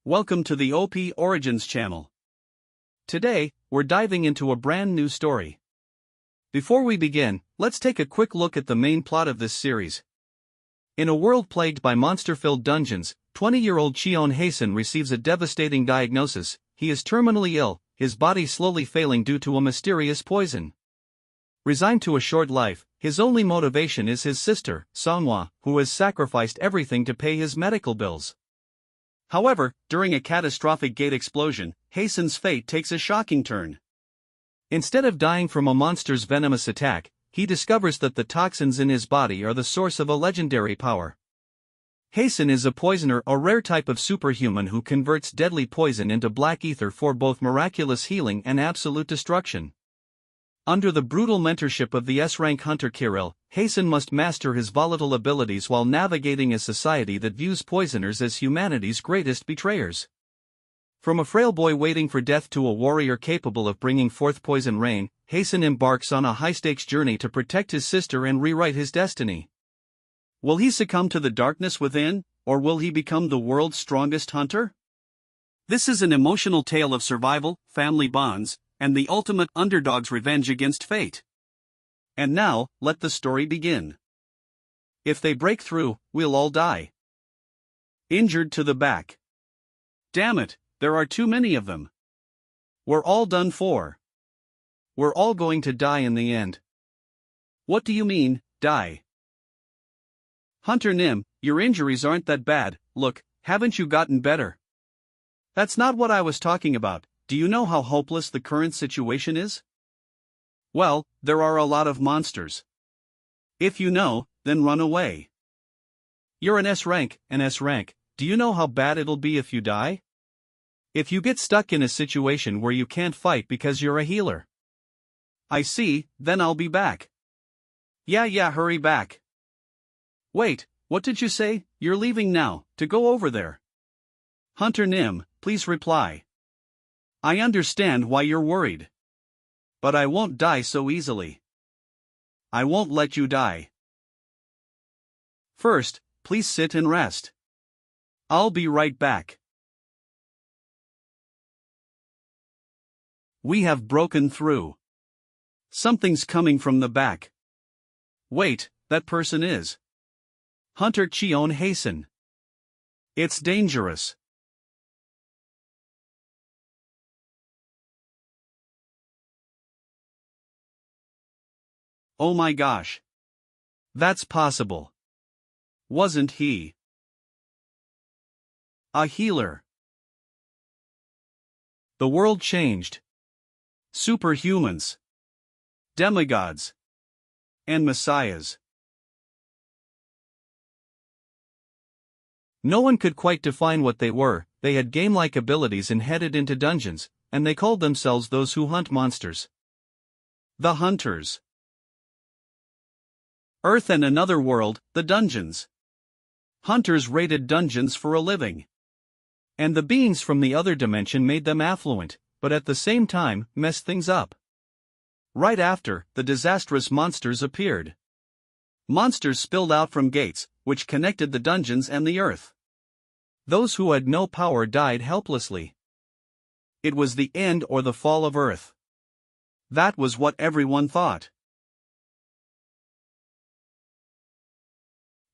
Welcome to the OP Origins channel. Today, we're diving into a brand new story. Before we begin, let's take a quick look at the main plot of this series. In a world plagued by monster-filled dungeons, 20-year-old Cheon Haesun receives a devastating diagnosis. He is terminally ill, his body slowly failing due to a mysterious poison. Resigned to a short life, his only motivation is his sister, Manhwa, who has sacrificed everything to pay his medical bills. However, during a catastrophic gate explosion, Haesun's fate takes a shocking turn. Instead of dying from a monster's venomous attack, he discovers that the toxins in his body are the source of a legendary power. Haesun is a poisoner, a rare type of superhuman who converts deadly poison into black ether for both miraculous healing and absolute destruction. Under the brutal mentorship of the S-rank hunter Kirill, Haesun must master his volatile abilities while navigating a society that views poisoners as humanity's greatest betrayers. From a frail boy waiting for death to a warrior capable of bringing forth poison rain, Haesun embarks on a high-stakes journey to protect his sister and rewrite his destiny. Will he succumb to the darkness within, or will he become the world's strongest hunter? This is an emotional tale of survival, family bonds, and the ultimate underdog's revenge against fate. And now, let the story begin. If they break through, we'll all die. Injured to the back. Damn it, there are too many of them. We're all done for. We're all going to die in the end. What do you mean, die? Hunter Nim, your injuries aren't that bad. Look, haven't you gotten better? That's not what I was talking about. Do you know how hopeless the current situation is? Well, there are a lot of monsters. If you know, then run away. You're an S-rank, do you know how bad it'll be if you die? If you get stuck in a situation where you can't fight because you're a healer. I see, then I'll be back. Yeah, hurry back. Wait, what did you say? You're leaving now, to go over there. Hunter Nim, please reply. I understand why you're worried. But I won't die so easily. I won't let you die. First, please sit and rest. I'll be right back. We have broken through. Something's coming from the back. Wait, that person is Hunter Cheon Haesun. It's dangerous. Oh my gosh. That's possible. Wasn't he a healer? The world changed. Superhumans, demigods, and messiahs. No one could quite define what they were. They had game-like abilities and headed into dungeons, and they called themselves those who hunt monsters. The Hunters. Earth and another world, the dungeons. Hunters raided dungeons for a living. And the beings from the other dimension made them affluent, but at the same time, messed things up. Right after, the disastrous monsters appeared. Monsters spilled out from gates, which connected the dungeons and the earth. Those who had no power died helplessly. It was the end or the fall of Earth. That was what everyone thought.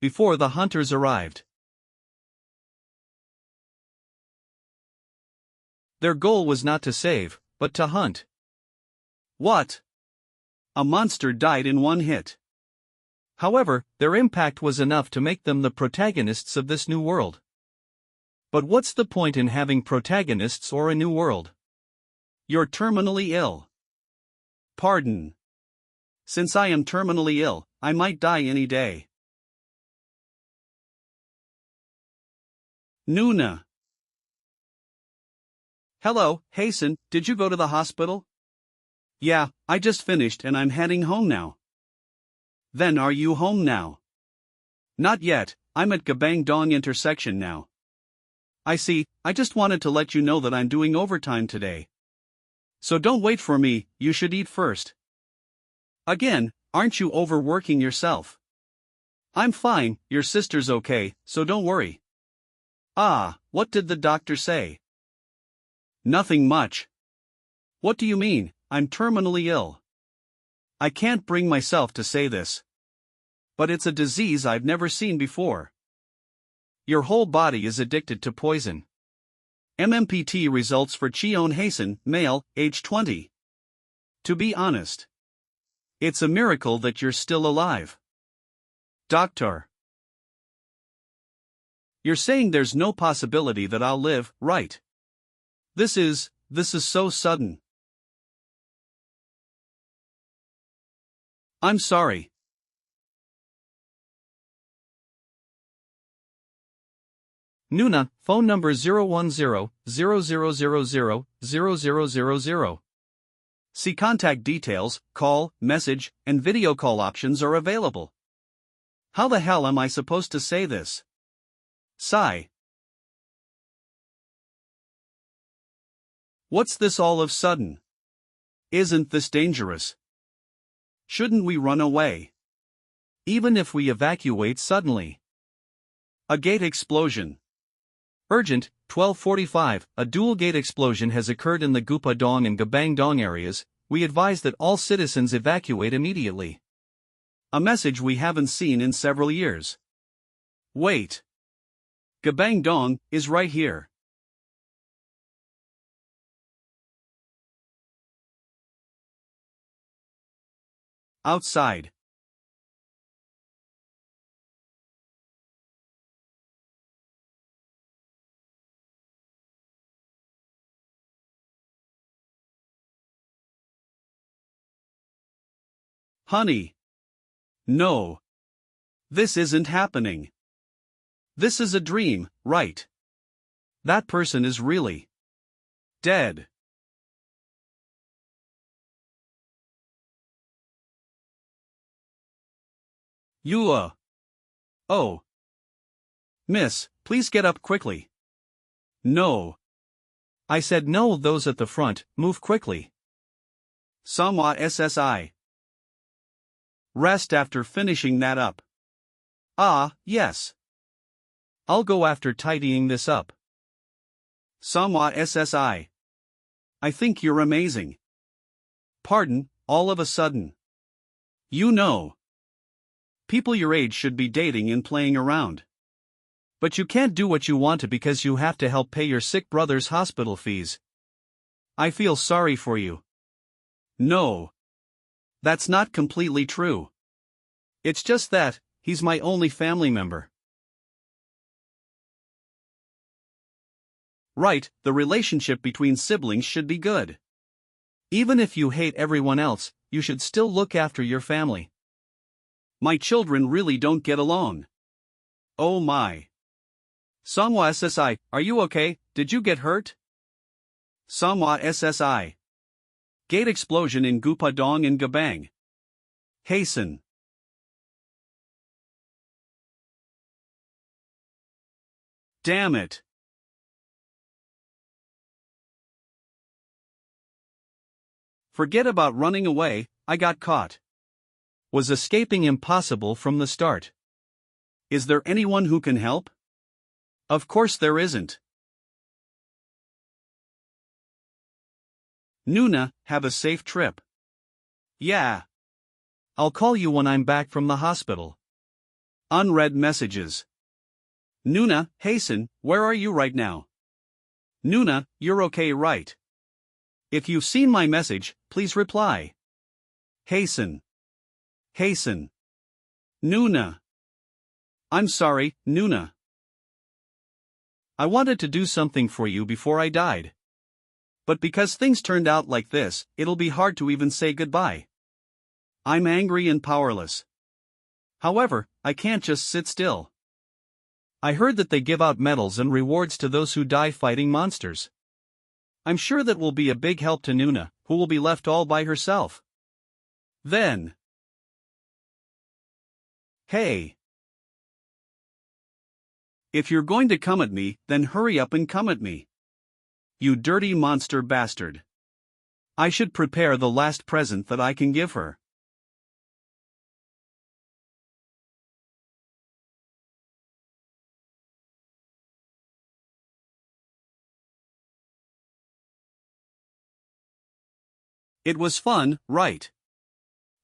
Before the hunters arrived. Their goal was not to save, but to hunt. What? A monster died in one hit. However, their impact was enough to make them the protagonists of this new world. But what's the point in having protagonists or a new world? You're terminally ill. Pardon. Since I am terminally ill, I might die any day. Nuna. Hello, Haesun, did you go to the hospital? Yeah, I just finished and I'm heading home now. Then are you home now? Not yet, I'm at Gabang Dong intersection now. I see, I just wanted to let you know that I'm doing overtime today. So don't wait for me, you should eat first. Again, aren't you overworking yourself? I'm fine, your sister's okay, so don't worry. Ah, what did the doctor say? Nothing much. What do you mean? I'm terminally ill. I can't bring myself to say this. But it's a disease I've never seen before. Your whole body is addicted to poison. MMPT results for Cheon Hasen, male, age 20. To be honest, it's a miracle that you're still alive. Doctor. You're saying there's no possibility that I'll live, right? This is so sudden. I'm sorry. Nuna, phone number 010-0000-0000. See contact details, call, message, and video call options are available. How the hell am I supposed to say this? Sigh. What's this all of sudden? Isn't this dangerous? Shouldn't we run away? Even if we evacuate suddenly. A gate explosion. Urgent, 12:45, a dual gate explosion has occurred in the Gupa-dong and Gabang-dong areas. We advise that all citizens evacuate immediately. A message we haven't seen in several years. Wait. Gabang-dong is right here. Outside. Honey. No. This isn't happening. This is a dream, right? That person is really dead. Yua. Oh. Miss, please get up quickly. No. I said no, those at the front, move quickly. Samwa SSI. Rest after finishing that up. Ah, yes. I'll go after tidying this up. Samwa SSI. I think you're amazing. Pardon, all of a sudden. You know. People your age should be dating and playing around. But you can't do what you want to because you have to help pay your sick brother's hospital fees. I feel sorry for you. No. That's not completely true. It's just that, he's my only family member. Right, the relationship between siblings should be good. Even if you hate everyone else, you should still look after your family. My children really don't get along. Oh my. Samwa SSI, are you okay? Did you get hurt? Samwa SSI. Gate explosion in Gupa-dong and Gabang. Hasten. Damn it. Forget about running away, I got caught. Was escaping impossible from the start? Is there anyone who can help? Of course there isn't. Nuna, have a safe trip. Yeah. I'll call you when I'm back from the hospital. Unread messages. Nuna, hasten, where are you right now? Nuna, you're okay, right? If you've seen my message, please reply. Hasten. Hasten. Nuna. I'm sorry, Nuna. I wanted to do something for you before I died. But because things turned out like this, it'll be hard to even say goodbye. I'm angry and powerless. However, I can't just sit still. I heard that they give out medals and rewards to those who die fighting monsters. I'm sure that will be a big help to Nuna, who will be left all by herself. Then. Hey. If you're going to come at me, then hurry up and come at me. You dirty monster bastard. I should prepare the last present that I can give her. It was fun, right?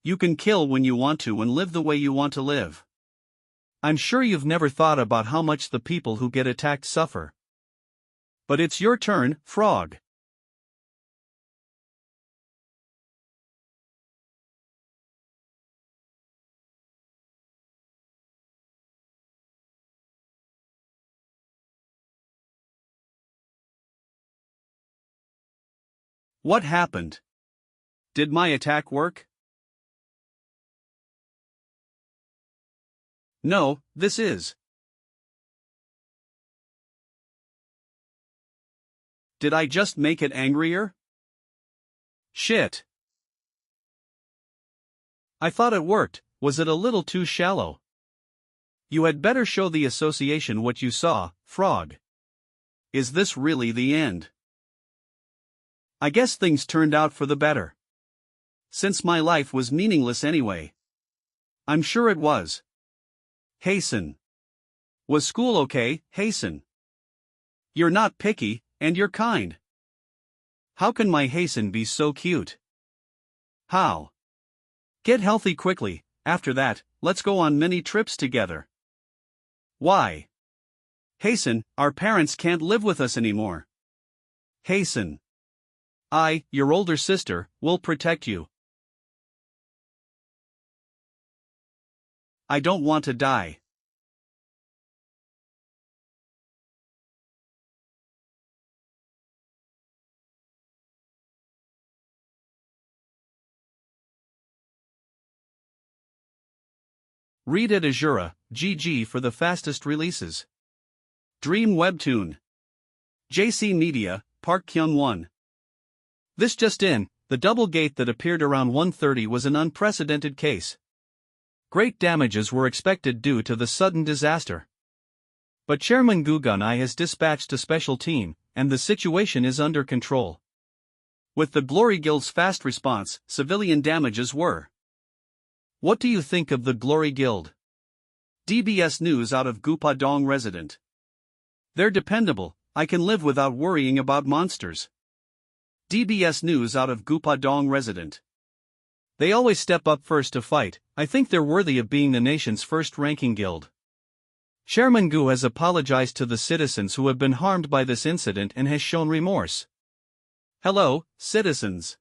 You can kill when you want to and live the way you want to live. I'm sure you've never thought about how much the people who get attacked suffer. But it's your turn, frog. What happened? Did my attack work? No, this is. Did I just make it angrier? Shit. I thought it worked. Was it a little too shallow? You had better show the association what you saw, frog. Is this really the end? I guess things turned out for the better. Since my life was meaningless anyway. I'm sure it was. Hasten. Was school okay, Hasten? You're not picky, and you're kind. How can my Hasten be so cute? How? Get healthy quickly. After that, let's go on many trips together. Why? Hasten, our parents can't live with us anymore. Hasten. I, your older sister, will protect you. I don't want to die. Read at Azura, GG for the fastest releases. Dream Webtoon. JC Media, Park Kyung-won. This just in, the double gate that appeared around 1:30 was an unprecedented case. Great damages were expected due to the sudden disaster. But Chairman Gu Gunai has dispatched a special team, and the situation is under control. With the Glory Guild's fast response, civilian damages were. What do you think of the Glory Guild? DBS News out of Gupadong resident. They're dependable, I can live without worrying about monsters. DBS News out of Gupadong resident. They always step up first to fight, I think they're worthy of being the nation's first-ranking guild. Chairman Gu has apologized to the citizens who have been harmed by this incident and has shown remorse. Hello, citizens.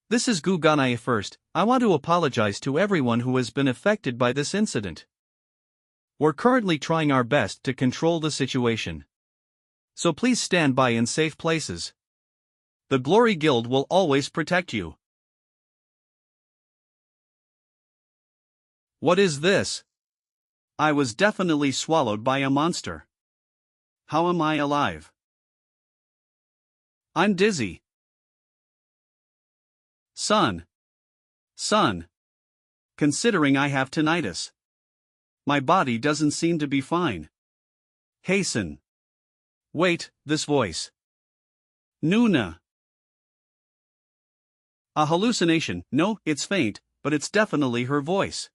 This is Gu Gunai first. I want to apologize to everyone who has been affected by this incident. We're currently trying our best to control the situation. So please stand by in safe places. The Glory Guild will always protect you. What is this? I was definitely swallowed by a monster. How am I alive? I'm dizzy. Son. Considering I have tinnitus. My body doesn't seem to be fine. Hasten. Wait, this voice. Nuna. A hallucination. No, it's faint, but it's definitely her voice.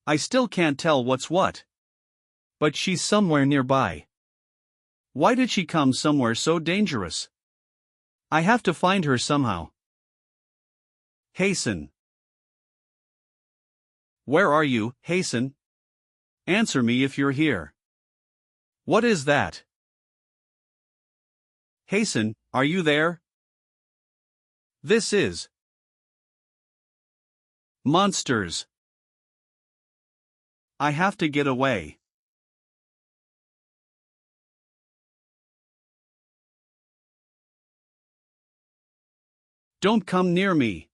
I still can't tell what's what. But she's somewhere nearby. Why did she come somewhere so dangerous? I have to find her somehow. Hasten. Where are you, Hasten? Answer me if you're here. What is that? Hasten, are you there? This is monsters. I have to get away. Don't come near me.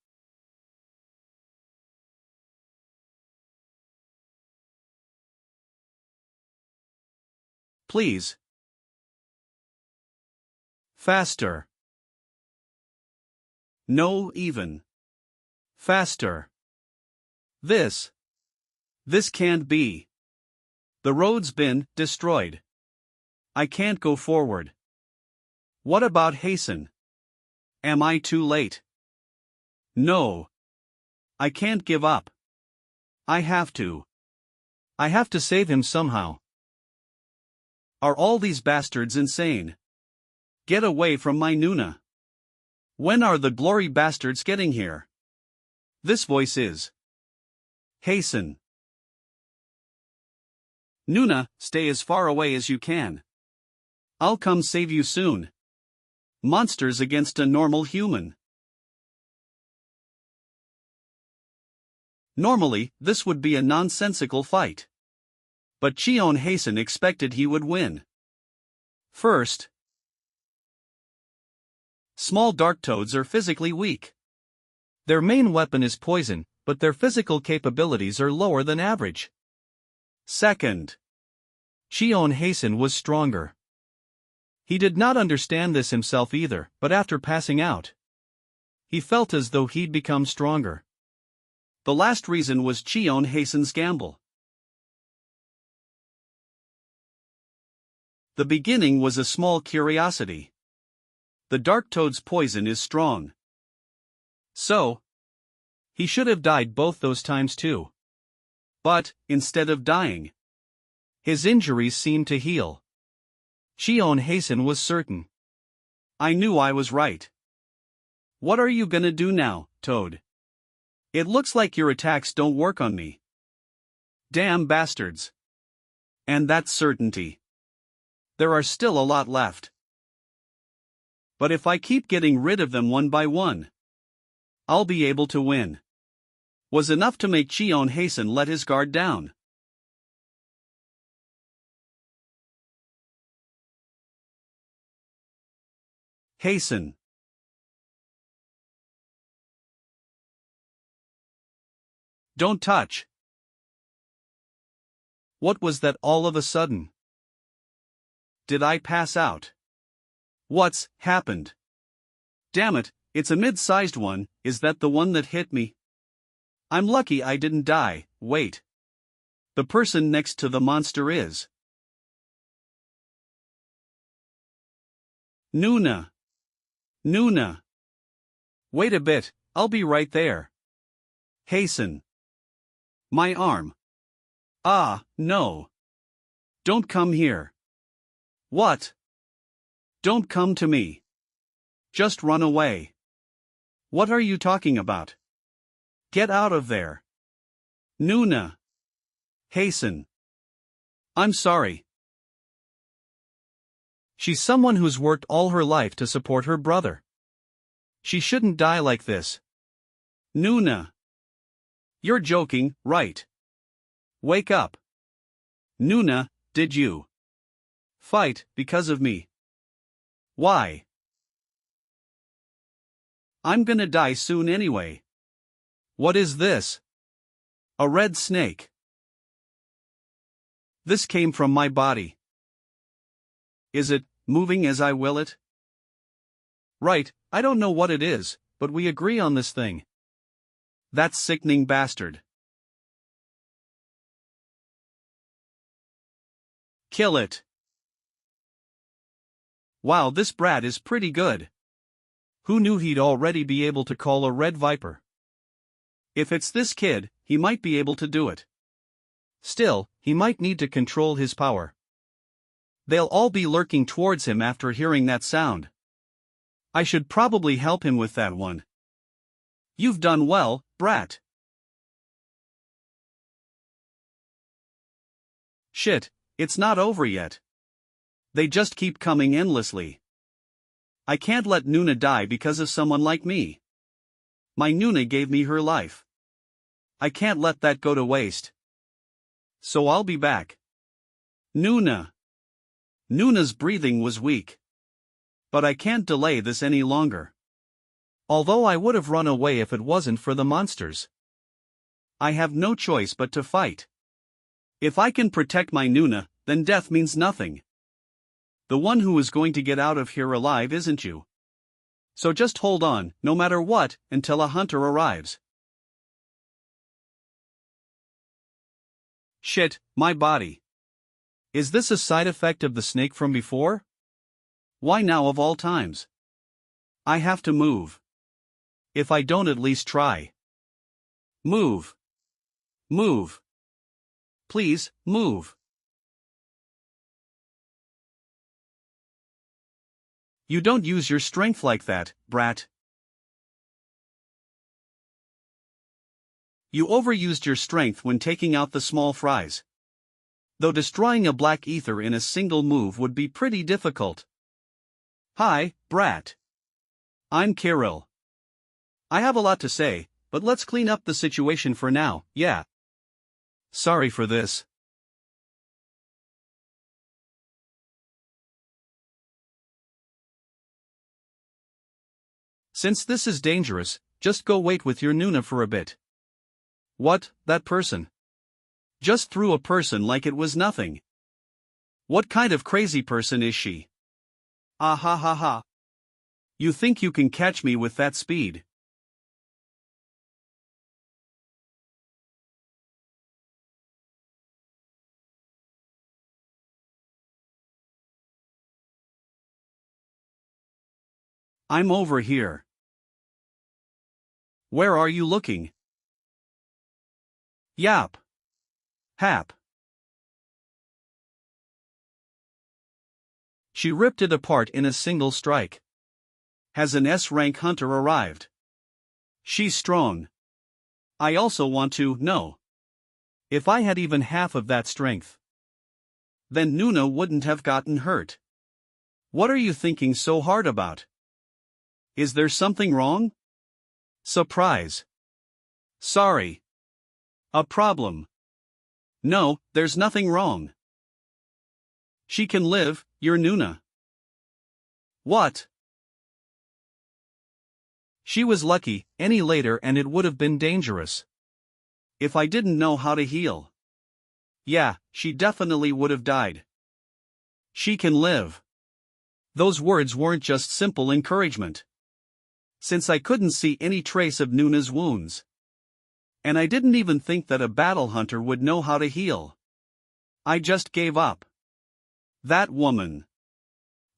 Please. Faster. No, even. Faster. This can't be. The road's been destroyed. I can't go forward. What about hasten? Am I too late? No. I can't give up. I have to. I have to save him somehow. Are all these bastards insane? Get away from my Nuna. When are the glory bastards getting here? This voice is. Hasten. Nuna, stay as far away as you can. I'll come save you soon. Monsters against a normal human. Normally, this would be a nonsensical fight. But Cheon Hasten expected he would win. First, small dark toads are physically weak. Their main weapon is poison, but their physical capabilities are lower than average. Second, Cheon Hasten was stronger. He did not understand this himself either, but after passing out, he felt as though he'd become stronger. The last reason was Cheon Hasten's gamble. The beginning was a small curiosity. The dark toad's poison is strong. So, he should have died both those times too. But, instead of dying, his injuries seemed to heal. Cheon Hasten was certain. I knew I was right. What are you gonna do now, Toad? It looks like your attacks don't work on me. Damn bastards. And that's certainty. There are still a lot left. But if I keep getting rid of them one by one, I'll be able to win. Was enough to make Cheon Hasten let his guard down. Hasten. Don't touch. What was that all of a sudden? Did I pass out? What's happened? Damn it, it's a mid-sized one. Is that the one that hit me? I'm lucky I didn't die. Wait. The person next to the monster is Nuna. Nuna. Wait a bit, I'll be right there. Hasten. My arm. Ah, no. Don't come here. What? Don't come to me. Just run away. What are you talking about? Get out of there. Nuna. Hasten. I'm sorry. She's someone who's worked all her life to support her brother. She shouldn't die like this. Nuna. You're joking, right? Wake up. Nuna, did you fight because of me? Why? I'm gonna die soon anyway. What is this? A red snake. This came from my body. Is it moving as I will it? Right, I don't know what it is, but we agree on this thing. That sickening bastard. Kill it. Wow, this brat is pretty good. Who knew he'd already be able to call a red viper? If it's this kid, he might be able to do it. Still, he might need to control his power. They'll all be lurking towards him after hearing that sound. I should probably help him with that one. You've done well, brat. Shit, it's not over yet. They just keep coming endlessly. I can't let Nuna die because of someone like me. My Nuna gave me her life. I can't let that go to waste. So I'll be back. Nuna. Nuna's breathing was weak. But I can't delay this any longer. Although I would have run away if it wasn't for the monsters. I have no choice but to fight. If I can protect my Nuna, then death means nothing. The one who is going to get out of here alive isn't you. So just hold on, no matter what, until a hunter arrives. Shit, my body. Is this a side effect of the snake from before? Why now of all times? I have to move. If I don't at least try. Move. Move. Please, move. You don't use your strength like that, brat. You overused your strength when taking out the small fries. Though destroying a black ether in a single move would be pretty difficult. Hi, brat. I'm Kirill. I have a lot to say, but let's clean up the situation for now, yeah. Sorry for this. Since this is dangerous, just go wait with your Nuna for a bit. What, that person? Just threw a person like it was nothing. What kind of crazy person is she? Ah ha ha ha. You think you can catch me with that speed? I'm over here. Where are you looking? Yap. Hap. She ripped it apart in a single strike. Has an S-rank hunter arrived? She's strong. I also want to know. If I had even half of that strength, then Nuna wouldn't have gotten hurt. What are you thinking so hard about? Is there something wrong? Surprise. Sorry. A problem. No, there's nothing wrong. She can live, you're Nuna. What? She was lucky, any later and it would have been dangerous. If I didn't know how to heal. Yeah, she definitely would have died. She can live. Those words weren't just simple encouragement. Since I couldn't see any trace of Nuna's wounds. And I didn't even think that a battle hunter would know how to heal. I just gave up. That woman.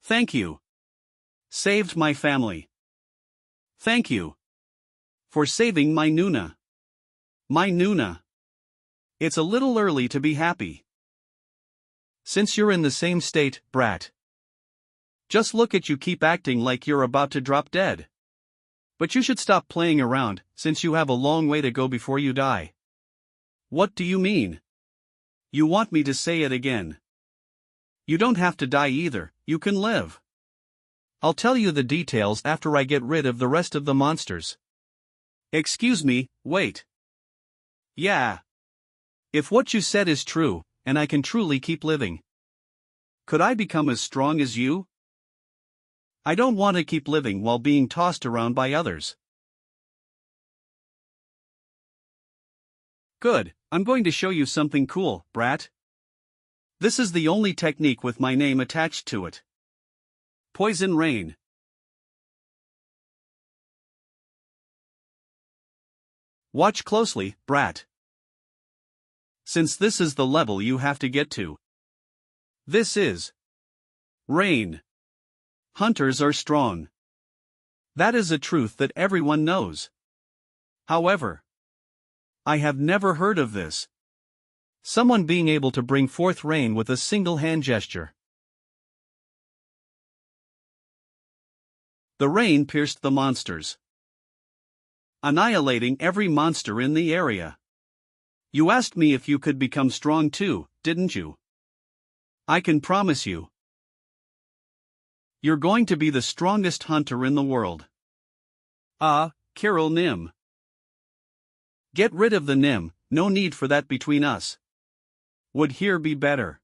Thank you. Saved my family. Thank you. For saving my Nuna. My Nuna. It's a little early to be happy. Since you're in the same state, brat. Just look at you keep acting like you're about to drop dead. But you should stop playing around, since you have a long way to go before you die. What do you mean? You want me to say it again? You don't have to die either, you can live. I'll tell you the details after I get rid of the rest of the monsters. Excuse me, wait. Yeah. If what you said is true, and I can truly keep living, could I become as strong as you? I don't want to keep living while being tossed around by others. Good, I'm going to show you something cool, brat. This is the only technique with my name attached to it. Poison Rain. Watch closely, brat. Since this is the level you have to get to. This is Rain. Hunters are strong. That is a truth that everyone knows. However, I have never heard of this. Someone being able to bring forth rain with a single hand gesture. The rain pierced the monsters, annihilating every monster in the area. You asked me if you could become strong too, didn't you? I can promise you. You're going to be the strongest hunter in the world. Kirill Nim. Get rid of the Nim, no need for that between us. Would here be better?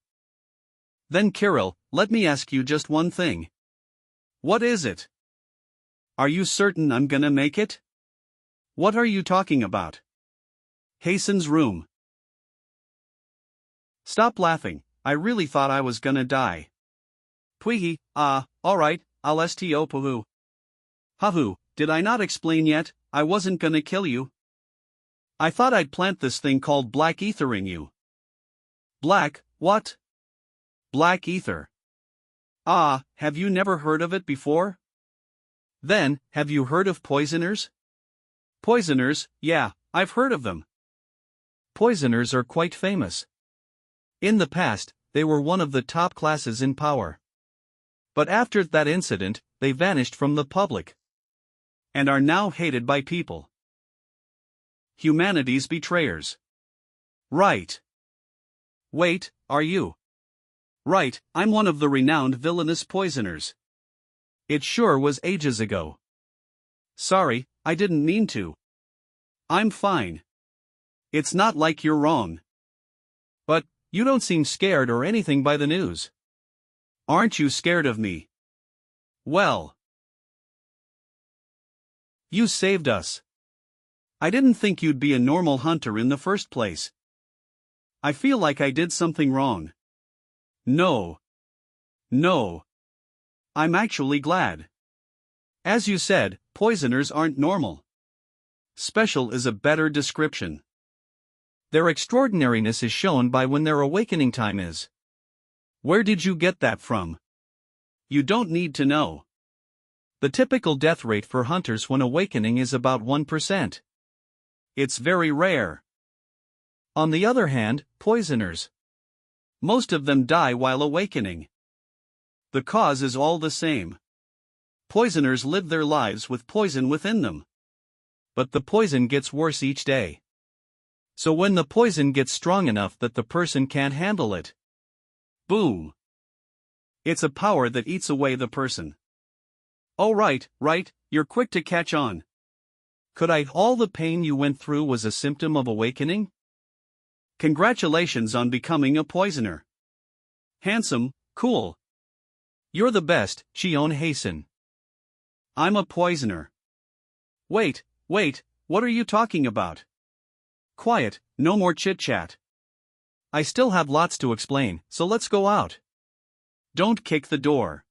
Then Kirill, let me ask you just one thing. What is it? Are you certain I'm gonna make it? What are you talking about? Hasten's room. Stop laughing, I really thought I was gonna die. Pweehi, alright, I'll stopuhu. Hahu, did I not explain yet, I wasn't gonna kill you? I thought I'd plant this thing called black ether in you. Black, what? Black ether. Have you never heard of it before? Then, have you heard of poisoners? Poisoners, yeah, I've heard of them. Poisoners are quite famous. In the past, they were one of the top classes in power. But after that incident, they vanished from the public. And are now hated by people. Humanity's betrayers. Right. Wait, are you? Right, I'm one of the renowned villainous poisoners. It sure was ages ago. Sorry, I didn't mean to. I'm fine. It's not like you're wrong. But, you don't seem scared or anything by the news. Aren't you scared of me? Well. You saved us. I didn't think you'd be a normal hunter in the first place. I feel like I did something wrong. No. No. I'm actually glad. As you said, poisoners aren't normal. Special is a better description. Their extraordinariness is shown by when their awakening time is. Where did you get that from? You don't need to know. The typical death rate for hunters when awakening is about 1%. It's very rare. On the other hand, poisoners. Most of them die while awakening. The cause is all the same. Poisoners live their lives with poison within them. But the poison gets worse each day. So when the poison gets strong enough that the person can't handle it, boom! It's a power that eats away the person. Oh right, you're quick to catch on. Could all the pain you went through was a symptom of awakening? Congratulations on becoming a poisoner. Handsome, cool. You're the best, Shion Hasten. I'm a poisoner. Wait, what are you talking about? Quiet, no more chit-chat. I still have lots to explain, so let's go out. Don't kick the door.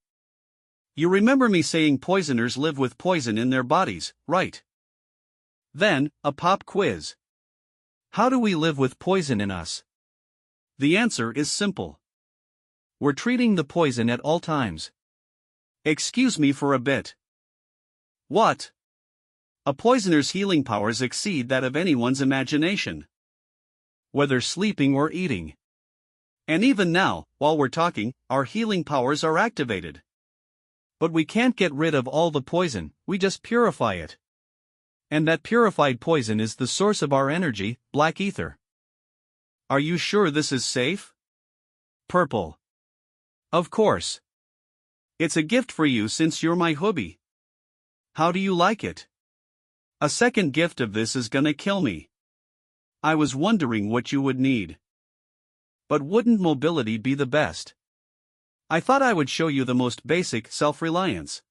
You remember me saying poisoners live with poison in their bodies, right? Then, a pop quiz. How do we live with poison in us? The answer is simple. We're treating the poison at all times. Excuse me for a bit. What? A poisoner's healing powers exceed that of anyone's imagination. Whether sleeping or eating. And even now, while we're talking, our healing powers are activated. But we can't get rid of all the poison, we just purify it. And that purified poison is the source of our energy, black ether. Are you sure this is safe? Purple. Of course. It's a gift for you since you're my hubby. How do you like it? A second gift of this is gonna kill me. I was wondering what you would need. But wouldn't mobility be the best? I thought I would show you the most basic self-reliance.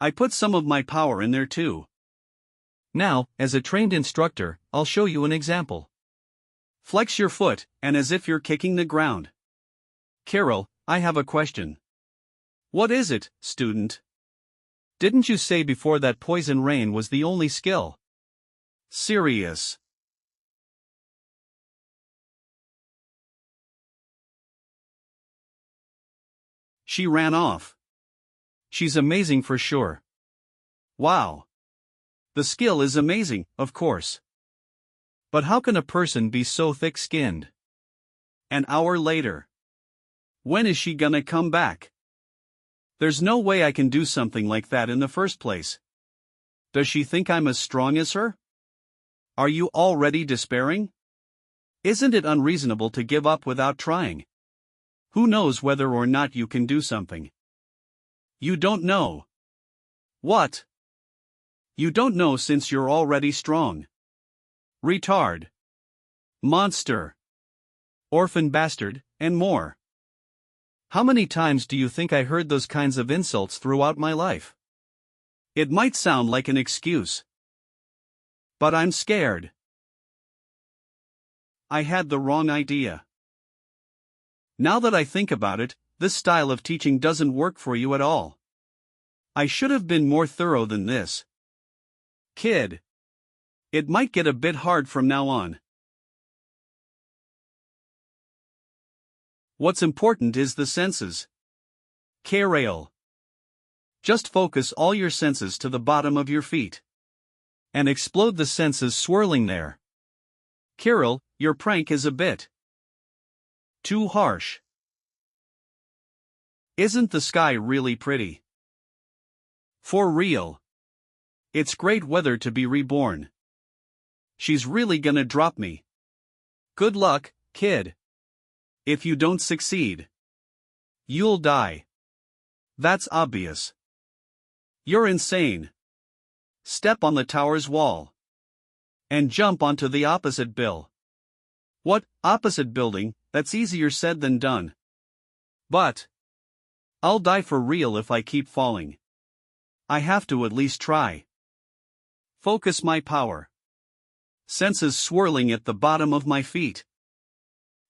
I put some of my power in there too. Now, as a trained instructor, I'll show you an example. Flex your foot, and as if you're kicking the ground. Carol, I have a question. What is it, student? Didn't you say before that poison rain was the only skill? Serious. She ran off. She's amazing for sure. Wow. The skill is amazing, of course. But how can a person be so thick-skinned? An hour later. When is she gonna come back? There's no way I can do something like that in the first place. Does she think I'm as strong as her? Are you already despairing? Isn't it unreasonable to give up without trying? Who knows whether or not you can do something? You don't know. What? You don't know since you're already strong. Retard. Monster. Orphan bastard, and more. How many times do you think I heard those kinds of insults throughout my life? It might sound like an excuse. But I'm scared. I had the wrong idea. Now that I think about it, this style of teaching doesn't work for you at all. I should have been more thorough than this. Kid. It might get a bit hard from now on. What's important is the senses. Carol. Just focus all your senses to the bottom of your feet. And explode the senses swirling there. Carol, your prank is a bit too harsh. Isn't the sky really pretty? For real. It's great weather to be reborn. She's really gonna drop me. Good luck, kid. If you don't succeed, you'll die. That's obvious. You're insane. Step on the tower's wall. And jump onto the opposite bill. What, opposite building? That's easier said than done. But I'll die for real if I keep falling. I have to at least try. Focus my power. Senses swirling at the bottom of my feet.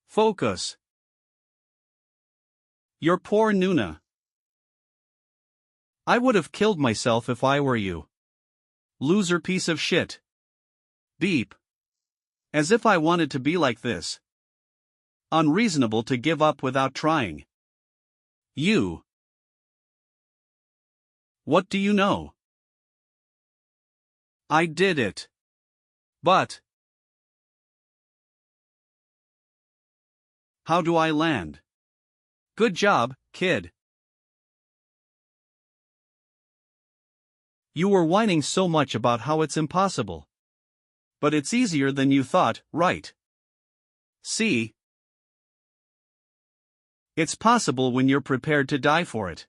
Focus. Your poor Nuna. I would have killed myself if I were you. Loser piece of shit. Beep. As if I wanted to be like this. Unreasonable to give up without trying. You. What do you know? I did it. But how do I land? Good job, kid. You were whining so much about how it's impossible. But it's easier than you thought, right? See? It's possible when you're prepared to die for it.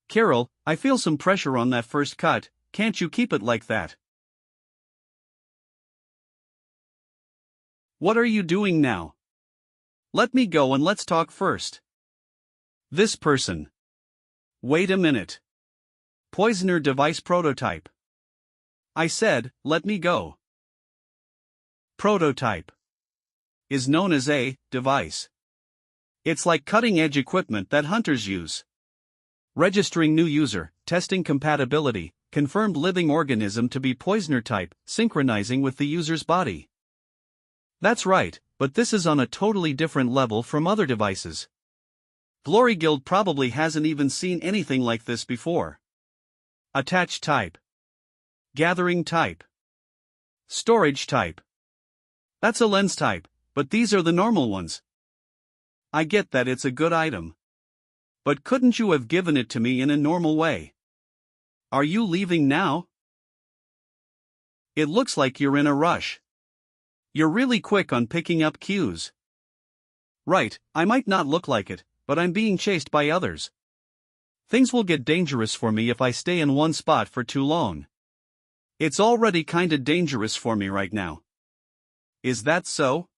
Carol, I feel some pressure on that first cut, can't you keep it like that? What are you doing now? Let me go and let's talk first. This person. Wait a minute. Poisoner device prototype. I said, let me go. Prototype is known as a device. It's like cutting-edge equipment that hunters use. Registering new user, testing compatibility, confirmed living organism to be poisoner type, synchronizing with the user's body. That's right, but this is on a totally different level from other devices. Glory Guild probably hasn't even seen anything like this before. Attach type. Gathering type. Storage type. That's a lens type, but these are the normal ones. I get that it's a good item. But couldn't you have given it to me in a normal way? Are you leaving now? It looks like you're in a rush. You're really quick on picking up cues. Right, I might not look like it, but I'm being chased by others. Things will get dangerous for me if I stay in one spot for too long. It's already kinda dangerous for me right now. Is that so?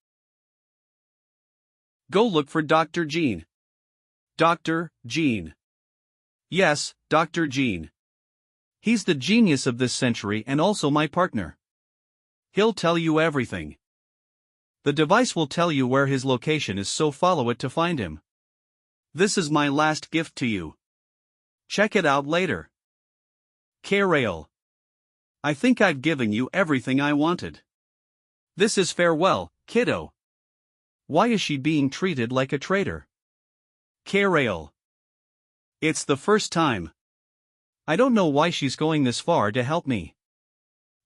Go look for Dr. Jean. Dr. Jean. Yes, Dr. Jean. He's the genius of this century and also my partner. He'll tell you everything. The device will tell you where his location is, so follow it to find him. This is my last gift to you. Check it out later. Carol. I think I've given you everything I wanted. This is farewell, kiddo. Why is she being treated like a traitor? Carol. It's the first time. I don't know why she's going this far to help me.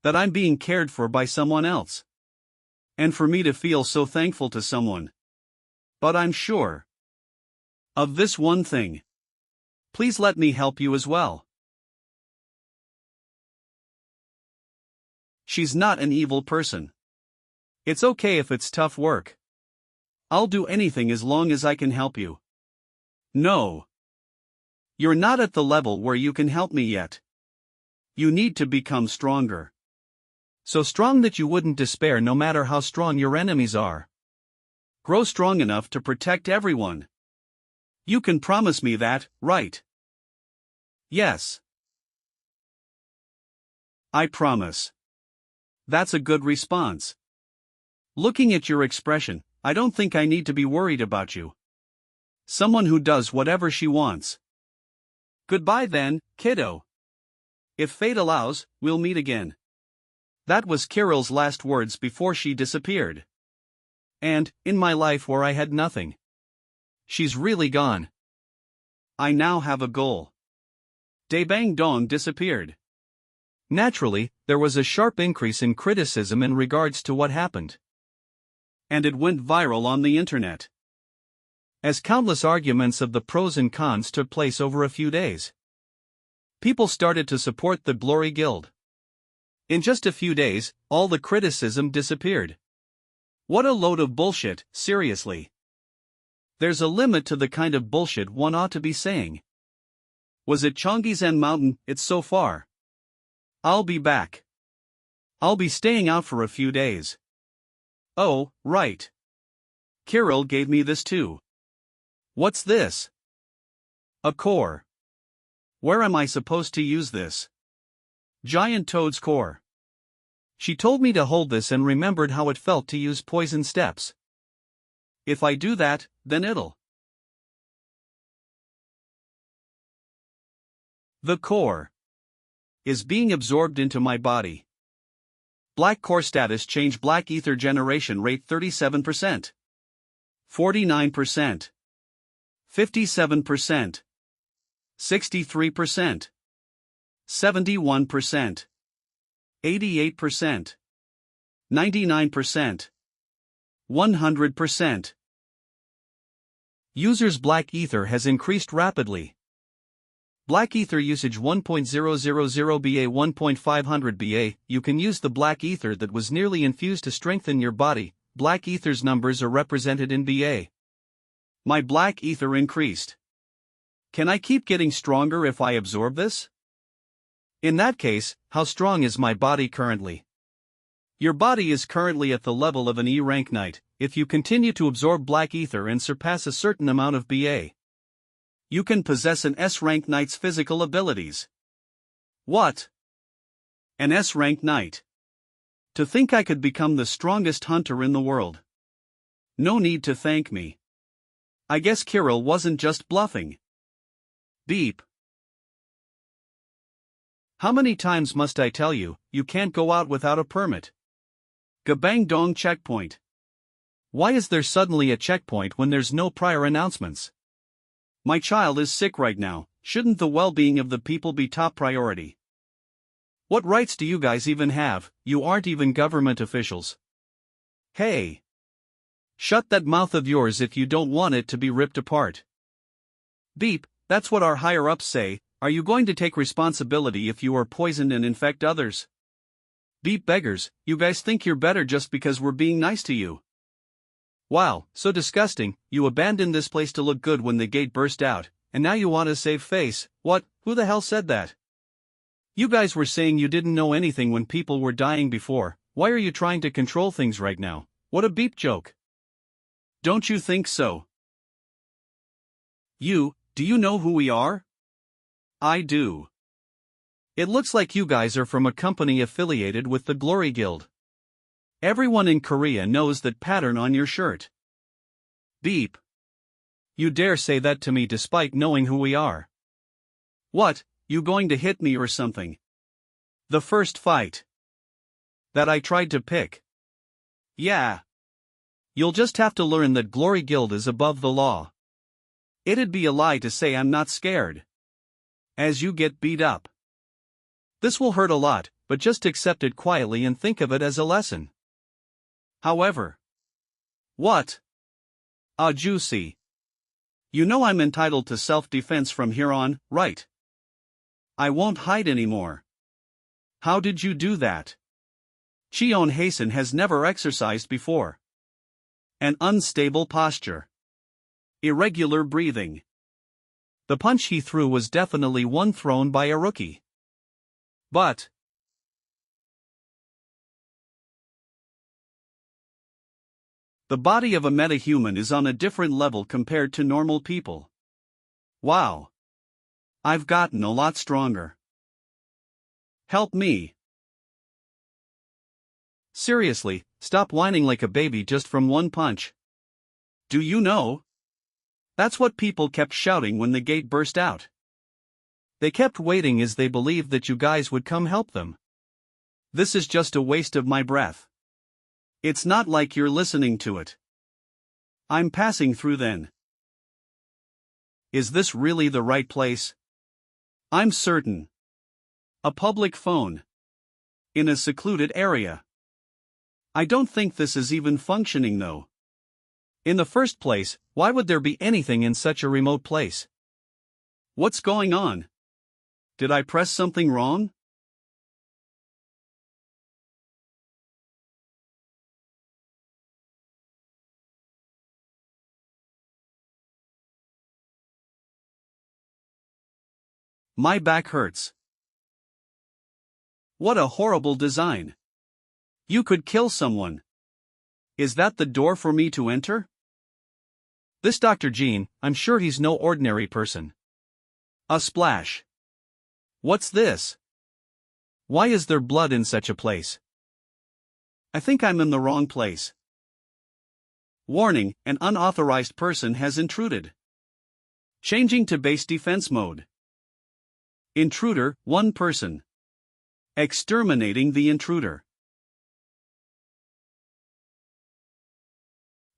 That I'm being cared for by someone else. And for me to feel so thankful to someone. But I'm sure of this one thing. Please let me help you as well. She's not an evil person. It's okay if it's tough work. I'll do anything as long as I can help you. No. You're not at the level where you can help me yet. You need to become stronger. So strong that you wouldn't despair no matter how strong your enemies are. Grow strong enough to protect everyone. You can promise me that, right? Yes. I promise. That's a good response. Looking at your expression, I don't think I need to be worried about you. Someone who does whatever she wants. Goodbye then, kiddo. If fate allows, we'll meet again. That was Carol's last words before she disappeared. And, in my life where I had nothing. She's really gone. I now have a goal. Debang Dong disappeared. Naturally, there was a sharp increase in criticism in regards to what happened. And it went viral on the internet. As countless arguments of the pros and cons took place over a few days. People started to support the Glory Guild. In just a few days, all the criticism disappeared. What a load of bullshit, seriously. There's a limit to the kind of bullshit one ought to be saying. Was it Cheonggyesan Mountain? It's so far. I'll be back. I'll be staying out for a few days. Oh, right. Kirill gave me this too. What's this? A core. Where am I supposed to use this? Giant toad's core. She told me to hold this and remembered how it felt to use poison steps. If I do that, then it'll. The core is being absorbed into my body. Black core status change, black ether generation rate 37%, 49%, 57%, 63%, 71%, 88%, 99%, 100%. Users' black ether has increased rapidly. Black ether usage 1.000 BA 1.500 BA. You can use the black ether that was nearly infused to strengthen your body. Black ether's numbers are represented in BA. My black ether increased. Can I keep getting stronger if I absorb this? In that case, how strong is my body currently? Your body is currently at the level of an E rank knight. If you continue to absorb black ether and surpass a certain amount of BA, you can possess an S-rank knight's physical abilities. What? An S-rank knight. To think I could become the strongest hunter in the world. No need to thank me. I guess Kirill wasn't just bluffing. Beep. How many times must I tell you, you can't go out without a permit? Gabang Dong checkpoint. Why is there suddenly a checkpoint when there's no prior announcements? My child is sick right now. Shouldn't the well-being of the people be top priority? What rights do you guys even have? You aren't even government officials. Hey! Shut that mouth of yours if you don't want it to be ripped apart. Beep, that's what our higher-ups say. Are you going to take responsibility if you are poisoned and infect others? Beep beggars, you guys think you're better just because we're being nice to you. Wow, so disgusting. You abandoned this place to look good when the gate burst out, and now you want to save face. What? Who the hell said that? You guys were saying you didn't know anything when people were dying before. Why are you trying to control things right now? What a beep joke. Don't you think so? Do you know who we are? I do. It looks like you guys are from a company affiliated with the Glory Guild. Everyone in Korea knows that pattern on your shirt. Beep. You dare say that to me despite knowing who we are? What, you going to hit me or something? The first fight that I tried to pick. Yeah. You'll just have to learn that Glory Guild is above the law. It'd be a lie to say I'm not scared. As you get beat up. This will hurt a lot, but just accept it quietly and think of it as a lesson. However. What? Ah, juicy. You know I'm entitled to self-defense from here on, right? I won't hide anymore. How did you do that? Cheon Hasen has never exercised before. An unstable posture. Irregular breathing. The punch he threw was definitely one thrown by a rookie. But the body of a metahuman is on a different level compared to normal people. Wow. I've gotten a lot stronger. Help me. Seriously, stop whining like a baby just from one punch. Do you know? That's what people kept shouting when the gate burst out. They kept waiting as they believed that you guys would come help them. This is just a waste of my breath. It's not like you're listening to it. I'm passing through then. Is this really the right place? I'm certain. A public phone. In a secluded area. I don't think this is even functioning though. In the first place, why would there be anything in such a remote place? What's going on? Did I press something wrong? My back hurts. What a horrible design. You could kill someone. Is that the door for me to enter? This Dr. Jean, I'm sure he's no ordinary person. A splash. What's this? Why is there blood in such a place? I think I'm in the wrong place. Warning, an unauthorized person has intruded. Changing to base defense mode. Intruder, 1 person. Exterminating the intruder.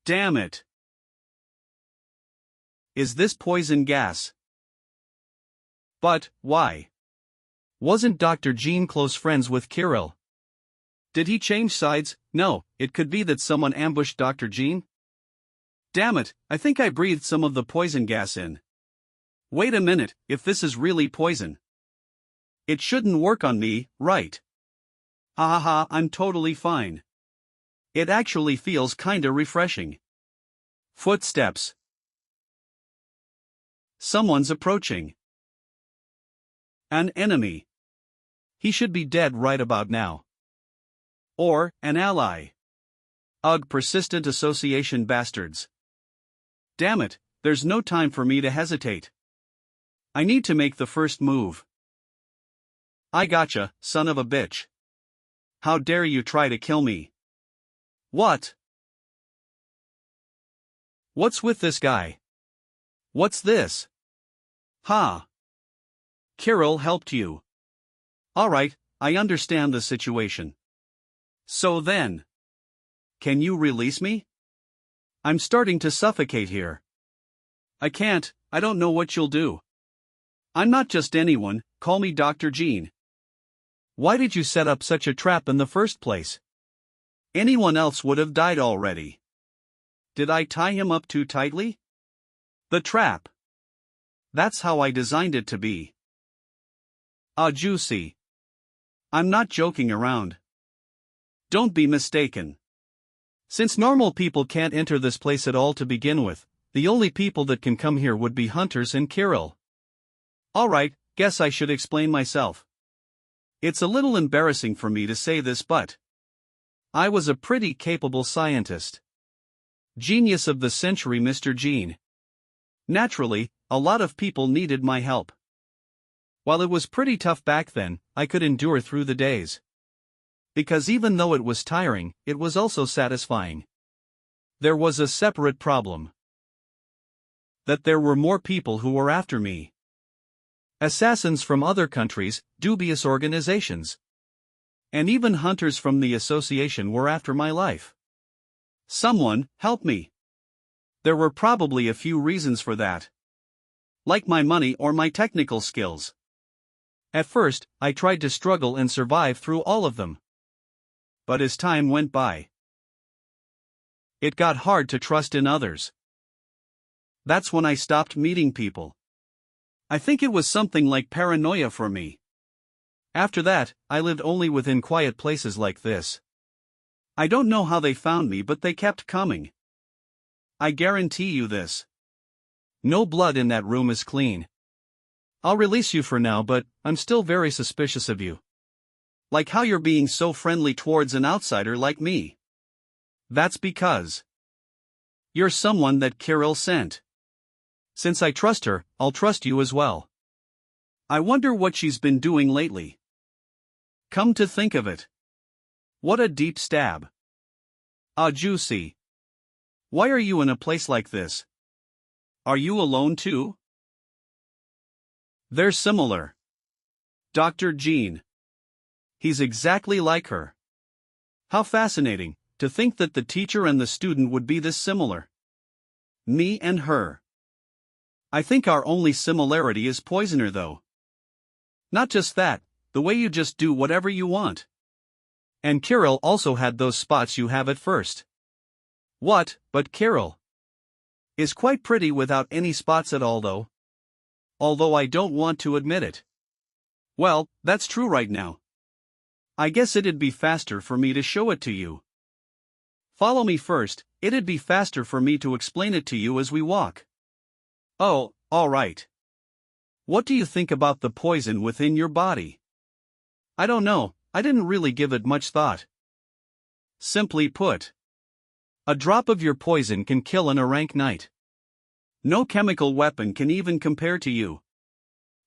Damn it. Is this poison gas? But, why? Wasn't Dr. Jean close friends with Kirill? Did he change sides? No, it could be that someone ambushed Dr. Jean. Damn it, I think I breathed some of the poison gas in. Wait a minute, if this is really poison. It shouldn't work on me, right? Ha ha ha, I'm totally fine. It actually feels kinda refreshing. Footsteps. Someone's approaching. An enemy. He should be dead right about now. Or, an ally. Ugh, persistent association bastards. Damn it, there's no time for me to hesitate. I need to make the first move. I gotcha, son of a bitch. How dare you try to kill me? What? What's with this guy? What's this? Ha! Kirill helped you. Alright, I understand the situation. So then. Can you release me? I'm starting to suffocate here. I can't, I don't know what you'll do. I'm not just anyone, call me Dr. Jean. Why did you set up such a trap in the first place? Anyone else would have died already. Did I tie him up too tightly? The trap. That's how I designed it to be. Ah, juicy. I'm not joking around. Don't be mistaken. Since normal people can't enter this place at all to begin with, the only people that can come here would be hunters and Kirill. Alright, guess I should explain myself. It's a little embarrassing for me to say this, but I was a pretty capable scientist. Genius of the century, Mr. Jean. Naturally, a lot of people needed my help. While it was pretty tough back then, I could endure through the days. Because even though it was tiring, it was also satisfying. There was a separate problem. That there were more people who were after me. Assassins from other countries, dubious organizations. And even hunters from the association were after my life. Someone, help me. There were probably a few reasons for that. Like my money or my technical skills. At first, I tried to struggle and survive through all of them. But as time went by, it got hard to trust in others. That's when I stopped meeting people. I think it was something like paranoia for me. After that, I lived only within quiet places like this. I don't know how they found me, but they kept coming. I guarantee you this. No blood in that room is clean. I'll release you for now, but I'm still very suspicious of you. Like how you're being so friendly towards an outsider like me. That's because you're someone that Kirill sent. Since I trust her, I'll trust you as well. I wonder what she's been doing lately. Come to think of it. What a deep stab. Ah, juicy. Why are you in a place like this? Are you alone too? They're similar. Dr. Jean. He's exactly like her. How fascinating, to think that the teacher and the student would be this similar. Me and her. I think our only similarity is poisoner though. Not just that, the way you just do whatever you want. And Kirill also had those spots you have at first. What, but Kirill is quite pretty without any spots at all though. Although I don't want to admit it. Well, that's true right now. I guess it'd be faster for me to show it to you. Follow me first, it'd be faster for me to explain it to you as we walk. Oh, alright. What do you think about the poison within your body? I don't know, I didn't really give it much thought. Simply put, a drop of your poison can kill an rank knight. No chemical weapon can even compare to you.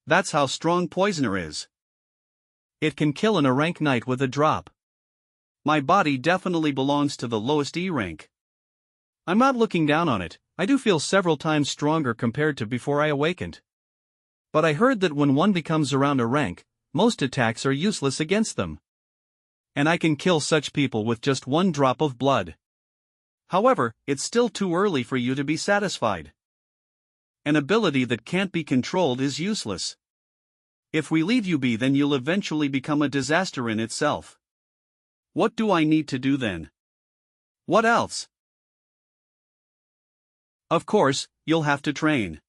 That's how strong poisoner is. It can kill an rank knight with a drop. My body definitely belongs to the lowest E rank. I'm not looking down on it, I do feel several times stronger compared to before I awakened. But I heard that when one becomes around a rank, most attacks are useless against them. And I can kill such people with just one drop of blood. However, it's still too early for you to be satisfied. An ability that can't be controlled is useless. If we leave you be, then you'll eventually become a disaster in itself. What do I need to do then? What else? Of course, you'll have to train.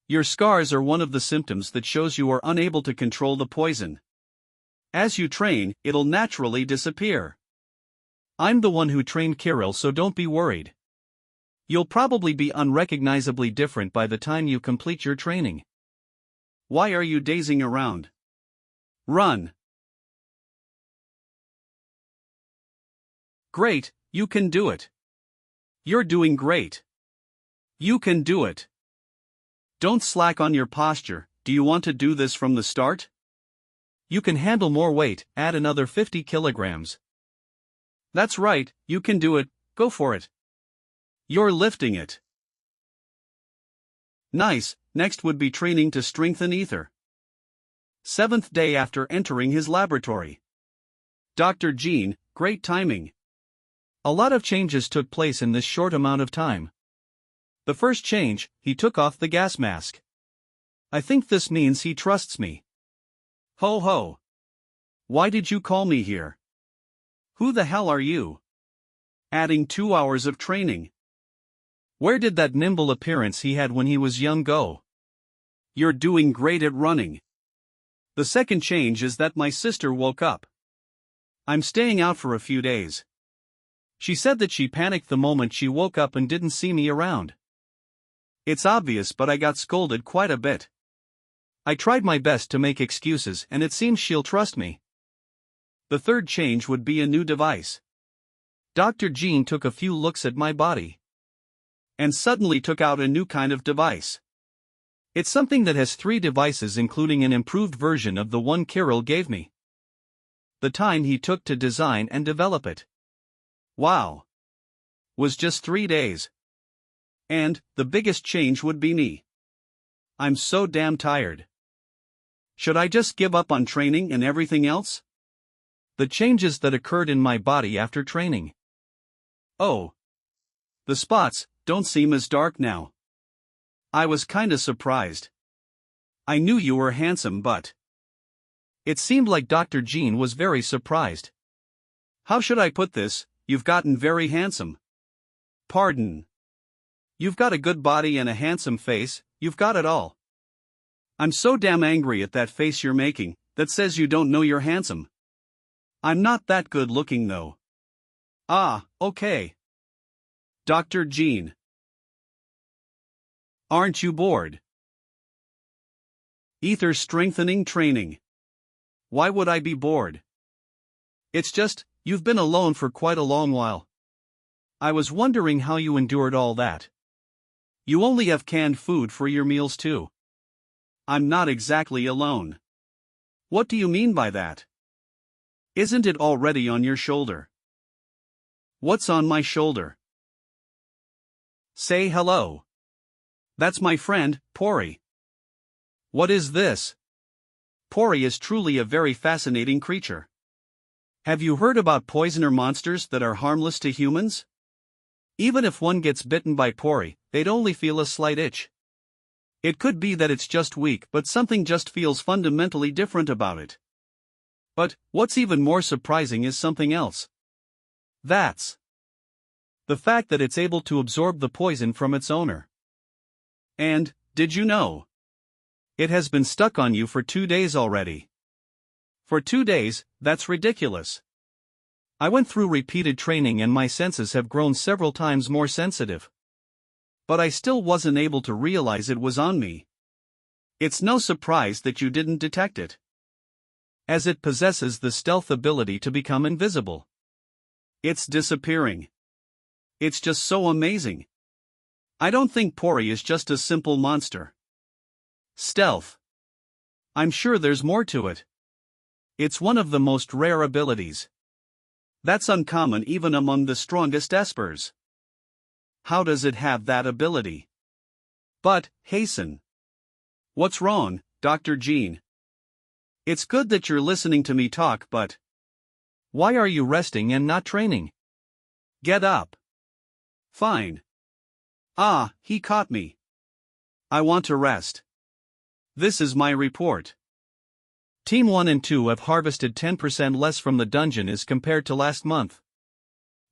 Your scars are one of the symptoms that shows you are unable to control the poison. As you train, it'll naturally disappear. I'm the one who trained Kirill, so don't be worried. You'll probably be unrecognizably different by the time you complete your training. Why are you dazing around? Run! Great, you can do it. You're doing great. You can do it. Don't slack on your posture. Do you want to do this from the start? You can handle more weight, add another 50 kilograms. That's right, you can do it, go for it. You're lifting it. Nice, next would be training to strengthen ether. 7th day after entering his laboratory. Dr. Jean, great timing. A lot of changes took place in this short amount of time. The first change, he took off the gas mask. I think this means he trusts me. Ho ho. Why did you call me here? Who the hell are you? Adding 2 hours of training. Where did that nimble appearance he had when he was young go? You're doing great at running. The second change is that my sister woke up. I'm staying out for a few days. She said that she panicked the moment she woke up and didn't see me around. It's obvious, but I got scolded quite a bit. I tried my best to make excuses and it seems she'll trust me. The third change would be a new device. Dr. Jean took a few looks at my body. And suddenly took out a new kind of device. It's something that has 3 devices, including an improved version of the one Kirill gave me. The time he took to design and develop it. Wow. Was just 3 days. And, the biggest change would be me. I'm so damn tired. Should I just give up on training and everything else? The changes that occurred in my body after training. Oh. The spots don't seem as dark now. I was kinda surprised. I knew you were handsome, but it seemed like Dr. Jean was very surprised. How should I put this? You've gotten very handsome. Pardon. You've got a good body and a handsome face, you've got it all. I'm so damn angry at that face you're making, that says you don't know you're handsome. I'm not that good looking though. Ah, okay. Dr. Jean. Aren't you bored? Ether strengthening training. Why would I be bored? It's just, you've been alone for quite a long while. I was wondering how you endured all that. You only have canned food for your meals too. I'm not exactly alone. What do you mean by that? Isn't it already on your shoulder? What's on my shoulder? Say hello. That's my friend, Pori. What is this? Pori is truly a very fascinating creature. Have you heard about poisoner monsters that are harmless to humans? Even if one gets bitten by Pori, they'd only feel a slight itch. It could be that it's just weak, but something just feels fundamentally different about it. But, what's even more surprising is something else. That's the fact that it's able to absorb the poison from its owner. And, did you know? It has been stuck on you for 2 days already. For 2 days, that's ridiculous. I went through repeated training and my senses have grown several times more sensitive. But I still wasn't able to realize it was on me. It's no surprise that you didn't detect it, as it possesses the stealth ability to become invisible. It's disappearing. It's just so amazing. I don't think Pori is just a simple monster. Stealth. I'm sure there's more to it. It's one of the most rare abilities. That's uncommon even among the strongest espers. How does it have that ability? But, hasten. What's wrong, Dr. Jean? It's good that you're listening to me talk, but why are you resting and not training? Get up. Fine. Ah, he caught me. I want to rest. This is my report. Team 1 and 2 have harvested 10% less from the dungeon as compared to last month.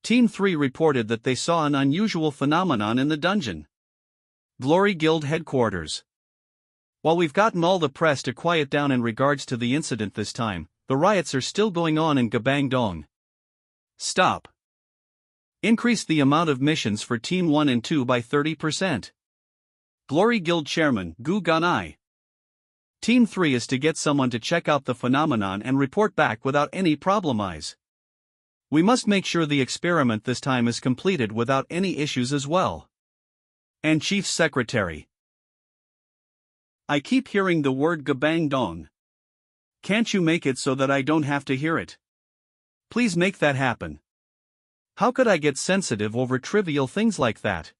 Team 3 reported that they saw an unusual phenomenon in the dungeon. Glory Guild headquarters. While we've gotten all the press to quiet down in regards to the incident this time, the riots are still going on in Gabangdong. Stop. Increase the amount of missions for Team 1 and 2 by 30%. Glory Guild Chairman Gu Ganai. Team 3 is to get someone to check out the phenomenon and report back without any problemize. We must make sure the experiment this time is completed without any issues as well. And Chief Secretary. I keep hearing the word Gabangdong. Can't you make it so that I don't have to hear it? Please make that happen. How could I get sensitive over trivial things like that?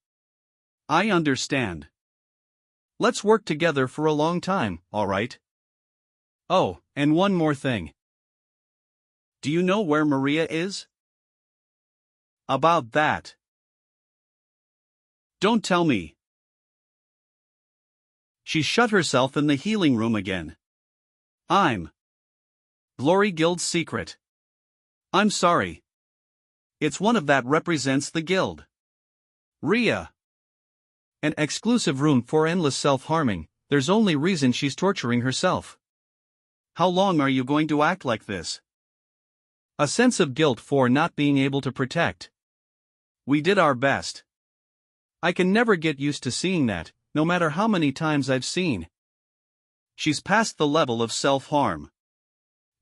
I understand. Let's work together for a long time, alright? Oh, and one more thing. Do you know where Maria is? About that. Don't tell me. She shut herself in the healing room again. I'm Glory Guild's secret. I'm sorry. It's one of that represents the guild. Rhea. An exclusive room for endless self-harming, there's only reason she's torturing herself. How long are you going to act like this? A sense of guilt for not being able to protect. We did our best. I can never get used to seeing that, no matter how many times I've seen. She's past the level of self-harm.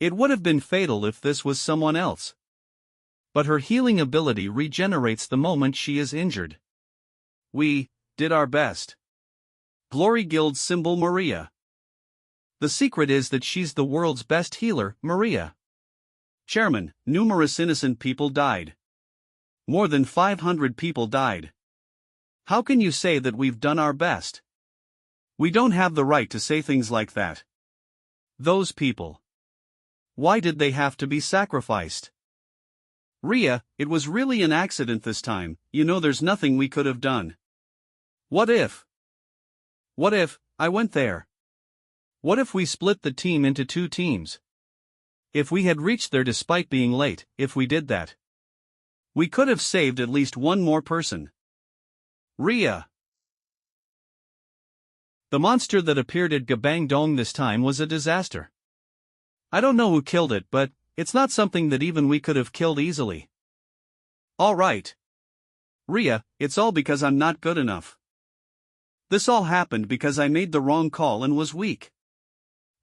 It would have been fatal if this was someone else. But her healing ability regenerates the moment she is injured. We did our best. Glory Guild symbol Maria. The secret is that she's the world's best healer, Maria. Chairman, numerous innocent people died. More than 500 people died. How can you say that we've done our best? We don't have the right to say things like that. Those people. Why did they have to be sacrificed? Rhea, it was really an accident this time, you know there's nothing we could have done. What if I went there? What if we split the team into 2 teams? If we had reached there despite being late, if we did that, we could have saved at least one more person. Rhea. The monster that appeared at Gabangdong this time was a disaster. I don't know who killed it, but it's not something that even we could have killed easily. All right. Rhea, it's all because I'm not good enough. This all happened because I made the wrong call and was weak.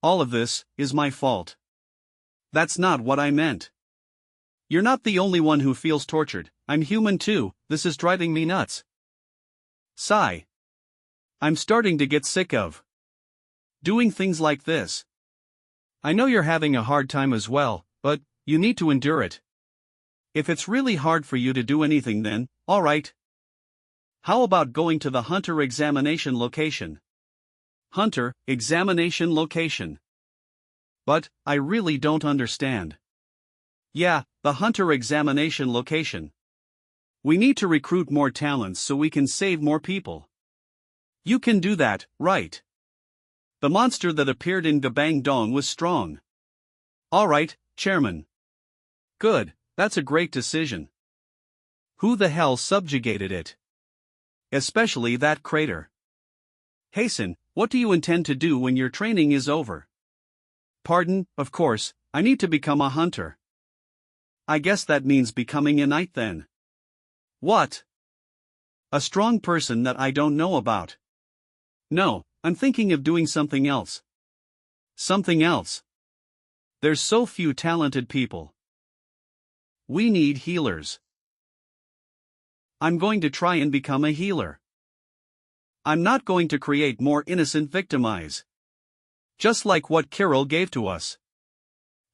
All of this is my fault. That's not what I meant. You're not the only one who feels tortured, I'm human too, this is driving me nuts. Sigh. I'm starting to get sick of doing things like this. I know you're having a hard time as well, but you need to endure it. If it's really hard for you to do anything then, alright. How about going to the Hunter examination location? Hunter examination location. But, I really don't understand. Yeah, the Hunter examination location. We need to recruit more talents so we can save more people. You can do that, right? The monster that appeared in Gabangdong was strong. Alright, Chairman. Good, that's a great decision. Who the hell subjugated it? Especially that crater. Hasten, what do you intend to do when your training is over? Pardon, of course, I need to become a hunter. I guess that means becoming a knight then. What? A strong person that I don't know about. No, I'm thinking of doing something else. Something else. There's so few talented people. We need healers. I'm going to try and become a healer. I'm not going to create more innocent victimize. Just like what Carol gave to us.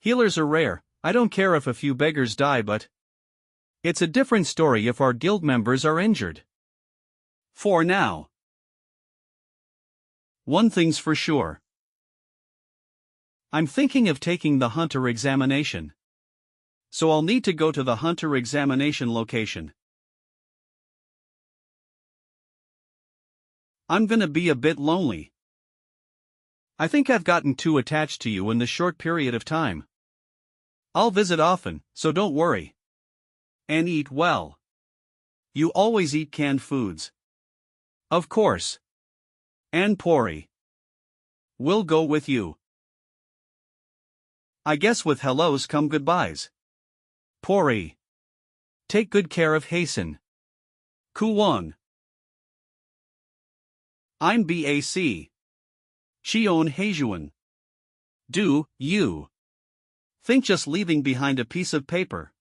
Healers are rare, I don't care if a few beggars die, but it's a different story if our guild members are injured. For now. One thing's for sure. I'm thinking of taking the hunter examination. So I'll need to go to the hunter examination location. I'm gonna be a bit lonely. I think I've gotten too attached to you in this short period of time. I'll visit often, so don't worry. And eat well. You always eat canned foods. Of course. And Pori. We'll go with you. I guess with hellos come goodbyes. Pori. Take good care of Hasten. Kuwon. I'm BAC. Cheon Haejuan. Do you think just leaving behind a piece of paper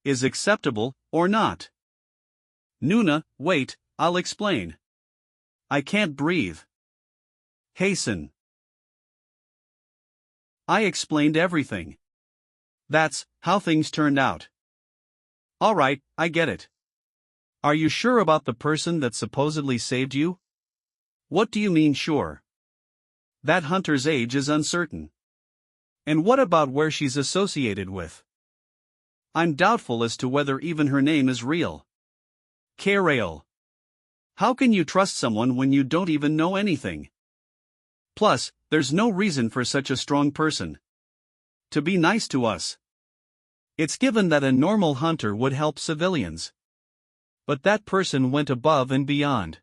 is acceptable or not? Nuna, wait, I'll explain. I can't breathe. Hasten. I explained everything. That's how things turned out. Alright, I get it. Are you sure about the person that supposedly saved you? What do you mean sure? That hunter's age is uncertain. And what about where she's associated with? I'm doubtful as to whether even her name is real. Karail. How can you trust someone when you don't even know anything? Plus, there's no reason for such a strong person to be nice to us. It's given that a normal hunter would help civilians. But that person went above and beyond.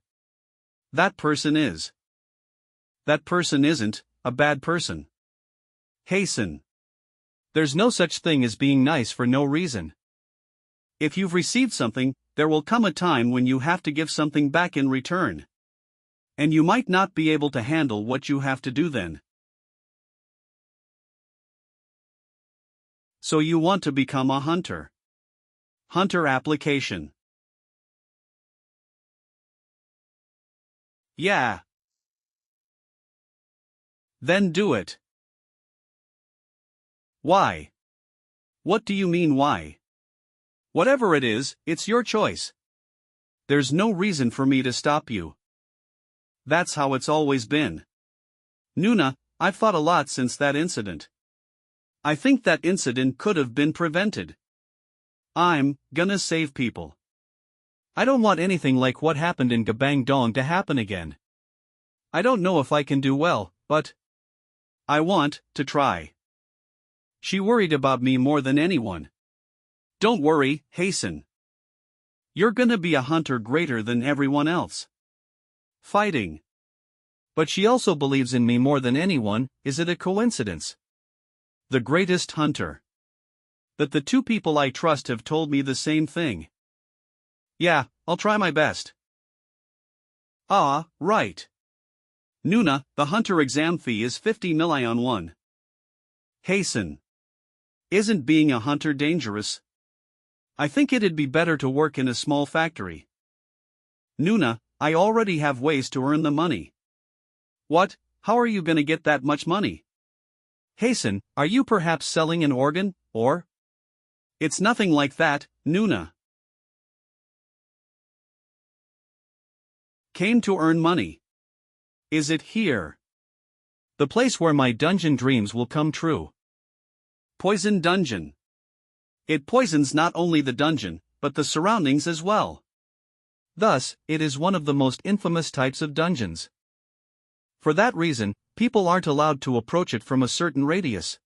That person is. That person isn't a bad person. Hasten. There's no such thing as being nice for no reason. If you've received something, there will come a time when you have to give something back in return. And you might not be able to handle what you have to do then. So you want to become a hunter. Hunter application. Yeah. Then do it. Why? What do you mean why? Whatever it is, it's your choice. There's no reason for me to stop you. That's how it's always been. Nuna, I've thought a lot since that incident. I think that incident could have been prevented. I'm gonna save people. I don't want anything like what happened in Gabang Dong to happen again. I don't know if I can do well, but I want to try. She worried about me more than anyone. Don't worry, Hasten. You're gonna be a hunter greater than everyone else. Fighting. But she also believes in me more than anyone. Is it a coincidence? The greatest hunter. That the two people I trust have told me the same thing. Yeah, I'll try my best. Ah, right. Nuna, the hunter exam fee is 50 million won. Hasten. Isn't being a hunter dangerous? I think it'd be better to work in a small factory. Nuna, I already have ways to earn the money. What? How are you gonna get that much money? Hasten, are you perhaps selling an organ, or? It's nothing like that, Nuna. Came to earn money. Is it here? The place where my dungeon dreams will come true. Poison dungeon. It poisons not only the dungeon, but the surroundings as well. Thus, it is one of the most infamous types of dungeons. For that reason, people aren't allowed to approach it from a certain radius.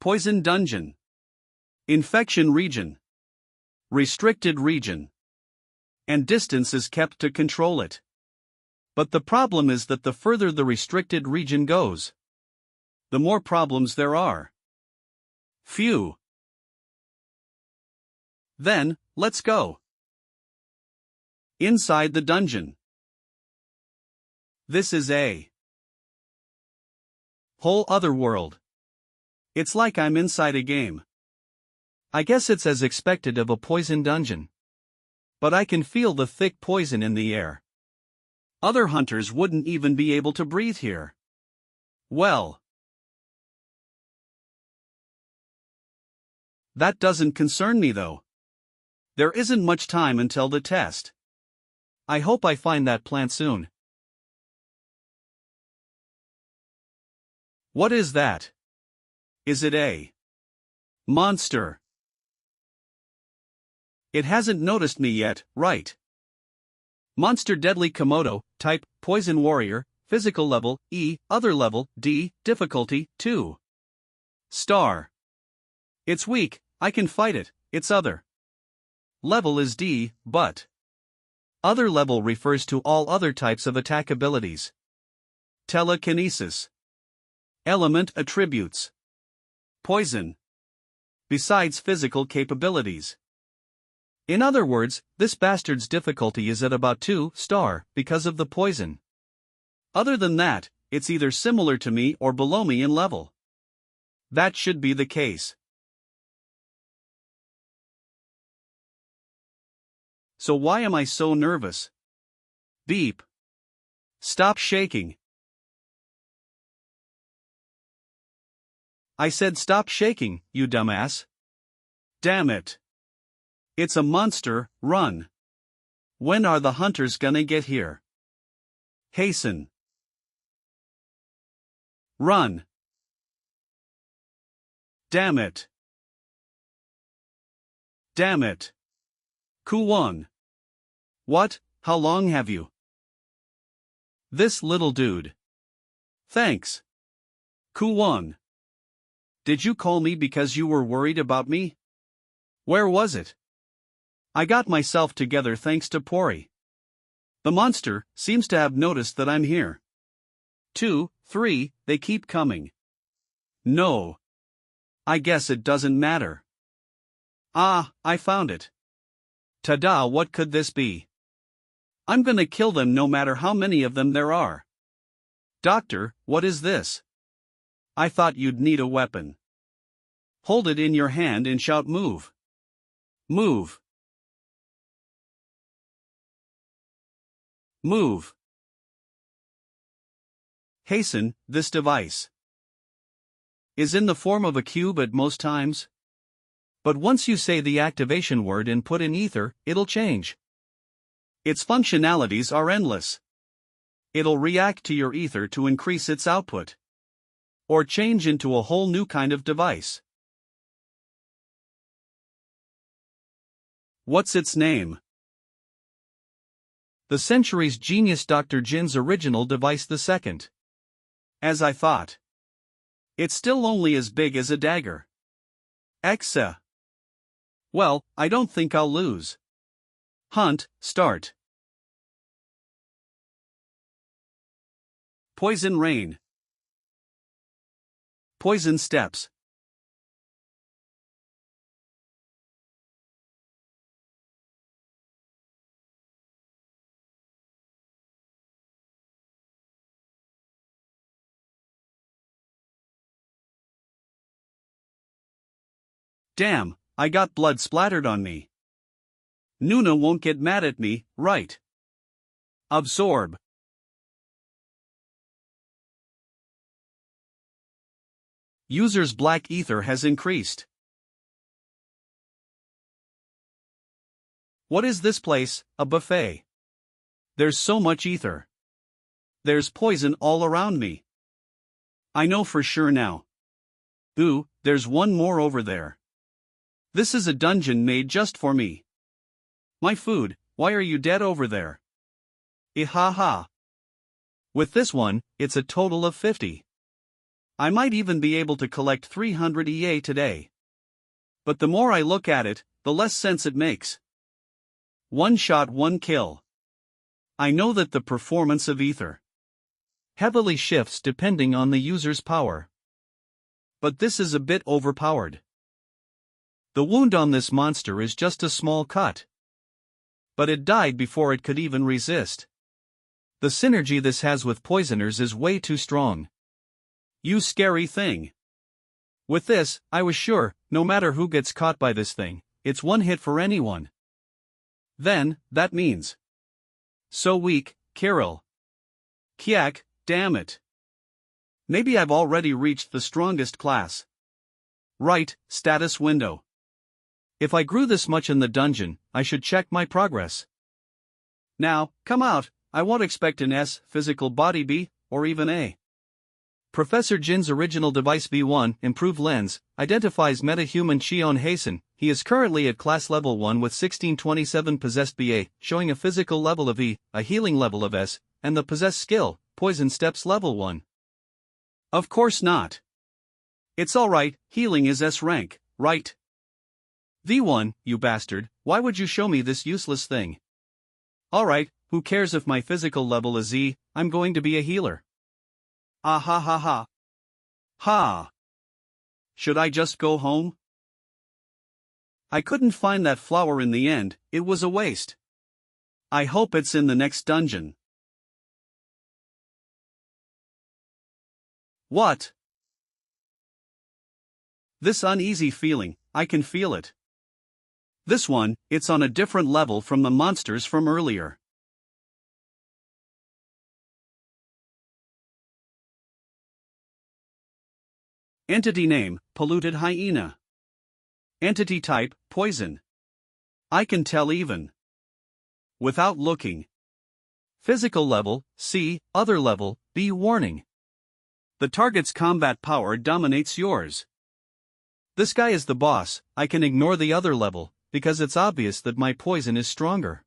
Poison dungeon. Infection region. Restricted region. And distance is kept to control it. But the problem is that the further the restricted region goes, the more problems there are. Phew. Then, let's go. Inside the dungeon. This is a whole other world. It's like I'm inside a game. I guess it's as expected of a poison dungeon. But I can feel the thick poison in the air. Other hunters wouldn't even be able to breathe here. Well, that doesn't concern me though. There isn't much time until the test. I hope I find that plant soon. What is that? Is it a monster? It hasn't noticed me yet, right? Monster deadly Komodo, type, poison warrior, physical level, E, other level, D, difficulty, 2. Star. It's weak, I can fight it, it's other. Level is D, but other level refers to all other types of attack abilities. Telekinesis. Element attributes. Poison. Besides physical capabilities. In other words, this bastard's difficulty is at about 2 star because of the poison. Other than that, it's either similar to me or below me in level. That should be the case. So why am I so nervous? Beep. Stop shaking. I said stop shaking, you dumbass. Damn it. It's a monster, run. When are the hunters gonna get here? Hasten. Run. Damn it. Damn it. Kuwon. What, how long have you? This little dude. Thanks. Kuwon. Did you call me because you were worried about me? Where was it? I got myself together thanks to Pori. The monster seems to have noticed that I'm here. 2, 3, they keep coming. No. I guess it doesn't matter. Ah, I found it. Ta-da, what could this be? I'm gonna kill them no matter how many of them there are. Doctor, what is this? I thought you'd need a weapon. Hold it in your hand and shout move. Move. Move. Hasten, this device is in the form of a cube at most times. But once you say the activation word and put in ether, it'll change. Its functionalities are endless. It'll react to your ether to increase its output. Or change into a whole new kind of device. What's its name? The century's genius Dr. Jin's original device, the second. As I thought. It's still only as big as a dagger. Exa. Well, I don't think I'll lose. Hunt, start. Poison rain. Poison steps. Damn, I got blood splattered on me. Nuna won't get mad at me, right? Absorb. User's black ether has increased. What is this place, a buffet? There's so much ether. There's poison all around me. I know for sure now. Ooh, there's one more over there. This is a dungeon made just for me. My food, why are you dead over there? Ihaha. With this one, it's a total of 50. I might even be able to collect 300 EA today. But the more I look at it, the less sense it makes. One shot, one kill. I know that the performance of ether heavily shifts depending on the user's power. But this is a bit overpowered. The wound on this monster is just a small cut. But it died before it could even resist. The synergy this has with poisoners is way too strong. You scary thing. With this, I was sure, no matter who gets caught by this thing, it's one hit for anyone. Then, that means. So weak, Kirill. Kyak, damn it. Maybe I've already reached the strongest class. Right, status window. If I grew this much in the dungeon, I should check my progress. Now, come out, I won't expect an S, physical body B, or even A. Professor Jin's original device V1, improved lens, identifies metahuman Cheon Hasten. He is currently at class level 1 with 1627 possessed BA, showing a physical level of E, a healing level of S, and the possessed skill, poison steps level 1. Of course not. It's alright, healing is S rank, right? V1, you bastard, why would you show me this useless thing? Alright, who cares if my physical level is E, I'm going to be a healer. Ah ha ha ha. Ha. Should I just go home? I couldn't find that flower in the end, it was a waste. I hope it's in the next dungeon. What? This uneasy feeling, I can feel it. This one, it's on a different level from the monsters from earlier. Entity name, polluted hyena. Entity type, poison. I can tell even without looking. Physical level, C, other level, B. Warning. The target's combat power dominates yours. This guy is the boss, I can ignore the other level, because it's obvious that my poison is stronger.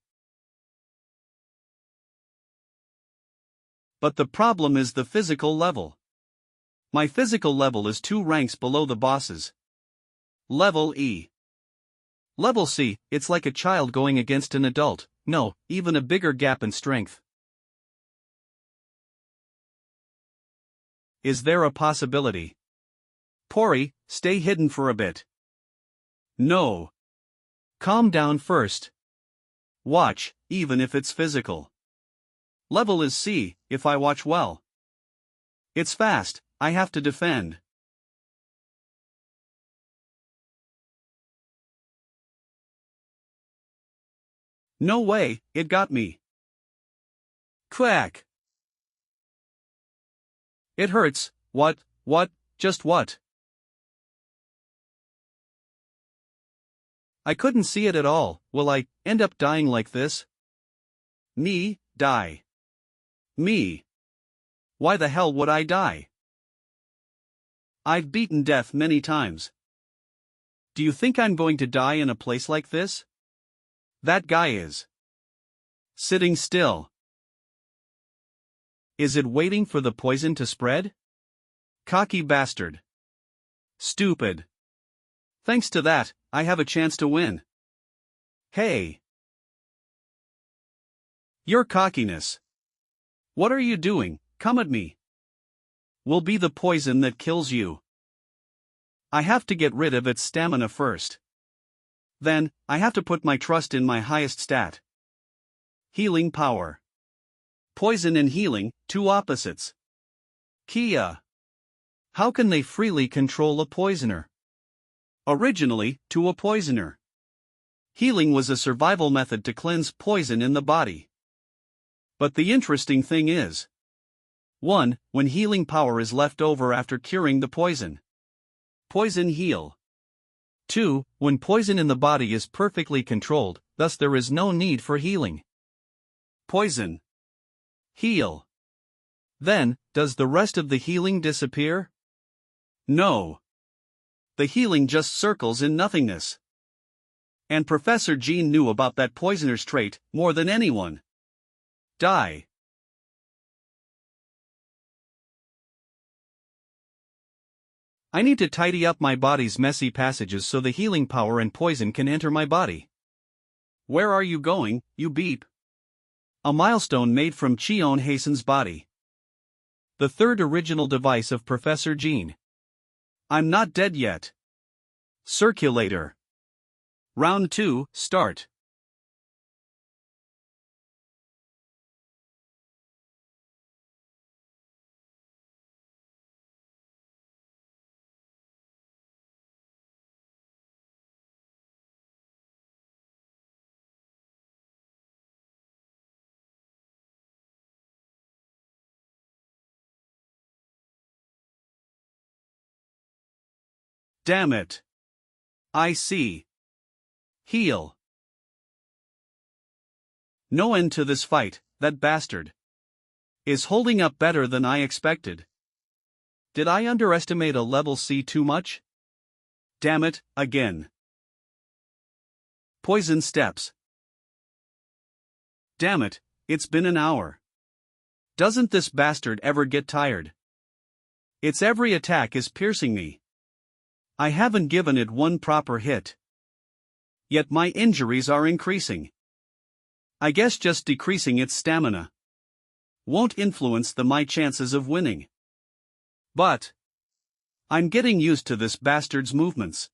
But the problem is the physical level. My physical level is 2 ranks below the boss's. Level E. Level C, it's like a child going against an adult, no, even a bigger gap in strength. Is there a possibility? Pori, stay hidden for a bit. No. Calm down first. Watch, even if it's physical. Level is C, if I watch well. It's fast, I have to defend. No way, it got me. Quack. It hurts, what, just what? I couldn't see it at all, will I end up dying like this? Me, die. Me. Why the hell would I die? I've beaten death many times. Do you think I'm going to die in a place like this? That guy is sitting still. Is it waiting for the poison to spread? Cocky bastard. Stupid. Thanks to that, I have a chance to win. Hey. Your cockiness. What are you doing? Come at me. Will be the poison that kills you. I have to get rid of its stamina first. Then, I have to put my trust in my highest stat. Healing power. Poison and healing, two opposites. Kia. How can they freely control a poisoner? Originally, to a poisoner. Healing was a survival method to cleanse poison in the body. But the interesting thing is 1. When healing power is left over after curing the poison. Poison heal. 2. When poison in the body is perfectly controlled, thus there is no need for healing. Poison. Heal. Then, does the rest of the healing disappear? No. The healing just circles in nothingness. And Professor Jean knew about that poisoner's trait more than anyone. Die. I need to tidy up my body's messy passages so the healing power and poison can enter my body. Where are you going, you beep? A milestone made from Cheon Hasten's body. The third original device of Professor Jean. I'm not dead yet. Circulator. Round 2, start. Damn it. I see. Heal. No end to this fight, that bastard is holding up better than I expected. Did I underestimate a level C too much? Damn it, again. Poison steps. Damn it, it's been an hour. Doesn't this bastard ever get tired? Its every attack is piercing me. I haven't given it one proper hit. Yet my injuries are increasing. I guess just decreasing its stamina won't influence my chances of winning. But I'm getting used to this bastard's movements.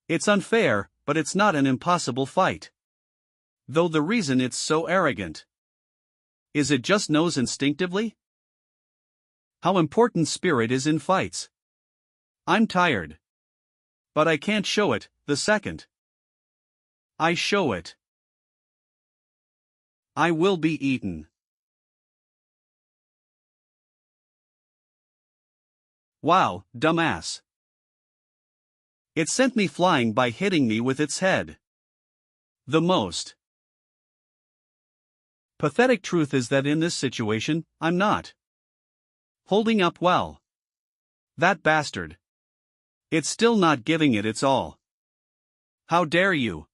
It's unfair, but it's not an impossible fight. Though the reason it's so arrogant is it just knows instinctively how important spirit is in fights. I'm tired. But I can't show it, the second I show it, I will be eaten. Wow, dumbass. It sent me flying by hitting me with its head. The most pathetic truth is that in this situation, I'm not holding up well. That bastard. It's still not giving it its all. How dare you?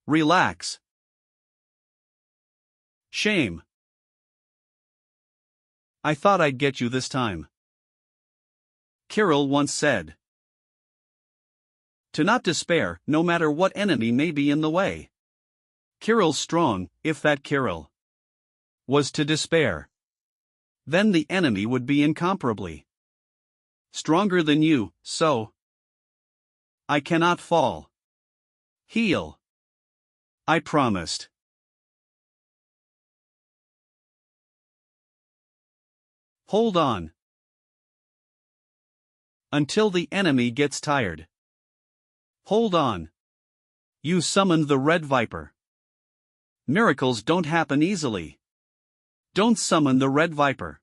Relax. Shame. I thought I'd get you this time. Kirill once said. To not despair, no matter what enemy may be in the way. Kirill's strong, if that Kirill was to despair. Then the enemy would be incomparably stronger than you, so I cannot fall. Heal. I promised. Hold on. Until the enemy gets tired. Hold on. You summoned the Red Viper. Miracles don't happen easily. Don't summon the Red Viper.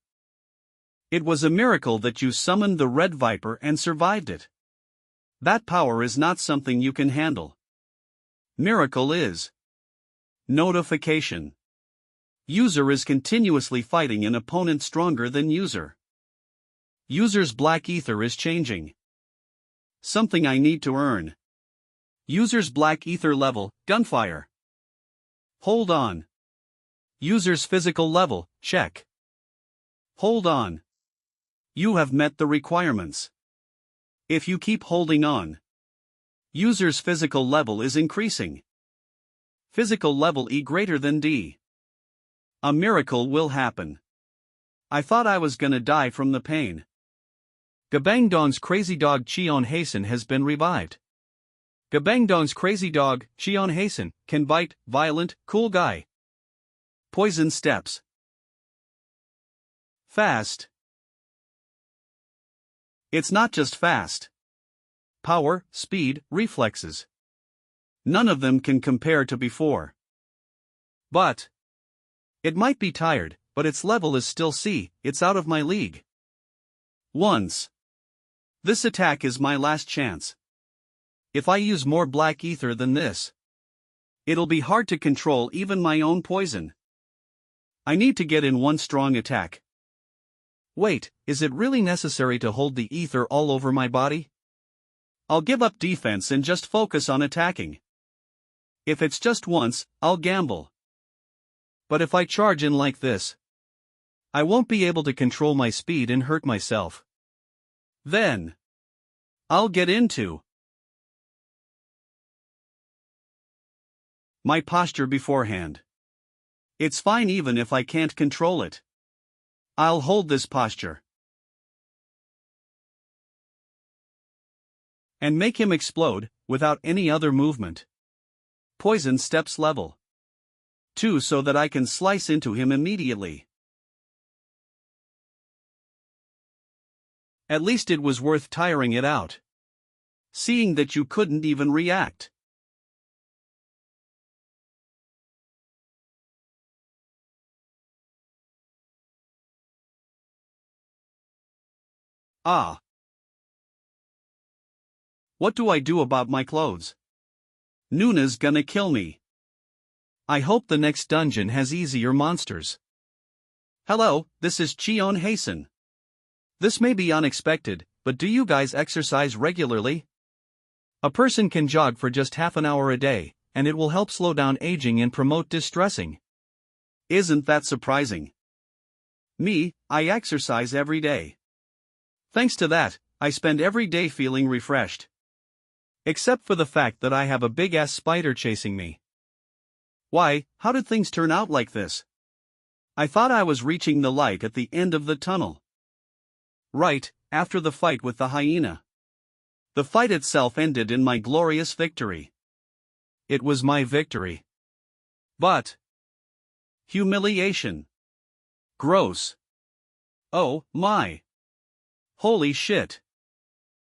It was a miracle that you summoned the Red Viper and survived it. That power is not something you can handle. Miracle is notification. User is continuously fighting an opponent stronger than user. User's black ether is changing. Something I need to earn. User's black ether level, gunfire. Hold on. User's physical level, check. Hold on. You have met the requirements. If you keep holding on, user's physical level is increasing. Physical level E greater than D. A miracle will happen. I thought I was gonna die from the pain. Gabangdong's crazy dog Cheon Hasten has been revived. Gabangdong's crazy dog, Cheon Hasten, can bite, violent, cool guy. Poison steps. Fast. It's not just fast. Power, speed, reflexes. None of them can compare to before. But it might be tired, but its level is still C, it's out of my league. Once. This attack is my last chance. If I use more black ether than this, it'll be hard to control even my own poison. I need to get in one strong attack. Wait, is it really necessary to hold the ether all over my body? I'll give up defense and just focus on attacking. If it's just once, I'll gamble. But if I charge in like this, I won't be able to control my speed and hurt myself. Then I'll get into my posture beforehand. It's fine even if I can't control it. I'll hold this posture and make him explode, without any other movement. Poison steps level 2 so that I can slice into him immediately. At least it was worth tiring it out. Seeing that you couldn't even react. Ah. What do I do about my clothes? Nuna's gonna kill me. I hope the next dungeon has easier monsters. Hello, this is Cheon Hasen. This may be unexpected, but do you guys exercise regularly? A person can jog for just half an hour a day, and it will help slow down aging and promote distressing. Isn't that surprising? Me, I exercise every day. Thanks to that, I spend every day feeling refreshed. Except for the fact that I have a big-ass spider chasing me. Why, how did things turn out like this? I thought I was reaching the light at the end of the tunnel. Right, after the fight with the hyena. The fight itself ended in my glorious victory. It was my victory. But humiliation. Gross. Oh, my. Holy shit.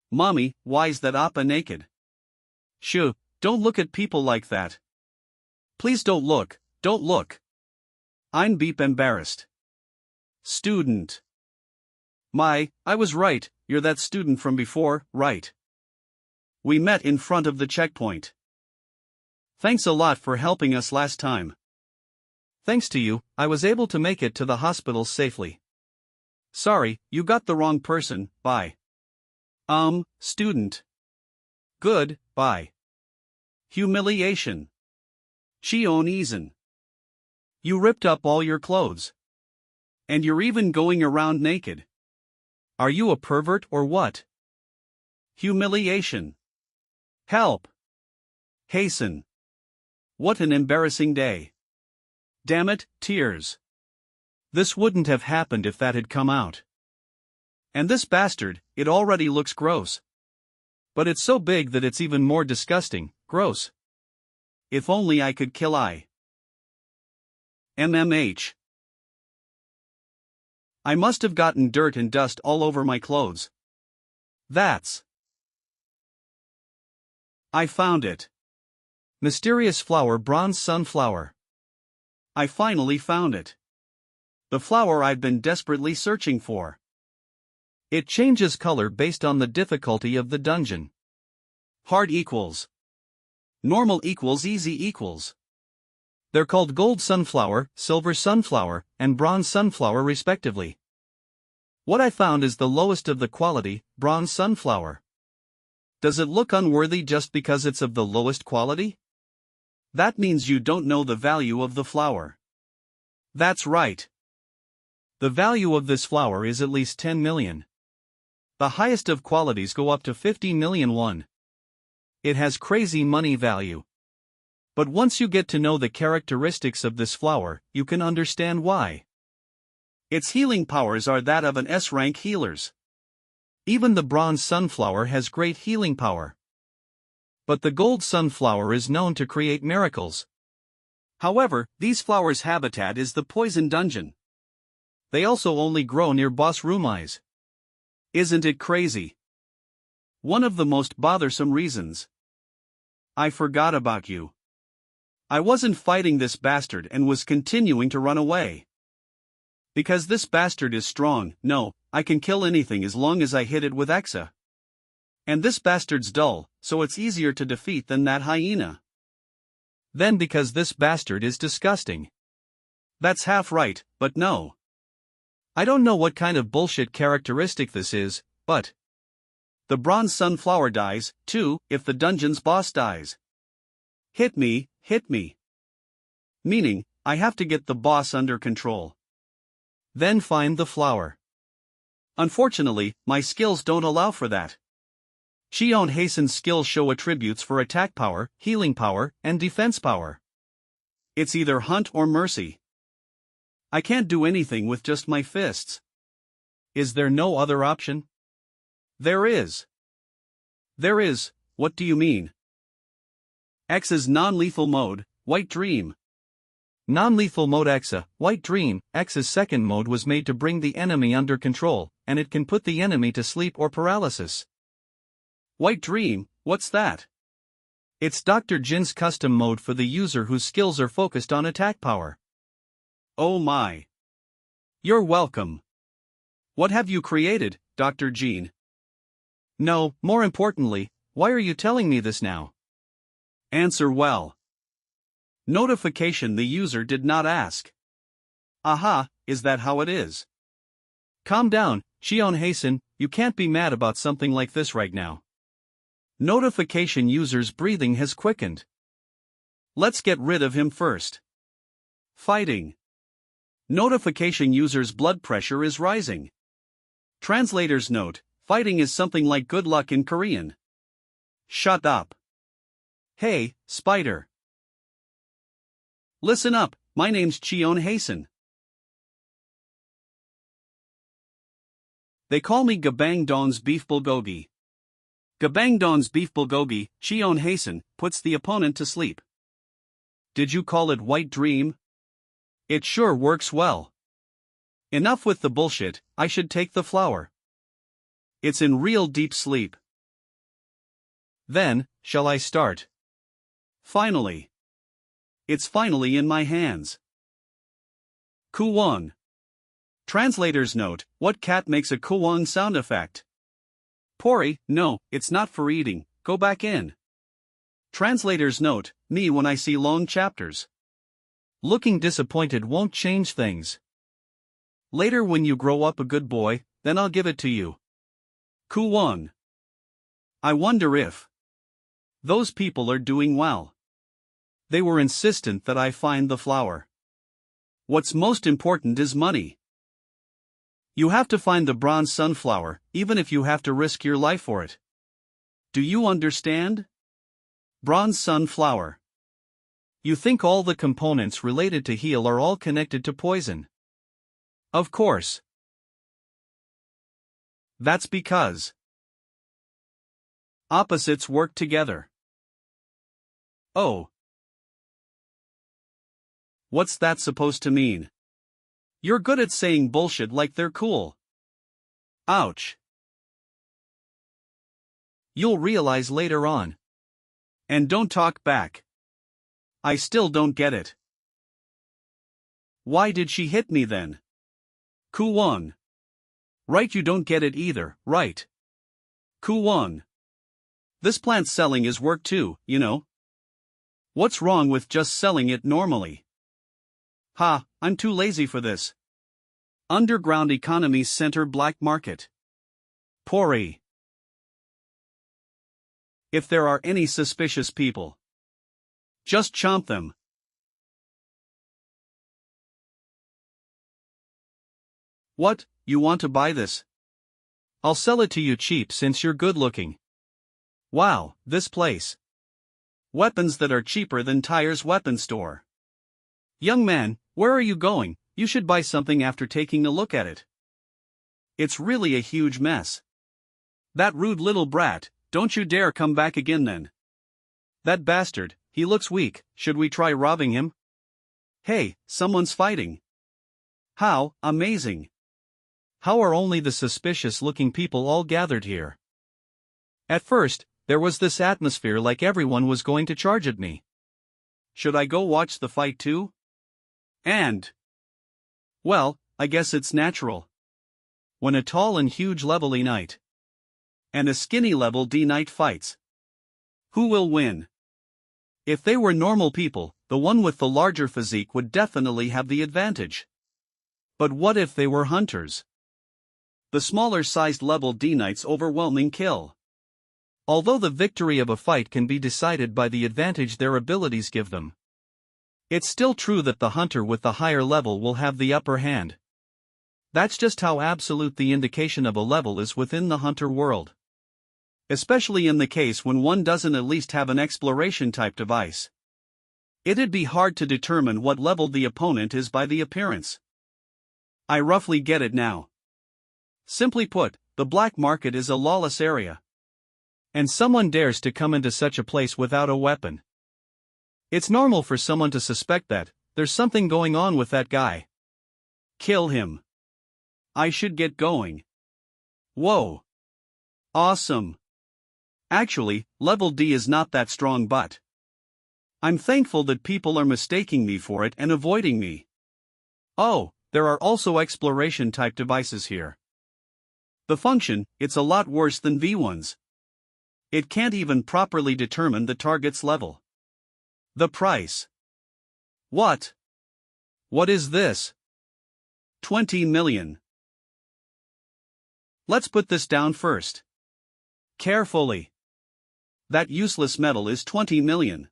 Mommy, why's that appa naked? Shoo, don't look at people like that. Please don't look, don't look. I'm beep embarrassed. Student. I was right, you're that student from before, right? We met in front of the checkpoint. Thanks a lot for helping us last time. Thanks to you, I was able to make it to the hospital safely. Sorry, you got the wrong person, bye. Student. Good, bye. Humiliation. Cheon Hasen. You ripped up all your clothes. And you're even going around naked. Are you a pervert or what? Humiliation. Help. Hasten. What an embarrassing day. Damn it, tears. This wouldn't have happened if that had come out. And this bastard, it already looks gross. But it's so big that it's even more disgusting, gross. If only I could kill MMH. I must have gotten dirt and dust all over my clothes. I found it. Mysterious flower, bronze sunflower. I finally found it. The flower I've been desperately searching for. It changes color based on the difficulty of the dungeon. Hard equals. Normal equals easy equals. They're called gold sunflower, silver sunflower, and bronze sunflower respectively. What I found is the lowest of the quality, bronze sunflower. Does it look unworthy just because it's of the lowest quality? That means you don't know the value of the flower. That's right. The value of this flower is at least 10 million. The highest of qualities go up to 50 million won. It has crazy money value. But once you get to know the characteristics of this flower, you can understand why. Its healing powers are that of an S-rank healers. Even the bronze sunflower has great healing power. But the gold sunflower is known to create miracles. However, these flowers' habitat is the poison dungeon. They also only grow near boss room eyes. Isn't it crazy? One of the most bothersome reasons. I forgot about you. I wasn't fighting this bastard and was continuing to run away. Because this bastard is strong, no, I can kill anything as long as I hit it with Exa. And this bastard's dull, so it's easier to defeat than that hyena. Then because this bastard is disgusting. That's half right, but no. I don't know what kind of bullshit characteristic this is, but the bronze sunflower dies, too, if the dungeon's boss dies. Hit me. Meaning, I have to get the boss under control. Then find the flower. Unfortunately, my skills don't allow for that. Cheon Hasen's skills show attributes for attack power, healing power, and defense power. It's either hunt or mercy. I can't do anything with just my fists. Is there no other option? There is. What do you mean? X's non-lethal mode, White Dream. Non-lethal mode Exa, White Dream. X's second mode was made to bring the enemy under control, and it can put the enemy to sleep or paralysis. White Dream, what's that? It's Dr. Jin's custom mode for the user whose skills are focused on attack power. Oh my. You're welcome. What have you created, Dr. Jin? No, more importantly, why are you telling me this now? Answer well. Notification the user did not ask. Aha, is that how it is? Calm down, Cheon Hasten, you can't be mad about something like this right now. Notification user's breathing has quickened. Let's get rid of him first. Fighting. Notification user's blood pressure is rising. Translator's note, fighting is something like good luck in Korean. Shut up. Hey, spider. Listen up, my name's Cheon Hasten. They call me Gabang Dong's beef bulgogi. Gabang Dong's beef bulgogi, Cheon Hasten, puts the opponent to sleep. Did you call it white dream? It sure works well. Enough with the bullshit, I should take the flower. It's in real deep sleep. Then, shall I start? Finally. It's finally in my hands. Kuwon. Translator's note, what cat makes a kuwon sound effect? Pori, no, it's not for eating, go back in. Translator's note, me when I see long chapters. Looking disappointed won't change things. Later when you grow up a good boy, then I'll give it to you. Kuwon. I wonder if those people are doing well. They were insistent that I find the flower. What's most important is money. You have to find the bronze sunflower, even if you have to risk your life for it. Do you understand? Bronze sunflower. You think all the components related to heal are all connected to poison? Of course. That's because opposites work together. Oh. What's that supposed to mean? You're good at saying bullshit like they're cool. Ouch. You'll realize later on. And don't talk back. I still don't get it. Why did she hit me then? Kuwon. Right, you don't get it either, right? Kuwon. This plant selling is work too, you know. What's wrong with just selling it normally? Ha, I'm too lazy for this. Underground economies center black market. Pori. If there are any suspicious people, just chomp them. What, you want to buy this? I'll sell it to you cheap since you're good looking. Wow, this place. Weapons that are cheaper than Tyre's weapon store. Young man, where are you going? You should buy something after taking a look at it. It's really a huge mess. That rude little brat, don't you dare come back again then. That bastard, he looks weak, should we try robbing him? Hey, someone's fighting. How amazing. How are only the suspicious-looking people all gathered here? At first, there was this atmosphere like everyone was going to charge at me. Should I go watch the fight too? Well, I guess it's natural. When a tall and huge level E knight and a skinny level D knight fights, who will win? If they were normal people, the one with the larger physique would definitely have the advantage. But what if they were hunters? The smaller-sized level D knight's overwhelming kill. Although the victory of a fight can be decided by the advantage their abilities give them, it's still true that the hunter with the higher level will have the upper hand. That's just how absolute the indication of a level is within the hunter world. Especially in the case when one doesn't at least have an exploration-type device. It'd be hard to determine what level the opponent is by the appearance. I roughly get it now. Simply put, the black market is a lawless area. And someone dares to come into such a place without a weapon. It's normal for someone to suspect that there's something going on with that guy. Kill him. I should get going. Whoa. Awesome. Actually, level D is not that strong, but I'm thankful that people are mistaking me for it and avoiding me. Oh, there are also exploration-type devices here. The function, it's a lot worse than V1's. It can't even properly determine the target's level. The price. What? What is this? 20 million. Let's put this down first. Carefully. That useless metal is 20 million.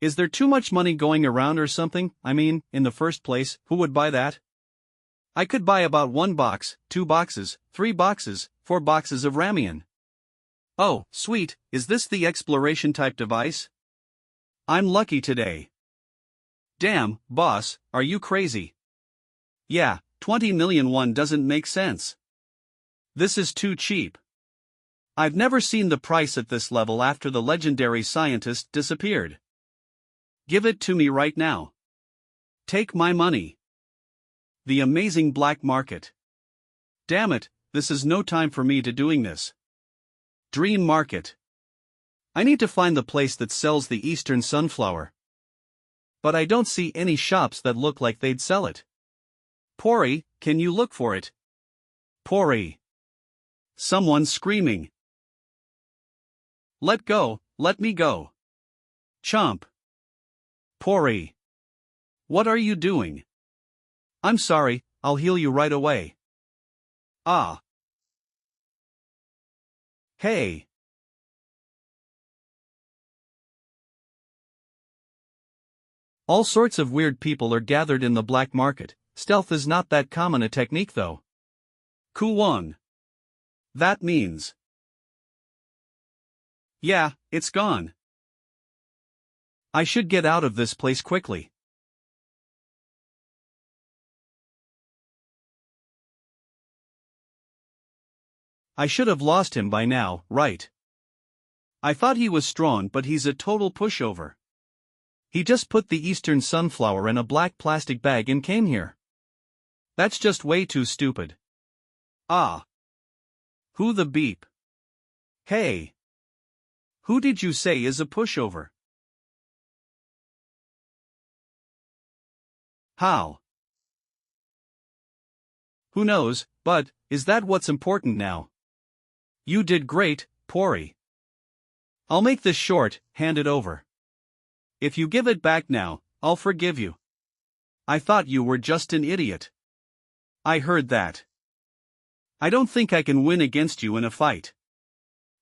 Is there too much money going around or something? I mean, in the first place, who would buy that? I could buy about 1 box, 2 boxes, 3 boxes, 4 boxes of ramen. Oh, sweet, is this the exploration type device? I'm lucky today. Damn, boss, are you crazy? Yeah, 20 million won doesn't make sense. This is too cheap. I've never seen the price at this level after the legendary scientist disappeared. Give it to me right now. Take my money. The amazing black market. Damn it, this is no time for me to doing this. Dream market. I need to find the place that sells the Eastern sunflower. But I don't see any shops that look like they'd sell it. Pori, can you look for it? Pori. Someone's screaming. Let go, let me go. Chomp. Pori. What are you doing? I'm sorry, I'll heal you right away. Ah. Hey. All sorts of weird people are gathered in the black market. Stealth is not that common a technique though. Kuwon. That means. Yeah, it's gone. I should get out of this place quickly. I should have lost him by now, right? I thought he was strong, but he's a total pushover. He just put the Eastern sunflower in a black plastic bag and came here. That's just way too stupid. Ah. Who the beep? Hey. Who did you say is a pushover? How? Who knows, but is that what's important now? You did great, Pori. I'll make this short, hand it over. If you give it back now, I'll forgive you. I thought you were just an idiot. I heard that. I don't think I can win against you in a fight.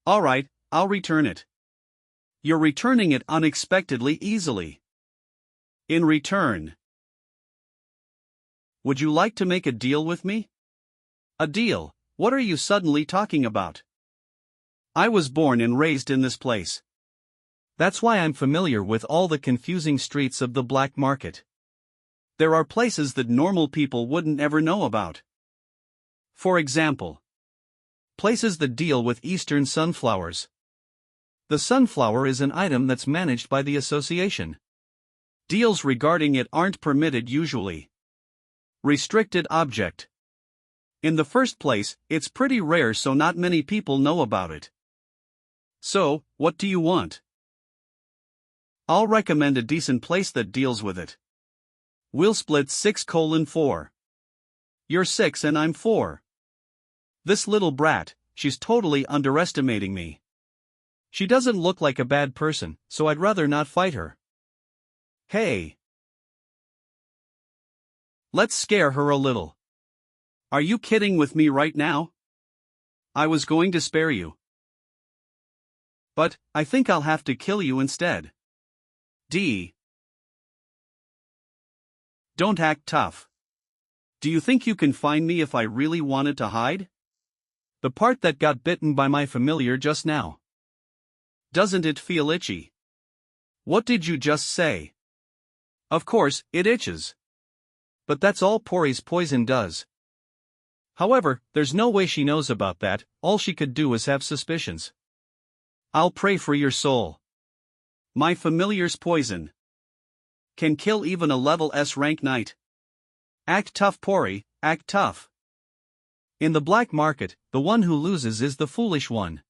Alright, I'll return it. You're returning it unexpectedly easily. In return. Would you like to make a deal with me? A deal? What are you suddenly talking about? I was born and raised in this place. That's why I'm familiar with all the confusing streets of the black market. There are places that normal people wouldn't ever know about. For example, places that deal with Eastern sunflowers. The sunflower is an item that's managed by the association. Deals regarding it aren't permitted usually. Restricted object. In the first place, it's pretty rare, so not many people know about it. So, what do you want? I'll recommend a decent place that deals with it. We'll split 6:4. You're 6 and I'm 4. This little brat, she's totally underestimating me. She doesn't look like a bad person, so I'd rather not fight her. Hey. Let's scare her a little. Are you kidding with me right now? I was going to spare you. But, I think I'll have to kill you instead. D. Don't act tough. Do you think you can find me if I really wanted to hide? The part that got bitten by my familiar just now. Doesn't it feel itchy? What did you just say? Of course, it itches. But that's all Pori's poison does. However, there's no way she knows about that, all she could do is have suspicions. I'll pray for your soul. My familiar's poison can kill even a level S rank knight. Act tough, Pori, act tough. In the black market, the one who loses is the foolish one.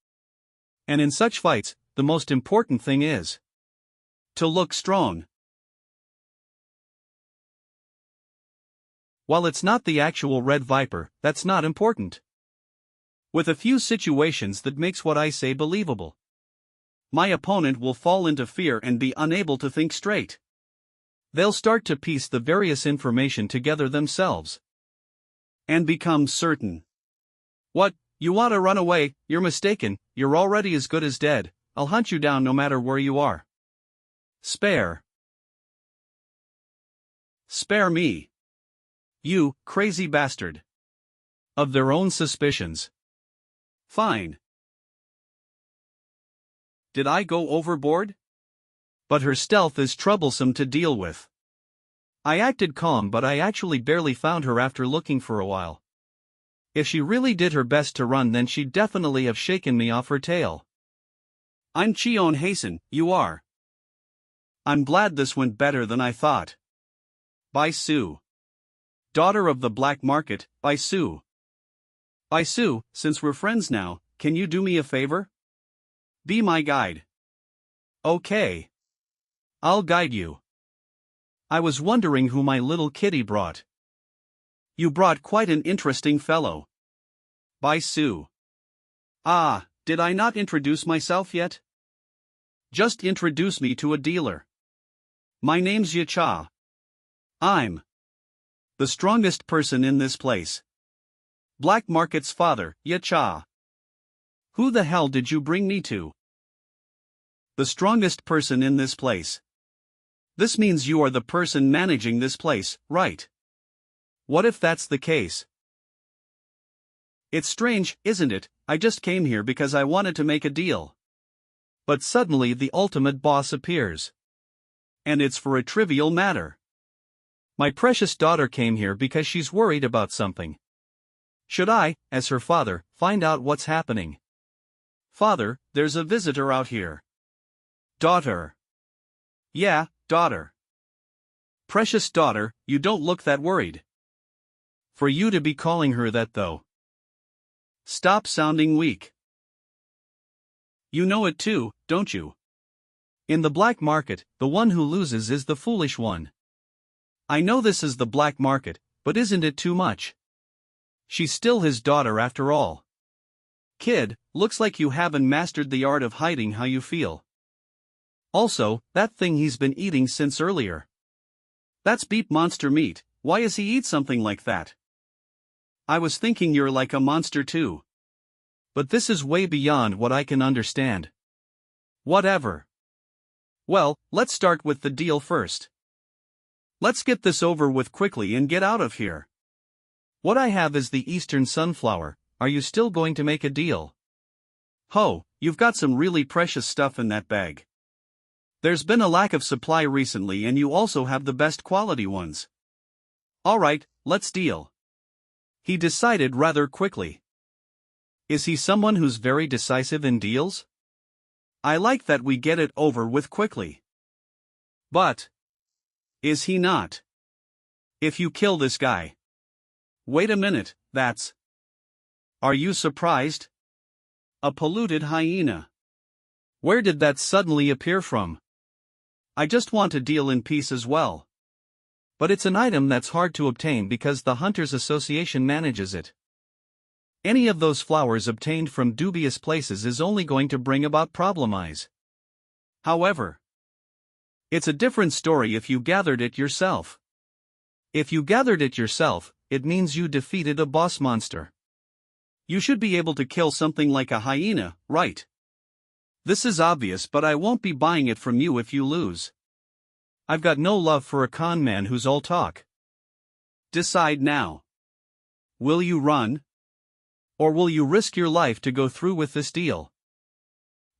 And in such fights, the most important thing is to look strong. While it's not the actual red viper, that's not important. With a few situations that makes what I say believable. My opponent will fall into fear and be unable to think straight. They'll start to piece the various information together themselves and become certain. What? You want to run away? You're mistaken, you're already as good as dead. I'll hunt you down no matter where you are. Spare me. You, crazy bastard. Of their own suspicions. Fine. Did I go overboard? But her stealth is troublesome to deal with. I acted calm, but I actually barely found her after looking for a while. If she really did her best to run, then she'd definitely have shaken me off her tail. I'm Cheon Hasten, you are. I'm glad this went better than I thought. Bai Su. Daughter of the black market, Bai Su. Bai Su, since we're friends now, can you do me a favor? Be my guide. Okay. I'll guide you. I was wondering who my little kitty brought. You brought quite an interesting fellow. Bai Su. Ah, did I not introduce myself yet? Just introduce me to a dealer. My name's Yacha. I'm the strongest person in this place. Black Market's father, Yacha. Who the hell did you bring me to? The strongest person in this place. This means you are the person managing this place, right? What if that's the case? It's strange, isn't it? I just came here because I wanted to make a deal. But suddenly the ultimate boss appears. And it's for a trivial matter. My precious daughter came here because she's worried about something. Should I, as her father, find out what's happening? Father, there's a visitor out here. Daughter. Yeah, daughter. Precious daughter, you don't look that worried. For you to be calling her that though. Stop sounding weak. You know it too, don't you? In the black market, the one who loses is the foolish one. I know this is the black market, but isn't it too much? She's still his daughter after all. Kid, looks like you haven't mastered the art of hiding how you feel. Also, that thing he's been eating since earlier. That's beep monster meat, why does he eat something like that? I was thinking you're like a monster too. But this is way beyond what I can understand. Whatever. Well, let's start with the deal first. Let's get this over with quickly and get out of here. What I have is the Eastern Sunflower. Are you still going to make a deal? Ho, you've got some really precious stuff in that bag. There's been a lack of supply recently and you also have the best quality ones. Alright, let's deal. He decided rather quickly. Is he someone who's very decisive in deals? I like that we get it over with quickly. But is he not? If you kill this guy. Wait a minute, that's. Are you surprised? A polluted hyena. Where did that suddenly appear from? I just want to deal in peace as well. But it's an item that's hard to obtain because the Hunters Association manages it. Any of those flowers obtained from dubious places is only going to bring about problemize. However, it's a different story if you gathered it yourself. If you gathered it yourself, it means you defeated a boss monster. You should be able to kill something like a hyena, right? This is obvious, but I won't be buying it from you if you lose. I've got no love for a con man who's all talk. Decide now. Will you run? Or will you risk your life to go through with this deal?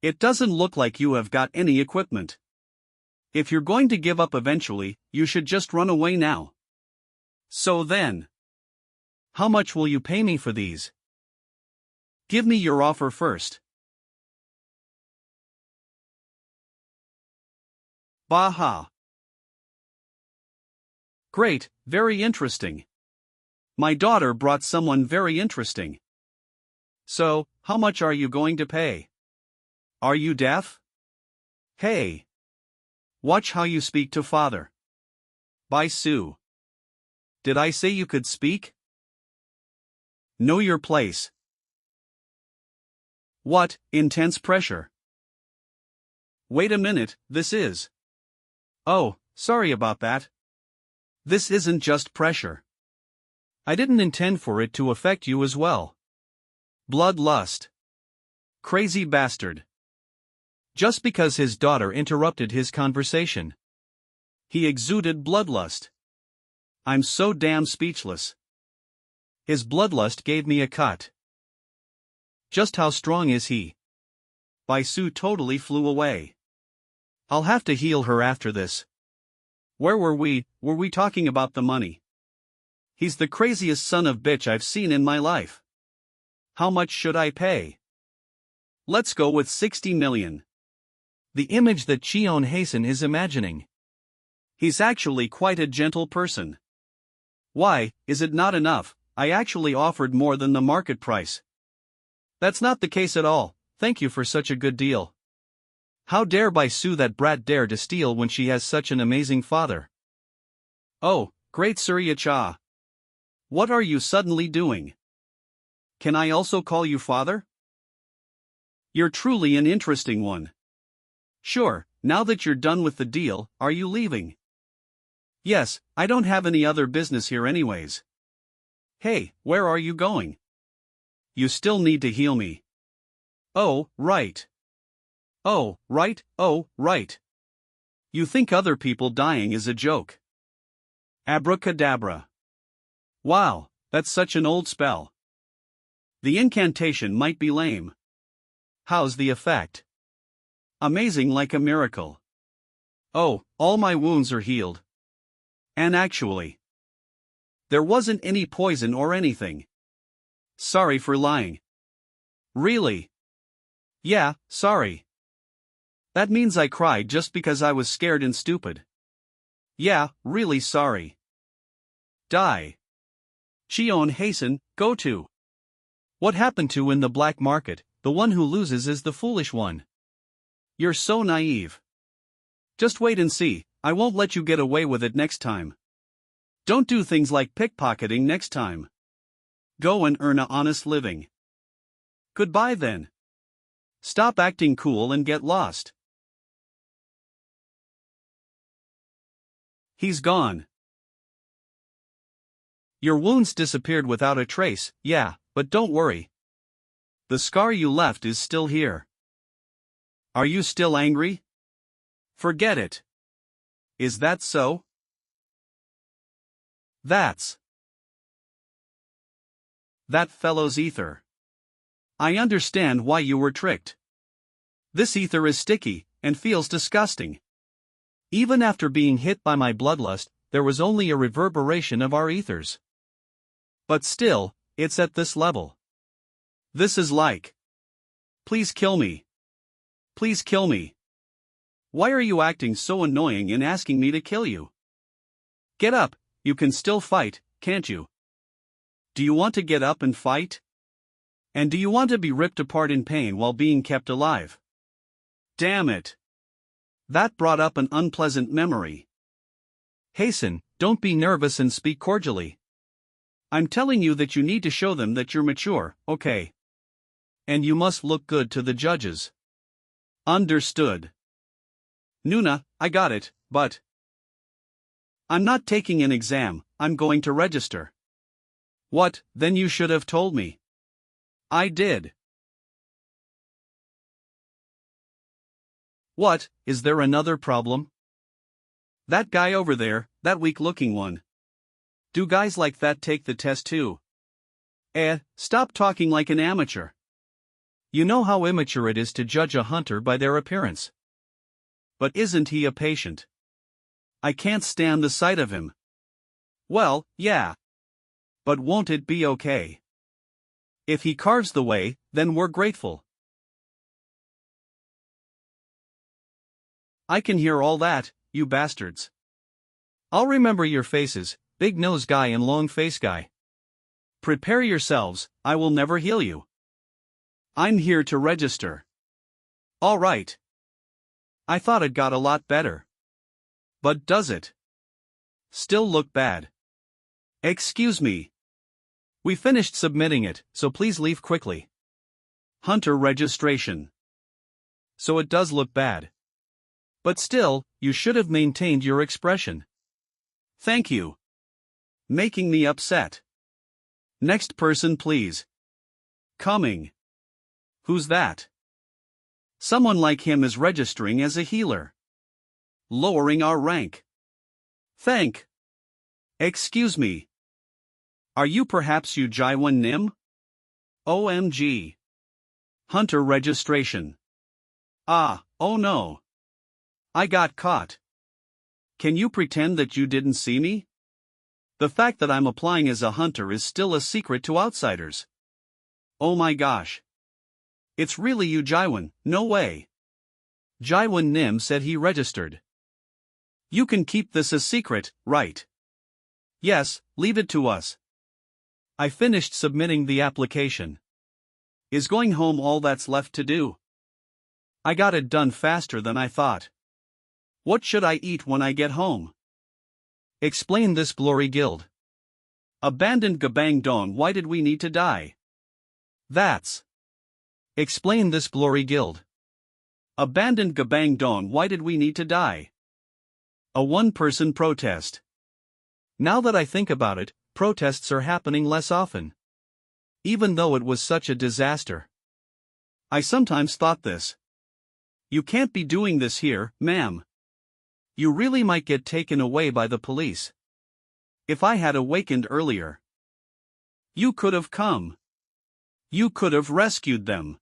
It doesn't look like you have got any equipment. If you're going to give up eventually, you should just run away now. So then, how much will you pay me for these? Give me your offer first. Baha. Great, very interesting. My daughter brought someone very interesting. So, how much are you going to pay? Are you deaf? Hey. Watch how you speak to father. Bai Su. Did I say you could speak? Know your place. What, intense pressure? wait a minute, this is. Oh, sorry about that. This isn't just pressure. I didn't intend for it to affect you as well. Bloodlust. Crazy bastard. Just because his daughter interrupted his conversation. He exuded bloodlust. I'm so damn speechless. His bloodlust gave me a cut. Just how strong is he? Sue totally flew away. I'll have to heal her after this. Where were we? Were we talking about the money? He's the craziest son of bitch I've seen in my life. How much should I pay? Let's go with 60 million. The image that Cheon Hasen is imagining. He's actually quite a gentle person. Why, is it not enough? I actually offered more than the market price. That's not the case at all, thank you for such a good deal. How dare Sue that brat dare to steal when she has such an amazing father? Oh, great Surya Cha. What are you suddenly doing? Can I also call you father? You're truly an interesting one. Sure, now that you're done with the deal, are you leaving? Yes, I don't have any other business here anyways. Hey, where are you going? You still need to heal me. Oh, right. Oh, right, oh, right. You think other people dying is a joke. Abracadabra. Wow, that's such an old spell. The incantation might be lame. How's the effect? Amazing, like a miracle. Oh, all my wounds are healed. And actually, there wasn't any poison or anything. Sorry for lying. Really? Yeah, sorry. That means I cried just because I was scared and stupid. Yeah, really sorry. Die. Cheon Hasen, go to. What happened to in the black market? The one who loses is the foolish one. You're so naive. Just wait and see, I won't let you get away with it next time. Don't do things like pickpocketing next time. Go and earn a honest living. Goodbye then. Stop acting cool and get lost. He's gone. Your wounds disappeared without a trace, yeah, but don't worry. The scar you left is still here. Are you still angry? Forget it. Is that so? That's that fellow's ether. I understand why you were tricked. This ether is sticky, and feels disgusting. Even after being hit by my bloodlust, there was only a reverberation of our ethers. But still, it's at this level. This is like. Please kill me. Please kill me. Why are you acting so annoying and asking me to kill you? Get up, you can still fight, can't you? Do you want to get up and fight? And do you want to be ripped apart in pain while being kept alive? Damn it. That brought up an unpleasant memory. Hasten, don't be nervous and speak cordially. I'm telling you that you need to show them that you're mature, okay? And you must look good to the judges. Understood. Nuna, I got it, but I'm not taking an exam, I'm going to register. What, then you should have told me. I did. What, is there another problem? That guy over there, that weak-looking one. Do guys like that take the test too? Stop talking like an amateur. You know how immature it is to judge a hunter by their appearance. But isn't he a patient? I can't stand the sight of him. Well, yeah. But won't it be okay? If he carves the way, then we're grateful. I can hear all that, you bastards. I'll remember your faces, big nose guy and long face guy. Prepare yourselves, I will never heal you. I'm here to register. All right. I thought it got a lot better. But does it? Still look bad. Excuse me. We finished submitting it, so please leave quickly. Hunter registration. So it does look bad. But still, you should have maintained your expression. Thank you. Making me upset. Next person please. Coming. Who's that? Someone like him is registering as a healer. Lowering our rank. Thank. Excuse me. Are you perhaps Yu Jaiwan Nim? OMG. Hunter registration. Ah, oh no. I got caught. Can you pretend that you didn't see me? The fact that I'm applying as a hunter is still a secret to outsiders. Oh my gosh. It's really Yu Jaiwan, no way. Jaiwan Nim said he registered. You can keep this a secret, right? Yes, leave it to us. I finished submitting the application. Is going home all that's left to do? I got it done faster than I thought. What should I eat when I get home? Explain this glory guild. Abandoned Gabang Dong, why did we need to die? That's. Explain this glory guild. Abandoned Gabang Dong, why did we need to die? A one-person protest. Now that I think about it, protests are happening less often. Even though it was such a disaster. I sometimes thought this. You can't be doing this here, ma'am. You really might get taken away by the police. If I had awakened earlier. You could have come. You could have rescued them.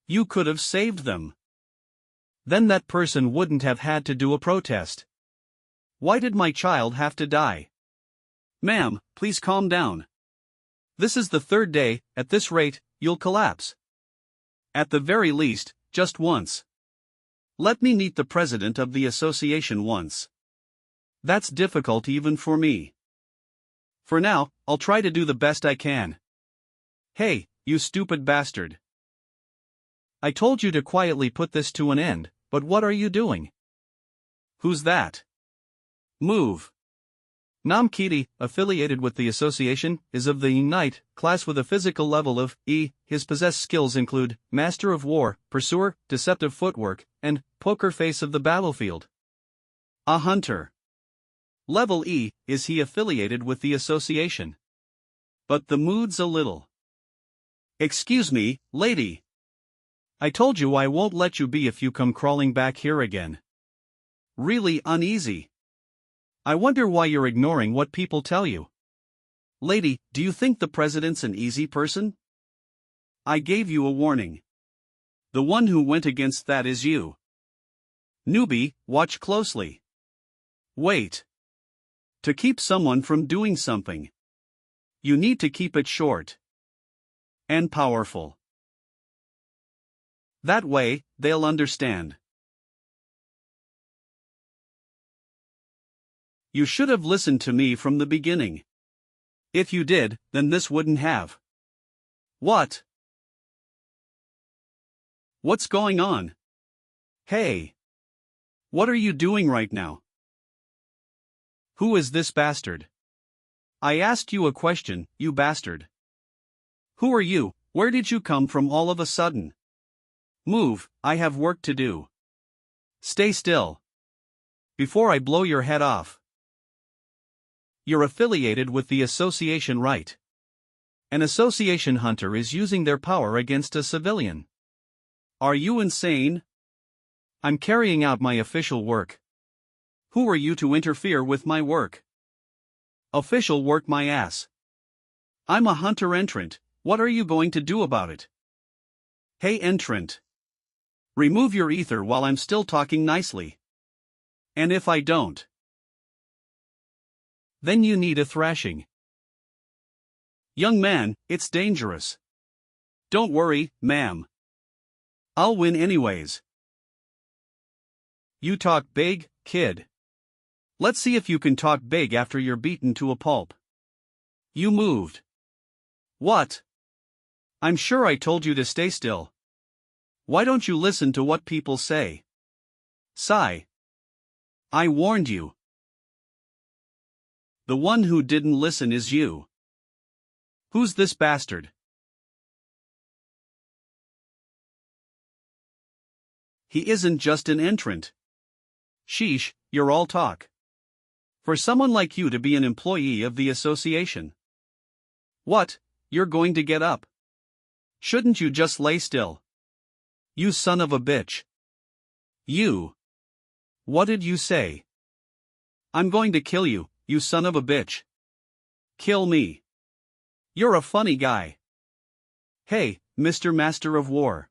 You could have saved them. Then that person wouldn't have had to do a protest. Why did my child have to die? Ma'am, please calm down. This is the third day, at this rate, you'll collapse. At the very least, just once. Let me meet the president of the association once. That's difficult even for me. For now, I'll try to do the best I can. Hey, you stupid bastard. I told you to quietly put this to an end, but what are you doing? Who's that? Move. Nam Kiti, affiliated with the association, is of the Unite class with a physical level of E. His possessed skills include Master of War, Pursuer, Deceptive Footwork, and Poker Face of the Battlefield. A hunter. Level E, is he affiliated with the association? But the mood's a little. Excuse me, lady. I told you I won't let you be if you come crawling back here again. Really uneasy. I wonder why you're ignoring what people tell you. Lady, do you think the president's an easy person? I gave you a warning. The one who went against that is you. Newbie, watch closely. Wait. To keep someone from doing something, you need to keep it short and powerful. That way, they'll understand. You should have listened to me from the beginning. If you did, then this wouldn't have. What? What's going on? Hey. What are you doing right now? Who is this bastard? I asked you a question, you bastard. Who are you? Where did you come from all of a sudden? Move, I have work to do. Stay still. Before I blow your head off. You're affiliated with the association, right? An association hunter is using their power against a civilian. Are you insane? I'm carrying out my official work. Who are you to interfere with my work? Official work my ass. I'm a hunter entrant, what are you going to do about it? Hey entrant. Remove your ether while I'm still talking nicely. And if I don't, then you need a thrashing. Young man, it's dangerous. Don't worry, ma'am. I'll win anyways. You talk big, kid. Let's see if you can talk big after you're beaten to a pulp. You moved. What? I'm sure I told you to stay still. Why don't you listen to what people say? Sigh. I warned you. The one who didn't listen is you. Who's this bastard? He isn't just an entrant. Sheesh, you're all talk. For someone like you to be an employee of the association. What, you're going to get up? Shouldn't you just lay still? You son of a bitch. You. What did you say? I'm going to kill you, you son of a bitch. Kill me. You're a funny guy. Hey, Mr. Master of War.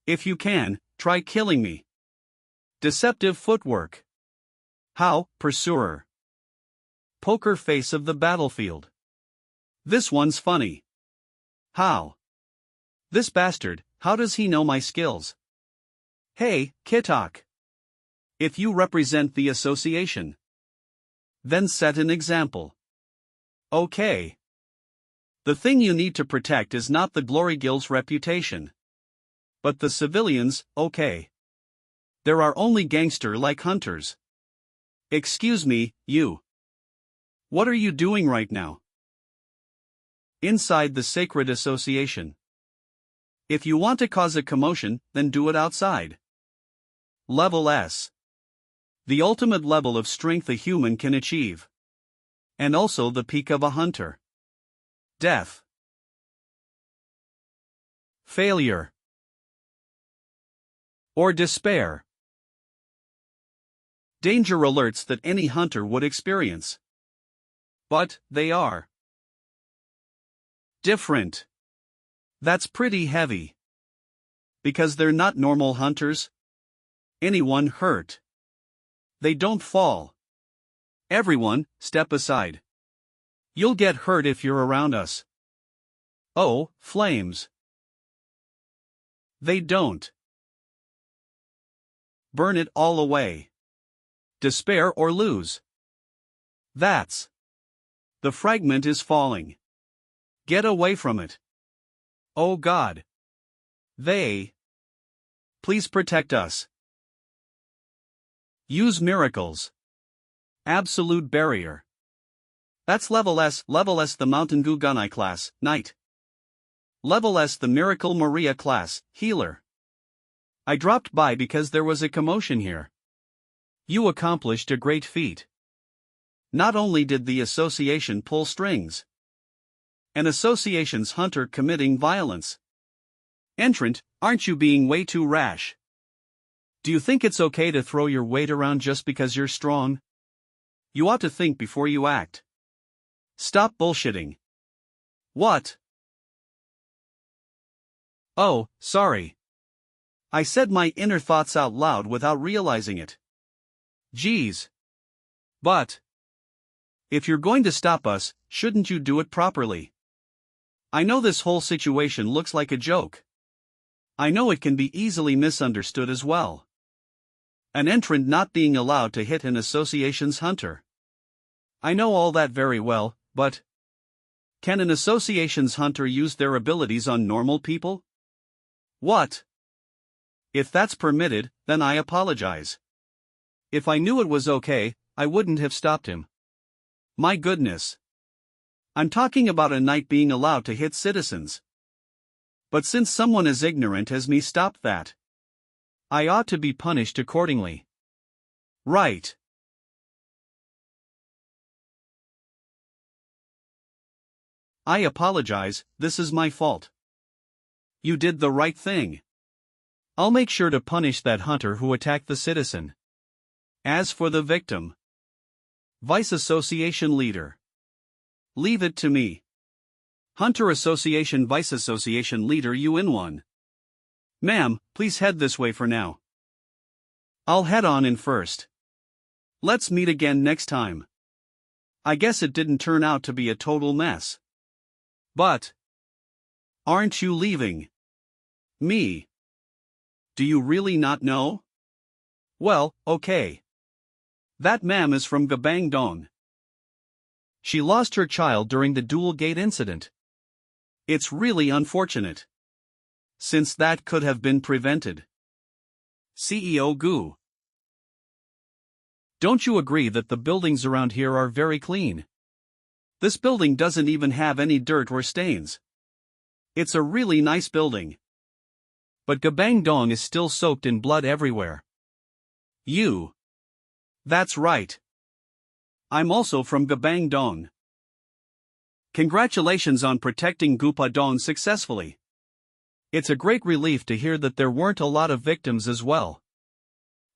If you can, try killing me. Deceptive footwork. How, pursuer. Poker face of the battlefield. This one's funny. How? This bastard, how does he know my skills? Hey, Kitok. If you represent the association, then set an example. Okay. The thing you need to protect is not the Glory Guild's reputation, but the civilians, okay. There are only gangster-like hunters. Excuse me, you. What are you doing right now? Inside the sacred association. If you want to cause a commotion, then do it outside. Level S. The ultimate level of strength a human can achieve. And also the peak of a hunter. Death. Failure. Or despair. Danger alerts that any hunter would experience. But, they are different. That's pretty heavy. Because they're not normal hunters. Anyone hurt. They don't fall. Everyone, step aside. You'll get hurt if you're around us. Oh, flames. They don't. Burn it all away. Despair or lose. That's. The fragment is falling. Get away from it. Oh God. They. Please protect us. Use miracles. Absolute barrier. That's level S the Mountain Gugunai class, Knight. Level S the Miracle Maria class, Healer. I dropped by because there was a commotion here. You accomplished a great feat. Not only did the association pull strings. An association's hunter committing violence. Entrant, aren't you being way too rash? Do you think it's okay to throw your weight around just because you're strong? You ought to think before you act. Stop bullshitting. What? Oh, sorry. I said my inner thoughts out loud without realizing it. Geez. But. If you're going to stop us, shouldn't you do it properly? I know this whole situation looks like a joke. I know it can be easily misunderstood as well. An entrant not being allowed to hit an association's hunter. I know all that very well, but can an association's hunter use their abilities on normal people? What? If that's permitted, then I apologize. If I knew it was okay, I wouldn't have stopped him. My goodness. I'm talking about a knight being allowed to hit citizens. But since someone as ignorant as me stopped that, I ought to be punished accordingly. Right. I apologize, this is my fault. You did the right thing. I'll make sure to punish that hunter who attacked the citizen. As for the victim, Vice Association Leader. Leave it to me. Hunter Association Vice Association Leader UN1. Ma'am, please head this way for now. I'll head on in first. Let's meet again next time. I guess it didn't turn out to be a total mess. But aren't you leaving me? Do you really not know? Well, okay. That ma'am is from Gabangdong. She lost her child during the dual gate incident. It's really unfortunate, since that could have been prevented. CEO Gu. Don't you agree that the buildings around here are very clean? This building doesn't even have any dirt or stains. It's a really nice building. But Gabangdong is still soaked in blood everywhere. You. That's right. I'm also from Gabang-dong. Congratulations on protecting Gupa-dong successfully. It's a great relief to hear that there weren't a lot of victims as well.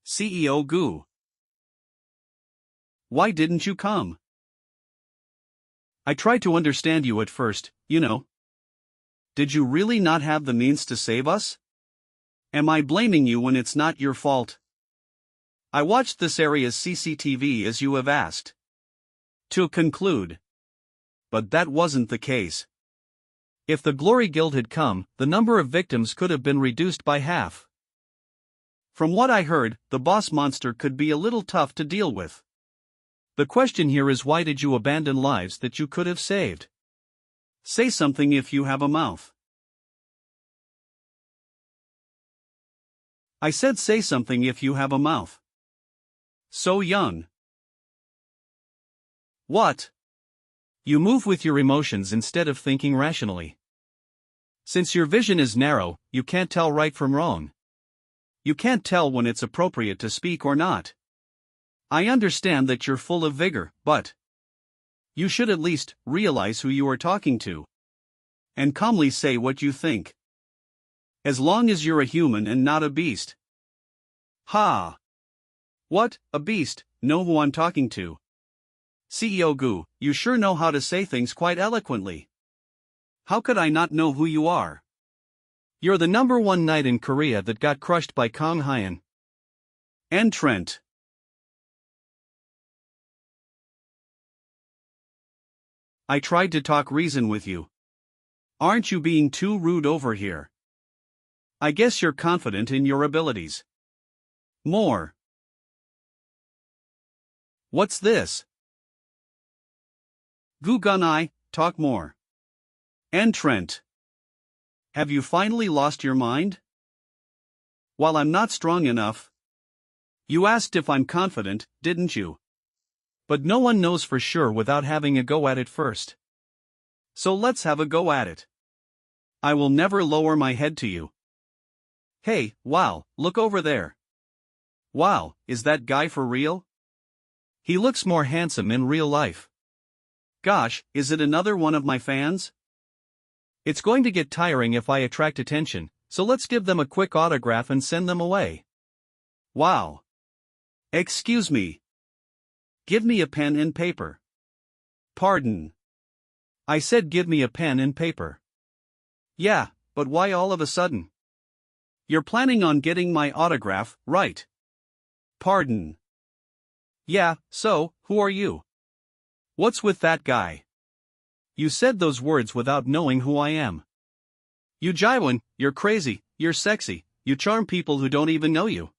CEO Gu. Why didn't you come? I tried to understand you at first, you know. Did you really not have the means to save us? Am I blaming you when it's not your fault? I watched this area's CCTV as you have asked. To conclude. But that wasn't the case. If the Glory Guild had come, the number of victims could have been reduced by half. From what I heard, the boss monster could be a little tough to deal with. The question here is, why did you abandon lives that you could have saved? Say something if you have a mouth. I said say something if you have a mouth. So young. What? You move with your emotions instead of thinking rationally. Since your vision is narrow, you can't tell right from wrong. You can't tell when it's appropriate to speak or not. I understand that you're full of vigor, but you should at least realize who you are talking to. And calmly say what you think. As long as you're a human and not a beast. Ha! What, a beast? Know who I'm talking to. CEO Gu, you sure know how to say things quite eloquently. How could I not know who you are? You're the #1 knight in Korea that got crushed by Kong Hyan. And Trent. I tried to talk reason with you. Aren't you being too rude over here? I guess you're confident in your abilities. More. What's this? Gu Gunai, talk more. And Trent. Have you finally lost your mind? While I'm not strong enough. You asked if I'm confident, didn't you? But no one knows for sure without having a go at it first. So let's have a go at it. I will never lower my head to you. Hey, wow, look over there. Wow, is that guy for real? He looks more handsome in real life. Gosh, is it another one of my fans? It's going to get tiring if I attract attention, so let's give them a quick autograph and send them away. Wow. Excuse me. Give me a pen and paper. Pardon. I said give me a pen and paper. Yeah, but why all of a sudden? You're planning on getting my autograph, right? Pardon. Yeah, so, who are you? What's with that guy? You said those words without knowing who I am. You Jaiwan, you're crazy, you're sexy, you charm people who don't even know you.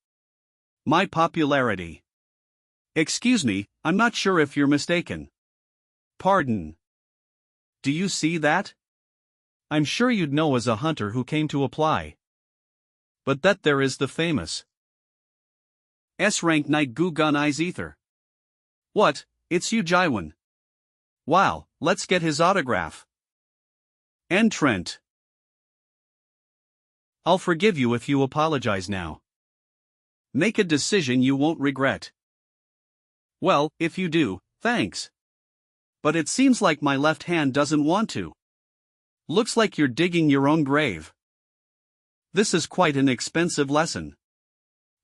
My popularity. Excuse me, I'm not sure if you're mistaken. Pardon. Do you see that? I'm sure you'd know as a hunter who came to apply. But that there is the famous S-rank knight Gu Gunai's ether. What, it's you Jaiwan. Wow, let's get his autograph. And Trent. I'll forgive you if you apologize now. Make a decision you won't regret. Well, if you do, thanks. But it seems like my left hand doesn't want to. Looks like you're digging your own grave. This is quite an expensive lesson.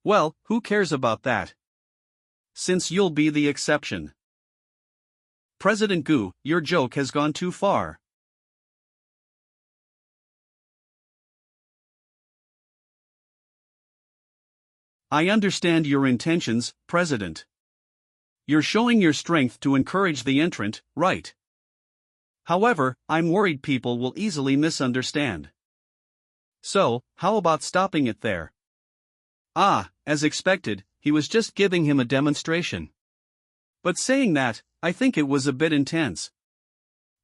Well, who cares about that? Since you'll be the exception. President Gu, your joke has gone too far. I understand your intentions, President. You're showing your strength to encourage the entrant, right? However, I'm worried people will easily misunderstand. So, how about stopping it there? Ah, as expected, he was just giving him a demonstration. But saying that, I think it was a bit intense.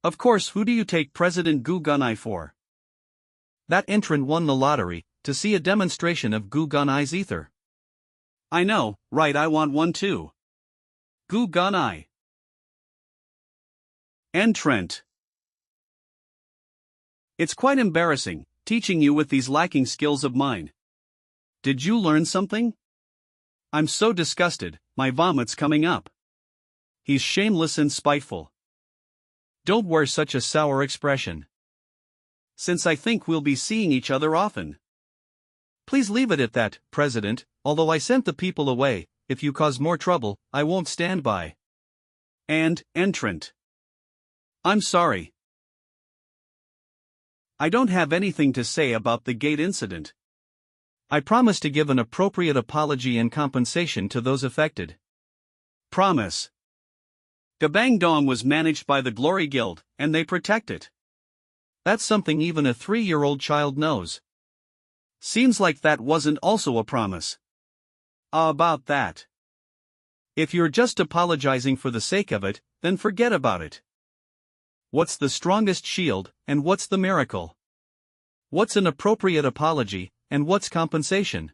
Of course, who do you take President Gu Gunai for? That entrant won the lottery, to see a demonstration of Gu Gunai's ether. I know, right, I want one too. Gu Gunai. And Trent. It's quite embarrassing, teaching you with these lacking skills of mine. Did you learn something? I'm so disgusted, my vomit's coming up. He's shameless and spiteful. Don't wear such a sour expression. Since I think we'll be seeing each other often. Please leave it at that, President, although I sent the people away, if you cause more trouble, I won't stand by. And, entrant. I'm sorry. I don't have anything to say about the gate incident. I promise to give an appropriate apology and compensation to those affected. Promise. Gabang Dong was managed by the Glory Guild, and they protect it. That's something even a 3-year-old child knows. Seems like that wasn't also a promise. About that. If you're just apologizing for the sake of it, then forget about it. What's the strongest shield, and what's the miracle? What's an appropriate apology, and what's compensation?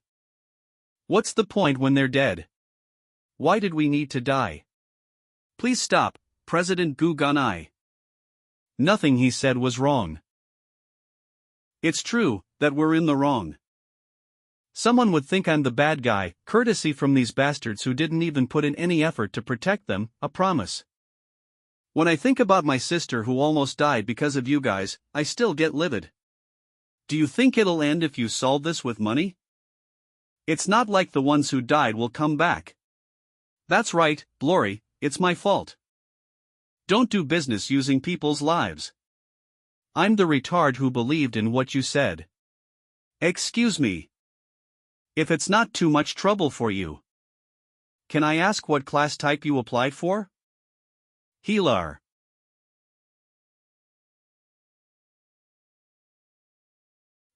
What's the point when they're dead? Why did we need to die? Please stop, President Gu Ganai. Nothing he said was wrong. It's true that we're in the wrong. Someone would think I'm the bad guy, courtesy from these bastards who didn't even put in any effort to protect them, a promise. When I think about my sister who almost died because of you guys, I still get livid. Do you think it'll end if you solve this with money? It's not like the ones who died will come back. That's right, Glory, it's my fault. Don't do business using people's lives. I'm the retard who believed in what you said. Excuse me. If it's not too much trouble for you. Can I ask what class type you applied for? Healer.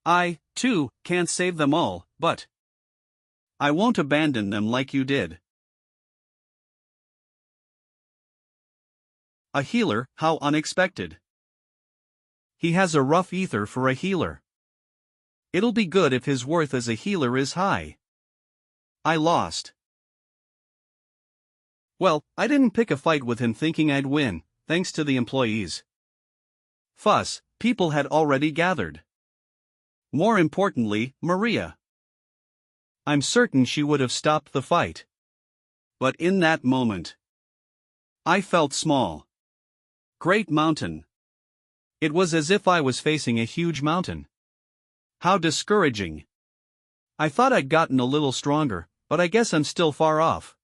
I, too, can't save them all, but I won't abandon them like you did. A healer, how unexpected. He has a rough ether for a healer. It'll be good if his worth as a healer is high. I lost. Well, I didn't pick a fight with him thinking I'd win, thanks to the employees. Fuss, people had already gathered. More importantly, Maria. I'm certain she would have stopped the fight. But in that moment, I felt small. Great mountain. It was as if I was facing a huge mountain. How discouraging. I thought I'd gotten a little stronger, but I guess I'm still far off.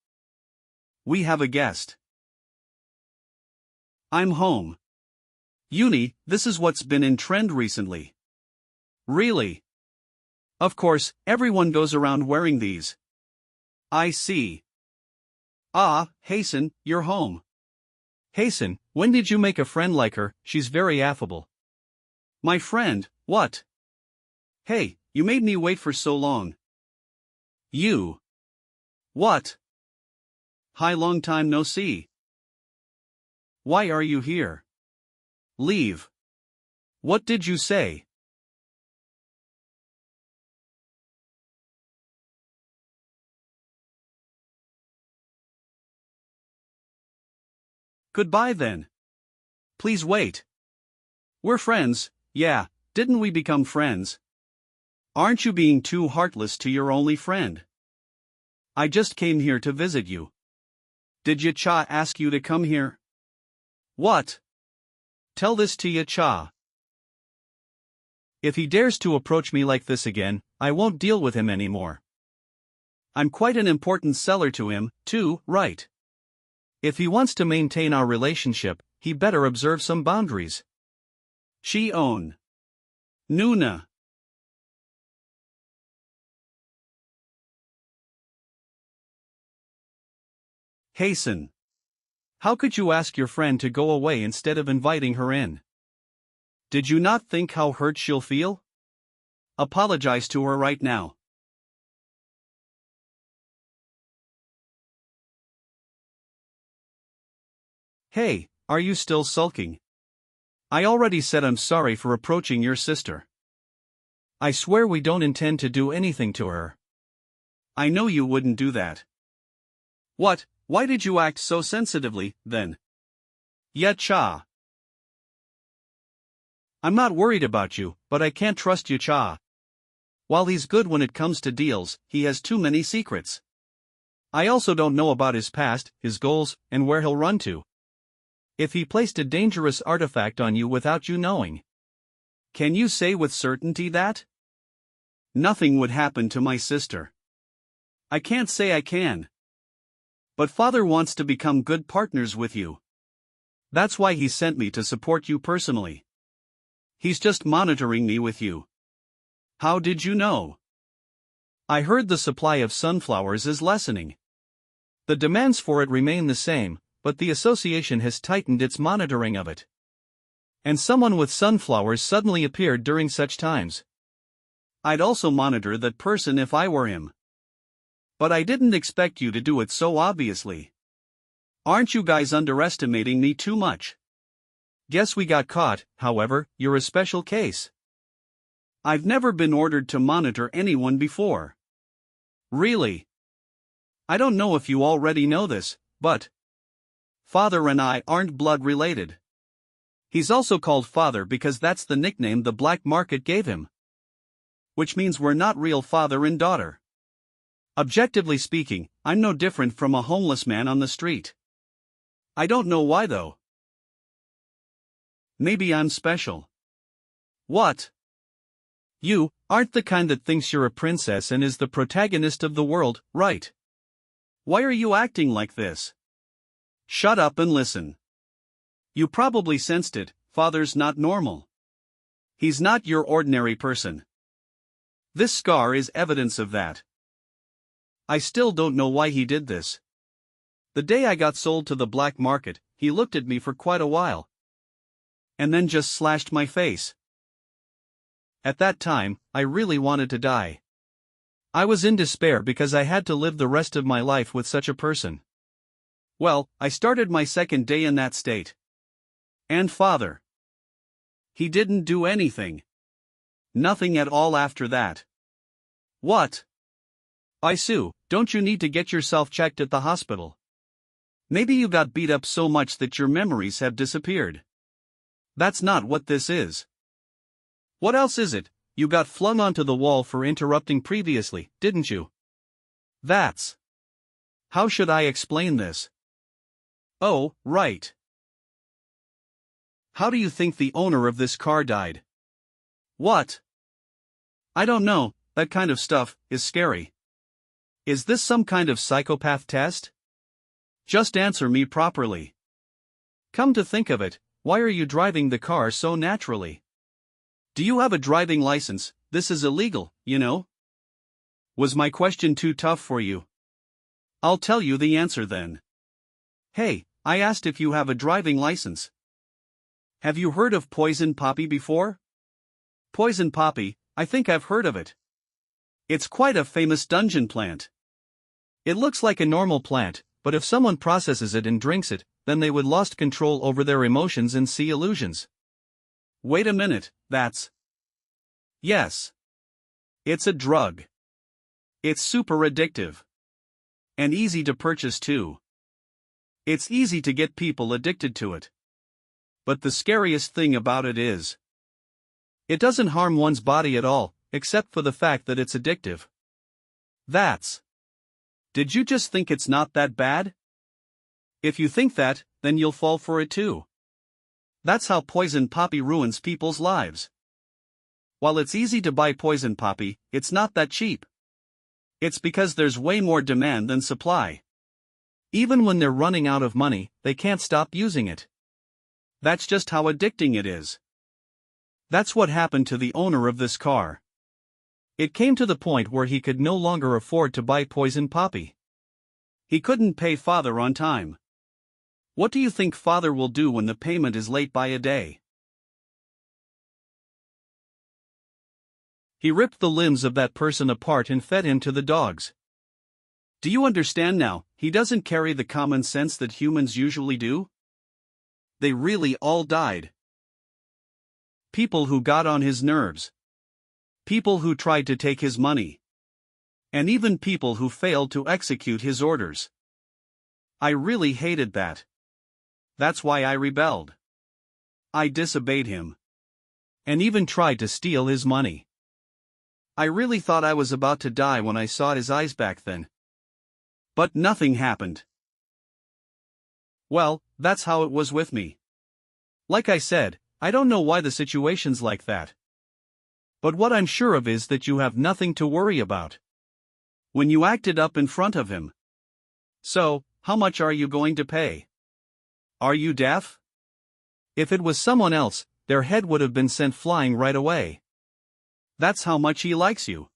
We have a guest. I'm home. Uni, this is what's been in trend recently. Really? Of course, everyone goes around wearing these. I see. Ah, Hasten, you're home. Hasten, when did you make a friend like her? She's very affable. My friend, what? Hey, you made me wait for so long. You. What? Hi, long time no see. Why are you here? Leave. What did you say? Goodbye then. Please wait. We're friends, yeah, didn't we become friends? Aren't you being too heartless to your only friend? I just came here to visit you. Did Ya Cha ask you to come here? What? Tell this to Ya Cha. If he dares to approach me like this again, I won't deal with him anymore. I'm quite an important seller to him, too, right? If he wants to maintain our relationship, he better observe some boundaries. She own. Nuna. Hasten. How could you ask your friend to go away instead of inviting her in? Did you not think how hurt she'll feel? Apologize to her right now. Hey, are you still sulking? I already said I'm sorry for approaching your sister. I swear we don't intend to do anything to her. I know you wouldn't do that. What? Why did you act so sensitively, then? Ya Cha. I'm not worried about you, but I can't trust Ya Cha. While he's good when it comes to deals, he has too many secrets. I also don't know about his past, his goals, and where he'll run to. If he placed a dangerous artifact on you without you knowing. Can you say with certainty that? Nothing would happen to my sister. I can't say I can. But father wants to become good partners with you. That's why he sent me to support you personally. He's just monitoring me with you. How did you know? I heard the supply of sunflowers is lessening. The demands for it remain the same, but the association has tightened its monitoring of it. And someone with sunflowers suddenly appeared during such times. I'd also monitor that person if I were him. But I didn't expect you to do it so obviously. Aren't you guys underestimating me too much? Guess we got caught, however, you're a special case. I've never been ordered to monitor anyone before. Really? I don't know if you already know this, but Father and I aren't blood related. He's also called Father because that's the nickname the black market gave him. Which means we're not real father and daughter. Objectively speaking, I'm no different from a homeless man on the street. I don't know why though. Maybe I'm special. What? You aren't the kind that thinks you're a princess and is the protagonist of the world, right? Why are you acting like this? Shut up and listen. You probably sensed it, father's not normal. He's not your ordinary person. This scar is evidence of that. I still don't know why he did this. The day I got sold to the black market, he looked at me for quite a while. And then just slashed my face. At that time, I really wanted to die. I was in despair because I had to live the rest of my life with such a person. Well, I started my second day in that state. And father. He didn't do anything. Nothing at all after that. What? Sue, don't you need to get yourself checked at the hospital? Maybe you got beat up so much that your memories have disappeared. That's not what this is. What else is it? You got flung onto the wall for interrupting previously, didn't you? That's. How should I explain this? Oh, right. How do you think the owner of this car died? What? I don't know, that kind of stuff is scary. Is this some kind of psychopath test? Just answer me properly. Come to think of it, why are you driving the car so naturally? Do you have a driving license? This is illegal, you know? Was my question too tough for you? I'll tell you the answer then. Hey, I asked if you have a driving license. Have you heard of poison poppy before? Poison poppy, I think I've heard of it. It's quite a famous dungeon plant. It looks like a normal plant, but if someone processes it and drinks it, then they would lost control over their emotions and see illusions. Wait a minute, that's... Yes. It's a drug. It's super addictive. And easy to purchase too. It's easy to get people addicted to it. But the scariest thing about it is, it doesn't harm one's body at all, except for the fact that it's addictive. That's... Did you just think it's not that bad? If you think that, then you'll fall for it too. That's how poison poppy ruins people's lives. While it's easy to buy poison poppy, it's not that cheap. It's because there's way more demand than supply. Even when they're running out of money, they can't stop using it. That's just how addicting it is. That's what happened to the owner of this car. It came to the point where he could no longer afford to buy poison poppy. He couldn't pay father on time. What do you think father will do when the payment is late by a day? He ripped the limbs of that person apart and fed him to the dogs. Do you understand now? He doesn't carry the common sense that humans usually do. They really all died. People who got on his nerves. People who tried to take his money. And even people who failed to execute his orders. I really hated that. That's why I rebelled. I disobeyed him. And even tried to steal his money. I really thought I was about to die when I saw his eyes back then. But nothing happened. Well, that's how it was with me. Like I said, I don't know why the situation's like that. But what I'm sure of is that you have nothing to worry about. When you acted up in front of him. So, how much are you going to pay? Are you deaf? If it was someone else, their head would have been sent flying right away. That's how much he likes you.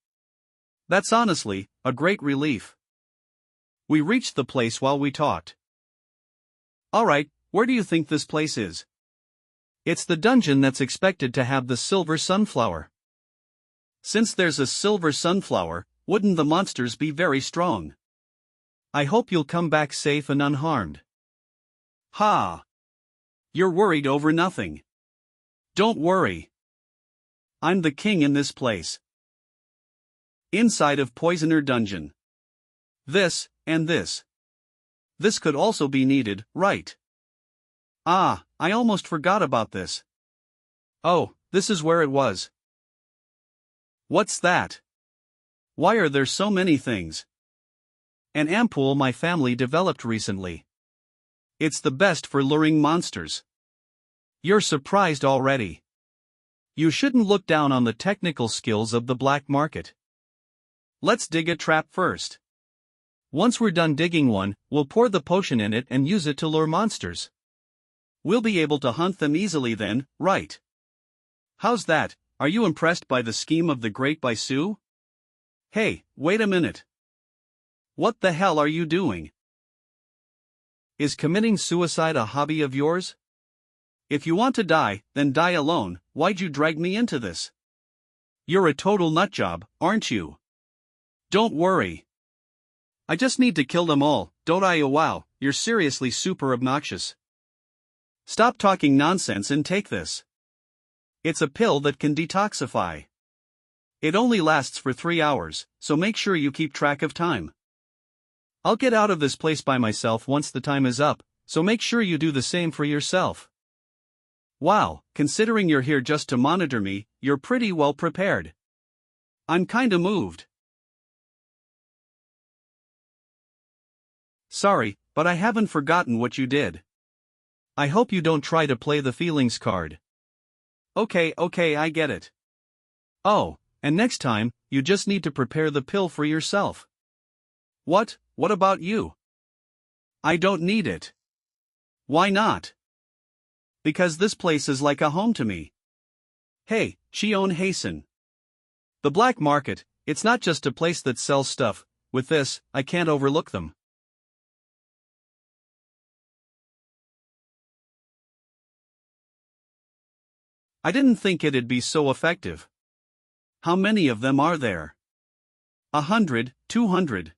That's honestly a great relief. We reached the place while we talked. Alright, where do you think this place is? It's the dungeon that's expected to have the silver sunflower. Since there's a silver sunflower, wouldn't the monsters be very strong? I hope you'll come back safe and unharmed. Ha! You're worried over nothing. Don't worry. I'm the king in this place. Inside of Poisoner Dungeon. This, and this. This could also be needed, right? Ah, I almost forgot about this. Oh, this is where it was. What's that? Why are there so many things? An ampoule my family developed recently. It's the best for luring monsters. You're surprised already. You shouldn't look down on the technical skills of the black market. Let's dig a trap first. Once we're done digging one, we'll pour the potion in it and use it to lure monsters. We'll be able to hunt them easily then, right? How's that? Are you impressed by the scheme of the Great Baisu? Hey, wait a minute. What the hell are you doing? Is committing suicide a hobby of yours? If you want to die, then die alone. Why'd you drag me into this? You're a total nutjob, aren't you? Don't worry. I just need to kill them all, don't I? Oh wow, you're seriously super obnoxious. Stop talking nonsense and take this. It's a pill that can detoxify. It only lasts for 3 hours, so make sure you keep track of time. I'll get out of this place by myself once the time is up, so make sure you do the same for yourself. Wow, considering you're here just to monitor me, you're pretty well prepared. I'm kinda moved. Sorry, but I haven't forgotten what you did. I hope you don't try to play the feelings card. Okay, I get it. Oh, and next time, you just need to prepare the pill for yourself. What about you? I don't need it. Why not? Because this place is like a home to me. Hey, Chion Hasten. The black market, it's not just a place that sells stuff. With this, I can't overlook them. I didn't think it'd be so effective. How many of them are there? 100, 200.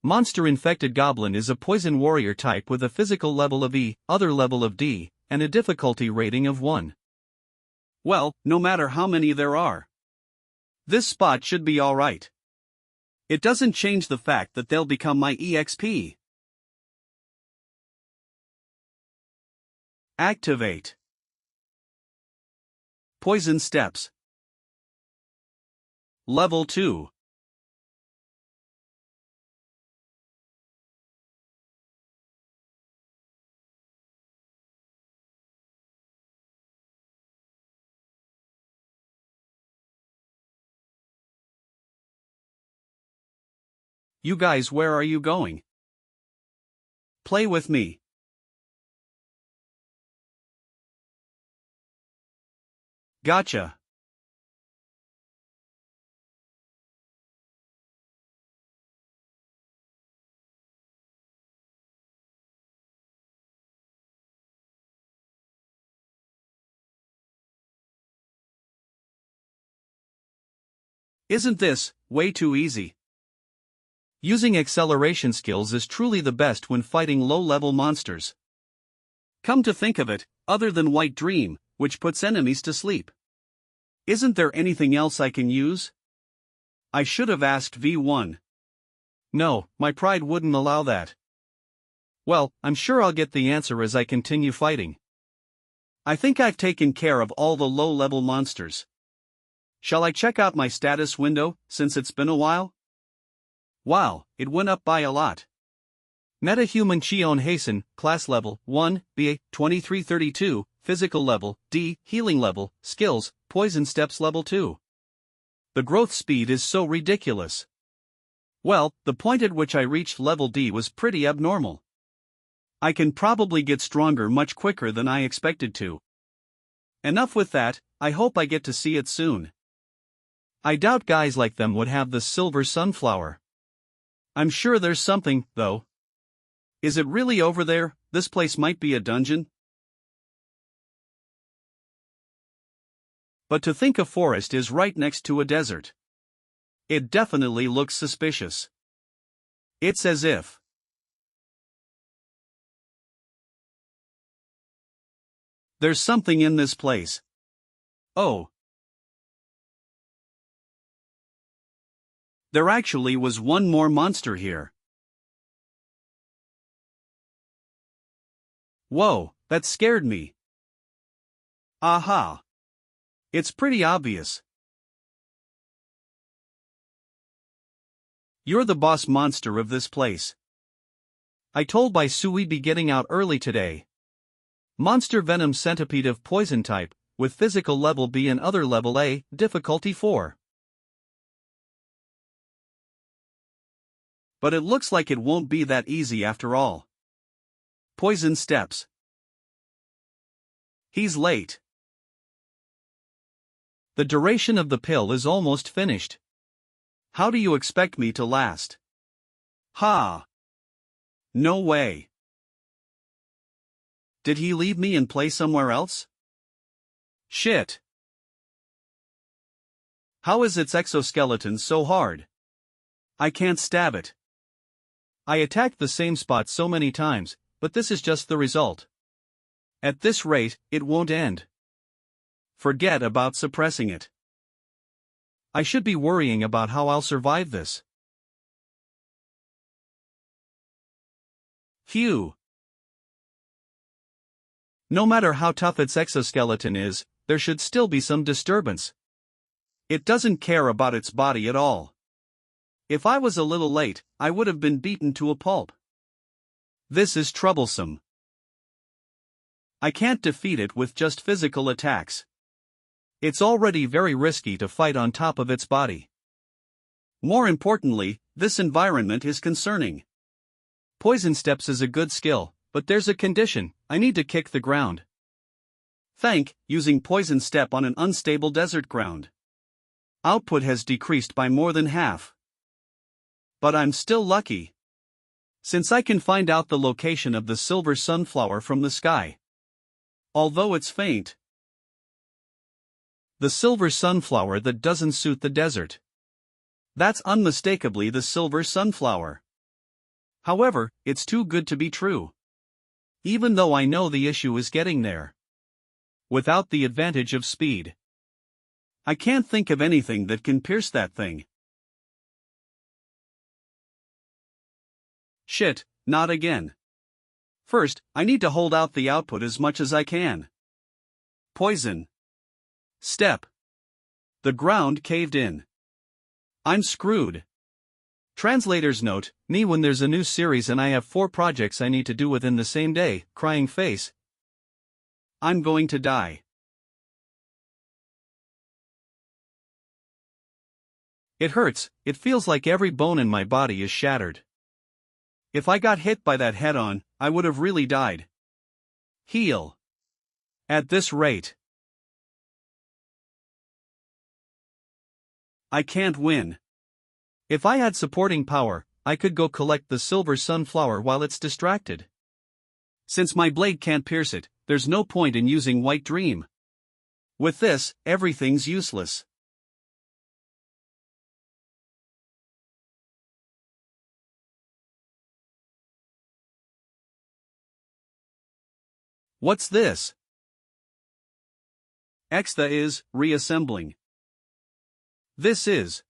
Monster-infected goblin is a poison warrior type with a physical level of E, other level of D, and a difficulty rating of 1. Well, no matter how many there are. This spot should be alright. It doesn't change the fact that they'll become my EXP. Activate. Poison steps. Level 2. You guys, where are you going? Play with me. Gotcha. Isn't this way too easy? Using acceleration skills is truly the best when fighting low-level monsters. Come to think of it, other than White Dream, which puts enemies to sleep. Isn't there anything else I can use? I should have asked V1. No, my pride wouldn't allow that. Well, I'm sure I'll get the answer as I continue fighting. I think I've taken care of all the low-level monsters. Shall I check out my status window, since it's been a while? Wow, it went up by a lot. Metahuman Chion Hasten, Class Level 1, BA 2332, Physical Level D, Healing Level, Skills, Poison Steps Level 2. The growth speed is so ridiculous. Well, the point at which I reached Level D was pretty abnormal. I can probably get stronger much quicker than I expected to. Enough with that, I hope I get to see it soon. I doubt guys like them would have the silver sunflower. I'm sure there's something, though. Is it really over there? This place might be a dungeon. But to think a forest is right next to a desert. It definitely looks suspicious. It's as if there's something in this place. Oh. There actually was one more monster here. Whoa, that scared me. Aha. It's pretty obvious. You're the boss monster of this place. I told by Sui be getting out early today. Monster Venom Centipede of Poison type, with physical level B and other level A, difficulty 4. But it looks like it won't be that easy after all. Poison steps. He's late. The duration of the pill is almost finished. How do you expect me to last? Ha! No way. Did he leave me and play somewhere else? Shit. How is its exoskeleton so hard? I can't stab it. I attacked the same spot so many times, but this is just the result. At this rate, it won't end. Forget about suppressing it. I should be worrying about how I'll survive this. Phew. No matter how tough its exoskeleton is, there should still be some disturbance. It doesn't care about its body at all. If I was a little late, I would have been beaten to a pulp. This is troublesome. I can't defeat it with just physical attacks. It's already very risky to fight on top of its body. More importantly, this environment is concerning. Poison steps is a good skill, but there's a condition: I need to kick the ground. Using poison step on an unstable desert ground. Output has decreased by more than half. But I'm still lucky. Since I can find out the location of the silver sunflower from the sky. Although it's faint. The silver sunflower that doesn't suit the desert. That's unmistakably the silver sunflower. However, it's too good to be true. Even though I know the issue is getting there. Without the advantage of speed. I can't think of anything that can pierce that thing. Shit, not again. First, I need to hold out the output as much as I can. Poison. Step. The ground caved in. I'm screwed. Translator's note: me when there's a new series and I have 4 projects I need to do within the same day, crying face. I'm going to die. It hurts, it feels like every bone in my body is shattered. If I got hit by that head-on, I would have really died. Heal. At this rate. I can't win. If I had supporting power, I could go collect the silver sunflower while it's distracted. Since my blade can't pierce it, there's no point in using White Dream. With this, everything's useless. What's this? Extha is reassembling. This is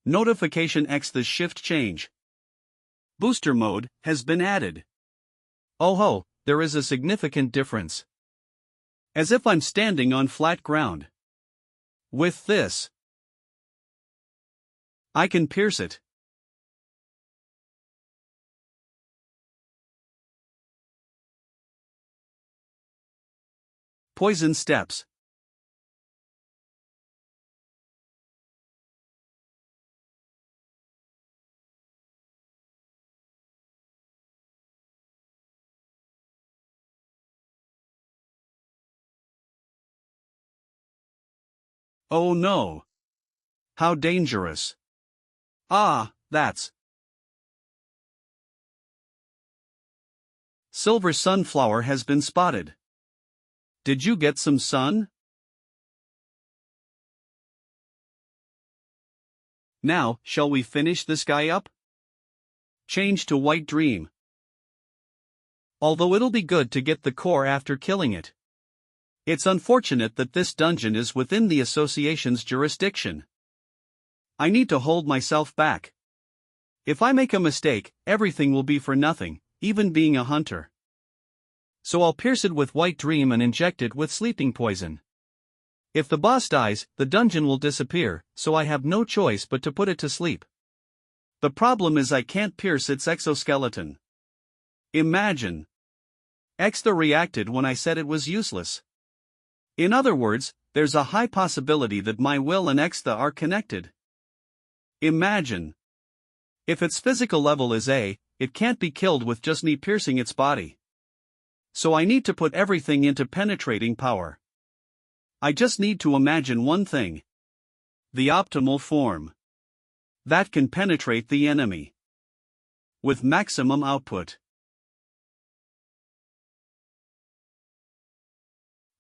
notification Extha shift change. Booster mode has been added. Oh ho, there is a significant difference. As if I'm standing on flat ground. With this, I can pierce it. Poison steps. Oh no. How dangerous. Ah, that's silver sunflower has been spotted. Did you get some sun? Now, shall we finish this guy up? Change to white dream. Although it'll be good to get the core after killing it. It's unfortunate that this dungeon is within the association's jurisdiction. I need to hold myself back. If I make a mistake, everything will be for nothing, even being a hunter. So I'll pierce it with white dream and inject it with sleeping poison. If the boss dies, the dungeon will disappear, so I have no choice but to put it to sleep. The problem is I can't pierce its exoskeleton. Imagine. Extha reacted when I said it was useless. In other words, there's a high possibility that my will and Extha are connected. Imagine. If its physical level is A, it can't be killed with just me piercing its body. So I need to put everything into penetrating power. I just need to imagine one thing. The optimal form. That can penetrate the enemy. With maximum output.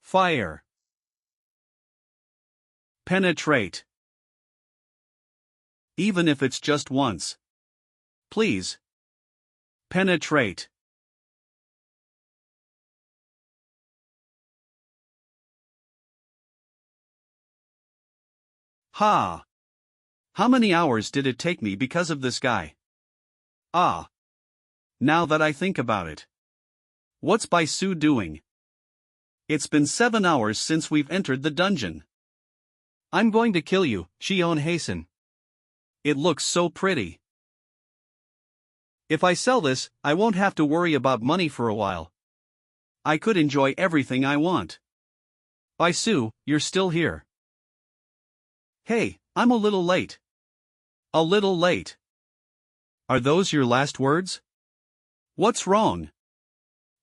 Fire. Penetrate. Even if it's just once. Please. Penetrate. Ha! How many hours did it take me because of this guy? Ah! Now that I think about it. What's Baisu doing? It's been 7 hours since we've entered the dungeon. I'm going to kill you, Shion hasten. It looks so pretty. If I sell this, I won't have to worry about money for a while. I could enjoy everything I want. Baisu, you're still here. Hey, I'm a little late. A little late. Are those your last words? What's wrong?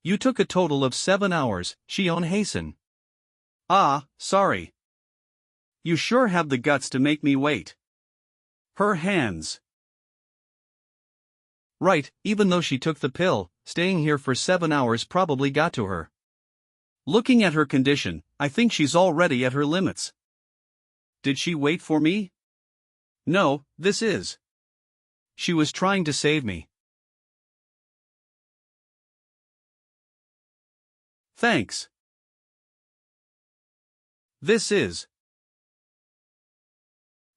You took a total of 7 hours, Shion hasten. Ah, sorry. You sure have the guts to make me wait. Her hands. Right, even though she took the pill, staying here for 7 hours probably got to her. Looking at her condition, I think she's already at her limits. Did she wait for me? No, this is. She was trying to save me. Thanks. This is.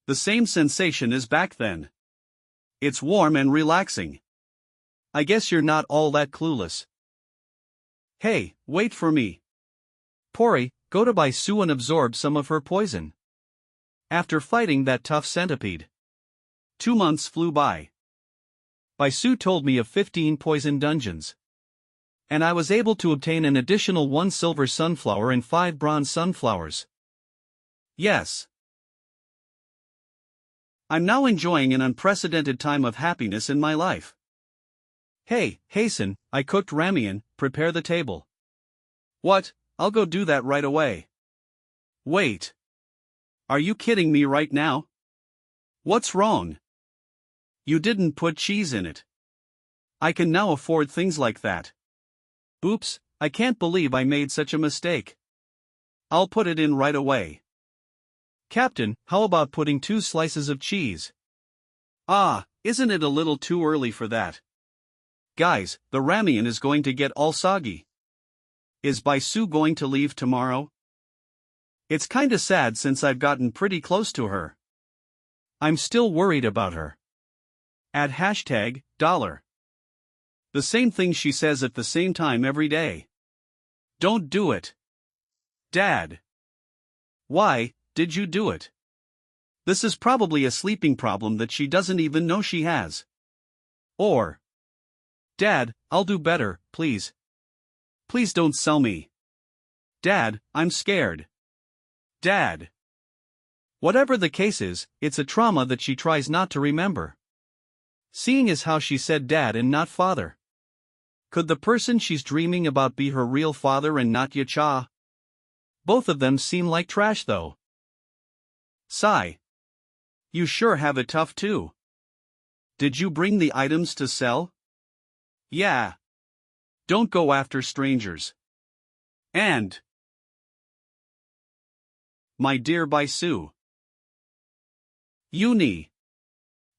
The same sensation as back then. It's warm and relaxing. I guess you're not all that clueless. Hey, wait for me. Pori, go to Baisu and absorb some of her poison. After fighting that tough centipede. 2 months flew by. Baisu told me of 15 poison dungeons. And I was able to obtain an additional 1 silver sunflower and 5 bronze sunflowers. Yes. I'm now enjoying an unprecedented time of happiness in my life. Hey, hasten, I cooked ramen, prepare the table. What? I'll go do that right away. Wait. Are you kidding me right now? What's wrong? You didn't put cheese in it. I can now afford things like that. Oops, I can't believe I made such a mistake. I'll put it in right away. Captain, how about putting 2 slices of cheese? Ah, isn't it a little too early for that? Guys, the ramen is going to get all soggy. Is Baisu going to leave tomorrow? It's kinda sad since I've gotten pretty close to her. I'm still worried about her. Add $. The same thing she says at the same time every day. Don't do it. Dad. Why did you do it? This is probably a sleeping problem that she doesn't even know she has. Or, Dad, I'll do better, please. Please don't sell me. Dad, I'm scared. Dad. Whatever the case is, it's a trauma that she tries not to remember. Seeing as how she said dad and not father. Could the person she's dreaming about be her real father and not Yacha? Both of them seem like trash though. Sigh. You sure have it tough too. Did you bring the items to sell? Yeah. Don't go after strangers. And my dear Baisu. Uni.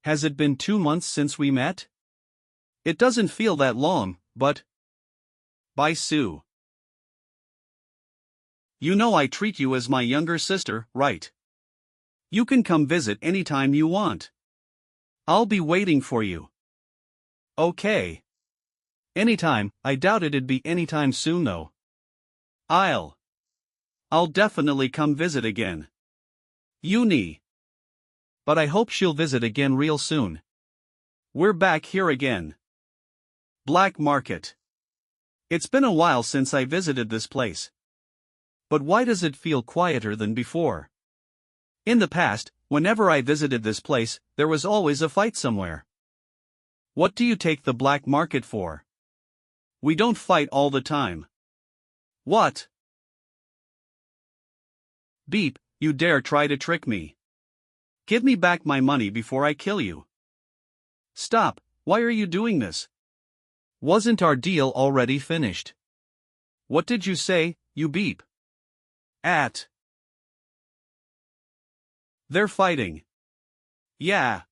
Has it been 2 months since we met? It doesn't feel that long, but Baisu. You know I treat you as my younger sister, right? You can come visit anytime you want. I'll be waiting for you. Okay. Anytime. I doubt it'd be anytime soon though. I'll definitely come visit again. Uni. But I hope she'll visit again real soon. We're back here again. Black Market. It's been a while since I visited this place. But why does it feel quieter than before? In the past, whenever I visited this place, there was always a fight somewhere. What do you take the black market for? We don't fight all the time. What? Beep, you dare try to trick me. Give me back my money before I kill you. Stop, why are you doing this? Wasn't our deal already finished? What did you say, you beep? They're fighting. Yeah.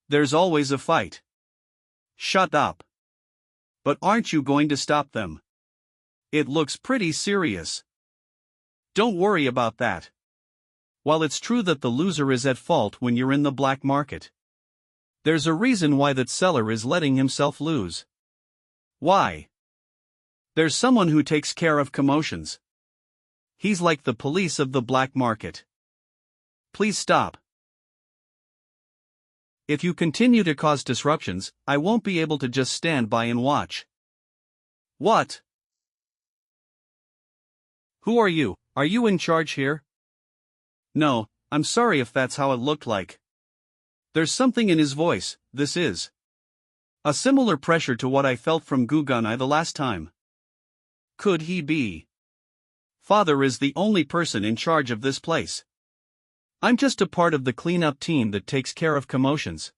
There's always a fight. Shut up. But aren't you going to stop them? It looks pretty serious. Don't worry about that. While it's true that the loser is at fault when you're in the black market, there's a reason why that seller is letting himself lose. Why? There's someone who takes care of commotions. He's like the police of the black market. Please stop. If you continue to cause disruptions, I won't be able to just stand by and watch. What? Who are you? Are you in charge here? No, I'm sorry if that's how it looked like. There's something in his voice. This is a similar pressure to what I felt from Gugunai the last time. Could he be? Father is the only person in charge of this place. I'm just a part of the cleanup team that takes care of commotions.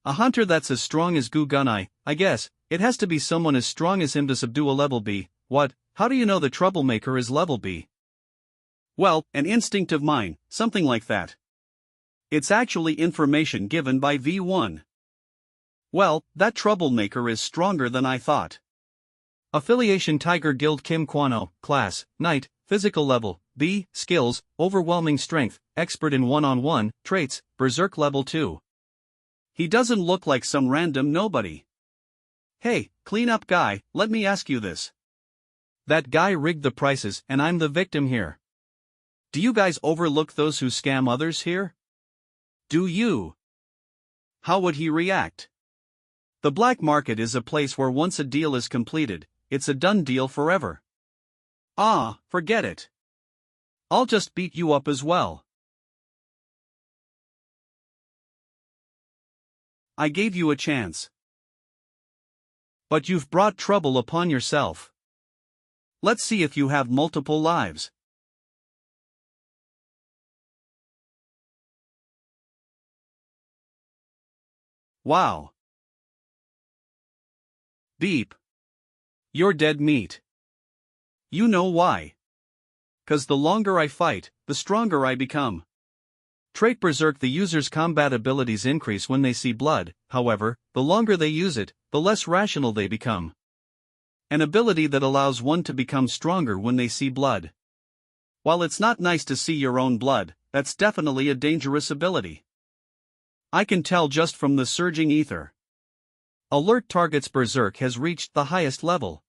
A hunter that's as strong as Gugunai, I guess. It has to be someone as strong as him to subdue a level B. What? How do you know the troublemaker is level B? Well, an instinct of mine, something like that. It's actually information given by V1. Well, that troublemaker is stronger than I thought. Affiliation Tiger Guild Kim Kwano, Class, Knight, Physical Level, B, Skills, Overwhelming Strength, Expert in One-on-One, Traits, Berserk Level 2. He doesn't look like some random nobody. Hey, cleanup guy, let me ask you this. That guy rigged the prices and I'm the victim here. Do you guys overlook those who scam others here? Do you? How would he react? The black market is a place where once a deal is completed, it's a done deal forever. Ah, forget it. I'll just beat you up as well. I gave you a chance. But you've brought trouble upon yourself. Let's see if you have multiple lives. Wow. Beep. You're dead meat. You know why? 'Cause the longer I fight, the stronger I become. Trait Berserk. The user's combat abilities increase when they see blood, however, the longer they use it, the less rational they become. An ability that allows one to become stronger when they see blood. While it's not nice to see your own blood, that's definitely a dangerous ability. I can tell just from the surging ether. Alert target's Berserk has reached the highest level.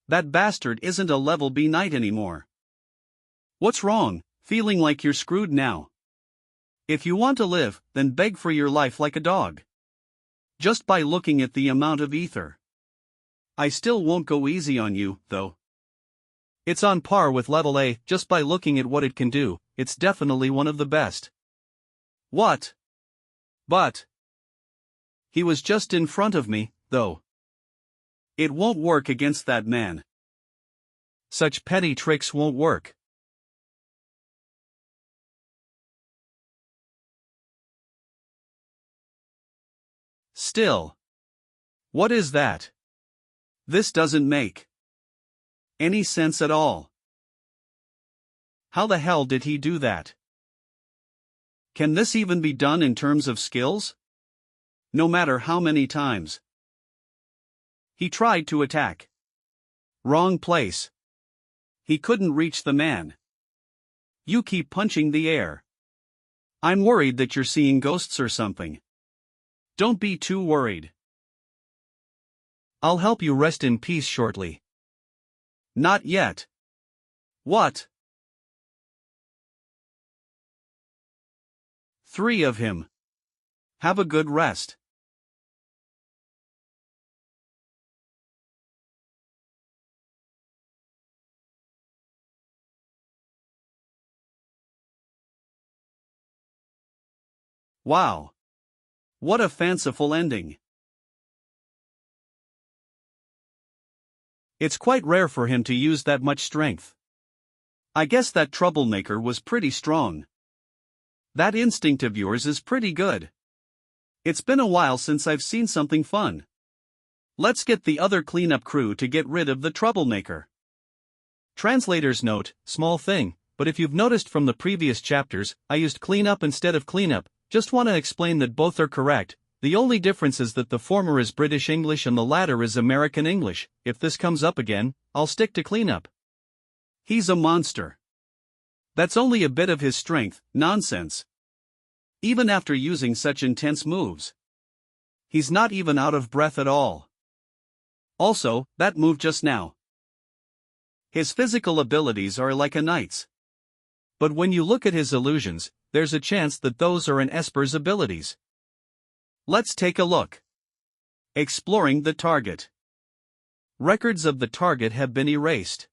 That bastard isn't a level B knight anymore. What's wrong? Feeling like you're screwed now? If you want to live, then beg for your life like a dog. Just by looking at the amount of ether. I still won't go easy on you, though. It's on par with level A, just by looking at what it can do, it's definitely one of the best. What? But he was just in front of me, though. It won't work against that man. Such petty tricks won't work. Still. What is that? This doesn't make any sense at all. How the hell did he do that? Can this even be done in terms of skills? No matter how many times he tried to attack. Wrong place. He couldn't reach the man. You keep punching the air. I'm worried that you're seeing ghosts or something. Don't be too worried. I'll help you rest in peace shortly. Not yet. What? 3 of him. Have a good rest. Wow. What a fanciful ending. It's quite rare for him to use that much strength. I guess that troublemaker was pretty strong. That instinct of yours is pretty good. It's been a while since I've seen something fun. Let's get the other cleanup crew to get rid of the troublemaker. Translator's note, small thing, but if you've noticed from the previous chapters, I used cleanup instead of cleanup. Just want to explain that both are correct. The only difference is that the former is British English and the latter is American English. If this comes up again, I'll stick to cleanup. He's a monster. That's only a bit of his strength, nonsense. Even after using such intense moves. He's not even out of breath at all. Also, that move just now. His physical abilities are like a knight's. But when you look at his illusions, there's a chance that those are an Esper's abilities. Let's take a look. Exploring the target. Records of the target have been erased.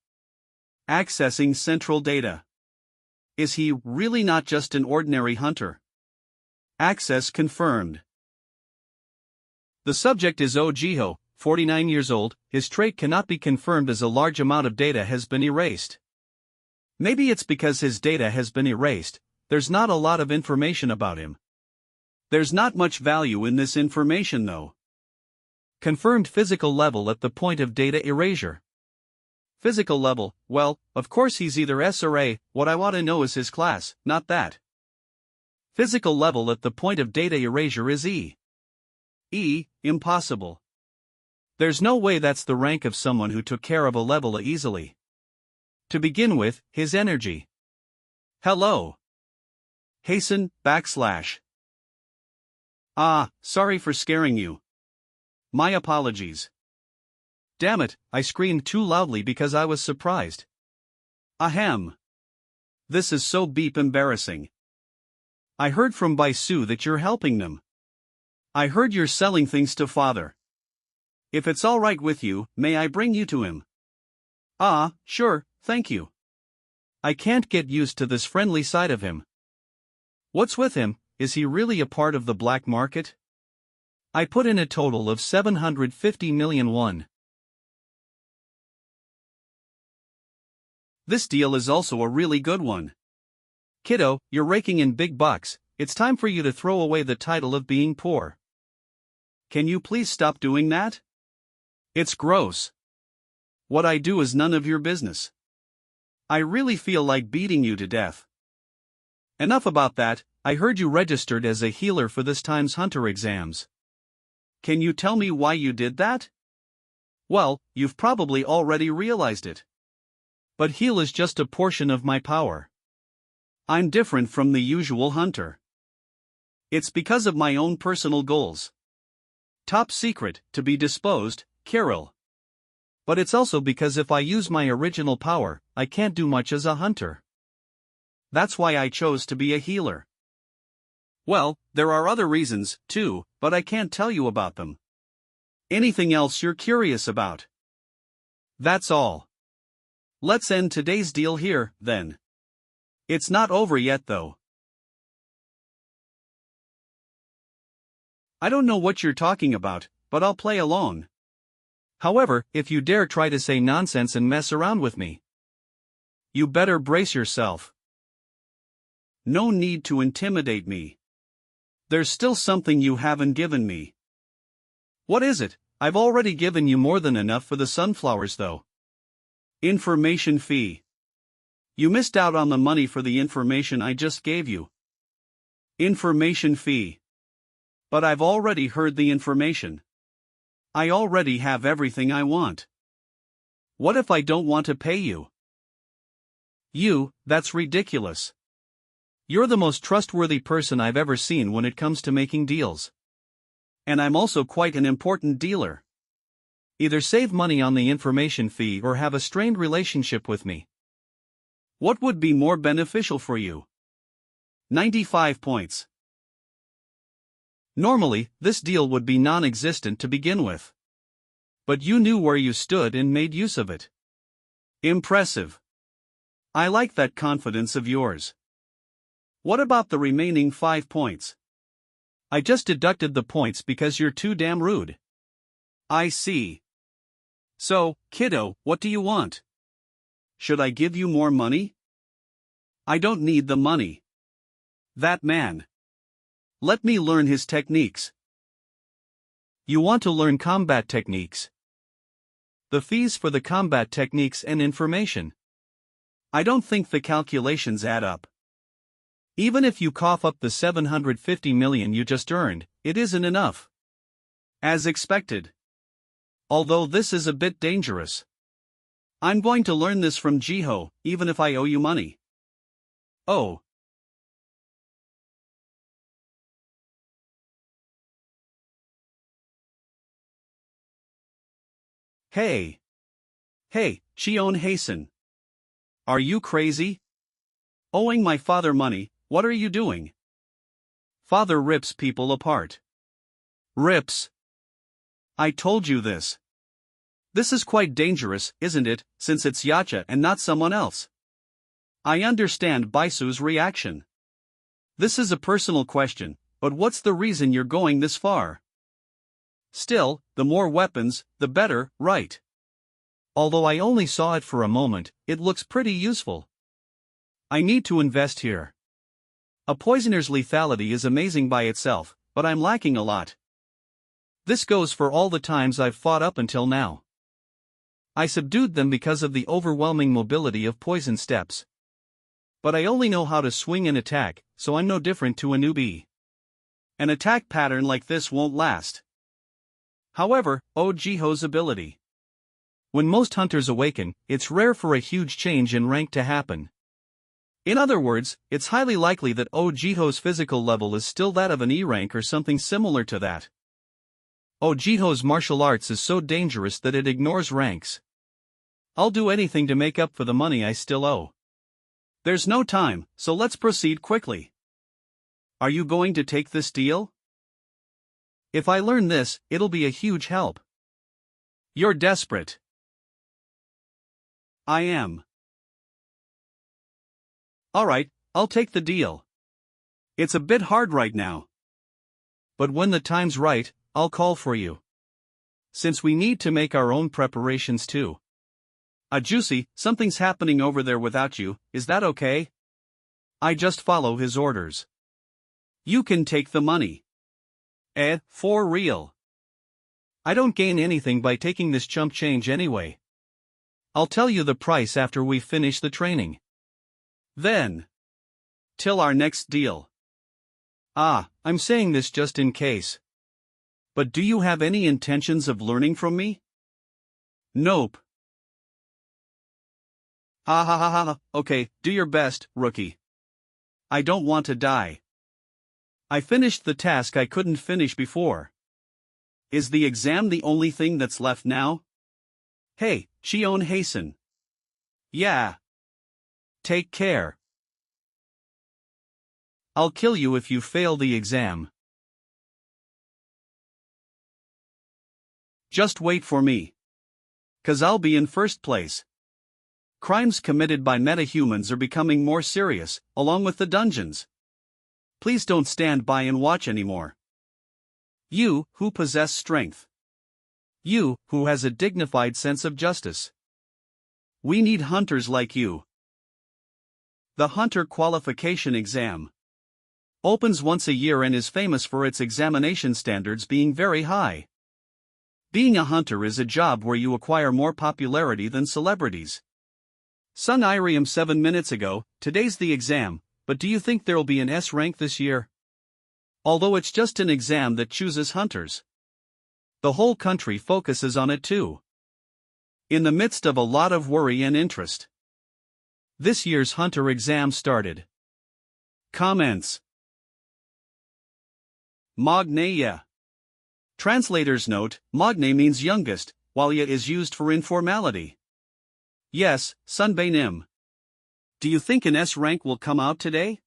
Accessing central data. Is he really not just an ordinary hunter? Access confirmed. The subject is Ojiho, 49 years old. His trait cannot be confirmed as a large amount of data has been erased. Maybe it's because his data has been erased, there's not a lot of information about him. There's not much value in this information though. Confirmed physical level at the point of data erasure. Physical level, well, of course he's either S or A, what I want to know is his class, not that. Physical level at the point of data erasure is E. E, impossible. There's no way that's the rank of someone who took care of a level A easily. To begin with, his energy. Hello. Hasten, /. Ah, sorry for scaring you. My apologies. Damn it, I screamed too loudly because I was surprised. Ahem. This is so beep embarrassing. I heard from Baisu that you're helping them. I heard you're selling things to father. If it's all right with you, may I bring you to him? Ah, sure, thank you. I can't get used to this friendly side of him. What's with him? Is he really a part of the black market? I put in a total of 750 million won. This deal is also a really good one. Kiddo, you're raking in big bucks, it's time for you to throw away the title of being poor. Can you please stop doing that? It's gross. What I do is none of your business. I really feel like beating you to death. Enough about that, I heard you registered as a healer for this time's hunter exams. Can you tell me why you did that? Well, you've probably already realized it. But heal is just a portion of my power. I'm different from the usual hunter. It's because of my own personal goals. Top secret, to be disposed, Kirill. But it's also because if I use my original power, I can't do much as a hunter. That's why I chose to be a healer. Well, there are other reasons, too, but I can't tell you about them. Anything else you're curious about? That's all. Let's end today's deal here, then. It's not over yet though. I don't know what you're talking about, but I'll play along. However, if you dare try to say nonsense and mess around with me, you better brace yourself. No need to intimidate me. There's still something you haven't given me. What is it? I've already given you more than enough for the sunflowers though. Information fee. You missed out on the money for the information I just gave you. Information fee. But I've already heard the information. I already have everything I want. What if I don't want to pay you? That's ridiculous. You're the most trustworthy person I've ever seen when it comes to making deals. And I'm also quite an important dealer. Either save money on the information fee or have a strained relationship with me. What would be more beneficial for you? 95 points. Normally, this deal would be non-existent to begin with. But you knew where you stood and made use of it. Impressive. I like that confidence of yours. What about the remaining 5 points? I just deducted the points because you're too damn rude. I see. So, kiddo, what do you want? Should I give you more money? I don't need the money. That man. Let me learn his techniques. You want to learn combat techniques? The fees for the combat techniques and information. I don't think the calculations add up. Even if you cough up the 750 million you just earned, it isn't enough. As expected. Although this is a bit dangerous. I'm going to learn this from Jiho, even if I owe you money. Oh. Hey, Chion hasten. Are you crazy? Owing my father money, what are you doing? Father rips people apart. Rips? I told you this. This is quite dangerous, isn't it, since it's Yacha and not someone else? I understand Baisu's reaction. This is a personal question, but what's the reason you're going this far? Still, the more weapons, the better, right? Although I only saw it for a moment, it looks pretty useful. I need to invest here. A poisoner's lethality is amazing by itself, but I'm lacking a lot. This goes for all the times I've fought up until now. I subdued them because of the overwhelming mobility of poison steps. But I only know how to swing and attack, so I'm no different to a newbie. An attack pattern like this won't last. However, Jiho's ability. When most hunters awaken, it's rare for a huge change in rank to happen. In other words, it's highly likely that Jiho's physical level is still that of an E rank or something similar to that. Jiho's martial arts is so dangerous that it ignores ranks. I'll do anything to make up for the money I still owe. There's no time, so let's proceed quickly. Are you going to take this deal? If I learn this, it'll be a huge help. You're desperate. I am. Alright, I'll take the deal. It's a bit hard right now. But when the time's right, I'll call for you. Since we need to make our own preparations too. Juicy, something's happening over there without you, is that okay? I just follow his orders. You can take the money. For real. I don't gain anything by taking this chump change anyway. I'll tell you the price after we finish the training. Then. Till our next deal. I'm saying this just in case. But do you have any intentions of learning from me? Nope. Ha ha ha ha, okay, do your best, rookie. I don't want to die. I finished the task I couldn't finish before. Is the exam the only thing that's left now? Hey, Chion hasten. Yeah. Take care. I'll kill you if you fail the exam. Just wait for me. 'Cause I'll be in first place. Crimes committed by metahumans are becoming more serious, along with the dungeons. Please don't stand by and watch anymore. You, who possess strength. You, who has a dignified sense of justice. We need hunters like you. The Hunter Qualification Exam opens once a year and is famous for its examination standards being very high. Being a hunter is a job where you acquire more popularity than celebrities. Sung Irium 7 minutes ago, today's the exam, but do you think there'll be an S rank this year? Although it's just an exam that chooses hunters. The whole country focuses on it too. In the midst of a lot of worry and interest. This year's hunter exam started. Comments. Magneya. Translator's note, Magne means youngest, while ya is used for informality. Yes, Sunbaynim. Do you think an S rank will come out today?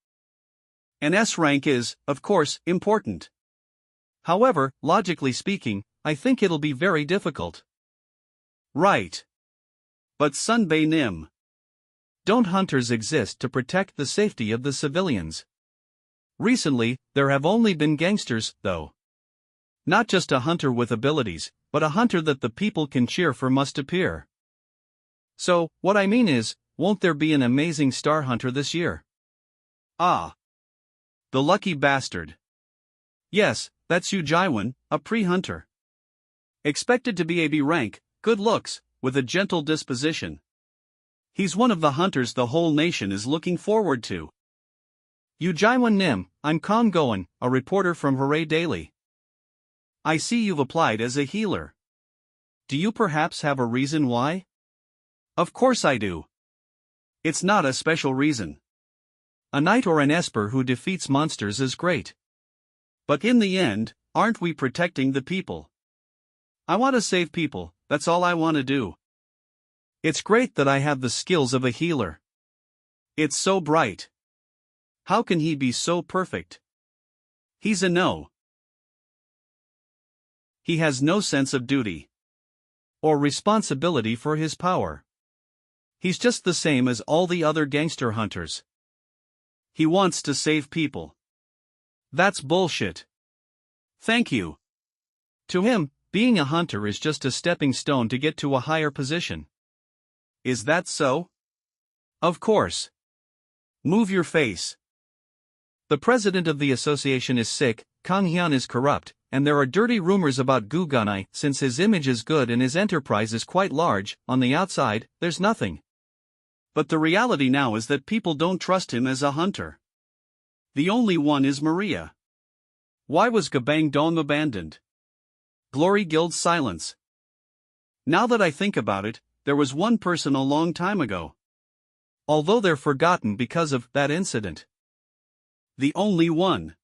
An S rank is, of course, important. However, logically speaking, I think it'll be very difficult. Right. But Sunbaynim. Don't hunters exist to protect the safety of the civilians? Recently, there have only been gangsters, though. Not just a hunter with abilities, but a hunter that the people can cheer for must appear. So, what I mean is, won't there be an amazing star hunter this year? Ah. The lucky bastard. Yes, that's Yu Jaiwan, a pre-hunter. Expected to be a B rank, good looks, with a gentle disposition. He's one of the hunters the whole nation is looking forward to. Yu Jaiwan Nim, I'm Kong Goen, a reporter from Hooray Daily. I see you've applied as a healer. Do you perhaps have a reason why? Of course I do. It's not a special reason. A knight or an esper who defeats monsters is great. But in the end, aren't we protecting the people? I want to save people, that's all I want to do. It's great that I have the skills of a healer. It's so bright. How can he be so perfect? He's a no. He has no sense of duty or responsibility for his power. He's just the same as all the other gangster hunters. He wants to save people. That's bullshit. Thank you. To him, being a hunter is just a stepping stone to get to a higher position. Is that so? Of course. Move your face. The president of the association is sick, Kang Hyun is corrupt, and there are dirty rumors about Gu Gunai. Since his image is good and his enterprise is quite large, on the outside, there's nothing. But the reality now is that people don't trust him as a hunter. The only one is Maria. Why was Gabang Dong abandoned? Glory Guild's silence. Now that I think about it, there was one person a long time ago. Although they're forgotten because of that incident. The only one.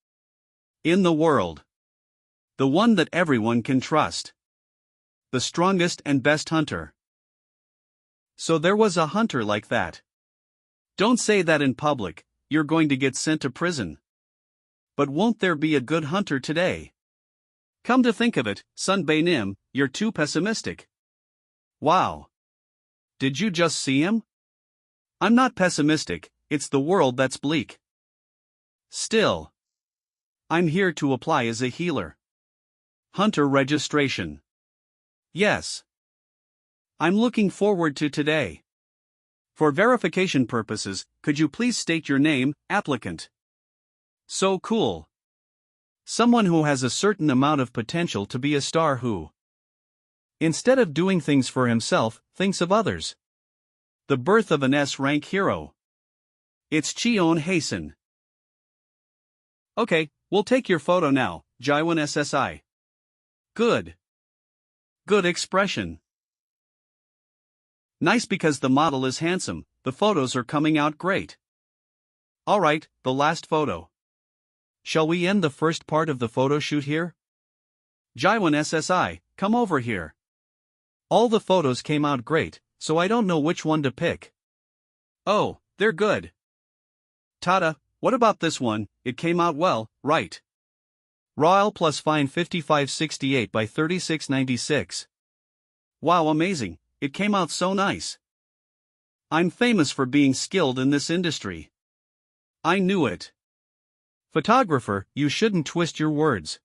In the world. The one that everyone can trust. The strongest and best hunter. So there was a hunter like that. Don't say that in public, you're going to get sent to prison. But won't there be a good hunter today? Come to think of it, Sunbaynim, you're too pessimistic. Wow. Did you just see him? I'm not pessimistic, it's the world that's bleak. Still. I'm here to apply as a healer. Hunter registration. Yes. I'm looking forward to today. For verification purposes, could you please state your name, applicant? So cool. Someone who has a certain amount of potential to be a star who, instead of doing things for himself, thinks of others. The birth of an S-rank hero. It's Cheon Hasen. Okay, we'll take your photo now, Jaiwan SSI. Good. Good expression. Nice because the model is handsome, the photos are coming out great. Alright, the last photo. Shall we end the first part of the photo shoot here? Jaiwan SSI, come over here. All the photos came out great, so I don't know which one to pick. Oh, they're good. Tada, what about this one? It came out well, right? Raw plus fine 5568 by 3696. Wow, amazing, it came out so nice. I'm famous for being skilled in this industry. I knew it. Photographer, you shouldn't twist your words.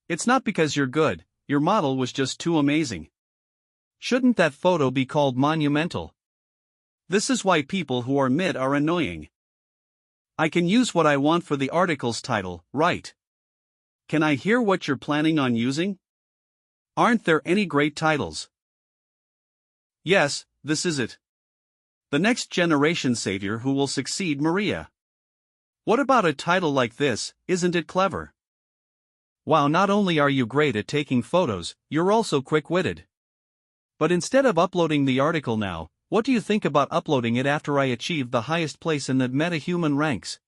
It's not because you're good, your model was just too amazing. Shouldn't that photo be called monumental? This is why people who are mid are annoying. I can use what I want for the article's title, right? Can I hear what you're planning on using? Aren't there any great titles? Yes, this is it. The next generation savior who will succeed Maria. What about a title like this, isn't it clever? Wow, not only are you great at taking photos, you're also quick-witted. But instead of uploading the article now, what do you think about uploading it after I achieve the highest place in the meta-human ranks?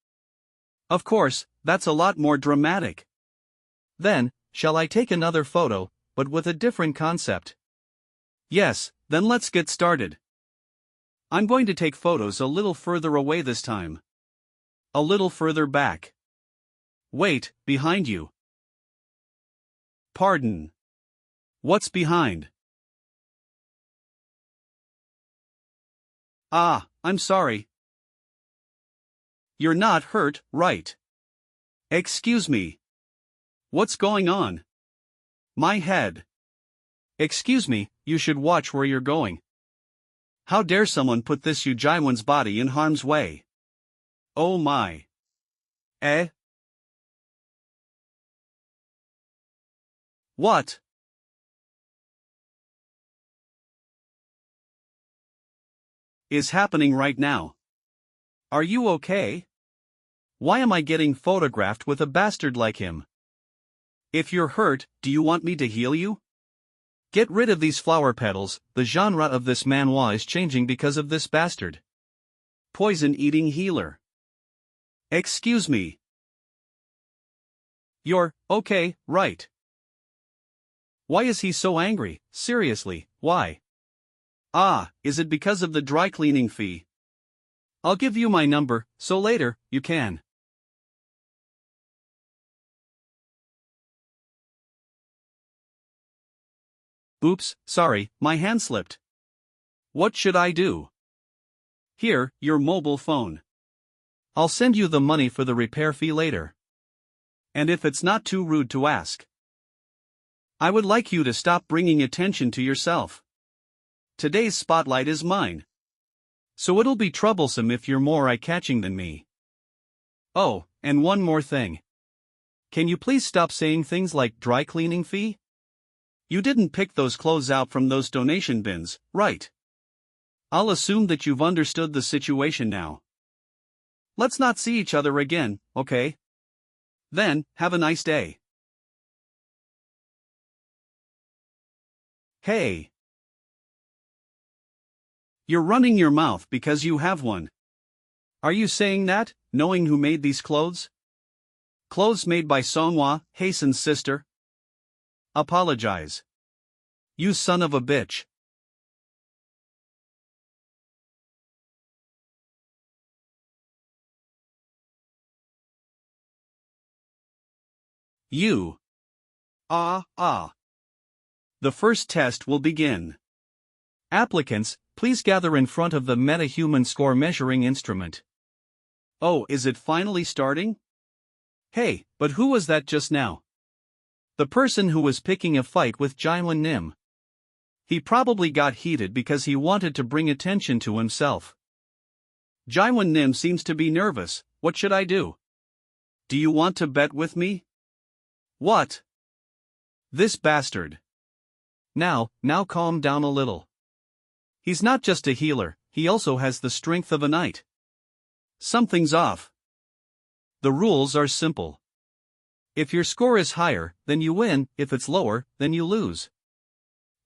Of course, that's a lot more dramatic. Then, shall I take another photo, but with a different concept? Yes, then let's get started. I'm going to take photos a little further away this time. A little further back. Wait, behind you. Pardon. What's behind? Ah, I'm sorry. You're not hurt, right? Excuse me. What's going on? My head. Excuse me, you should watch where you're going. How dare someone put this Ujaiwan's body in harm's way? Oh my. Eh? What? Is happening right now? Are you okay? Why am I getting photographed with a bastard like him? If you're hurt, do you want me to heal you? Get rid of these flower petals, the genre of this manhwa is changing because of this bastard. Poison-eating healer. Excuse me. You're, okay, right. Why is he so angry, seriously, why? Ah, is it because of the dry cleaning fee? I'll give you my number, so later, you can. Oops, sorry, my hand slipped. What should I do? Here, your mobile phone. I'll send you the money for the repair fee later. And if it's not too rude to ask, I would like you to stop bringing attention to yourself. Today's spotlight is mine. So it'll be troublesome if you're more eye-catching than me. Oh, and one more thing. Can you please stop saying things like dry cleaning fee? You didn't pick those clothes out from those donation bins, right? I'll assume that you've understood the situation now. Let's not see each other again, okay? Then, have a nice day. Hey. You're running your mouth because you have one. Are you saying that, knowing who made these clothes? Clothes made by Songhwa, Hasten's sister? Apologize. You son of a bitch. You. The first test will begin. Applicants, please gather in front of the meta-human score measuring instrument. Oh, is it finally starting? Hey, but who was that just now? The person who was picking a fight with Jaewon Nim. He probably got heated because he wanted to bring attention to himself. Jaewon Nim seems to be nervous, what should I do? Do you want to bet with me? What? This bastard. Now calm down a little. He's not just a healer, he also has the strength of a knight. Something's off. The rules are simple. If your score is higher, then you win, if it's lower, then you lose.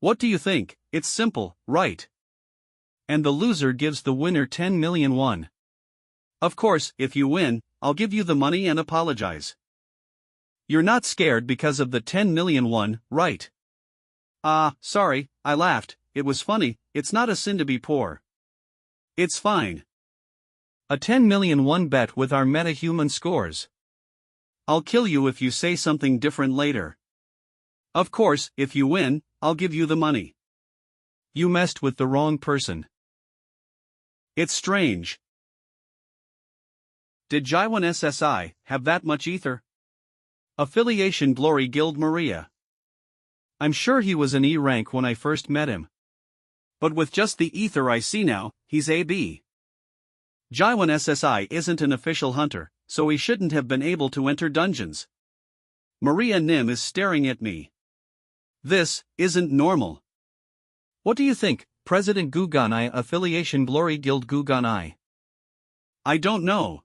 What do you think? It's simple, right? And the loser gives the winner 10 million won. Of course, if you win, I'll give you the money and apologize. You're not scared because of the 10 million won, right? Sorry, I laughed, it was funny, it's not a sin to be poor. It's fine. A 10 million won bet with our meta-human scores. I'll kill you if you say something different later. Of course, if you win, I'll give you the money. You messed with the wrong person. It's strange. Did Jaiwan SSI have that much ether? Affiliation Glory Guild Maria. I'm sure he was an E rank when I first met him. But with just the ether I see now, he's AB. Jaiwan SSI isn't an official hunter, so he shouldn't have been able to enter dungeons. Maria Nim is staring at me. This isn't normal. What do you think, President Guganai Affiliation Glory Guild Guganai? I don't know.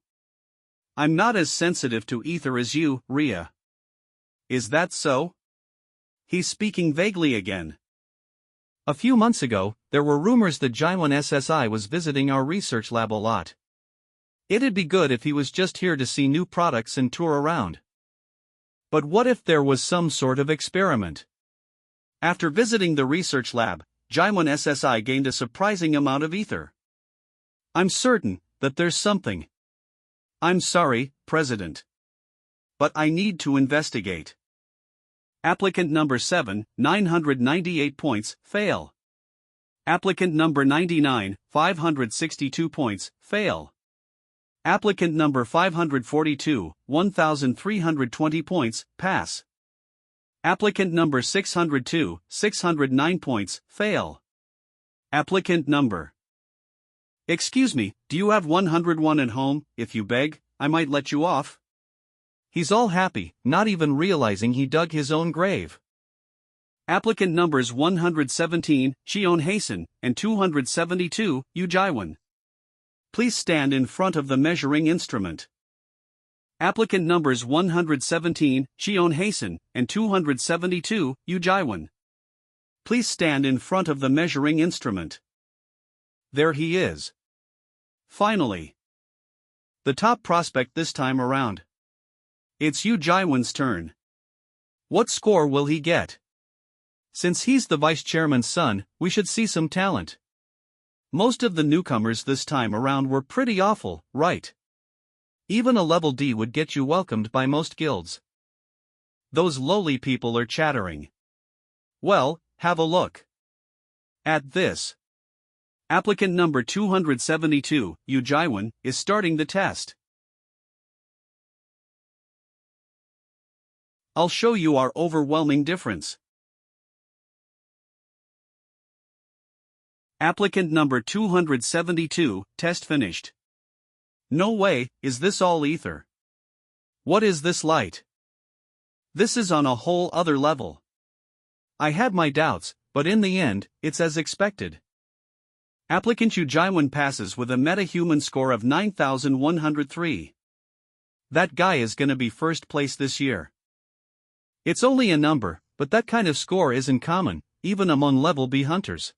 I'm not as sensitive to ether as you, Ria. Is that so? He's speaking vaguely again. A few months ago, there were rumors that Jaiwan SSI was visiting our research lab a lot. It'd be good if he was just here to see new products and tour around. But what if there was some sort of experiment? After visiting the research lab, Jaiwan SSI gained a surprising amount of ether. I'm certain that there's something. I'm sorry, President. But I need to investigate. Applicant number 7, 998 points, fail. Applicant number 99, 562 points, fail. Applicant number 542, 1,320 points, pass. Applicant number 602, 609 points, fail. Applicant number. Excuse me, do you have 101 at home? If you beg, I might let you off. He's all happy, not even realizing he dug his own grave. Applicant numbers 117, Cheon Hasten, and 272, Yu Jaiwan. Please stand in front of the measuring instrument. Applicant numbers 117, Cheon Hasten, and 272, Yu Jaiwan. Please stand in front of the measuring instrument. There he is. Finally. The top prospect this time around. It's Yu Jaiwan's turn. What score will he get? Since he's the vice chairman's son, we should see some talent. Most of the newcomers this time around were pretty awful, right? Even a level D would get you welcomed by most guilds. Those lowly people are chattering. Well, have a look at this. Applicant number 272, Yu Jaiwan, is starting the test. I'll show you our overwhelming difference. Applicant number 272, test finished. No way, is this all ether? What is this light? This is on a whole other level. I had my doubts, but in the end, it's as expected. Applicant Yu Jaiwan passes with a meta-human score of 9,103. That guy is gonna be first place this year. It's only a number, but that kind of score isn't common, even among level B hunters.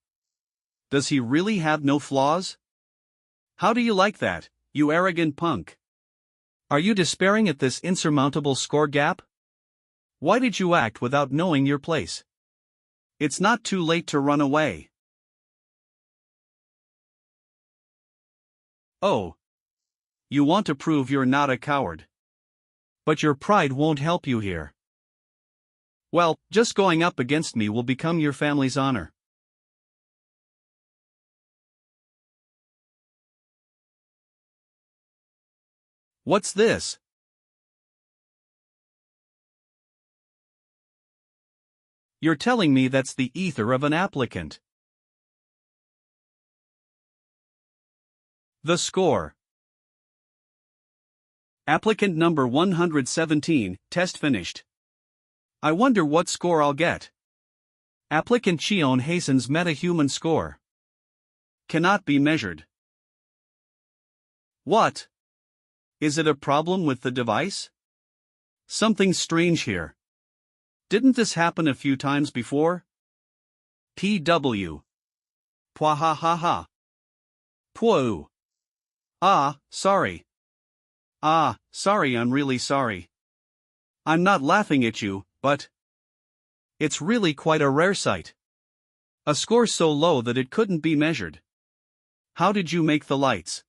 Does he really have no flaws? How do you like that, you arrogant punk? Are you despairing at this insurmountable score gap? Why did you act without knowing your place? It's not too late to run away. Oh. You want to prove you're not a coward. But your pride won't help you here. Well, just going up against me will become your family's honor. What's this? You're telling me that's the ether of an applicant. The score. Applicant number 117, test finished. I wonder what score I'll get. Applicant Cheon Hasten's meta-human score. Cannot be measured. What? Is it a problem with the device? Something strange here. Didn't this happen a few times before? PW. Pwahahaha. Pwoo. Ah, sorry. Ah, sorry, I'm really sorry. I'm not laughing at you, but it's really quite a rare sight. A score so low that it couldn't be measured. How did you make the lights?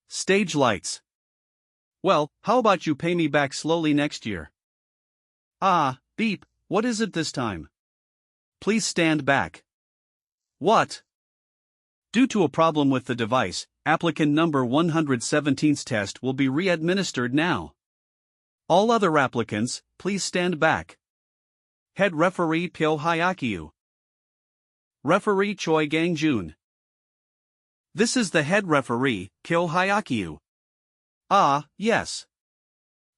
Stage lights. Well, how about you pay me back slowly next year? Ah, beep, what is it this time? Please stand back. What? Due to a problem with the device, Applicant number 117's test will be re-administered now. All other applicants, please stand back. Head Referee Pyo Hyakyu. Referee Choi Gang-jun. This is the head referee, Pyo Hyakyu. Ah, yes.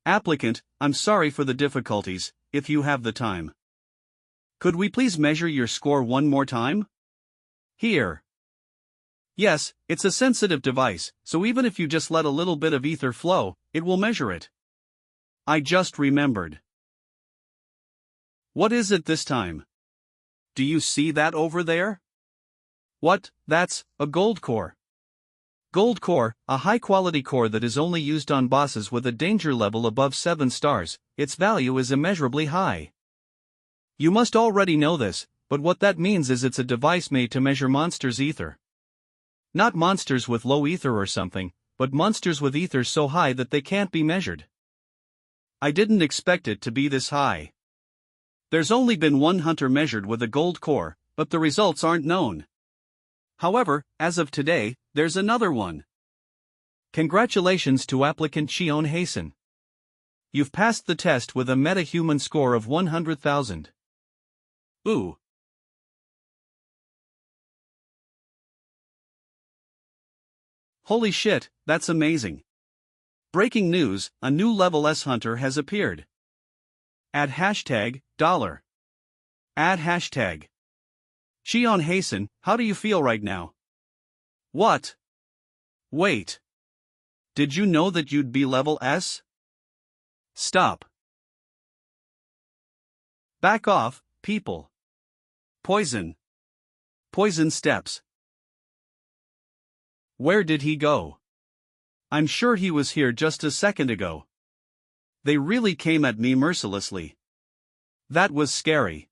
Applicant, I'm sorry for the difficulties, if you have the time. Could we please measure your score one more time? Here. Yes, it's a sensitive device, so even if you just let a little bit of ether flow, it will measure it. I just remembered. What is it this time? Do you see that over there? What, that's a gold core. Gold core, a high-quality core that is only used on bosses with a danger level above 7 stars, its value is immeasurably high. You must already know this, but what that means is it's a device made to measure monsters' ether. Not monsters with low ether or something, but monsters with ether so high that they can't be measured. I didn't expect it to be this high. There's only been one hunter measured with a gold core, but the results aren't known. However, as of today, there's another one. Congratulations to applicant Cheon Hasen. You've passed the test with a meta-human score of 100,000. Ooh. Holy shit, that's amazing. Breaking news, a new level S hunter has appeared. Add hashtag, $. Add hashtag. Cheon Hasen, how do you feel right now? What? Wait. Did you know that you'd be level S? Stop. Back off, people. Poison. Poison steps. Where did he go? I'm sure he was here just a second ago. They really came at me mercilessly. That was scary.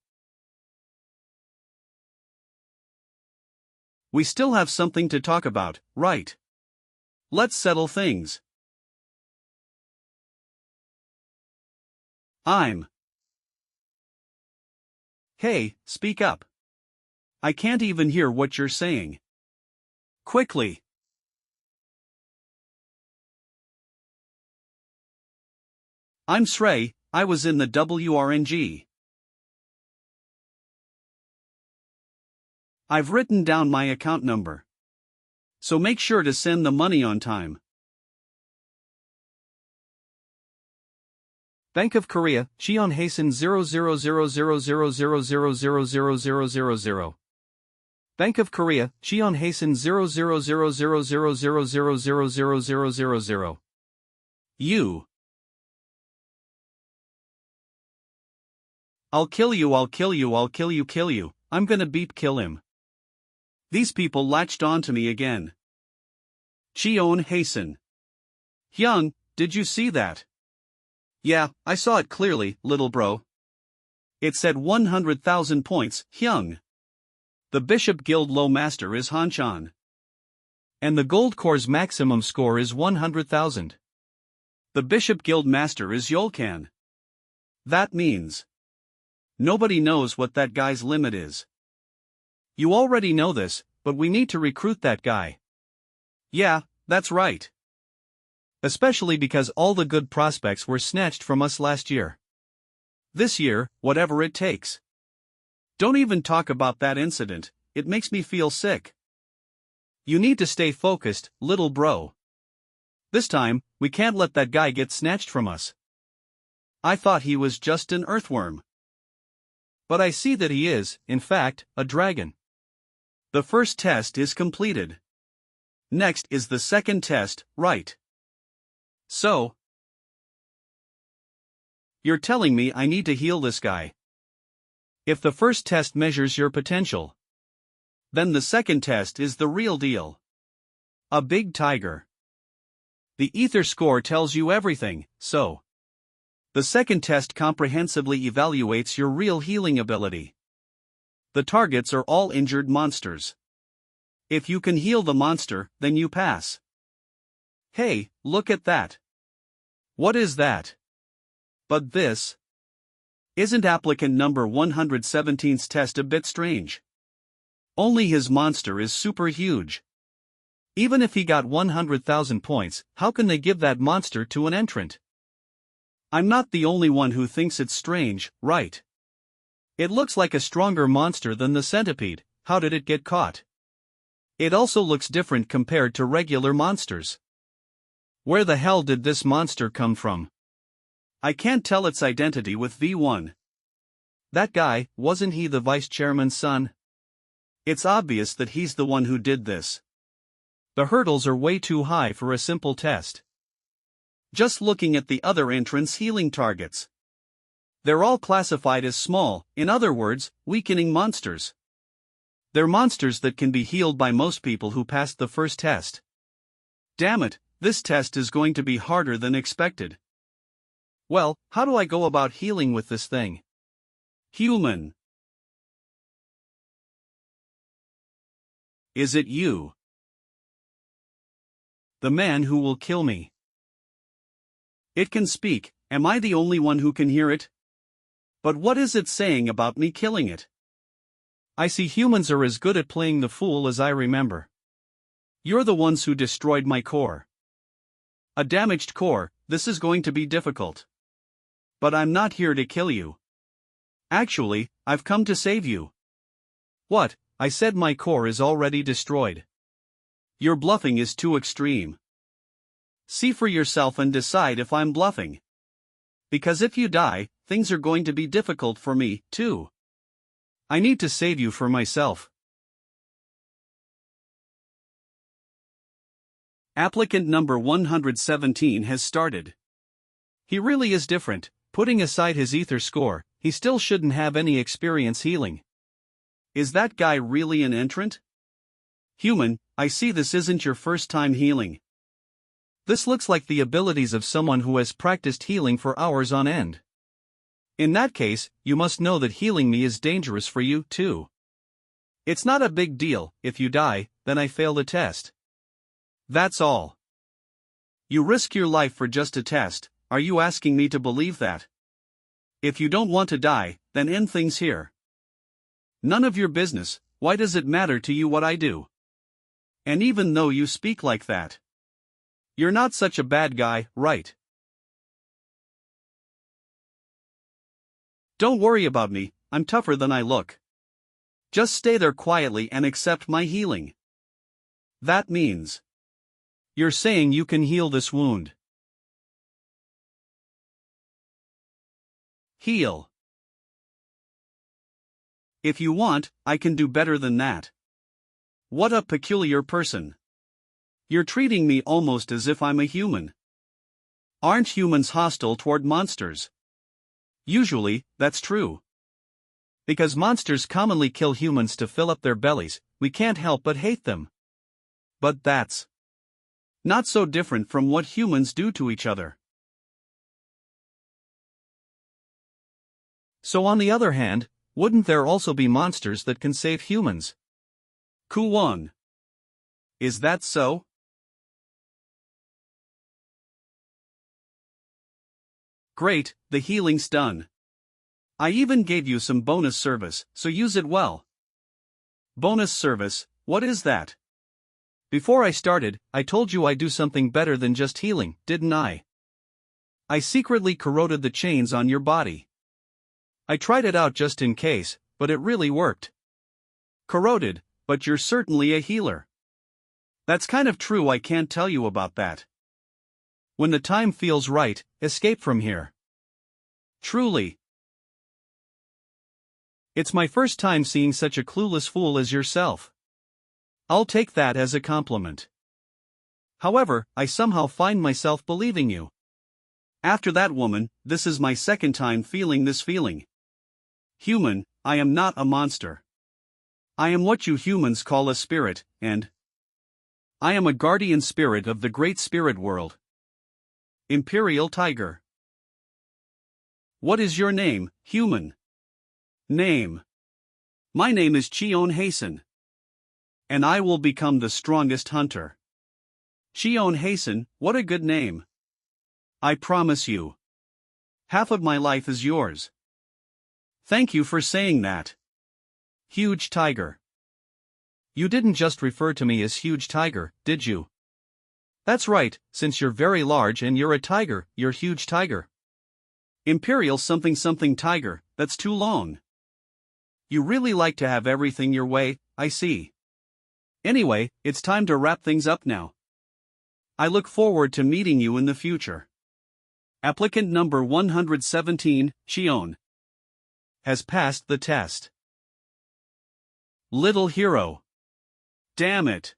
We still have something to talk about, right? Let's settle things. Hey, speak up. I can't even hear what you're saying. Quickly. I'm Shrey, I was in the WRNG. I've written down my account number. So make sure to send the money on time. Bank of Korea, Cheon Hasen 0000000000000. Bank of Korea, Cheon Hasen 0000000000000. You. I'll kill you, I'll kill you, I'll kill you, kill you, I'm gonna beep kill him. These people latched on to me again. Cheon Hasen. Hyung, did you see that? Yeah, I saw it clearly, little bro. It said 100,000 points, Hyung. The Bishop Guild Low Master is Hanchan. And the Gold Core's maximum score is 100,000. The Bishop Guild Master is Yolkan. That means nobody knows what that guy's limit is. You already know this, but we need to recruit that guy. Yeah, that's right. Especially because all the good prospects were snatched from us last year. This year, whatever it takes. Don't even talk about that incident, it makes me feel sick. You need to stay focused, little bro. This time, we can't let that guy get snatched from us. I thought he was just an earthworm. But I see that he is, in fact, a dragon. The first test is completed. Next is the second test, right? So, you're telling me I need to heal this guy. If the first test measures your potential, then the second test is the real deal. A big tiger. The ether score tells you everything, so the second test comprehensively evaluates your real healing ability. The targets are all injured monsters. If you can heal the monster, then you pass. Hey, look at that. What is that? But this isn't applicant number 117's test a bit strange? Only his monster is super huge. Even if he got 100,000 points, how can they give that monster to an entrant? I'm not the only one who thinks it's strange, right? It looks like a stronger monster than the centipede. How did it get caught? It also looks different compared to regular monsters. Where the hell did this monster come from? I can't tell its identity with V1. That guy, wasn't he the vice chairman's son? It's obvious that he's the one who did this. The hurdles are way too high for a simple test. Just looking at the other entrants' healing targets. They're all classified as small, in other words, weakening monsters. They're monsters that can be healed by most people who passed the first test. Damn it, this test is going to be harder than expected. Well, how do I go about healing with this thing? Human. Is it you? The man who will kill me. It can speak, am I the only one who can hear it? But what is it saying about me killing it? I see humans are as good at playing the fool as I remember. You're the ones who destroyed my core. A damaged core, this is going to be difficult. But I'm not here to kill you. Actually, I've come to save you. What? I said my core is already destroyed. Your bluffing is too extreme. See for yourself and decide if I'm bluffing. Because if you die, things are going to be difficult for me, too. I need to save you for myself. Applicant number 117 has started. He really is different. Putting aside his ether score, he still shouldn't have any experience healing. Is that guy really an entrant? Human, I see this isn't your first time healing. This looks like the abilities of someone who has practiced healing for hours on end. In that case, you must know that healing me is dangerous for you, too. It's not a big deal. If you die, then I fail the test. That's all. You risk your life for just a test. Are you asking me to believe that? If you don't want to die, then end things here. None of your business. Why does it matter to you what I do? And even though you speak like that, you're not such a bad guy, right? Don't worry about me, I'm tougher than I look. Just stay there quietly and accept my healing. That means you're saying you can heal this wound. Heal. If you want, I can do better than that. What a peculiar person. You're treating me almost as if I'm a human. Aren't humans hostile toward monsters? Usually, that's true. Because monsters commonly kill humans to fill up their bellies, we can't help but hate them. But that's not so different from what humans do to each other. So on the other hand, wouldn't there also be monsters that can save humans? Kuwon. Is that so? Great, the healing's done. I even gave you some bonus service, so use it well. Bonus service, what is that? Before I started, I told you I'd do something better than just healing, didn't I? I secretly corroded the chains on your body. I tried it out just in case, but it really worked. Corroded, but you're certainly a healer. That's kind of true. I can't tell you about that. When the time feels right, escape from here. Truly. It's my first time seeing such a clueless fool as yourself. I'll take that as a compliment. However, I somehow find myself believing you. After that woman, this is my second time feeling this feeling. Human, I am not a monster. I am what you humans call a spirit, and I am a guardian spirit of the great spirit world. Imperial Tiger. What is your name, human? Name. My name is Cheon Hasten. And I will become the strongest hunter. Cheon Hasten, what a good name. I promise you. Half of my life is yours. Thank you for saying that. Huge Tiger. You didn't just refer to me as huge tiger, did you? That's right, since you're very large and you're a tiger, you're huge tiger. Imperial something something tiger, that's too long. You really like to have everything your way, I see. Anyway, it's time to wrap things up now. I look forward to meeting you in the future. Applicant number 117, Shion, has passed the test. Little hero. Damn it.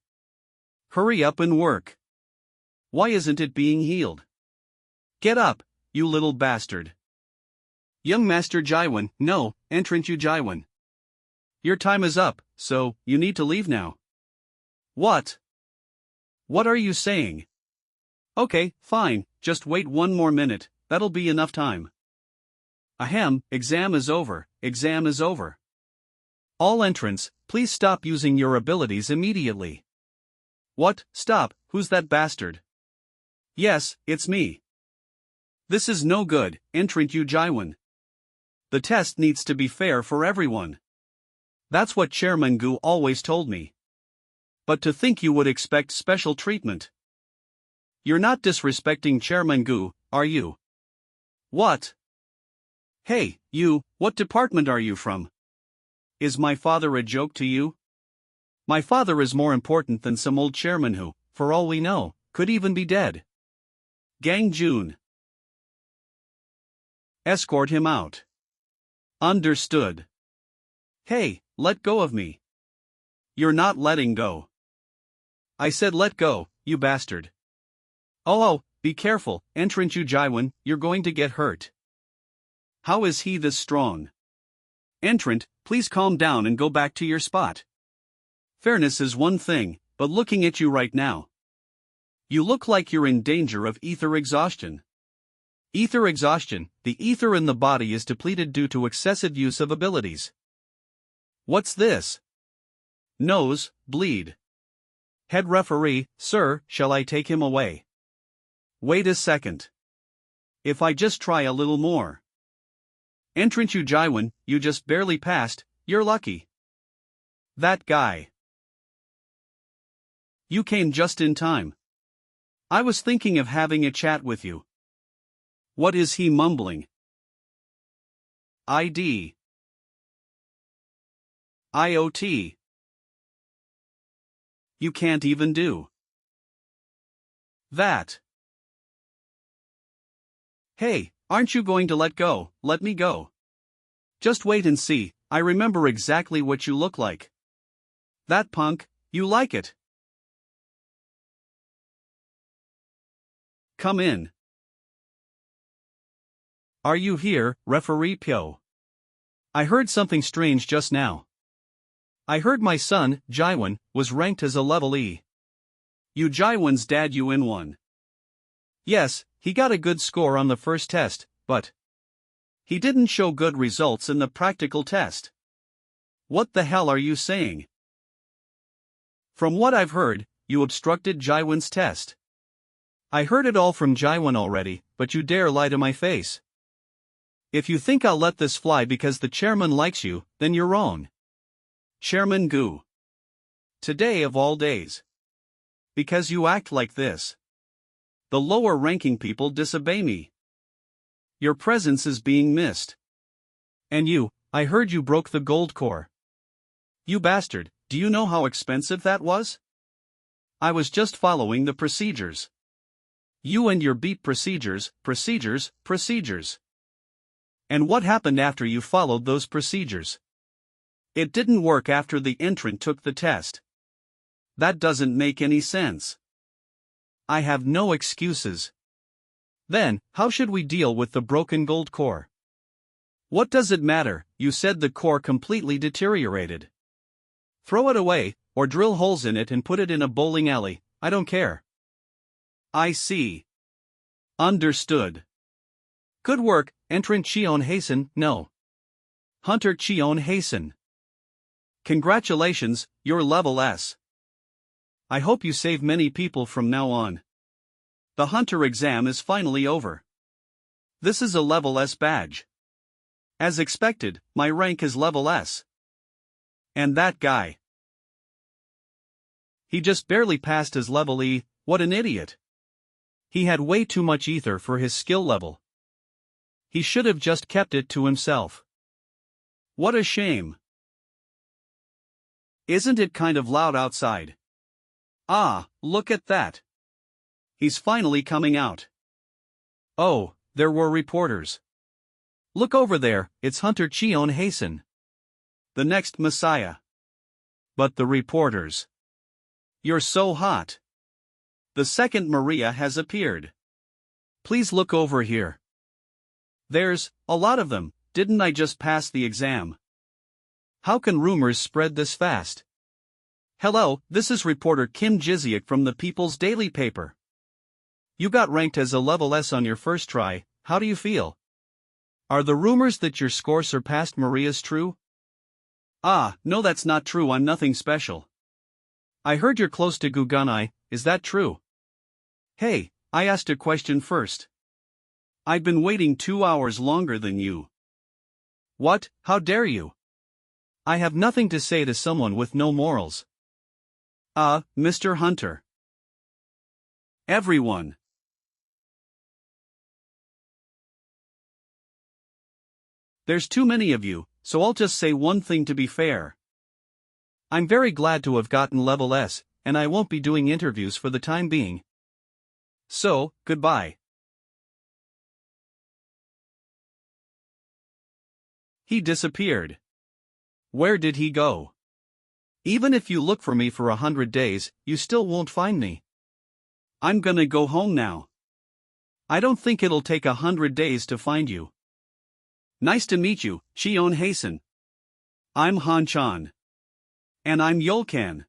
Hurry up and work. Why isn't it being healed? Get up, you little bastard. Young Master Jaiwan, no, entrant Yu Jaiwan. Your time is up, so, you need to leave now. What? What are you saying? Okay, fine, just wait one more minute, that'll be enough time. Ahem, exam is over, exam is over. All entrants, please stop using your abilities immediately. What, stop, who's that bastard? Yes, it's me. This is no good, entrant Yu Jaiwan. The test needs to be fair for everyone. That's what Chairman Gu always told me. But to think you would expect special treatment. You're not disrespecting Chairman Gu, are you? What? Hey, you, what department are you from? Is my father a joke to you? My father is more important than some old chairman who, for all we know, could even be dead. Gang Jun. Escort him out. Understood. Hey, let go of me. You're not letting go. I said let go, you bastard. Oh, be careful, entrant Yu Jaiwan, you're going to get hurt. How is he this strong? Entrant, please calm down and go back to your spot. Fairness is one thing, but looking at you right now. You look like you're in danger of ether exhaustion. Ether exhaustion, the ether in the body is depleted due to excessive use of abilities. What's this? Nose, bleed. Head referee, sir, shall I take him away? Wait a second. If I just try a little more. Entrant Yu Jaiwan, you just barely passed, you're lucky. That guy. You came just in time. I was thinking of having a chat with you. What is he mumbling? ID. IoT. You can't even do that. Hey, aren't you going to let go? Let me go. Just wait and see, I remember exactly what you look like. That punk, you like it. Come in. Are you here, referee Pyo? I heard something strange just now. I heard my son, Jaiwan, was ranked as a level E. Yu Jaiwan's dad UN1. Yes, he got a good score on the first test, but he didn't show good results in the practical test. What the hell are you saying? From what I've heard, you obstructed Jaiwan's test. I heard it all from Jaiwan already, but you dare lie to my face. If you think I'll let this fly because the chairman likes you, then you're wrong. Chairman Gu. Today of all days. Because you act like this. The lower-ranking people disobey me. Your presence is being missed. And you, I heard you broke the gold core. You bastard, do you know how expensive that was? I was just following the procedures. You and your beep procedures. And what happened after you followed those procedures? It didn't work after the entrant took the test. That doesn't make any sense. I have no excuses. Then, how should we deal with the broken gold core? What does it matter? You said the core completely deteriorated. Throw it away, or drill holes in it and put it in a bowling alley, I don't care. I see. Understood. Good work, entrant Cheon Hasten, no. Hunter Cheon Hasten. Congratulations, you're level S. I hope you save many people from now on. The Hunter exam is finally over. This is a level S badge. As expected, my rank is level S. And that guy. He just barely passed his level E, what an idiot. He had way too much ether for his skill level. He should have just kept it to himself. What a shame. Isn't it kind of loud outside? Ah, look at that. He's finally coming out. Oh, there were reporters. Look over there, it's Hunter Cheon Hasen. The next Messiah. But the reporters. You're so hot. The second Maria has appeared. Please look over here. There's a lot of them. Didn't I just pass the exam? How can rumors spread this fast? Hello, this is reporter Kim Jiziak from the People's Daily Paper. You got ranked as a level S on your first try, how do you feel? Are the rumors that your score surpassed Maria's true? Ah, no, that's not true, I'm nothing special. I heard you're close to Guganai, is that true? Hey, I asked a question first. I've been waiting 2 hours longer than you. What, how dare you? I have nothing to say to someone with no morals. Mr. Hunter. Everyone. There's too many of you, so I'll just say one thing to be fair. I'm very glad to have gotten level S, and I won't be doing interviews for the time being. So, goodbye. He disappeared. Where did he go? Even if you look for me for 100 days, you still won't find me. I'm gonna go home now. I don't think it'll take 100 days to find you. Nice to meet you, Cheon Hasen. I'm Han Chan. And I'm Yolkan.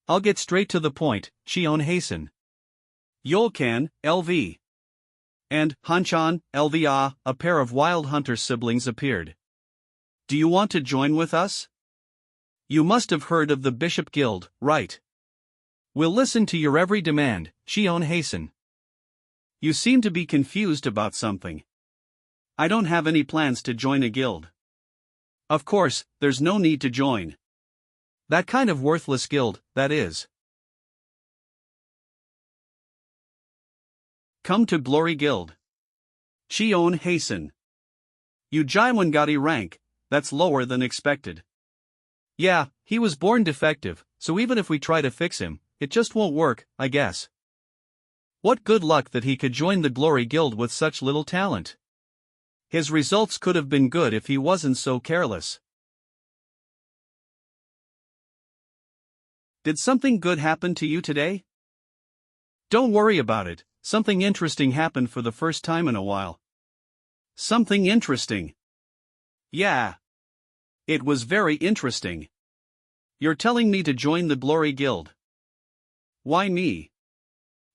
I'll get straight to the point, Cheon Hasen. Yolkan, LV. And Han Chan, LV. A pair of Wild Hunter siblings appeared. Do you want to join with us? You must have heard of the Bishop Guild, right? We'll listen to your every demand, Cheon Hasen. You seem to be confused about something. I don't have any plans to join a guild. Of course, there's no need to join. That kind of worthless guild, that is. Come to Glory Guild. Cheon Hasen. You Jaiwangati rank, that's lower than expected. Yeah, he was born defective, so even if we try to fix him, it just won't work, I guess. What good luck that he could join the Glory Guild with such little talent. His results could have been good if he wasn't so careless. Did something good happen to you today? Don't worry about it, something interesting happened for the first time in a while. Something interesting. Yeah. It was very interesting. You're telling me to join the Glory Guild. Why me?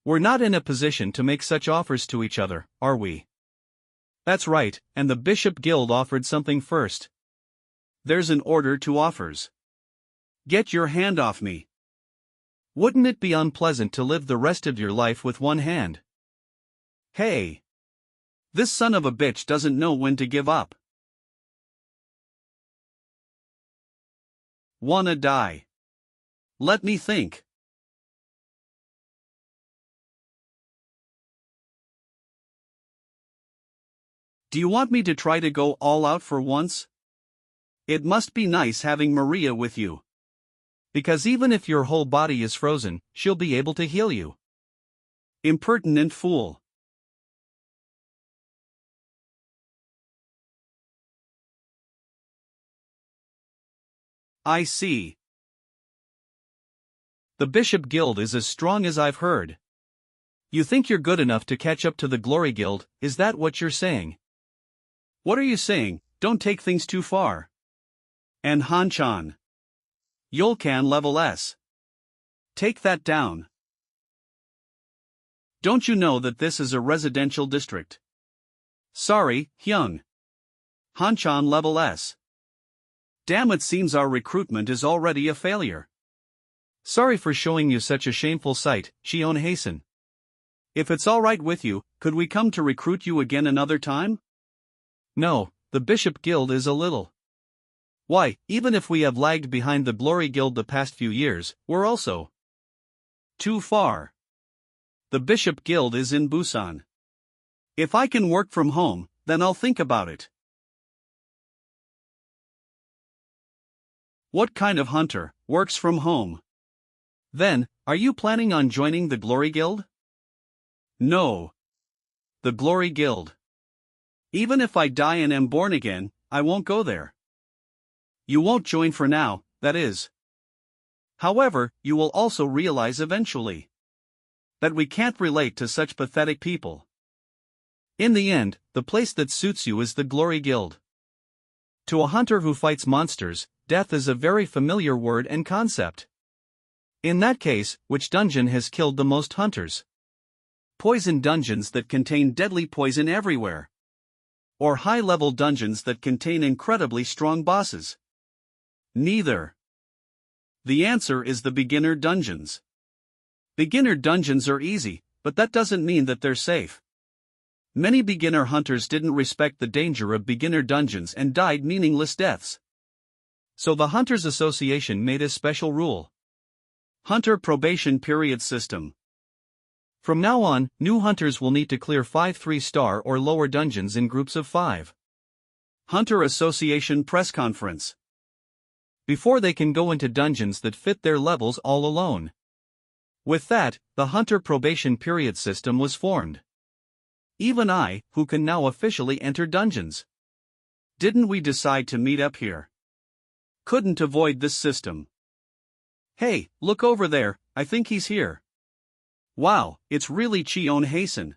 We're not in a position to make such offers to each other, are we? That's right, and the Bishop Guild offered something first. There's an order to offers. Get your hand off me. Wouldn't it be unpleasant to live the rest of your life with one hand? Hey. This son of a bitch doesn't know when to give up. Wanna die? Let me think. Do you want me to try to go all out for once? It must be nice having Maria with you. Because even if your whole body is frozen, she'll be able to heal you. Impertinent fool. I see. The Bishop Guild is as strong as I've heard. You think you're good enough to catch up to the Glory Guild, is that what you're saying? What are you saying? Don't take things too far. And Han Chan. Yolkan level S. Take that down. Don't you know that this is a residential district? Sorry, Hyung. Han Chan level S. Damn, it seems our recruitment is already a failure. Sorry for showing you such a shameful sight, Cheon Hasen. If it's alright with you, could we come to recruit you again another time? No, the Bishop Guild is a little. Why, even if we have lagged behind the Glory Guild the past few years, we're also Too far. The Bishop Guild is in Busan. If I can work from home, then I'll think about it. What kind of hunter works from home? Then, are you planning on joining the Glory Guild? No. The Glory Guild. Even if I die and am born again, I won't go there. You won't join for now, that is. However, you will also realize eventually that we can't relate to such pathetic people. In the end, the place that suits you is the Glory Guild. To a hunter who fights monsters, death is a very familiar word and concept. In that case, which dungeon has killed the most hunters? Poison dungeons that contain deadly poison everywhere. Or high-level dungeons that contain incredibly strong bosses? Neither. The answer is the beginner dungeons. Beginner dungeons are easy, but that doesn't mean that they're safe. Many beginner hunters didn't respect the danger of beginner dungeons and died meaningless deaths. So the Hunters Association made a special rule. Hunter Probation Period System. From now on, new hunters will need to clear 5 3-star or lower dungeons in groups of 5. Hunter Association Press Conference. Before they can go into dungeons that fit their levels all alone. With that, the Hunter Probation Period System was formed. Even I, who can now officially enter dungeons. Didn't we decide to meet up here? Couldn't avoid this system. Hey, look over there, I think he's here. Wow, it's really Cheon Hasen.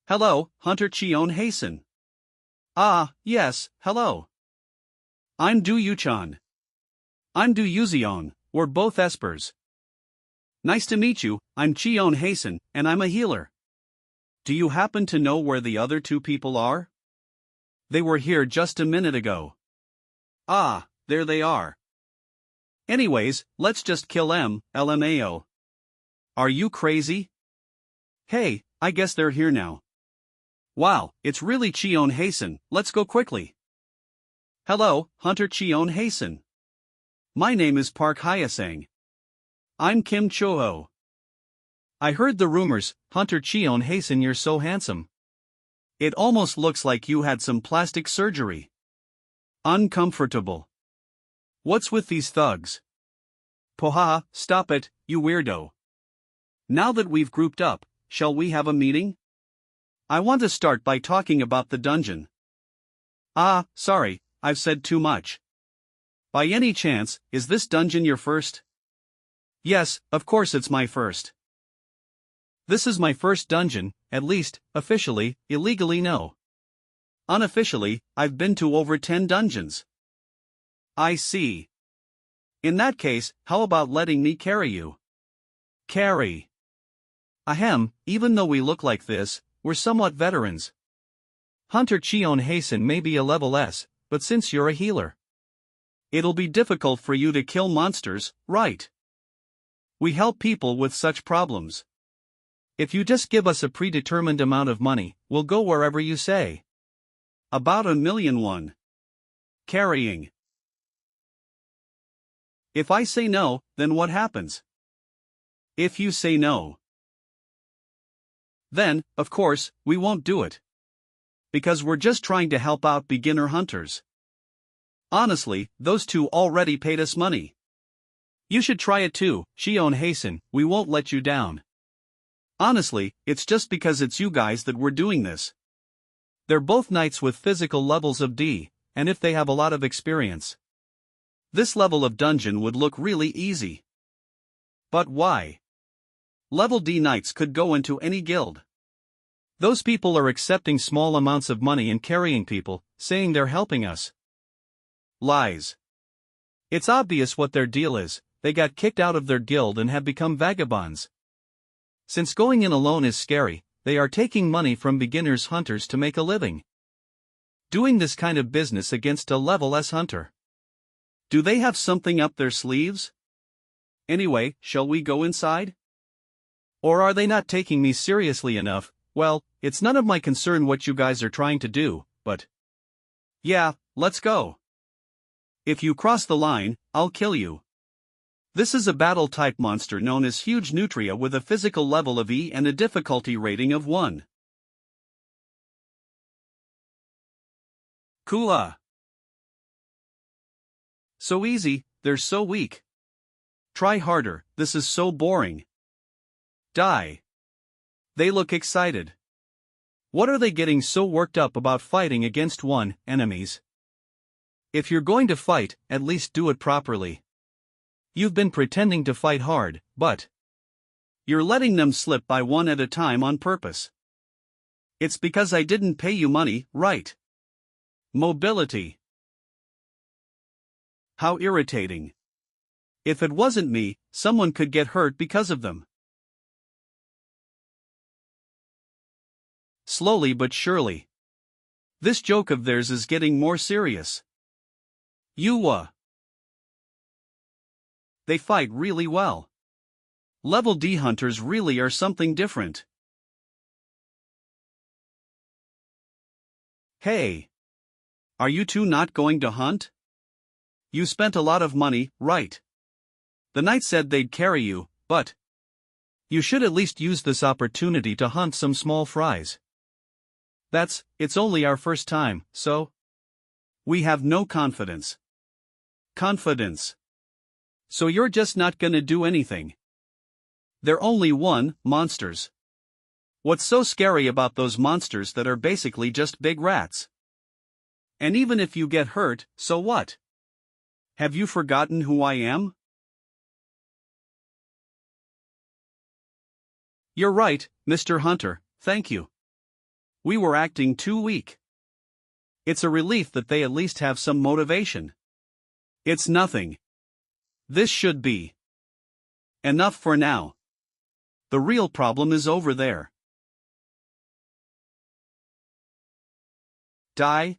Hello, Hunter Cheon Hasen. Ah, yes, hello. I'm Du Yuchan. I'm Du Yuzion, we're both espers. Nice to meet you, I'm Cheon Hasen, and I'm a healer. Do you happen to know where the other 2 people are? They were here just a minute ago. Ah, there they are. Anyways, let's just kill them, LMAO. Are you crazy? Hey, I guess they're here now. Wow, it's really Cheon Hasen, let's go quickly. Hello, Hunter Cheon Hasen. My name is Park Hyasang. I'm Kim Choho. I heard the rumors, Hunter Cheon Hasen, you're so handsome. It almost looks like you had some plastic surgery. Uncomfortable. What's with these thugs? Poha, stop it, you weirdo. Now that we've grouped up, shall we have a meeting? I want to start by talking about the dungeon. Ah, sorry, I've said too much. By any chance, is this dungeon your first? Yes, of course it's my first. This is my first dungeon, at least, officially, illegally no. Unofficially, I've been to over 10 dungeons. I see. In that case, how about letting me carry you? Carry. Ahem, even though we look like this, we're somewhat veterans. Hunter Cheon Hasen may be a level S, but since you're a healer, it'll be difficult for you to kill monsters, right? We help people with such problems. If you just give us a predetermined amount of money, we'll go wherever you say. About 1,000,000 won. Carrying. If I say no, then what happens? If you say no, then, of course, we won't do it. Because we're just trying to help out beginner hunters. Honestly, those 2 already paid us money. You should try it too, Cheon Hasen, we won't let you down. Honestly, it's just because it's you guys that we're doing this. They're both knights with physical levels of D, and if they have a lot of experience, this level of dungeon would look really easy. But why? Level D knights could go into any guild. Those people are accepting small amounts of money and carrying people, saying they're helping us. Lies. It's obvious what their deal is, they got kicked out of their guild and have become vagabonds. Since going in alone is scary, they are taking money from beginners hunters to make a living. Doing this kind of business against a level S hunter. Do they have something up their sleeves? Anyway, shall we go inside? Or are they not taking me seriously enough? Well, it's none of my concern what you guys are trying to do, but yeah, let's go. If you cross the line, I'll kill you. This is a battle-type monster known as Huge Nutria with a physical level of E and a difficulty rating of 1. Kula. So easy, they're so weak. Try harder, this is so boring. Die. They look excited. What are they getting so worked up about fighting against enemies? If you're going to fight, at least do it properly. You've been pretending to fight hard, but you're letting them slip by one at a time on purpose. It's because I didn't pay you money, right? Mobility. How irritating. If it wasn't me, someone could get hurt because of them. Slowly but surely. This joke of theirs is getting more serious. They fight really well. Level D hunters really are something different. Hey! Are you two not going to hunt? You spent a lot of money, right? The knight said they'd carry you, but you should at least use this opportunity to hunt some small fries. It's only our first time, so we have no confidence. Confidence. So you're just not gonna do anything. They're only monsters. What's so scary about those monsters that are basically just big rats? And even if you get hurt, so what? Have you forgotten who I am? You're right, Mr. Hunter, thank you. We were acting too weak. It's a relief that they at least have some motivation. It's nothing. This should be enough for now. The real problem is over there. Die.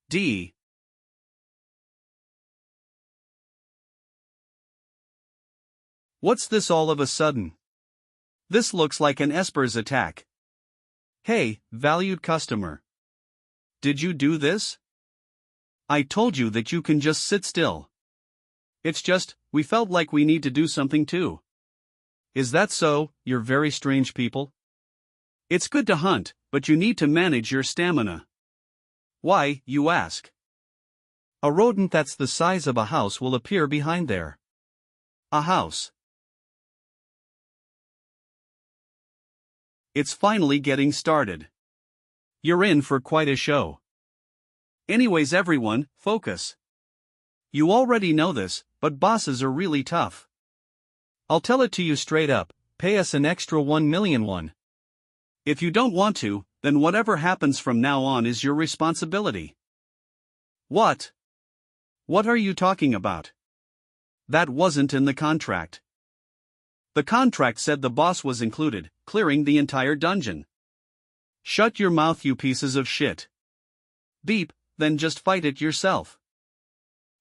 D. What's this all of a sudden? This looks like an Esper's attack. Hey, valued customer. Did you do this? I told you that you can just sit still. It's just, we felt like we need to do something too. Is that so, you're very strange people? It's good to hunt, but you need to manage your stamina. Why, you ask? A rodent that's the size of a house will appear behind there. A house. It's finally getting started. You're in for quite a show. Anyways everyone, focus. You already know this, but bosses are really tough. I'll tell it to you straight up, pay us an extra 1 million won. If you don't want to, then whatever happens from now on is your responsibility. What? What are you talking about? That wasn't in the contract. The contract said the boss was included, clearing the entire dungeon. Shut your mouth, you pieces of shit. Beep, then just fight it yourself.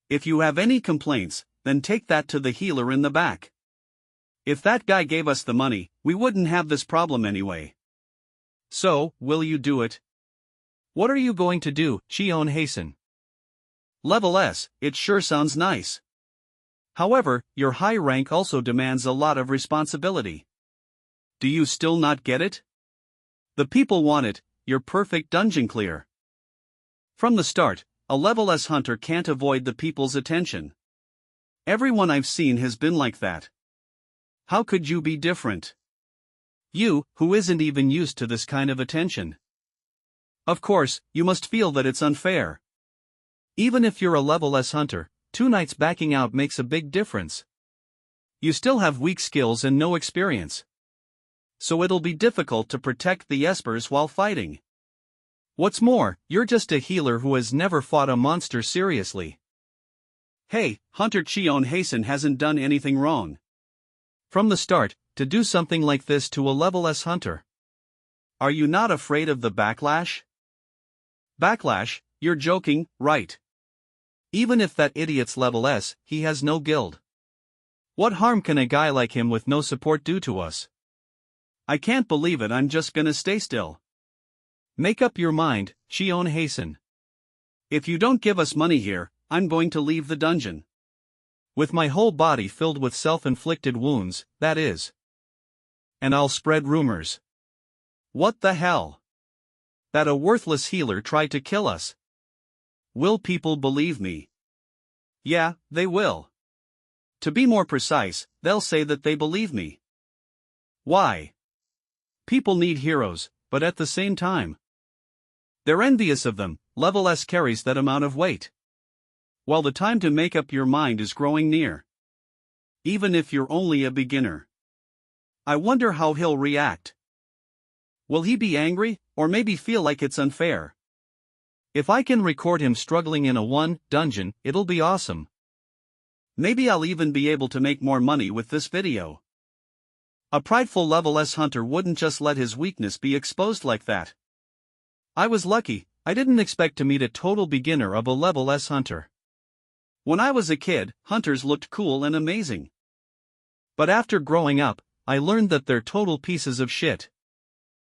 If you have any complaints, then take that to the healer in the back. If that guy gave us the money, we wouldn't have this problem anyway. So, will you do it? What are you going to do, Cheon Hasten? Level S, it sure sounds nice. However, your high rank also demands a lot of responsibility. Do you still not get it? The people want it, your perfect dungeon clear. From the start, a level S hunter can't avoid the people's attention. Everyone I've seen has been like that. How could you be different? You, who isn't even used to this kind of attention. Of course, you must feel that it's unfair. Even if you're a level S hunter, 2 knights backing out makes a big difference. You still have weak skills and no experience. So it'll be difficult to protect the espers while fighting. What's more, you're just a healer who has never fought a monster seriously. Hey, Hunter Cheon Hasten hasn't done anything wrong. From the start, to do something like this to a level S hunter. Are you not afraid of the backlash? Backlash, you're joking, right? Even if that idiot's level S, he has no guild. What harm can a guy like him with no support do to us? I can't believe it, I'm just gonna stay still. Make up your mind, Cheon Hasten. If you don't give us money here, I'm going to leave the dungeon. With my whole body filled with self-inflicted wounds, that is. And I'll spread rumors. What the hell? That a worthless healer tried to kill us. Will people believe me? Yeah, they will. To be more precise, they'll say that they believe me. Why? People need heroes, but at the same time, they're envious of them. Level S carries that amount of weight. Well, the time to make up your mind is growing near. Even if you're only a beginner. I wonder how he'll react. Will he be angry, or maybe feel like it's unfair? If I can record him struggling in a dungeon, it'll be awesome. Maybe I'll even be able to make more money with this video. A prideful level S hunter wouldn't just let his weakness be exposed like that. I was lucky. I didn't expect to meet a total beginner of a level S hunter. When I was a kid, hunters looked cool and amazing. But after growing up, I learned that they're total pieces of shit.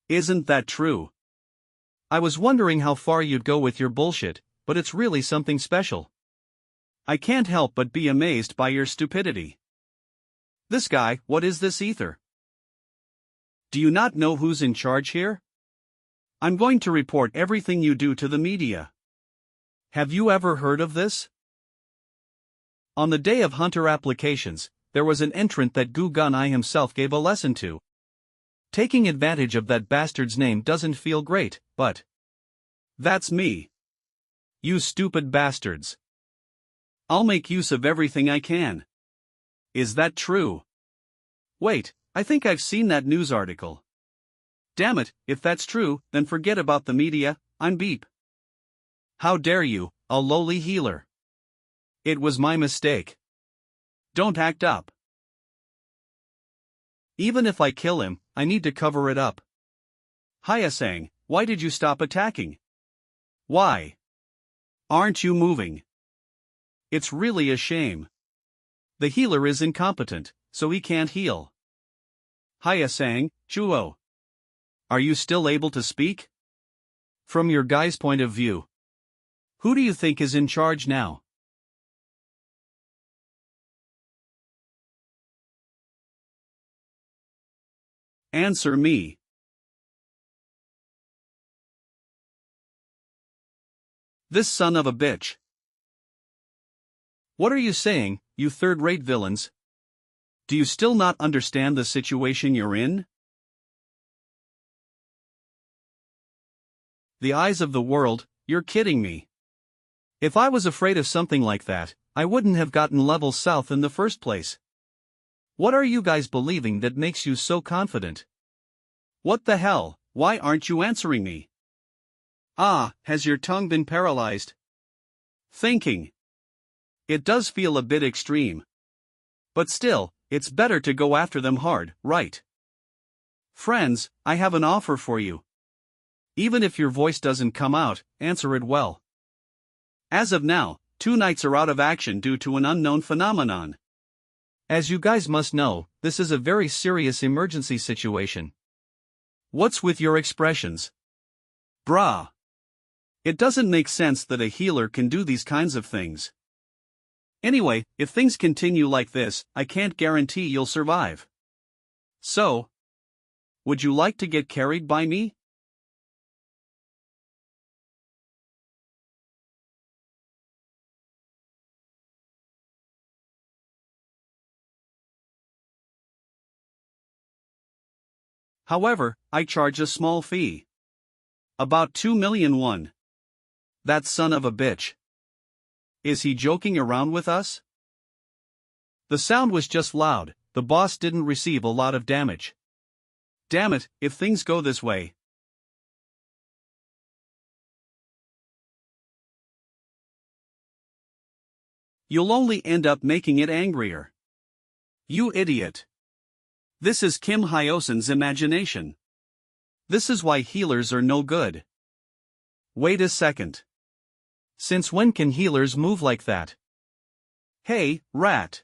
Isn't that true? I was wondering how far you'd go with your bullshit, but it's really something special. I can't help but be amazed by your stupidity. This guy, what is this ether? Do you not know who's in charge here? I'm going to report everything you do to the media. Have you ever heard of this? On the day of hunter applications, there was an entrant that Gu Gunai himself gave a lesson to. Taking advantage of that bastard's name doesn't feel great, but that's me. You stupid bastards. I'll make use of everything I can. Is that true? Wait, I think I've seen that news article. Damn it, if that's true, then forget about the media. I'm Beep. How dare you, a lowly healer? It was my mistake. Don't act up. Even if I kill him, I need to cover it up. Hyasang, why did you stop attacking? Why? Aren't you moving? It's really a shame. The healer is incompetent, so he can't heal. Hyasang, Chuo. Are you still able to speak? From your guy's point of view, who do you think is in charge now? Answer me. This son of a bitch. What are you saying, you third-rate villains? Do you still not understand the situation you're in? The eyes of the world, you're kidding me. If I was afraid of something like that, I wouldn't have gotten levels south in the first place. What are you guys believing that makes you so confident? What the hell, why aren't you answering me? Ah, has your tongue been paralyzed? Thinking. It does feel a bit extreme. But still, it's better to go after them hard, right? Friends, I have an offer for you. Even if your voice doesn't come out, answer it well. As of now, 2 knights are out of action due to an unknown phenomenon. As you guys must know, this is a very serious emergency situation. What's with your expressions? Brah. It doesn't make sense that a healer can do these kinds of things. Anyway, if things continue like this, I can't guarantee you'll survive. So, would you like to get carried by me? However, I charge a small fee. About 2 million won. That son of a bitch. Is he joking around with us? The sound was just loud, the boss didn't receive a lot of damage. Damn it, if things go this way. You'll only end up making it angrier. You idiot. This is Kim Hyosun's imagination. This is why healers are no good. Wait a second. Since when can healers move like that? Hey, rat.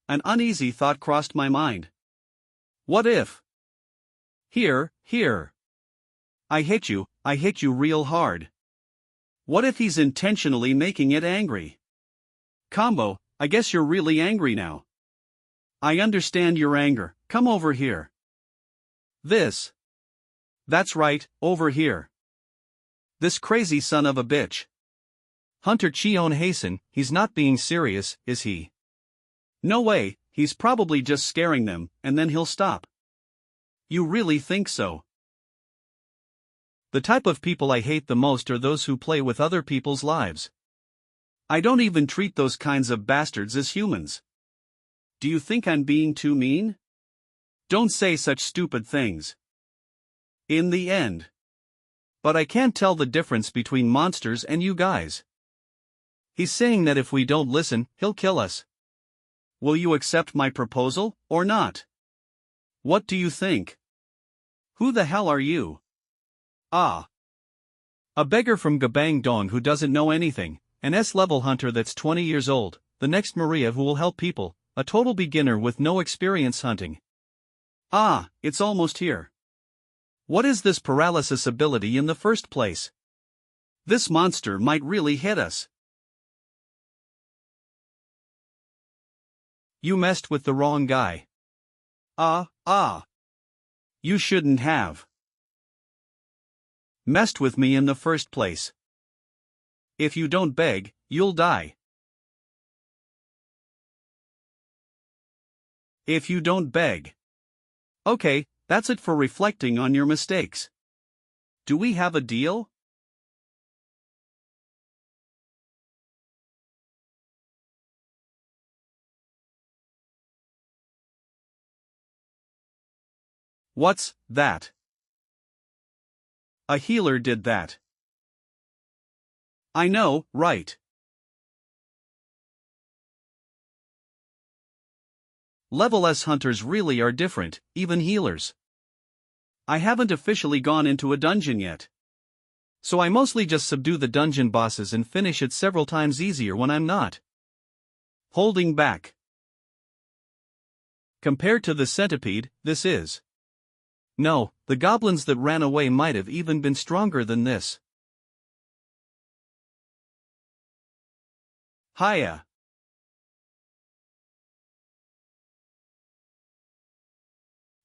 An uneasy thought crossed my mind. What if? Here. I hit you real hard. What if he's intentionally making it angry? Combo, I guess you're really angry now. I understand your anger, come over here. This. That's right, over here. This crazy son of a bitch. Hunter Cheon hasten, he's not being serious, is he? No way, he's probably just scaring them, and then he'll stop. You really think so? The type of people I hate the most are those who play with other people's lives. I don't even treat those kinds of bastards as humans. Do you think I'm being too mean? Don't say such stupid things. In the end. But I can't tell the difference between monsters and you guys. He's saying that if we don't listen, he'll kill us. Will you accept my proposal, or not? What do you think? Who the hell are you? Ah. A beggar from Gabang-dong who doesn't know anything, an S-level hunter that's 20 years old, the next Maria who will help people, a total beginner with no experience hunting. Ah, it's almost here. What is this paralysis ability in the first place? This monster might really hit us. You messed with the wrong guy. You shouldn't have messed with me in the first place. If you don't beg, you'll die. If you don't beg. Okay, that's it for reflecting on your mistakes. Do we have a deal? What's that? A healer did that. I know, right? Level S hunters really are different, even healers. I haven't officially gone into a dungeon yet. So I mostly just subdue the dungeon bosses and finish it several times easier when I'm not holding back. Compared to the centipede, this is. No, the goblins that ran away might have even been stronger than this. Hiya.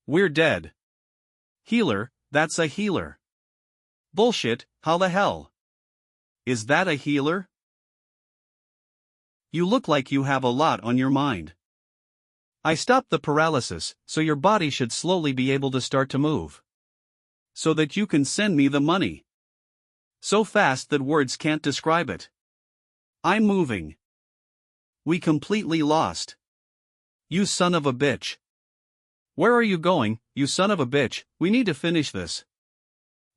We're dead. Healer, that's a healer. Bullshit, how the hell? Is that a healer? You look like you have a lot on your mind. I stopped the paralysis, so your body should slowly be able to start to move. So that you can send me the money. So fast that words can't describe it. I'm moving. We completely lost. You son of a bitch. Where are you going, you son of a bitch? We need to finish this.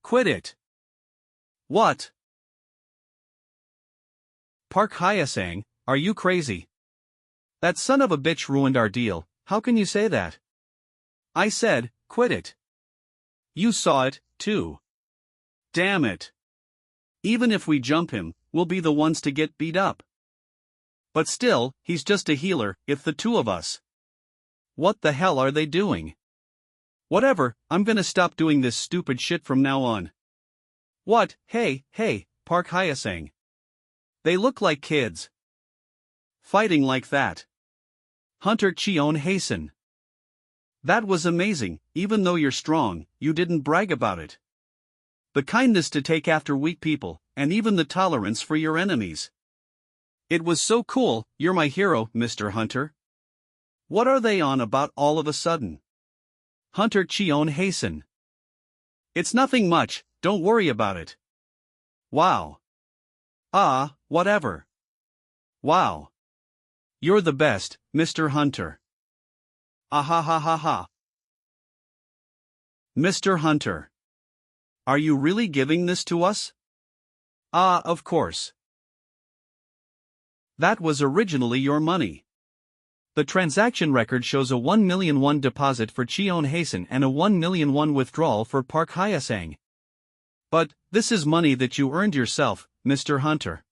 Quit it. What? Park Hyasang, are you crazy? That son of a bitch ruined our deal, how can you say that? I said, quit it. You saw it, too. Damn it. Even if we jump him, we'll be the ones to get beat up. But still, he's just a healer, if the two of us. What the hell are they doing? Whatever, I'm gonna stop doing this stupid shit from now on. What, hey, Park Hyasang. They look like kids. Fighting like that. Hunter Cheon hasten. That was amazing, even though you're strong, you didn't brag about it. The kindness to take after weak people, and even the tolerance for your enemies. It was so cool, you're my hero, Mr. Hunter. What are they on about all of a sudden? Hunter Cheon hasten. It's nothing much, don't worry about it. Wow. Whatever. Wow. You're the best, Mr. Hunter. Ha. Mr. Hunter. Are you really giving this to us? Of course. That was originally your money. The transaction record shows a 1 million won deposit for Cheon Hasten and a 1 million won withdrawal for Park Hyasang. But, this is money that you earned yourself, Mr. Hunter.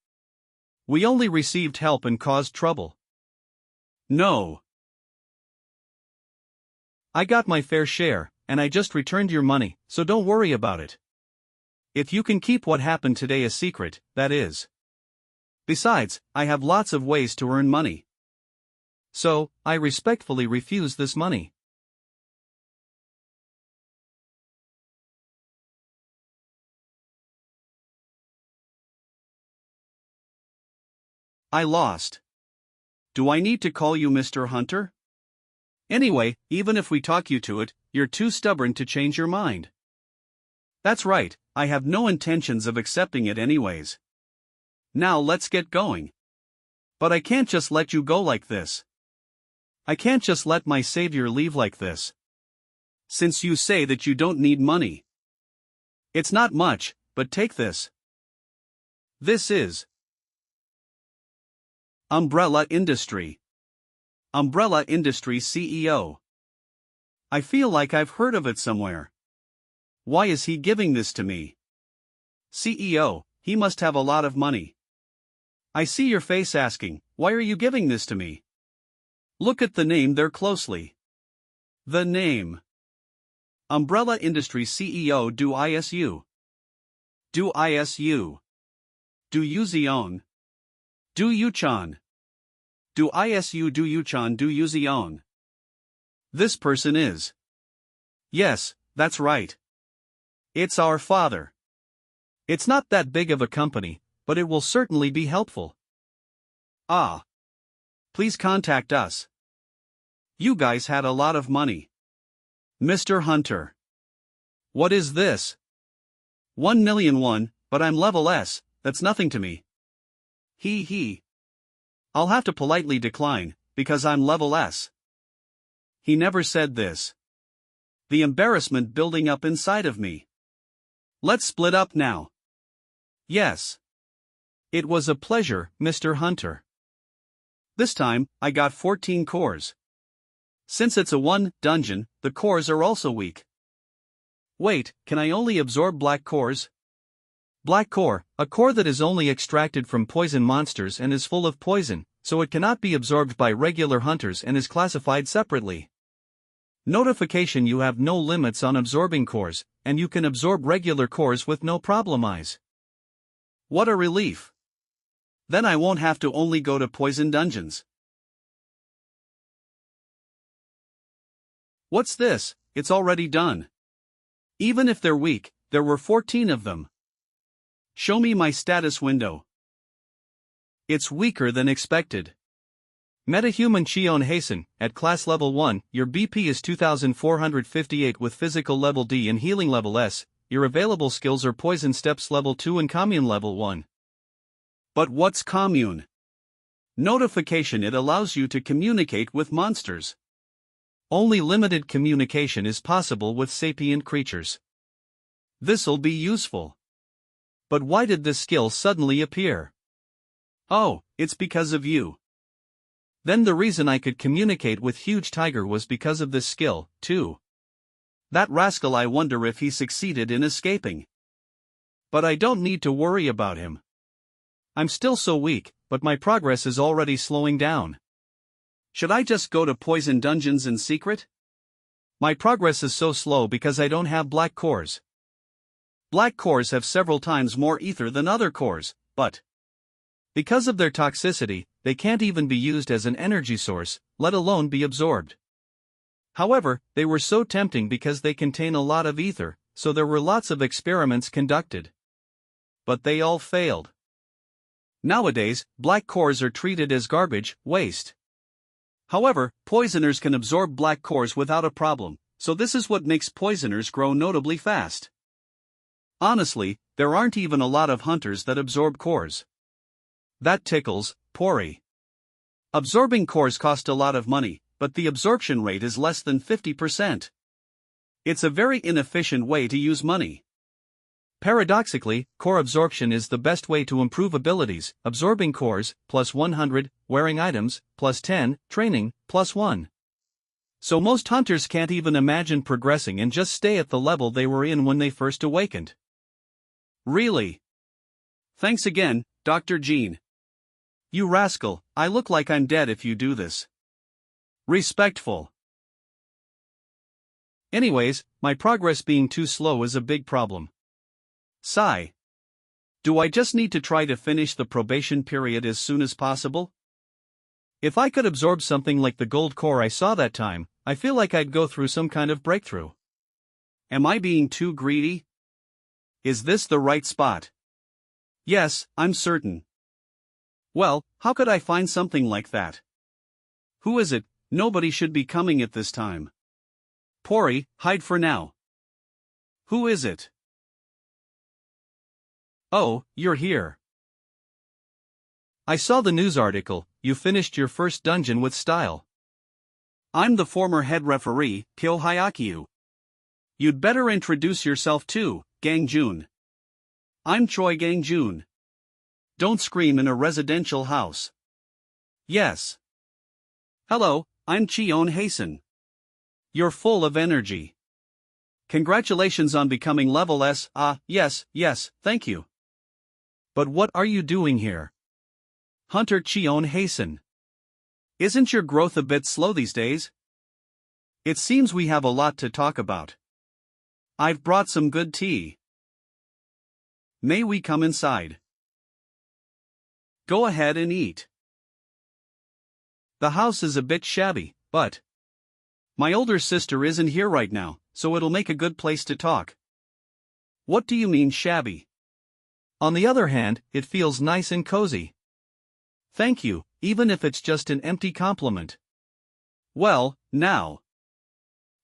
We only received help and caused trouble. No. I got my fair share, and I just returned your money, so don't worry about it. If you can keep what happened today a secret, that is. Besides, I have lots of ways to earn money. So, I respectfully refuse this money. I lost. Do I need to call you Mr. Hunter? Anyway, even if we talk you to it, you're too stubborn to change your mind. That's right, I have no intentions of accepting it anyways. Now let's get going. But I can't just let you go like this. I can't just let my savior leave like this. Since you say that you don't need money. It's not much, but take this. This is Umbrella Industry. Umbrella Industry CEO. I feel like I've heard of it somewhere. Why is he giving this to me? CEO, he must have a lot of money. I see your face asking, why are you giving this to me? Look at the name there closely. The name. Umbrella Industry CEO Du Isu. Du Isu. Du Yuzion. Du Yuchan. Du Isu Du Yuchan Du Yuzion. This person is. Yes, that's right. It's our father. It's not that big of a company, but it will certainly be helpful. Ah. Please contact us. You guys had a lot of money. Mr. Hunter. What is this? 1,000,001, but I'm level S, that's nothing to me. He. I'll have to politely decline, because I'm level S. He never said this. The embarrassment building up inside of me. Let's split up now. Yes. It was a pleasure, Mr. Hunter. This time, I got 14 cores. Since it's a 1 dungeon, the cores are also weak. Wait, can I only absorb black cores? Black core, a core that is only extracted from poison monsters and is full of poison, so it cannot be absorbed by regular hunters and is classified separately. Notification: you have no limits on absorbing cores, and you can absorb regular cores with no problemize. What a relief! Then I won't have to only go to poison dungeons. What's this? It's already done. Even if they're weak, there were 14 of them. Show me my status window. It's weaker than expected. Metahuman Chion Hasten, at class level 1, your BP is 2458 with physical level D and healing level S, your available skills are poison steps level 2 and commune level 1. But what's commune? Notification: it allows you to communicate with monsters. Only limited communication is possible with sapient creatures. This'll be useful. But why did this skill suddenly appear? Oh, it's because of you. Then the reason I could communicate with Huge Tiger was because of this skill, too. That rascal, I wonder if he succeeded in escaping. But I don't need to worry about him. I'm still so weak, but my progress is already slowing down. Should I just go to poison dungeons in secret? My progress is so slow because I don't have black cores. Black cores have several times more ether than other cores, but because of their toxicity, they can't even be used as an energy source, let alone be absorbed. However, they were so tempting because they contain a lot of ether, so there were lots of experiments conducted. But they all failed. Nowadays, black cores are treated as garbage, waste. However, poisoners can absorb black cores without a problem, so this is what makes poisoners grow notably fast. Honestly, there aren't even a lot of hunters that absorb cores. That tickles, Pori. Absorbing cores cost a lot of money, but the absorption rate is less than 50%. It's a very inefficient way to use money. Paradoxically, core absorption is the best way to improve abilities: absorbing cores, plus 100, wearing items, plus 10, training, plus 1. So most hunters can't even imagine progressing and just stay at the level they were in when they first awakened. Really? Thanks again, Dr. Jean. You rascal, I look like I'm dead if you do this. Respectful. Anyways, my progress being too slow is a big problem. Sigh. Do I just need to try to finish the probation period as soon as possible? If I could absorb something like the gold core I saw that time, I feel like I'd go through some kind of breakthrough. Am I being too greedy? Is this the right spot? Yes, I'm certain. Well, how could I find something like that? Who is it? Nobody should be coming at this time. Pori, hide for now. Who is it? Oh, you're here. I saw the news article, you finished your first dungeon with style. I'm the former head referee, Kyo Hyakyu. You'd better introduce yourself too, Gangjun. I'm Choi Gangjun. Don't scream in a residential house. Yes. Hello, I'm Cheon Hasen. You're full of energy. Congratulations on becoming level S. Yes, thank you. But what are you doing here? Hunter Cheon Hasen. Isn't your growth a bit slow these days? It seems we have a lot to talk about. I've brought some good tea. May we come inside? Go ahead and eat. The house is a bit shabby, but my older sister isn't here right now, so it'll make a good place to talk. What do you mean shabby? On the other hand, it feels nice and cozy. Thank you, even if it's just an empty compliment. Well, now,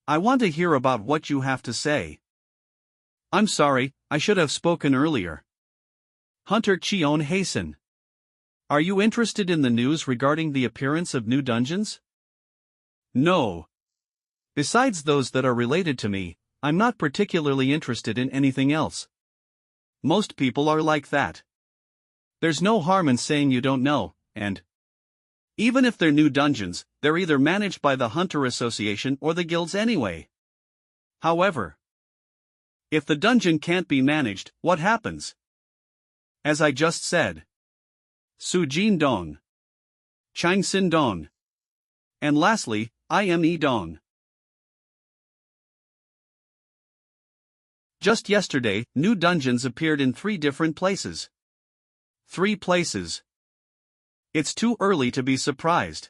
I want to hear about what you have to say. I'm sorry, I should have spoken earlier. Hunter Cheon Hasen. Are you interested in the news regarding the appearance of new dungeons? No. Besides those that are related to me, I'm not particularly interested in anything else. Most people are like that. There's no harm in saying you don't know, and even if they're new dungeons, they're either managed by the Hunter Association or the guilds anyway. However, if the dungeon can't be managed, what happens? As I just said, Sujin Dong, Chang Sin Dong, and lastly, IME Dong. Just yesterday, new dungeons appeared in 3 different places. 3 places. It's too early to be surprised.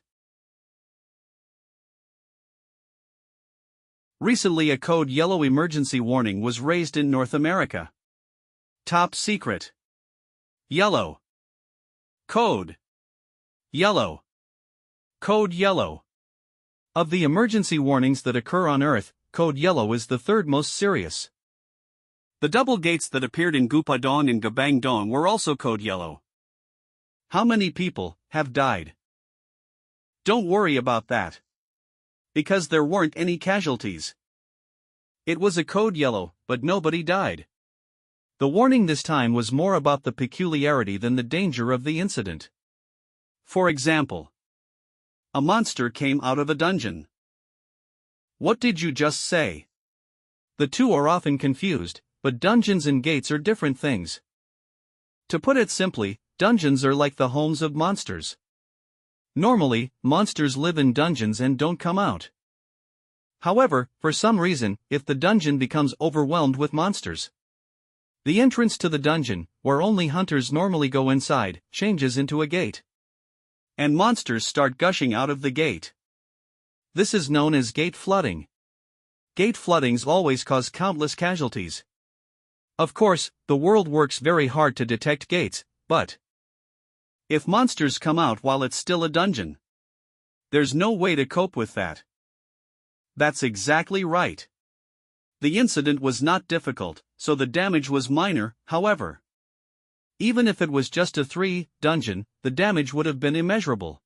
Recently, a code yellow emergency warning was raised in North America. Top secret. Yellow. Code. Yellow. Code yellow. Of the emergency warnings that occur on Earth, code yellow is the 3rd most serious. The double gates that appeared in Gupadong and Gabangdong were also code yellow. How many people have died? Don't worry about that. Because there weren't any casualties. It was a code yellow, but nobody died. The warning this time was more about the peculiarity than the danger of the incident. For example, a monster came out of a dungeon. What did you just say? The two are often confused, but dungeons and gates are different things. To put it simply, dungeons are like the homes of monsters. Normally, monsters live in dungeons and don't come out. However, for some reason, if the dungeon becomes overwhelmed with monsters, the entrance to the dungeon, where only hunters normally go inside, changes into a gate. And monsters start gushing out of the gate. This is known as gate flooding. Gate floodings always cause countless casualties. Of course, the world works very hard to detect gates, but if monsters come out while it's still a dungeon, there's no way to cope with that. That's exactly right. The incident was not difficult, so the damage was minor, however. Even if it was just a 3 dungeon, the damage would have been immeasurable.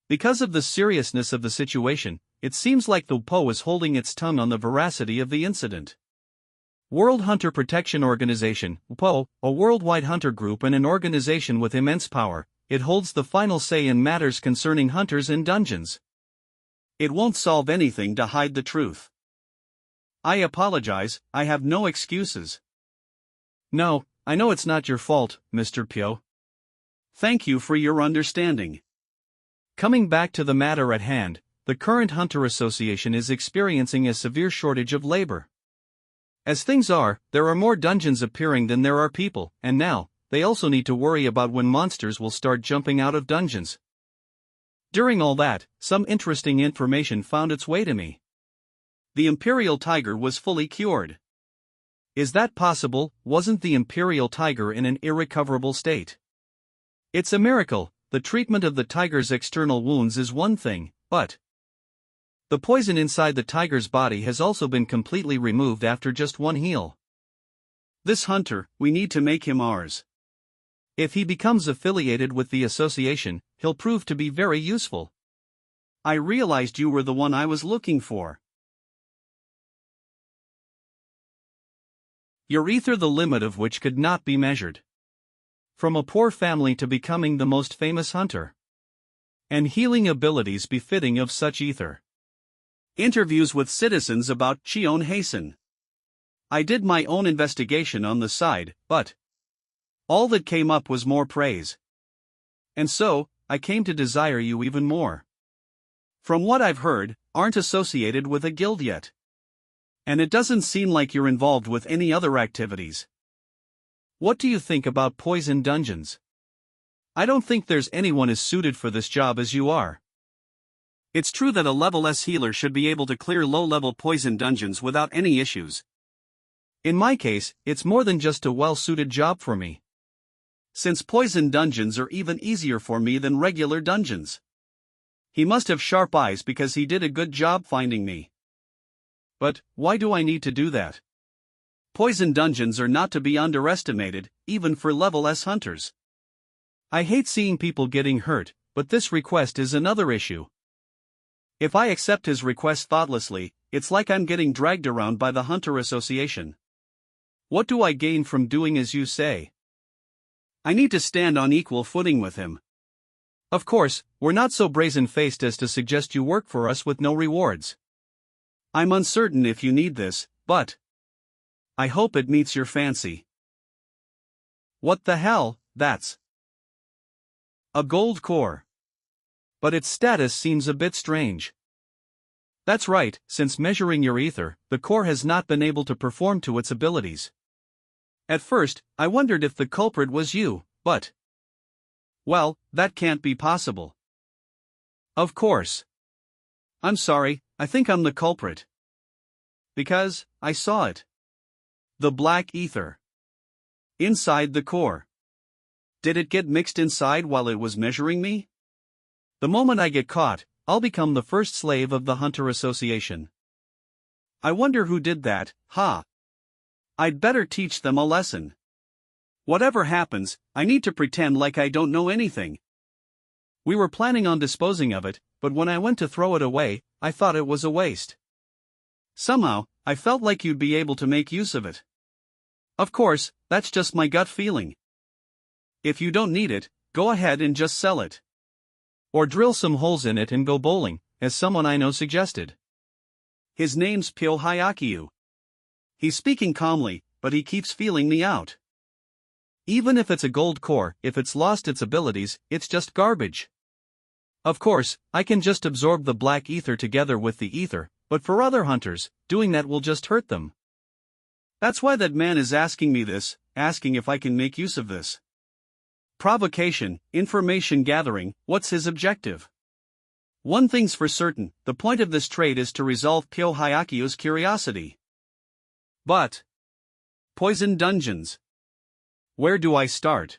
Because of the seriousness of the situation, it seems like the WPO is holding its tongue on the veracity of the incident. World Hunter Protection Organization, WPO, a worldwide hunter group and an organization with immense power, it holds the final say in matters concerning hunters in dungeons. It won't solve anything to hide the truth. I apologize, I have no excuses. No, I know it's not your fault, Mr. Pyo. Thank you for your understanding. Coming back to the matter at hand, the current Hunter Association is experiencing a severe shortage of labor. As things are, there are more dungeons appearing than there are people, and now, they also need to worry about when monsters will start jumping out of dungeons. During all that, some interesting information found its way to me. The imperial tiger was fully cured. Is that possible? Wasn't the imperial tiger in an irrecoverable state? It's a miracle. The treatment of the tiger's external wounds is one thing, but the poison inside the tiger's body has also been completely removed after just one heal. This hunter, we need to make him ours. If he becomes affiliated with the association, he'll prove to be very useful. I realized you were the one I was looking for. Your ether, the limit of which could not be measured. From a poor family to becoming the most famous hunter. And healing abilities befitting of such ether. Interviews with citizens about Cheon Hasen. I did my own investigation on the side, but all that came up was more praise. And so, I came to desire you even more. From what I've heard, aren't associated with a guild yet. And it doesn't seem like you're involved with any other activities. What do you think about poison dungeons? I don't think there's anyone as suited for this job as you are. It's true that a level S healer should be able to clear low-level poison dungeons without any issues. In my case, it's more than just a well-suited job for me. Since poison dungeons are even easier for me than regular dungeons. He must have sharp eyes because he did a good job finding me. But, why do I need to do that? Poison dungeons are not to be underestimated, even for level S hunters. I hate seeing people getting hurt, but this request is another issue. If I accept his request thoughtlessly, it's like I'm getting dragged around by the Hunter Association. What do I gain from doing as you say? I need to stand on equal footing with him. Of course, we're not so brazen-faced as to suggest you work for us with no rewards. I'm uncertain if you need this, but I hope it meets your fancy. What the hell, that's a gold core. But its status seems a bit strange. That's right, since measuring your ether, the core has not been able to perform to its abilities. At first, I wondered if the culprit was you, but well, that can't be possible. Of course. I'm sorry, I think I'm the culprit. Because I saw it. The black ether. Inside the core. Did it get mixed inside while it was measuring me? The moment I get caught, I'll become the first slave of the Hunter Association. I wonder who did that, huh? I'd better teach them a lesson. Whatever happens, I need to pretend like I don't know anything. We were planning on disposing of it, but when I went to throw it away, I thought it was a waste. Somehow, I felt like you'd be able to make use of it. Of course, that's just my gut feeling. If you don't need it, go ahead and just sell it. Or drill some holes in it and go bowling, as someone I know suggested. His name's Pyo Hyakyu. He's speaking calmly, but he keeps feeling me out. Even if it's a gold core, if it's lost its abilities, it's just garbage. Of course, I can just absorb the black ether together with the ether, but for other hunters, doing that will just hurt them. That's why that man is asking me this, asking if I can make use of this. Provocation, information gathering, what's his objective? One thing's for certain, the point of this trade is to resolve Pyo Hyakyu's curiosity. But poison dungeons. Where do I start?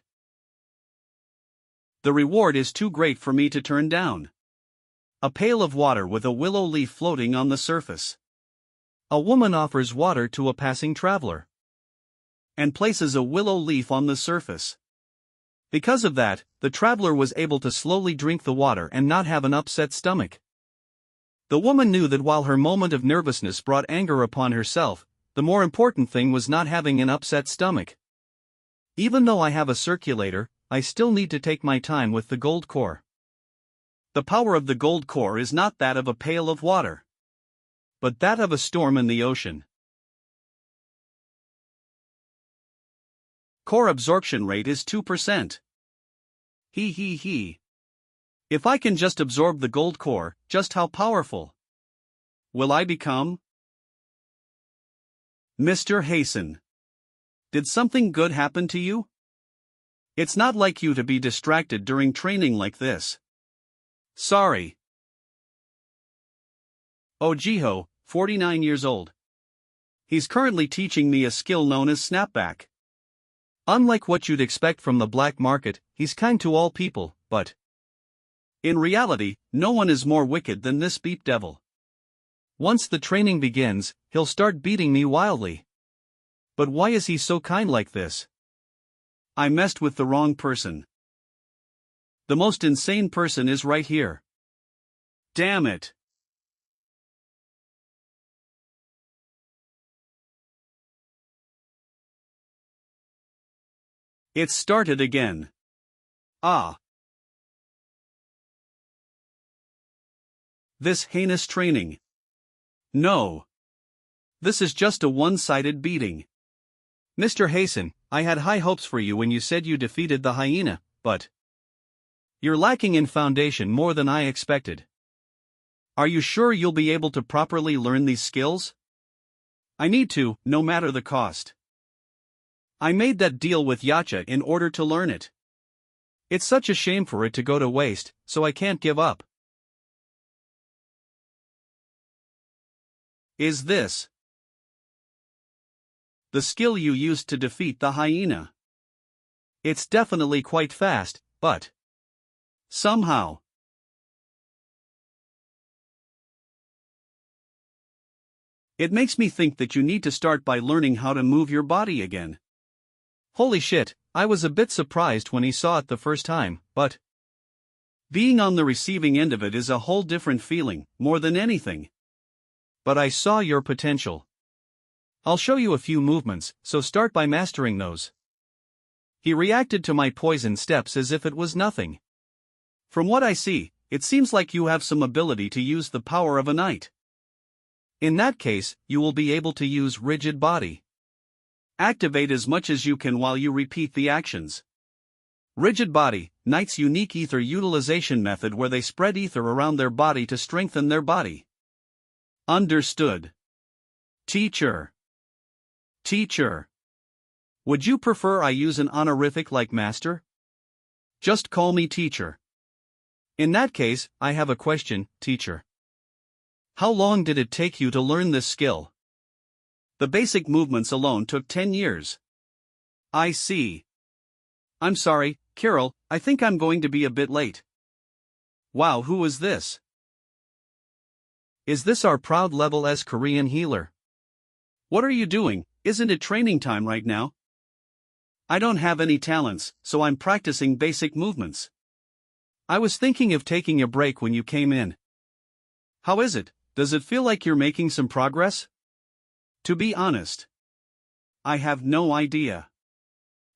The reward is too great for me to turn down. A pail of water with a willow leaf floating on the surface. A woman offers water to a passing traveler and places a willow leaf on the surface. Because of that, the traveler was able to slowly drink the water and not have an upset stomach. The woman knew that while her moment of nervousness brought anger upon herself, the more important thing was not having an upset stomach. Even though I have a circulator, I still need to take my time with the gold core. The power of the gold core is not that of a pail of water, but that of a storm in the ocean. Core absorption rate is 2%. He. If I can just absorb the gold core, just how powerful will I become? Mr. Hasten. Did something good happen to you? It's not like you to be distracted during training like this. Sorry. Ojiho, 49 years old. He's currently teaching me a skill known as snapback. Unlike what you'd expect from the black market, he's kind to all people, but in reality, no one is more wicked than this beat devil. Once the training begins, he'll start beating me wildly. But why is he so kind like this? I messed with the wrong person. The most insane person is right here. Damn it. It started again. Ah. This heinous training. No. This is just a one-sided beating. Mr. Hasten, I had high hopes for you when you said you defeated the hyena, but you're lacking in foundation more than I expected. Are you sure you'll be able to properly learn these skills? I need to, no matter the cost. I made that deal with Yacha in order to learn it. It's such a shame for it to go to waste, so I can't give up. Is this the skill you used to defeat the hyena? It's definitely quite fast, but somehow it makes me think that you need to start by learning how to move your body again. Holy shit, I was a bit surprised when he saw it the first time, but being on the receiving end of it is a whole different feeling, more than anything. But I saw your potential. I'll show you a few movements, so start by mastering those. He reacted to my poison steps as if it was nothing. From what I see, it seems like you have some ability to use the power of a knight. In that case, you will be able to use rigid body. Activate as much as you can while you repeat the actions. Rigid body, knight's unique ether utilization method where they spread ether around their body to strengthen their body. Understood. Teacher. Teacher. Would you prefer I use an honorific like master? Just call me teacher. In that case, I have a question, teacher. How long did it take you to learn this skill? The basic movements alone took 10 years. I see. I'm sorry, Kirill, I think I'm going to be a bit late. Wow, who is this? Is this our proud level S Korean healer? What are you doing? Isn't it training time right now? I don't have any talents, so I'm practicing basic movements. I was thinking of taking a break when you came in. How is it? Does it feel like you're making some progress? To be honest, I have no idea.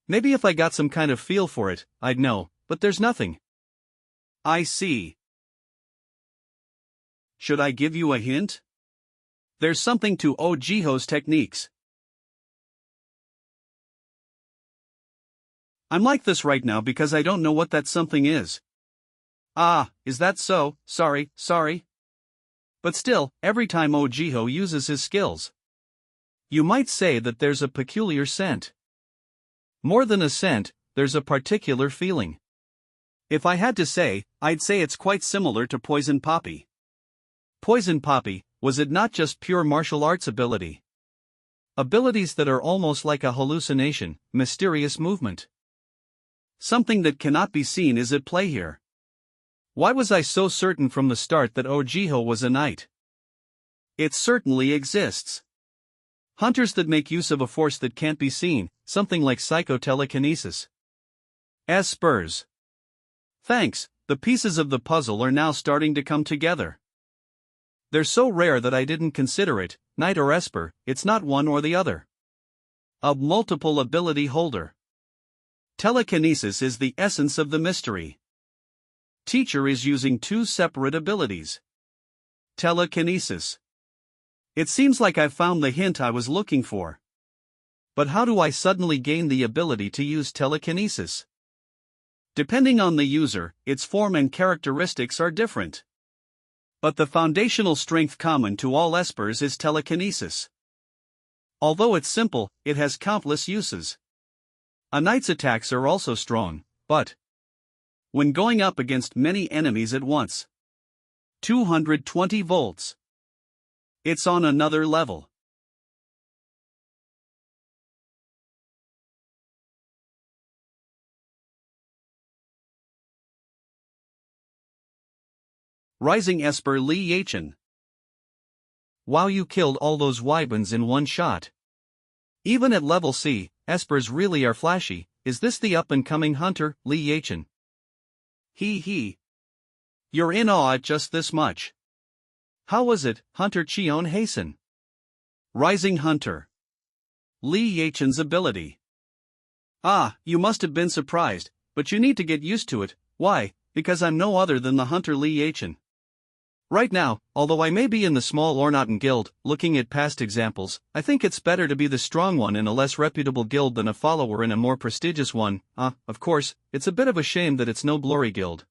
Maybe if I got some kind of feel for it, I'd know, but there's nothing. I see. Should I give you a hint? There's something to Ojiho's techniques. I'm like this right now because I don't know what that something is. Ah, is that so? Sorry. But still, every time Ojiho uses his skills, you might say that there's a peculiar scent. More than a scent, there's a particular feeling. If I had to say, I'd say it's quite similar to poison poppy. Poison poppy, was it not just pure martial arts ability? Abilities that are almost like a hallucination, mysterious movement. Something that cannot be seen is at play here. Why was I so certain from the start that Ojiho was a knight? It certainly exists. Hunters that make use of a force that can't be seen, something like psychotelekinesis. Spurs. Thanks, the pieces of the puzzle are now starting to come together. They're so rare that I didn't consider it, knight or esper, it's not one or the other. A multiple ability holder. Telekinesis is the essence of the mystery. Teacher is using two separate abilities. Telekinesis. It seems like I've found the hint I was looking for. But how do I suddenly gain the ability to use telekinesis? Depending on the user, its form and characteristics are different. But the foundational strength common to all espers is telekinesis. Although it's simple, it has countless uses. A knight's attacks are also strong, but when going up against many enemies at once, 220 volts. It's on another level. Rising Esper Lee Yachen. Wow, you killed all those wyverns in one shot. Even at level C, Espers really are flashy. Is this the up-and-coming hunter, Lee Yachen? He. You're in awe at just this much. How was it, Hunter Cheon Hasten? Rising Hunter. Lee Yachen's ability. Ah, you must have been surprised, but you need to get used to it. Why? Because I'm no other than the Hunter Lee Yachen. Right now, although I may be in the small Ornauten guild, looking at past examples, I think it's better to be the strong one in a less reputable guild than a follower in a more prestigious one. Of course, it's a bit of a shame that it's no glory guild.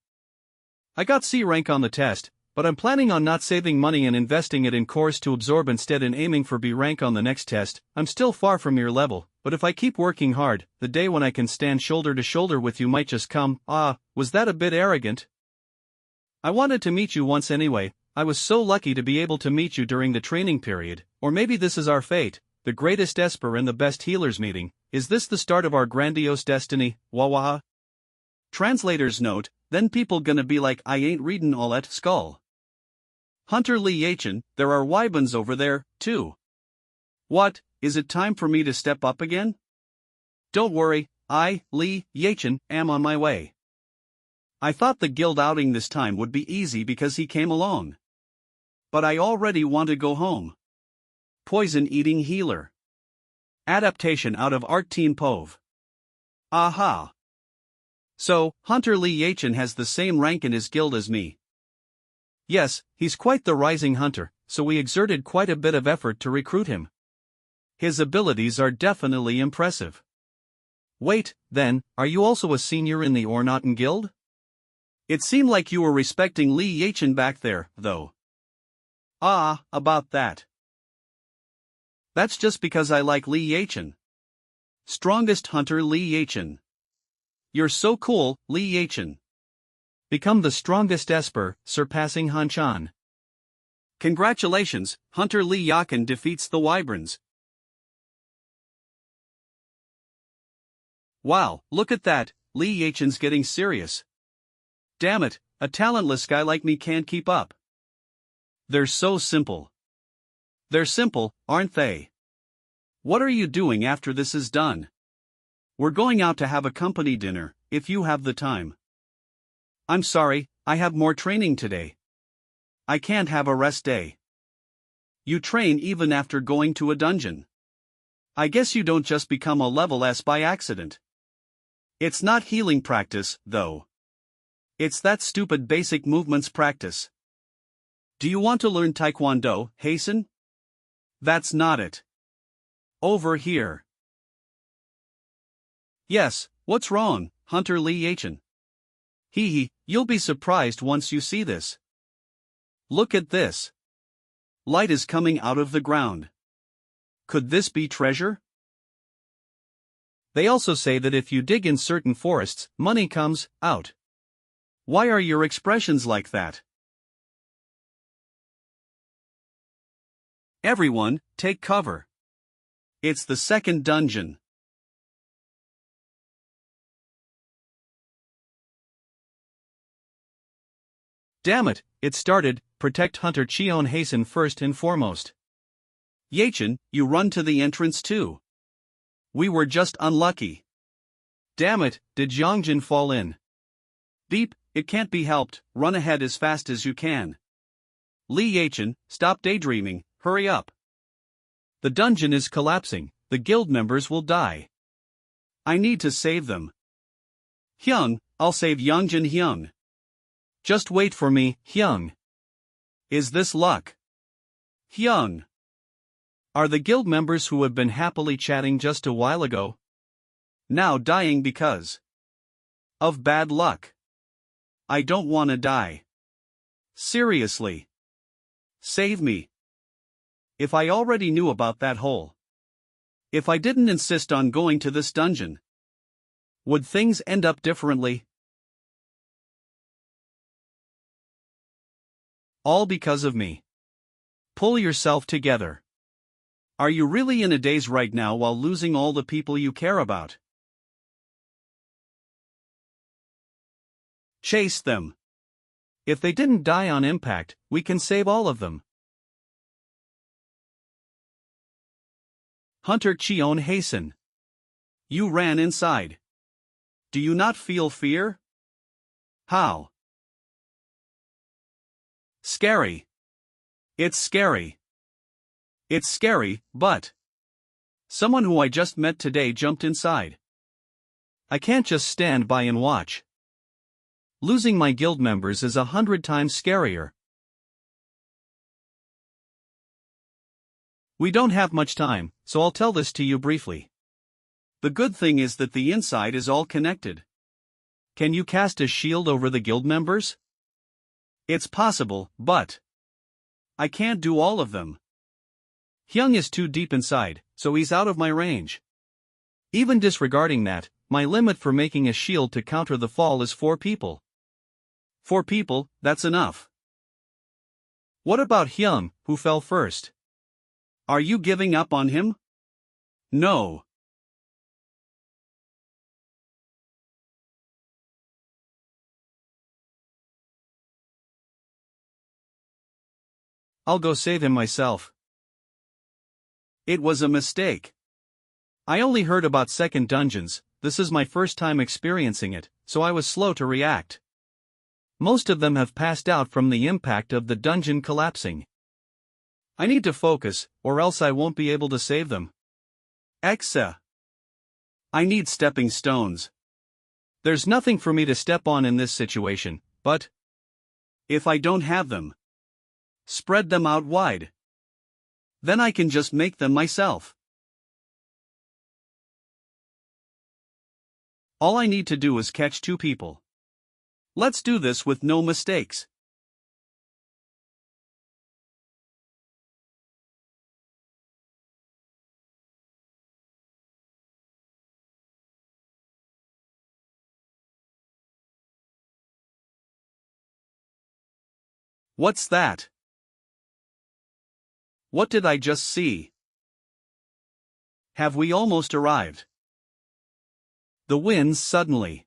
I got C rank on the test, but I'm planning on not saving money and investing it in cores to absorb instead and aiming for B rank on the next test. I'm still far from your level, but if I keep working hard, the day when I can stand shoulder to shoulder with you might just come. Was that a bit arrogant? I wanted to meet you once anyway. I was so lucky to be able to meet you during the training period, or maybe this is our fate, the greatest Esper and the best healers meeting. Is this the start of our grandiose destiny, Wawa? Translator's note, then people gonna be like I ain't readin' all that skull. Hunter Lee Yachen, there are wyverns over there, too. What, is it time for me to step up again? Don't worry, I, Lee Yachen, am on my way. I thought the guild outing this time would be easy because he came along. But I already want to go home. Poison-eating healer. Adaptation out of Art Teen Pove. Aha. So, Hunter Lee Yachen has the same rank in his guild as me. Yes, he's quite the rising hunter, so we exerted quite a bit of effort to recruit him. His abilities are definitely impressive. Wait, then, are you also a senior in the Ornauten guild? It seemed like you were respecting Lee Yachen back there, though. About that. That's just because I like Lee Yachen. Strongest hunter Lee Yachen. You're so cool, Lee Yachen. Become the strongest Esper, surpassing Han Chan. Congratulations, Hunter Lee Yachen defeats the wyverns. Wow, look at that, Lee Yachen's getting serious. Damn it, a talentless guy like me can't keep up. They're so simple. They're simple, aren't they? What are you doing after this is done? We're going out to have a company dinner, if you have the time. I'm sorry, I have more training today. I can't have a rest day. You train even after going to a dungeon. I guess you don't just become a level S by accident. It's not healing practice, though. It's that stupid basic movements practice. Do you want to learn Taekwondo, Hasten? That's not it. Over here. Yes, what's wrong, Hunter Lee Yachen? You'll be surprised once you see this. Look at this. Light is coming out of the ground. Could this be treasure? They also say that if you dig in certain forests, money comes out. Why are your expressions like that? Everyone, take cover. It's the second dungeon. Damn it, it started. Protect Hunter Cheon Hasten first and foremost. Yachen, you run to the entrance too. We were just unlucky. Damn it, did Yongjin fall in? Beep, it can't be helped, run ahead as fast as you can. Lee Yachen, stop daydreaming, hurry up. The dungeon is collapsing, the guild members will die. I need to save them. Hyung, I'll save Yongjin Hyung. Just wait for me, Hyung. Is this luck? Hyung. Are the guild members who have been happily chatting just a while ago now dying because of bad luck? I don't want to die. Seriously. Save me. If I already knew about that hole. If I didn't insist on going to this dungeon, would things end up differently? All because of me. Pull yourself together. Are you really in a daze right now while losing all the people you care about? Chase them. If they didn't die on impact, we can save all of them. Hunter Cheon, hasten. You ran inside. Do you not feel fear? How? Scary. It's scary. It's scary, but someone who I just met today jumped inside. I can't just stand by and watch. Losing my guild members is 100 times scarier. We don't have much time, so I'll tell this to you briefly. The good thing is that the inside is all connected. Can you cast a shield over the guild members? It's possible, but I can't do all of them. Hyung is too deep inside, so he's out of my range. Even disregarding that, my limit for making a shield to counter the fall is 4 people. 4 people, that's enough. What about Hyung, who fell first? Are you giving up on him? No. I'll go save him myself. It was a mistake. I only heard about second dungeons, this is my first time experiencing it, so I was slow to react. Most of them have passed out from the impact of the dungeon collapsing. I need to focus, or else I won't be able to save them. Exa. I need stepping stones. There's nothing for me to step on in this situation, but if I don't have them, spread them out wide. Then I can just make them myself. All I need to do is catch 2 people. Let's do this with no mistakes. What's that? What did I just see? Have we almost arrived? The winds suddenly.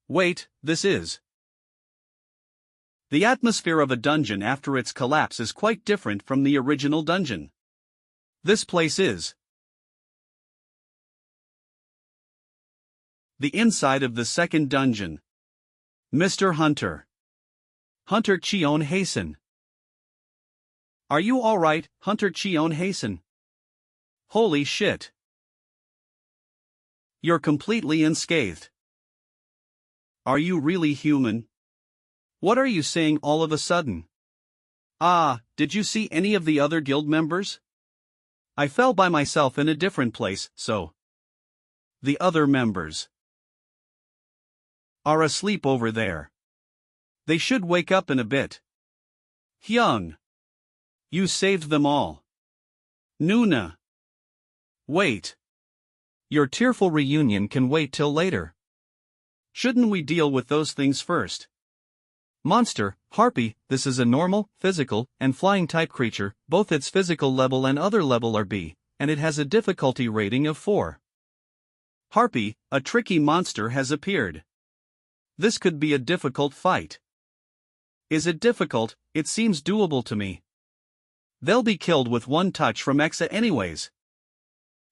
Wait, this is. The atmosphere of a dungeon after its collapse is quite different from the original dungeon. This place is the inside of the second dungeon. Mr. Hunter. Hunter Cheon, hasten. Are you alright, Hunter Cheon, hasten? Holy shit. You're completely unscathed. Are you really human? What are you saying all of a sudden? Ah, did you see any of the other guild members? I fell by myself in a different place, so the other members are asleep over there. They should wake up in a bit. Hyung. You saved them all. Nuna. Wait. Your tearful reunion can wait till later. Shouldn't we deal with those things first? Monster, Harpy, this is a normal, physical, and flying type creature, both its physical level and other level are B, and it has a difficulty rating of 4. Harpy, a tricky monster has appeared. This could be a difficult fight. Is it difficult? It seems doable to me. They'll be killed with one touch from Exa anyways.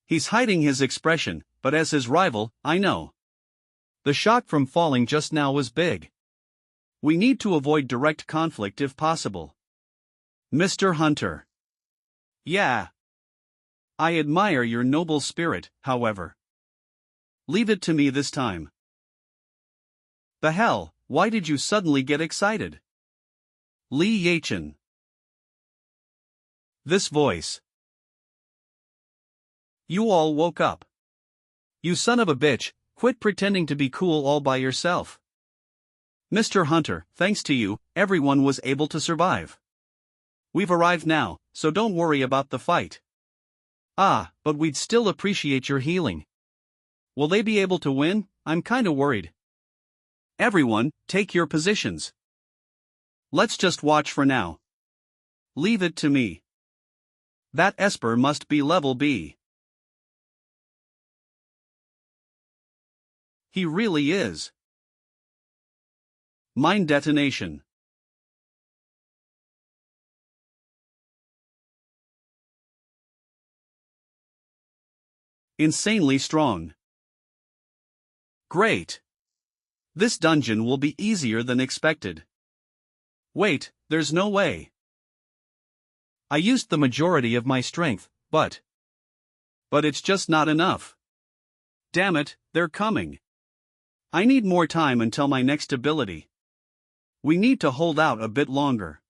He's hiding his expression, but as his rival, I know. The shock from falling just now was big. We need to avoid direct conflict if possible. Mr. Hunter. Yeah. I admire your noble spirit, however. Leave it to me this time. The hell, why did you suddenly get excited? Lee Yachin. This voice. You all woke up. You son of a bitch, quit pretending to be cool all by yourself. Mr. Hunter, thanks to you, everyone was able to survive. We've arrived now, so don't worry about the fight. Ah, but we'd still appreciate your healing. Will they be able to win? I'm kinda worried. Everyone, take your positions. Let's just watch for now. Leave it to me. That Esper must be level B. He really is. Mine detonation. Insanely strong. Great. This dungeon will be easier than expected. Wait, there's no way. I used the majority of my strength, but it's just not enough. Damn it, they're coming. I need more time until my next ability. We need to hold out a bit longer.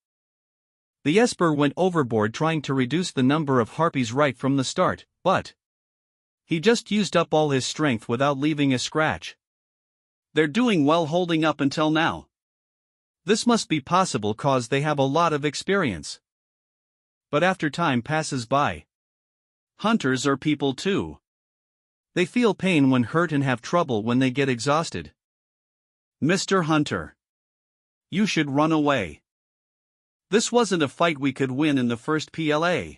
The Esper went overboard trying to reduce the number of harpies right from the start, but he just used up all his strength without leaving a scratch. They're doing well holding up until now. This must be possible cause they have a lot of experience. But after time passes by, hunters are people too. They feel pain when hurt and have trouble when they get exhausted. Mr. Hunter, you should run away. This wasn't a fight we could win in the first PLA.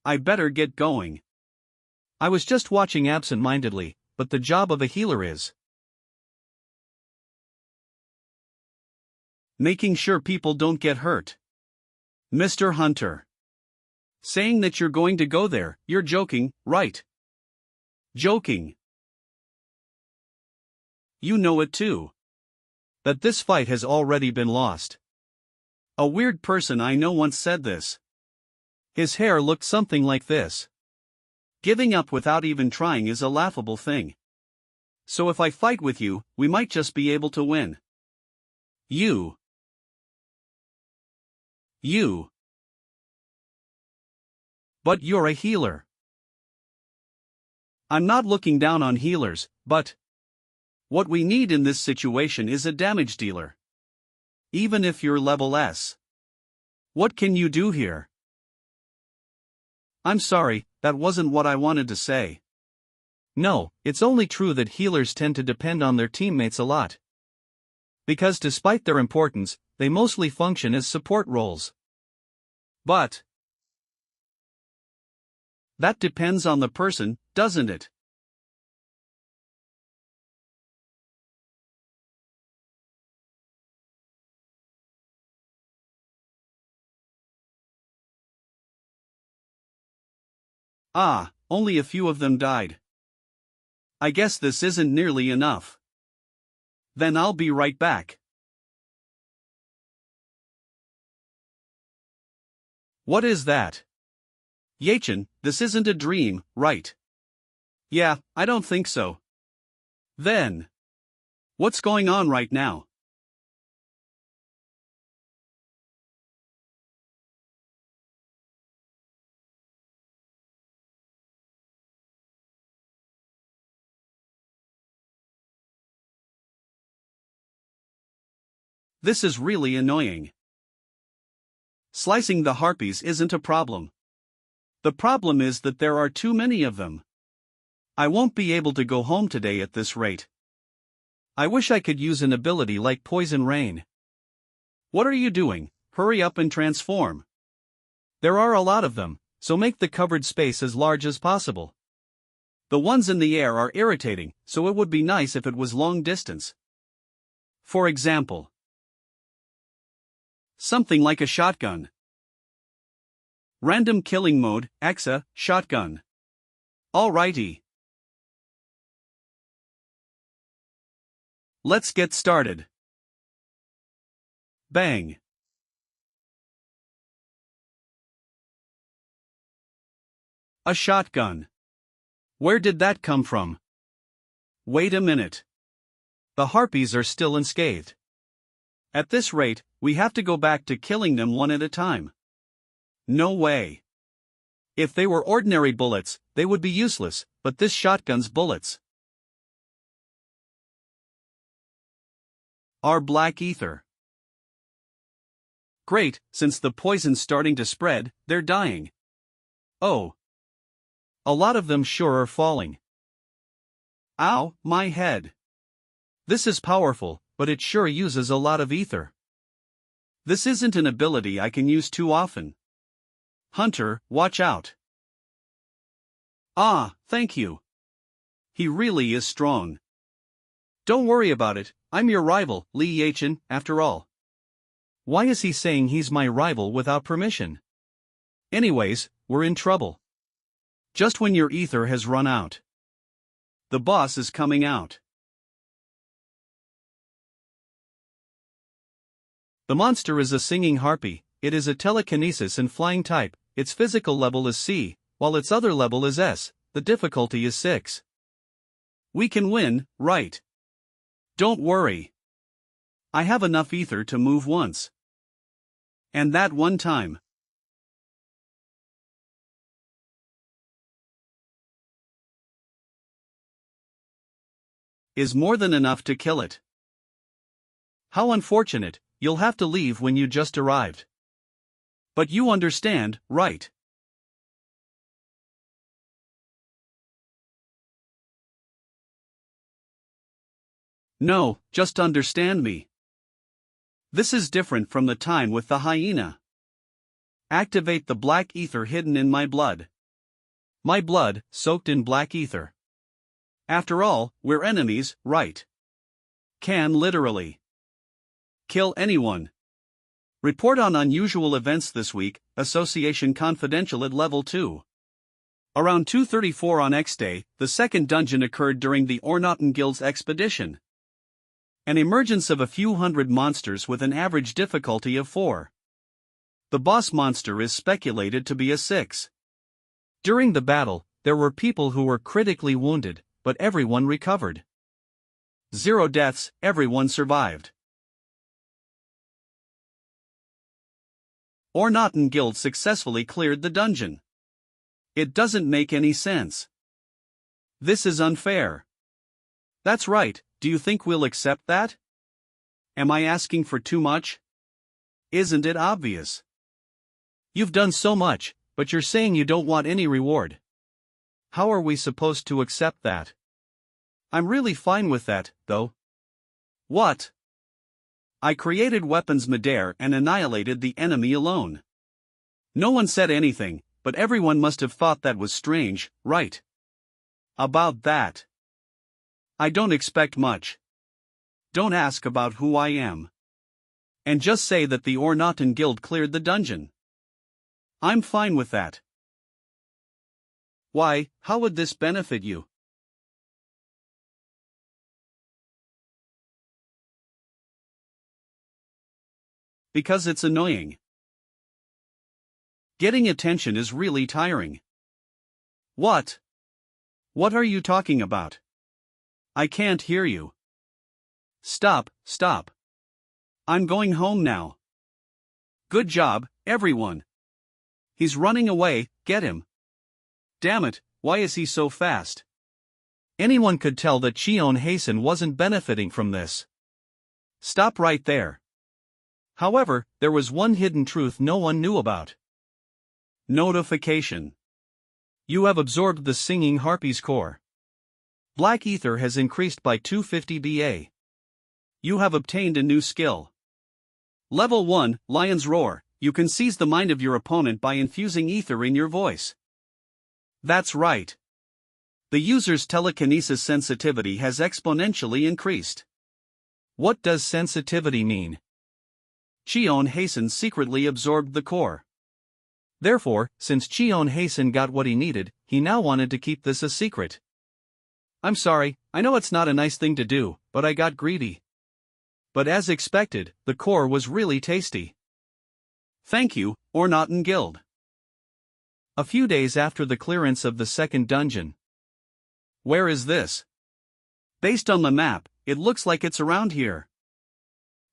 I better get going. I was just watching absent-mindedly, but the job of a healer is making sure people don't get hurt. Mr. Hunter, saying that you're going to go there, you're joking, right? Joking. You know it too. That this fight has already been lost. A weird person I know once said this. His hair looked something like this. Giving up without even trying is a laughable thing. So if I fight with you, we might just be able to win. You. But you're a healer. I'm not looking down on healers, but what we need in this situation is a damage dealer. Even if you're level S. What can you do here? I'm sorry, that wasn't what I wanted to say. No, it's only true that healers tend to depend on their teammates a lot. Because despite their importance, they mostly function as support roles. But that depends on the person, doesn't it? Ah, only a few of them died. I guess this isn't nearly enough. Then I'll be right back. What is that? Yachin, this isn't a dream, right? Yeah, I don't think so. Then what's going on right now? This is really annoying. Slicing the harpies isn't a problem. The problem is that there are too many of them. I won't be able to go home today at this rate. I wish I could use an ability like Poison Rain. What are you doing? Hurry up and transform. There are a lot of them, so make the covered space as large as possible. The ones in the air are irritating, so it would be nice if it was long distance. For example, something like a shotgun. Random killing mode, EXA, shotgun. Alrighty. Let's get started. Bang. A shotgun. Where did that come from? Wait a minute. The harpies are still unscathed. At this rate, we have to go back to killing them one at a time. No way. If they were ordinary bullets, they would be useless, but this shotgun's bullets are black ether. Great, since the poison's starting to spread, they're dying. Oh. A lot of them sure are falling. Ow, my head. This is powerful, but it sure uses a lot of ether. This isn't an ability I can use too often. Hunter, watch out. Ah, thank you. He really is strong. Don't worry about it, I'm your rival, Li Yachin, after all. Why is he saying he's my rival without permission? Anyways, we're in trouble. Just when your ether has run out. The boss is coming out. The monster is a singing harpy. It is a telekinesis and flying type. Its physical level is C, while its other level is S. The difficulty is 6. We can win, right? Don't worry. I have enough ether to move once. And that one time is more than enough to kill it. How unfortunate, you'll have to leave when you just arrived. But you understand, right? No, just understand me. This is different from the time with the hyena. Activate the black ether hidden in my blood. My blood, soaked in black ether. After all, we're enemies, right? Can literally kill anyone. Report on unusual events this week, Association Confidential at Level 2. Around 2:34 on X Day, the second dungeon occurred during the Ornauten Guild's expedition. An emergence of a few hundred monsters with an average difficulty of 4. The boss monster is speculated to be a 6. During the battle, there were people who were critically wounded, but everyone recovered. 0 deaths, everyone survived. Ornauten Guild successfully cleared the dungeon. It doesn't make any sense. This is unfair. That's right, do you think we'll accept that? Am I asking for too much? Isn't it obvious? You've done so much, but you're saying you don't want any reward. How are we supposed to accept that? I'm really fine with that, though. What? I created weapons midair and annihilated the enemy alone. No one said anything, but everyone must have thought that was strange, right? About that. I don't expect much. Don't ask about who I am. And just say that the Ornauten Guild cleared the dungeon. I'm fine with that. Why, how would this benefit you? Because it's annoying. Getting attention is really tiring. What? What are you talking about? I can't hear you. Stop, stop. I'm going home now. Good job, everyone. He's running away, get him. Damn it, why is he so fast? Anyone could tell that Cheon Hasen wasn't benefiting from this. Stop right there. However, there was one hidden truth no one knew about. Notification. You have absorbed the singing harpy's core. Black ether has increased by 250 BA. You have obtained a new skill. Level 1, Lion's Roar. You can seize the mind of your opponent by infusing ether in your voice. That's right. The user's telekinesis sensitivity has exponentially increased. What does sensitivity mean? Cheon Hasen secretly absorbed the core. Therefore, since Cheon Hasen got what he needed, he now wanted to keep this a secret. I'm sorry, I know it's not a nice thing to do, but I got greedy. But as expected, the core was really tasty. Thank you, Ornauten Guild. A few days after the clearance of the second dungeon. Where is this? Based on the map, it looks like it's around here.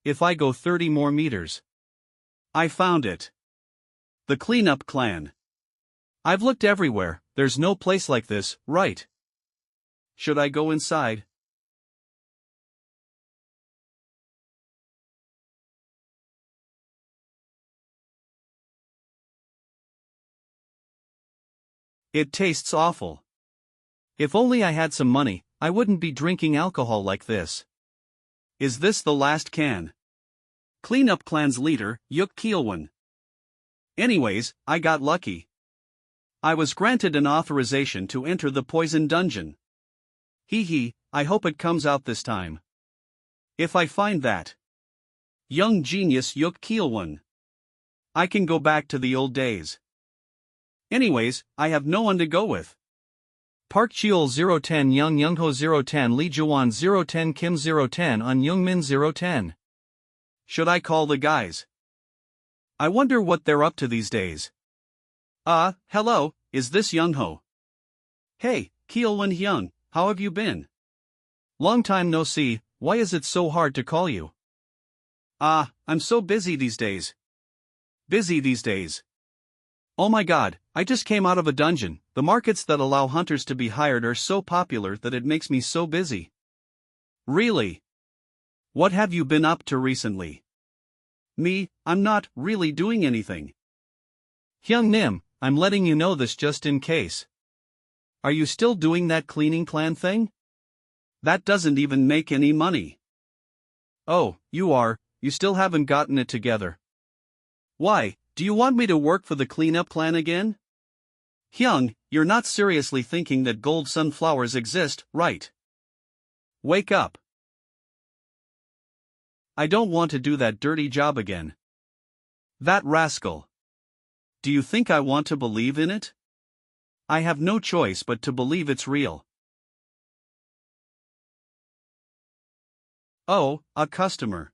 If I go 30 more meters. I found it. The Cleanup Clan. I've looked everywhere, there's no place like this, right? Should I go inside? It tastes awful. If only I had some money, I wouldn't be drinking alcohol like this. Is this the last can? Cleanup Clan's leader, Yuk Keelwon. Anyways, I got lucky. I was granted an authorization to enter the poison dungeon. Hee hee, I hope it comes out this time. If I find that young genius Yuk Keelwon, I can go back to the old days. Anyways, I have no one to go with. Park Cheol 010 Young Youngho 010 Lee Jawan 010 Kim 010 On Youngmin 010. Should I call the guys? I wonder what they're up to these days. Hello, is this Youngho? Hey, Keelwon Hyung, how have you been? Long time no see, why is it so hard to call you? I'm so busy these days. Busy these days. Oh my god, I just came out of a dungeon. The markets that allow hunters to be hired are so popular that it makes me so busy. Really? What have you been up to recently? Me, I'm not really doing anything. Hyung Nim, I'm letting you know this just in case. Are you still doing that cleaning clan thing? That doesn't even make any money. Oh, you are, you still haven't gotten it together. Why, do you want me to work for the cleanup clan again? Hyung, you're not seriously thinking that gold sunflowers exist, right? Wake up. I don't want to do that dirty job again. That rascal. Do you think I want to believe in it? I have no choice but to believe it's real. Oh, a customer.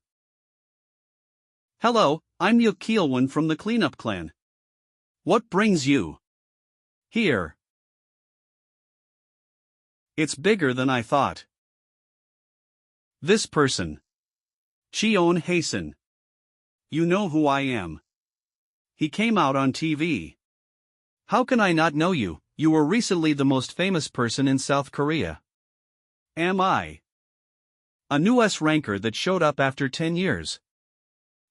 Hello, I'm Yuk Keelwon from the cleanup clan. What brings you here? It's bigger than I thought. This person. Cheon Hasen. You know who I am. He came out on TV. How can I not know you? You were recently the most famous person in South Korea. Am I? A new S-ranker that showed up after 10 years.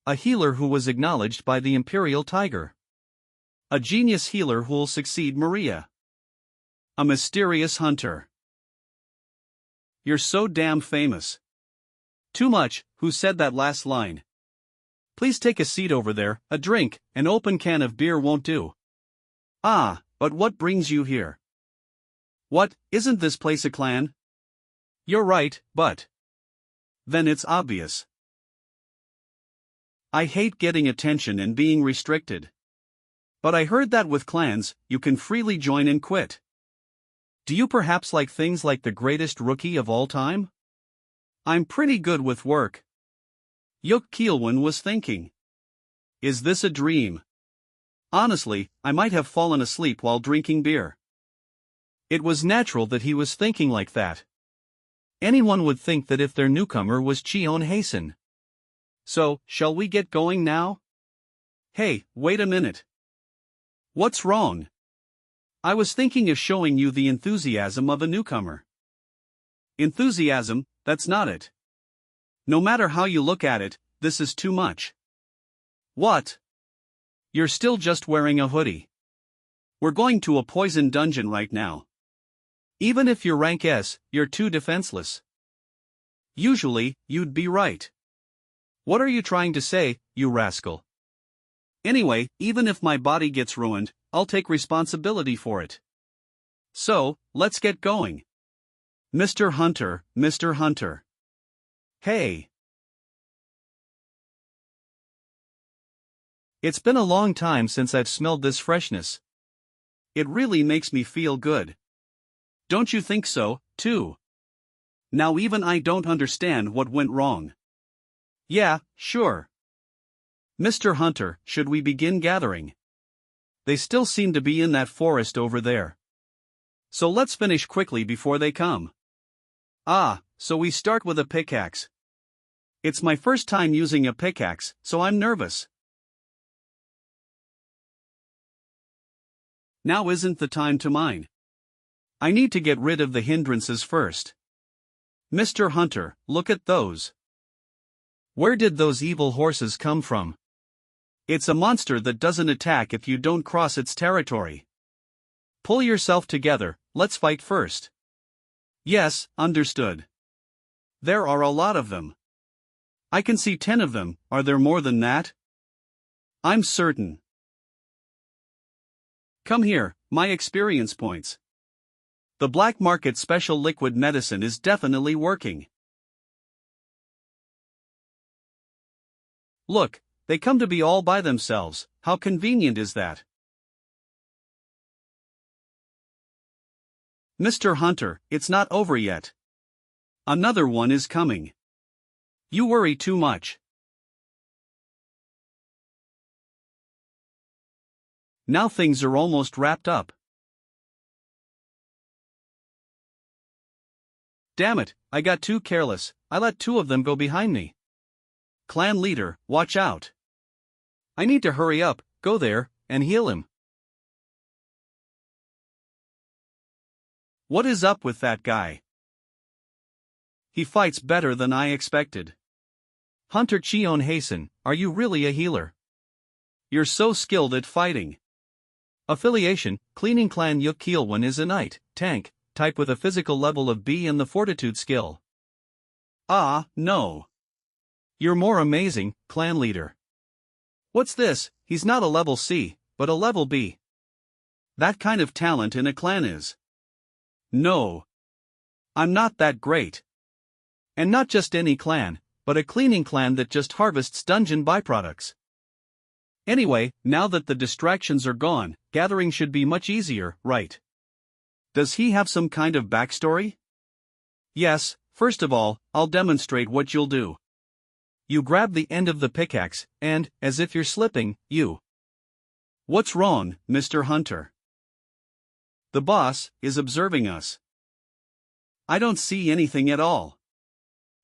A healer who was acknowledged by the Imperial Tiger. A genius healer who'll succeed Maria. A mysterious hunter. You're so damn famous. Too much. Who said that last line? Please take a seat over there. A drink, an open can of beer won't do. But what brings you here? What, isn't this place a clan? You're right, but then it's obvious. I hate getting attention and being restricted. But I heard that with clans, you can freely join and quit. Do you perhaps like things like the greatest rookie of all time? I'm pretty good with work. Yuk Keelwon was thinking. Is this a dream? Honestly, I might have fallen asleep while drinking beer. It was natural that he was thinking like that. Anyone would think that if their newcomer was Cheon Hasen. So, shall we get going now? Hey, wait a minute. What's wrong? I was thinking of showing you the enthusiasm of a newcomer. Enthusiasm, that's not it. No matter how you look at it, this is too much. What? You're still just wearing a hoodie. We're going to a poison dungeon right now. Even if you're rank S, you're too defenseless. Usually, you'd be right. What are you trying to say, you rascal? Anyway, even if my body gets ruined, I'll take responsibility for it. So, let's get going. Mr. Hunter, Mr. Hunter. Hey. It's been a long time since I've smelled this freshness. It really makes me feel good. Don't you think so, too? Now even I don't understand what went wrong. Yeah, sure. Mr. Hunter, should we begin gathering? They still seem to be in that forest over there. So let's finish quickly before they come. So we start with a pickaxe. It's my first time using a pickaxe, so I'm nervous. Now isn't the time to mine. I need to get rid of the hindrances first. Mr. Hunter, look at those. Where did those evil horses come from? It's a monster that doesn't attack if you don't cross its territory. Pull yourself together, let's fight first. Yes, understood. There are a lot of them. I can see 10 of them, are there more than that? I'm certain. Come here, my experience points. The black market special liquid medicine is definitely working. Look, they come to be all by themselves, how convenient is that? Mr. Hunter, it's not over yet. Another one is coming. You worry too much. Now things are almost wrapped up. Damn it, I got too careless, I let 2 of them go behind me. Clan leader, watch out. I need to hurry up, go there, and heal him. What is up with that guy? He fights better than I expected. Hunter Cheon Hasten, are you really a healer? You're so skilled at fighting. Affiliation, Cleaning Clan Yuk Kielwan is a knight, tank, type with a physical level of B and the fortitude skill. Ah, no. You're more amazing, clan leader. What's this? He's not a level C, but a level B. That kind of talent in a clan is. No. I'm not that great. And not just any clan, but a cleaning clan that just harvests dungeon byproducts. Anyway, now that the distractions are gone, gathering should be much easier, right? Does he have some kind of backstory? Yes, first of all, I'll demonstrate what you'll do. You grab the end of the pickaxe, and, as if you're slipping, you. What's wrong, Mr. Hunter? The boss is observing us. I don't see anything at all.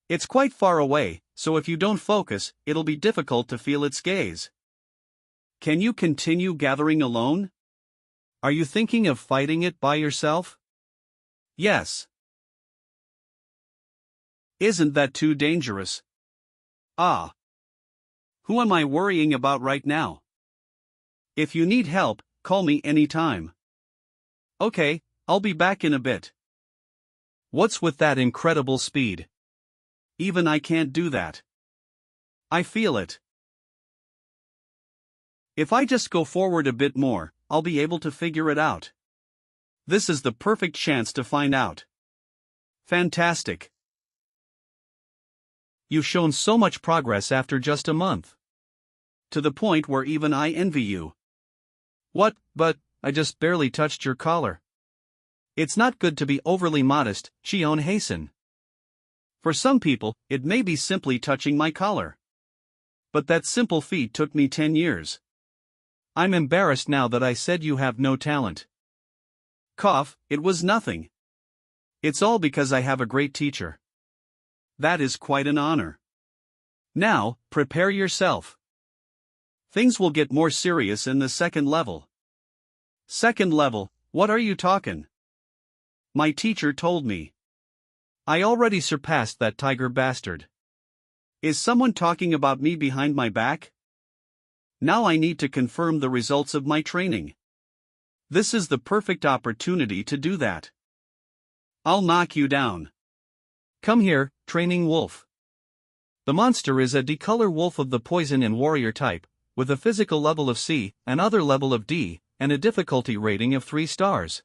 It's quite far away, so if you don't focus, it'll be difficult to feel its gaze. Can you continue gathering alone? Are you thinking of fighting it by yourself? Yes. Isn't that too dangerous? Ah. Who am I worrying about right now? If you need help, call me anytime. Okay, I'll be back in a bit. What's with that incredible speed? Even I can't do that. I feel it. If I just go forward a bit more, I'll be able to figure it out. This is the perfect chance to find out. Fantastic. You've shown so much progress after just a month. To the point where even I envy you. What, but, I just barely touched your collar. It's not good to be overly modest, Cheon Hasten. For some people, it may be simply touching my collar. But that simple feat took me 10 years. I'm embarrassed now that I said you have no talent. Cough, it was nothing. It's all because I have a great teacher. That is quite an honor. Now, prepare yourself. Things will get more serious in the second level. Second level, what are you talking? My teacher told me. I already surpassed that tiger bastard. Is someone talking about me behind my back? Now I need to confirm the results of my training. This is the perfect opportunity to do that. I'll knock you down. Come here, training wolf. The monster is a decolor wolf of the poison and warrior type, with a physical level of C, an other level of D, and a difficulty rating of 3 stars.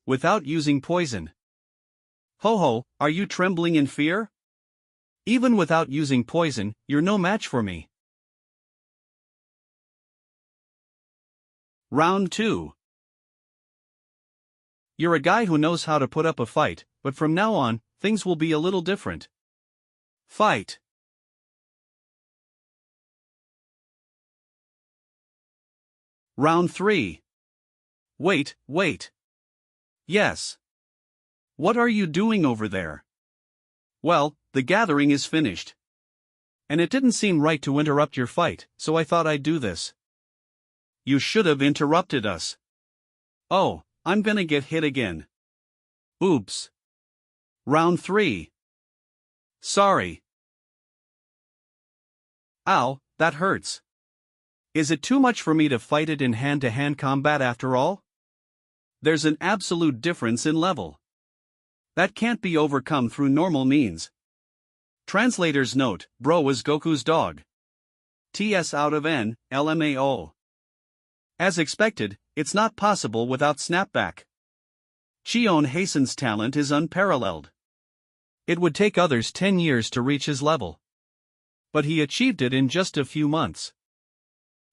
Without using poison. Ho ho, are you trembling in fear? Even without using poison, you're no match for me. Round 2. You're a guy who knows how to put up a fight, but from now on, things will be a little different. Fight. Round 3. Wait. Yes. What are you doing over there? Well, the gathering is finished. And it didn't seem right to interrupt your fight, so I thought I'd do this. You should have interrupted us. Oh, I'm gonna get hit again. Oops. Round 3. Sorry. Ow, that hurts. Is it too much for me to fight it in hand-to-hand combat after all? There's an absolute difference in level. That can't be overcome through normal means. Translator's note: Bro is Goku's dog. TS out of N, LMAO. As expected, it's not possible without snapback. Cheon Hasen's talent is unparalleled. It would take others 10 years to reach his level. But he achieved it in just a few months.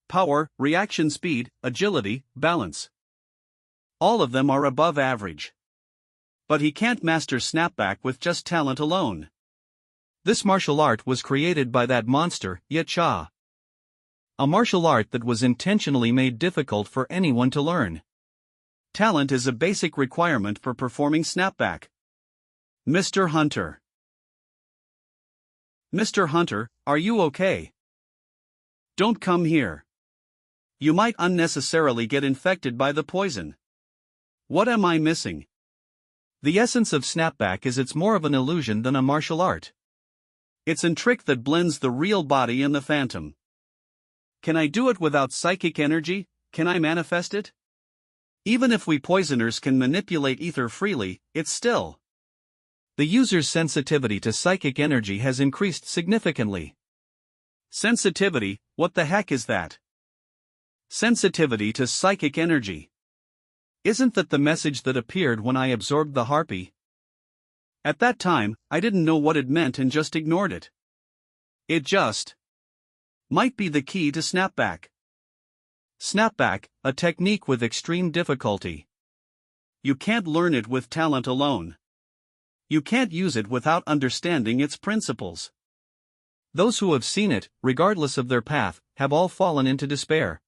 Power, reaction speed, agility, balance. All of them are above average. But he can't master snapback with just talent alone. This martial art was created by that monster, Yacha. A martial art that was intentionally made difficult for anyone to learn. Talent is a basic requirement for performing snapback. Mr. Hunter. Mr. Hunter, are you okay? Don't come here. You might unnecessarily get infected by the poison. What am I missing? The essence of snapback is it's more of an illusion than a martial art. It's a trick that blends the real body and the phantom. Can I do it without psychic energy? Can I manifest it? Even if we poisoners can manipulate ether freely, it's still. The user's sensitivity to psychic energy has increased significantly. Sensitivity, what the heck is that? Sensitivity to psychic energy. Isn't that the message that appeared when I absorbed the harpy? At that time, I didn't know what it meant and just ignored it. It just might be the key to snapback. Snapback, a technique with extreme difficulty. You can't learn it with talent alone. You can't use it without understanding its principles. Those who have seen it, regardless of their path, have all fallen into despair.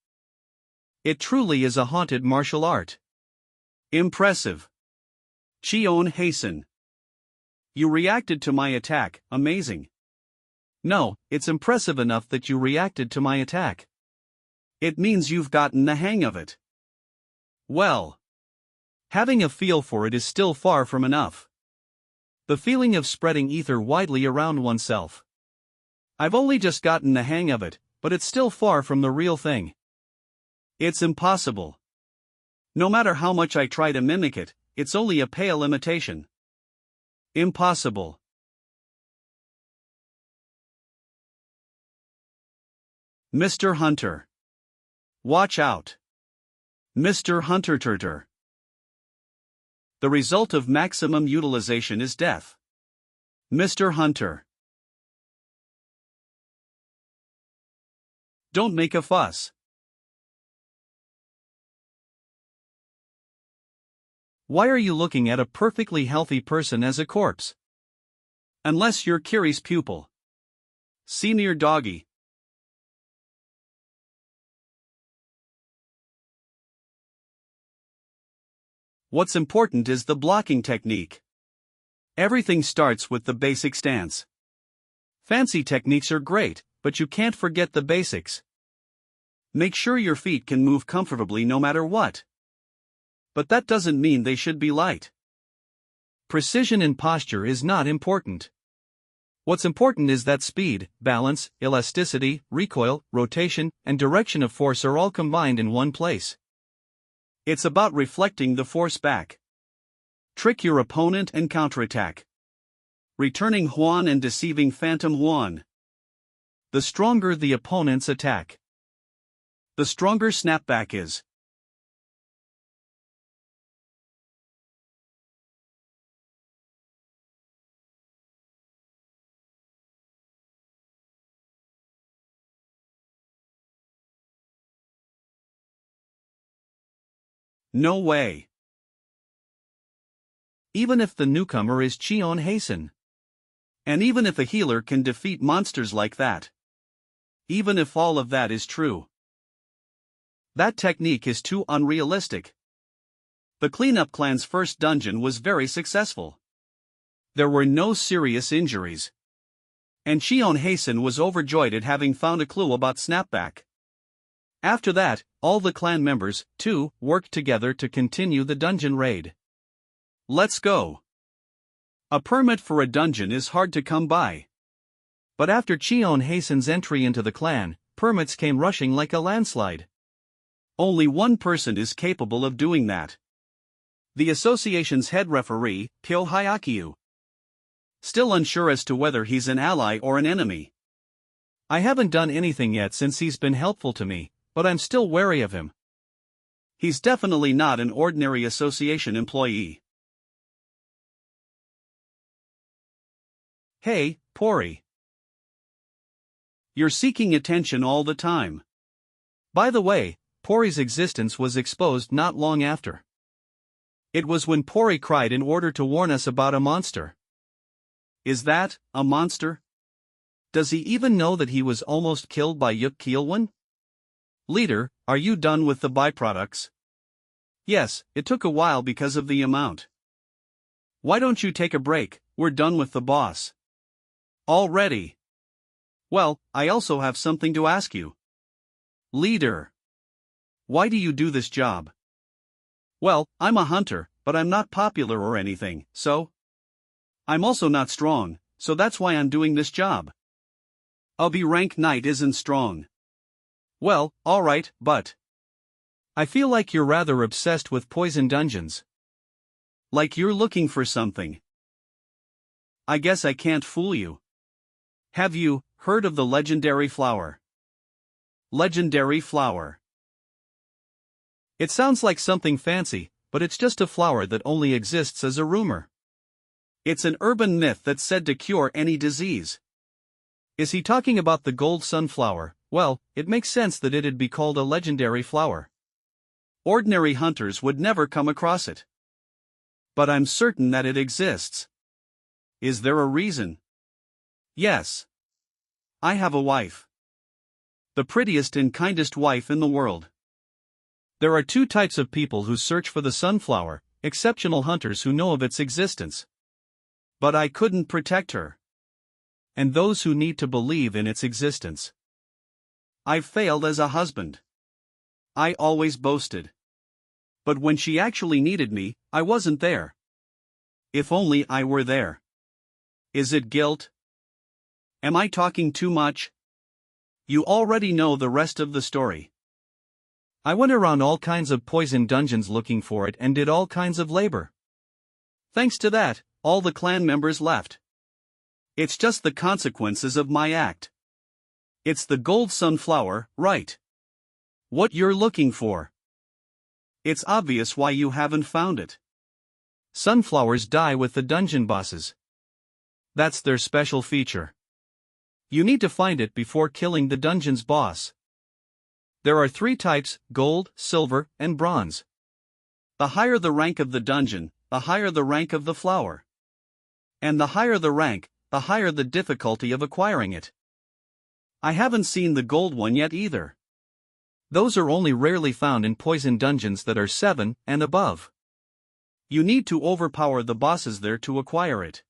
It truly is a haunted martial art. Impressive. Cheon Hasen. You reacted to my attack, amazing. No, it's impressive enough that you reacted to my attack. It means you've gotten the hang of it. Well, having a feel for it is still far from enough. The feeling of spreading ether widely around oneself. I've only just gotten the hang of it, but it's still far from the real thing. It's impossible. No matter how much I try to mimic it, it's only a pale imitation. Impossible. Mr. Hunter. Watch out. Mr. Hunter Turter. The result of maximum utilization is death. Mr. Hunter. Don't make a fuss. Why are you looking at a perfectly healthy person as a corpse? Unless you're Kiri's pupil. Senior doggy. What's important is the blocking technique. Everything starts with the basic stance. Fancy techniques are great, but you can't forget the basics. Make sure your feet can move comfortably no matter what. But that doesn't mean they should be light. Precision in posture is not important. What's important is that speed, balance, elasticity, recoil, rotation, and direction of force are all combined in one place. It's about reflecting the force back. Trick your opponent and counterattack. Returning Huan and deceiving Phantom Huan. The stronger the opponent's attack, the stronger snapback is. No way. Even if the newcomer is Cheon Hasen. And even if a healer can defeat monsters like that. Even if all of that is true. That technique is too unrealistic. The Cleanup Clan's first dungeon was very successful. There were no serious injuries. And Cheon Hasen was overjoyed at having found a clue about snapback. After that, all the clan members, too, worked together to continue the dungeon raid. Let's go. A permit for a dungeon is hard to come by. But after Cheon Hasen's entry into the clan, permits came rushing like a landslide. Only one person is capable of doing that. The association's head referee, Kyo Hyakyu. Still unsure as to whether he's an ally or an enemy. I haven't done anything yet since he's been helpful to me, but I'm still wary of him. He's definitely not an ordinary association employee. Hey, Pori. You're seeking attention all the time. By the way, Pori's existence was exposed not long after. It was when Pori cried in order to warn us about a monster. Is that a monster? Does he even know that he was almost killed by Yuk Kielwan? Leader, are you done with the byproducts? Yes, it took a while because of the amount. Why don't you take a break? We're done with the boss. Already. Well, I also have something to ask you. Leader. Why do you do this job? Well, I'm a hunter, but I'm not popular or anything, so? I'm also not strong, so that's why I'm doing this job. A B rank knight isn't strong. Well, alright, but I feel like you're rather obsessed with poison dungeons. Like you're looking for something. I guess I can't fool you. Have you heard of the legendary flower? Legendary flower. It sounds like something fancy, but it's just a flower that only exists as a rumor. It's an urban myth that's said to cure any disease. Is he talking about the gold sunflower? Well, it makes sense that it'd be called a legendary flower. Ordinary hunters would never come across it. But I'm certain that it exists. Is there a reason? Yes. I have a wife. The prettiest and kindest wife in the world. There are two types of people who search for the sunflower: exceptional hunters who know of its existence. But I couldn't protect her. And those who need to believe in its existence. I've failed as a husband. I always boasted. But when she actually needed me, I wasn't there. If only I were there. Is it guilt? Am I talking too much? You already know the rest of the story. I went around all kinds of poison dungeons looking for it and did all kinds of labor. Thanks to that, all the clan members left. It's just the consequences of my act. It's the gold sunflower, right? What you're looking for. It's obvious why you haven't found it. Sunflowers die with the dungeon bosses. That's their special feature. You need to find it before killing the dungeon's boss. There are 3 types: gold, silver, and bronze. The higher the rank of the dungeon, the higher the rank of the flower. And the higher the rank, the higher the difficulty of acquiring it. I haven't seen the gold one yet either. Those are only rarely found in poison dungeons that are 7 and above. You need to overpower the bosses there to acquire it.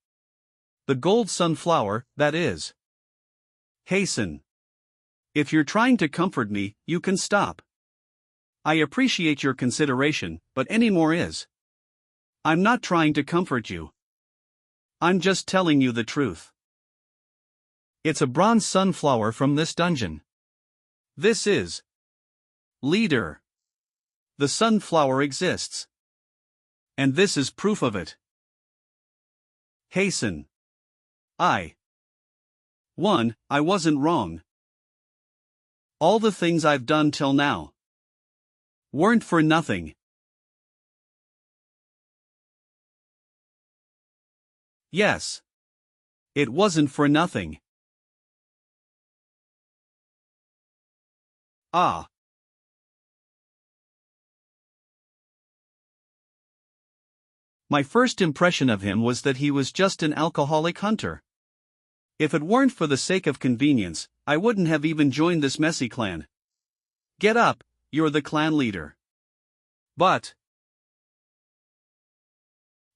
The gold sunflower, that is. Hasten. If you're trying to comfort me, you can stop. I appreciate your consideration, but any more is. I'm not trying to comfort you. I'm just telling you the truth. It's a bronze sunflower from this dungeon. This is. Leader. The sunflower exists. And this is proof of it. Hasten. I wasn't wrong. All the things I've done till now weren't for nothing. Yes. It wasn't for nothing. Ah. My first impression of him was that he was just an alcoholic hunter. If it weren't for the sake of convenience, I wouldn't have even joined this messy clan. Get up, you're the clan leader. But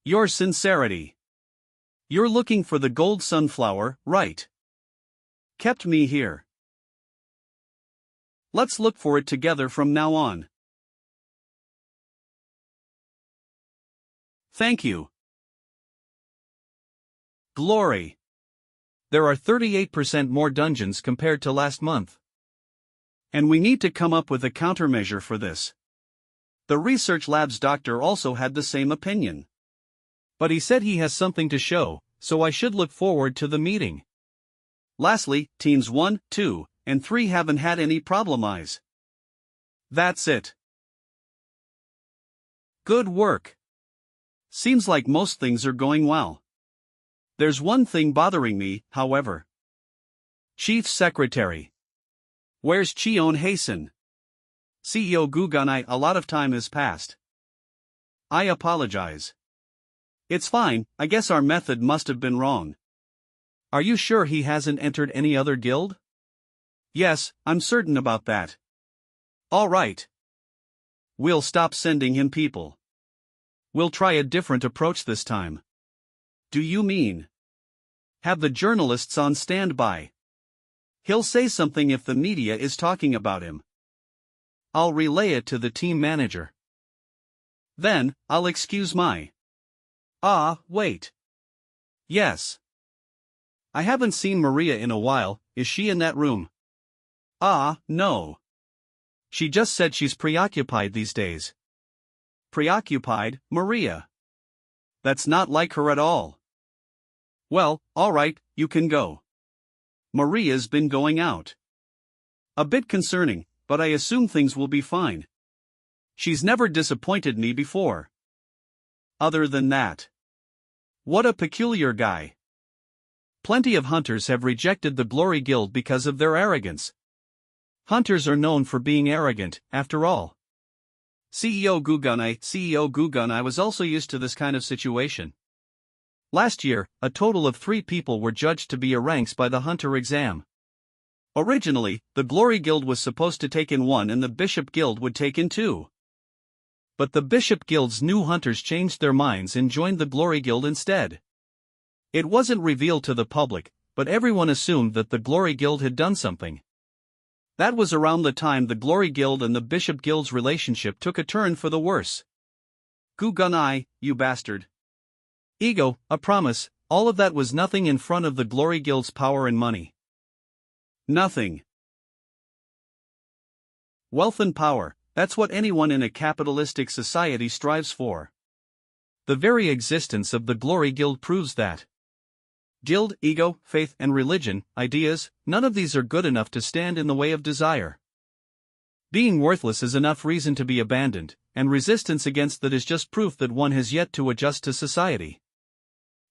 your sincerity. You're looking for the gold sunflower, right? Kept me here. Let's look for it together from now on. Thank you. Glory. There are 38% more dungeons compared to last month. And we need to come up with a countermeasure for this. The research lab's doctor also had the same opinion. But he said he has something to show, so I should look forward to the meeting. Lastly, teens 1, 2, and 3 haven't had any problem eyes. That's it. Good work. Seems like most things are going well. There's one thing bothering me, however. Chief Secretary. Where's Cheon Hasen? CEO Guganai, a lot of time has passed. I apologize. It's fine, I guess our method must have been wrong. Are you sure he hasn't entered any other guild? Yes, I'm certain about that. All right. We'll stop sending him people. We'll try a different approach this time. Do you mean? Have the journalists on standby. He'll say something if the media is talking about him. I'll relay it to the team manager. Then, I'll excuse my. Wait. Yes. I haven't seen Maria in a while, is she in that room? No. She just said she's preoccupied these days. Preoccupied, Maria? That's not like her at all. Well, alright, you can go. Maria's been going out. A bit concerning, but I assume things will be fine. She's never disappointed me before. Other than that. What a peculiar guy. Plenty of hunters have rejected the Glory Guild because of their arrogance. Hunters are known for being arrogant, after all. CEO Guganai was also used to this kind of situation. Last year, a total of 3 people were judged to be ranks by the Hunter exam. Originally, the Glory Guild was supposed to take in 1 and the Bishop Guild would take in 2. But the Bishop Guild's new hunters changed their minds and joined the Glory Guild instead. It wasn't revealed to the public, but everyone assumed that the Glory Guild had done something. That was around the time the Glory Guild and the Bishop Guild's relationship took a turn for the worse. Guganai, you bastard. Ego, a promise, all of that was nothing in front of the Glory Guild's power and money. Nothing. Wealth and power, that's what anyone in a capitalistic society strives for. The very existence of the Glory Guild proves that. Guild, ego, faith, and religion, ideas, none of these are good enough to stand in the way of desire. Being worthless is enough reason to be abandoned, and resistance against that is just proof that one has yet to adjust to society.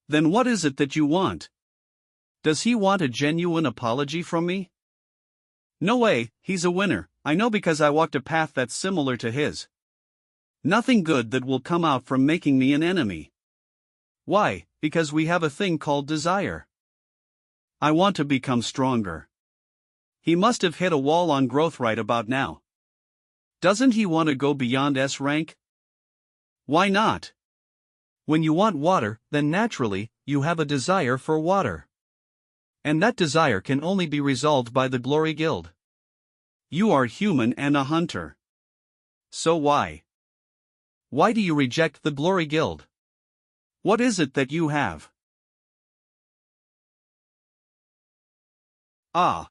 Then what is it that you want? Does he want a genuine apology from me? No way, he's a winner, I know because I walked a path that's similar to his. Nothing good that will come out from making me an enemy. Why? Because we have a thing called desire. I want to become stronger. He must have hit a wall on growth right about now. Doesn't he want to go beyond S rank? Why not? When you want water, then naturally, you have a desire for water. And that desire can only be resolved by the Glory Guild. You are human and a hunter. So why? Why do you reject the Glory Guild? What is it that you have? How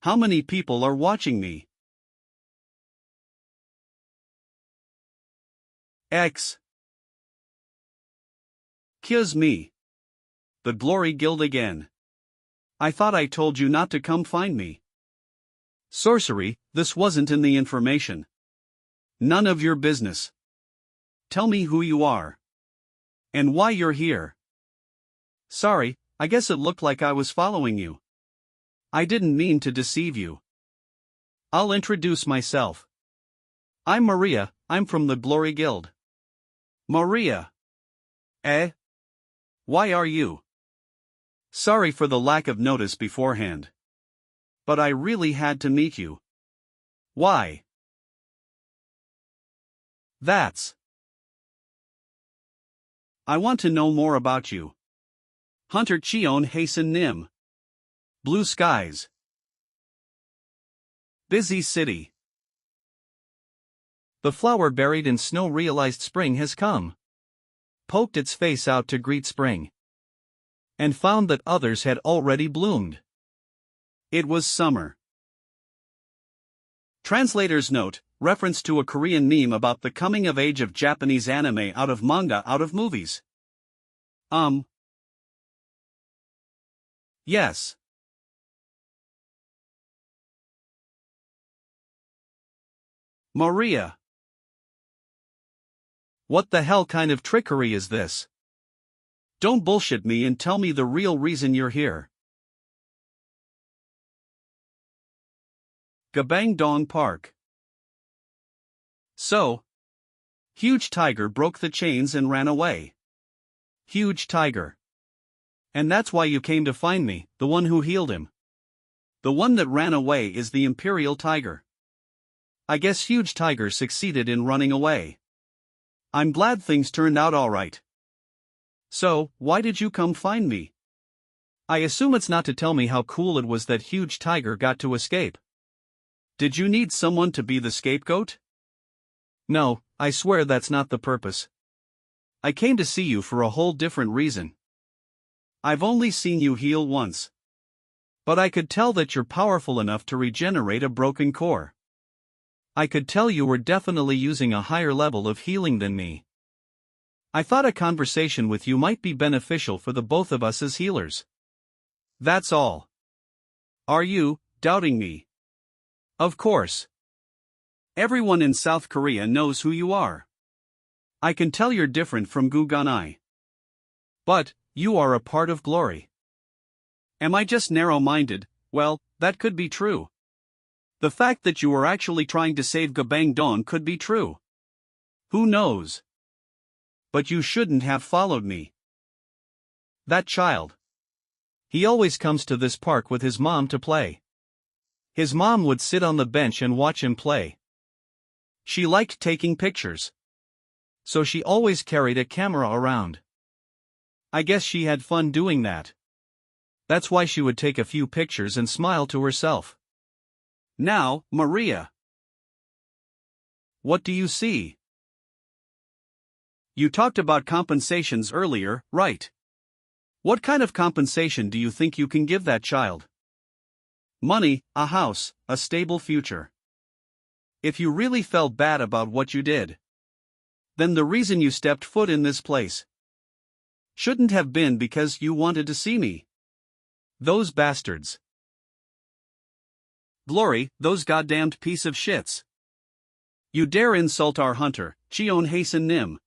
many people are watching me? X. Kiss me. The Glory Guild again. I thought I told you not to come find me. Sorcery, this wasn't in the information. None of your business. Tell me who you are. And why you're here. Sorry, I guess it looked like I was following you. I didn't mean to deceive you. I'll introduce myself. I'm Maria, I'm from the Glory Guild. Maria. Why are you? Sorry for the lack of notice beforehand. But I really had to meet you. Why? That's. I want to know more about you. Hunter Cheon Hasen Nim. Blue skies. Busy city. The flower buried in snow realized spring has come. Poked its face out to greet spring. And found that others had already bloomed. It was summer. Translator's note, reference to a Korean meme about the coming of age of Japanese anime out of manga out of movies. Yes. Maria. What the hell kind of trickery is this? Don't bullshit me and tell me the real reason you're here. Gabangdong Park. So, huge tiger broke the chains and ran away. Huge tiger. And that's why you came to find me, the one who healed him. The one that ran away is the imperial tiger. I guess huge tiger succeeded in running away. I'm glad things turned out alright. So, why did you come find me? I assume it's not to tell me how cool it was that huge tiger got to escape. Did you need someone to be the scapegoat? No, I swear that's not the purpose. I came to see you for a whole different reason. I've only seen you heal once. But I could tell that you're powerful enough to regenerate a broken core. I could tell you were definitely using a higher level of healing than me. I thought a conversation with you might be beneficial for the both of us as healers. That's all. Are you doubting me? Of course. Everyone in South Korea knows who you are. I can tell you're different from Guganai. But, you are a part of glory. Am I just narrow-minded? Well, that could be true. The fact that you were actually trying to save Gabangdong could be true. Who knows? But you shouldn't have followed me. That child. He always comes to this park with his mom to play. His mom would sit on the bench and watch him play. She liked taking pictures. So she always carried a camera around. I guess she had fun doing that. That's why she would take a few pictures and smile to herself. Now, Maria. What do you see? You talked about compensations earlier, right? What kind of compensation do you think you can give that child? Money, a house, a stable future. If you really felt bad about what you did, then the reason you stepped foot in this place shouldn't have been because you wanted to see me. Those bastards. Glory, those goddamned piece of shits. You dare insult our hunter, Cheon Hasen Nim.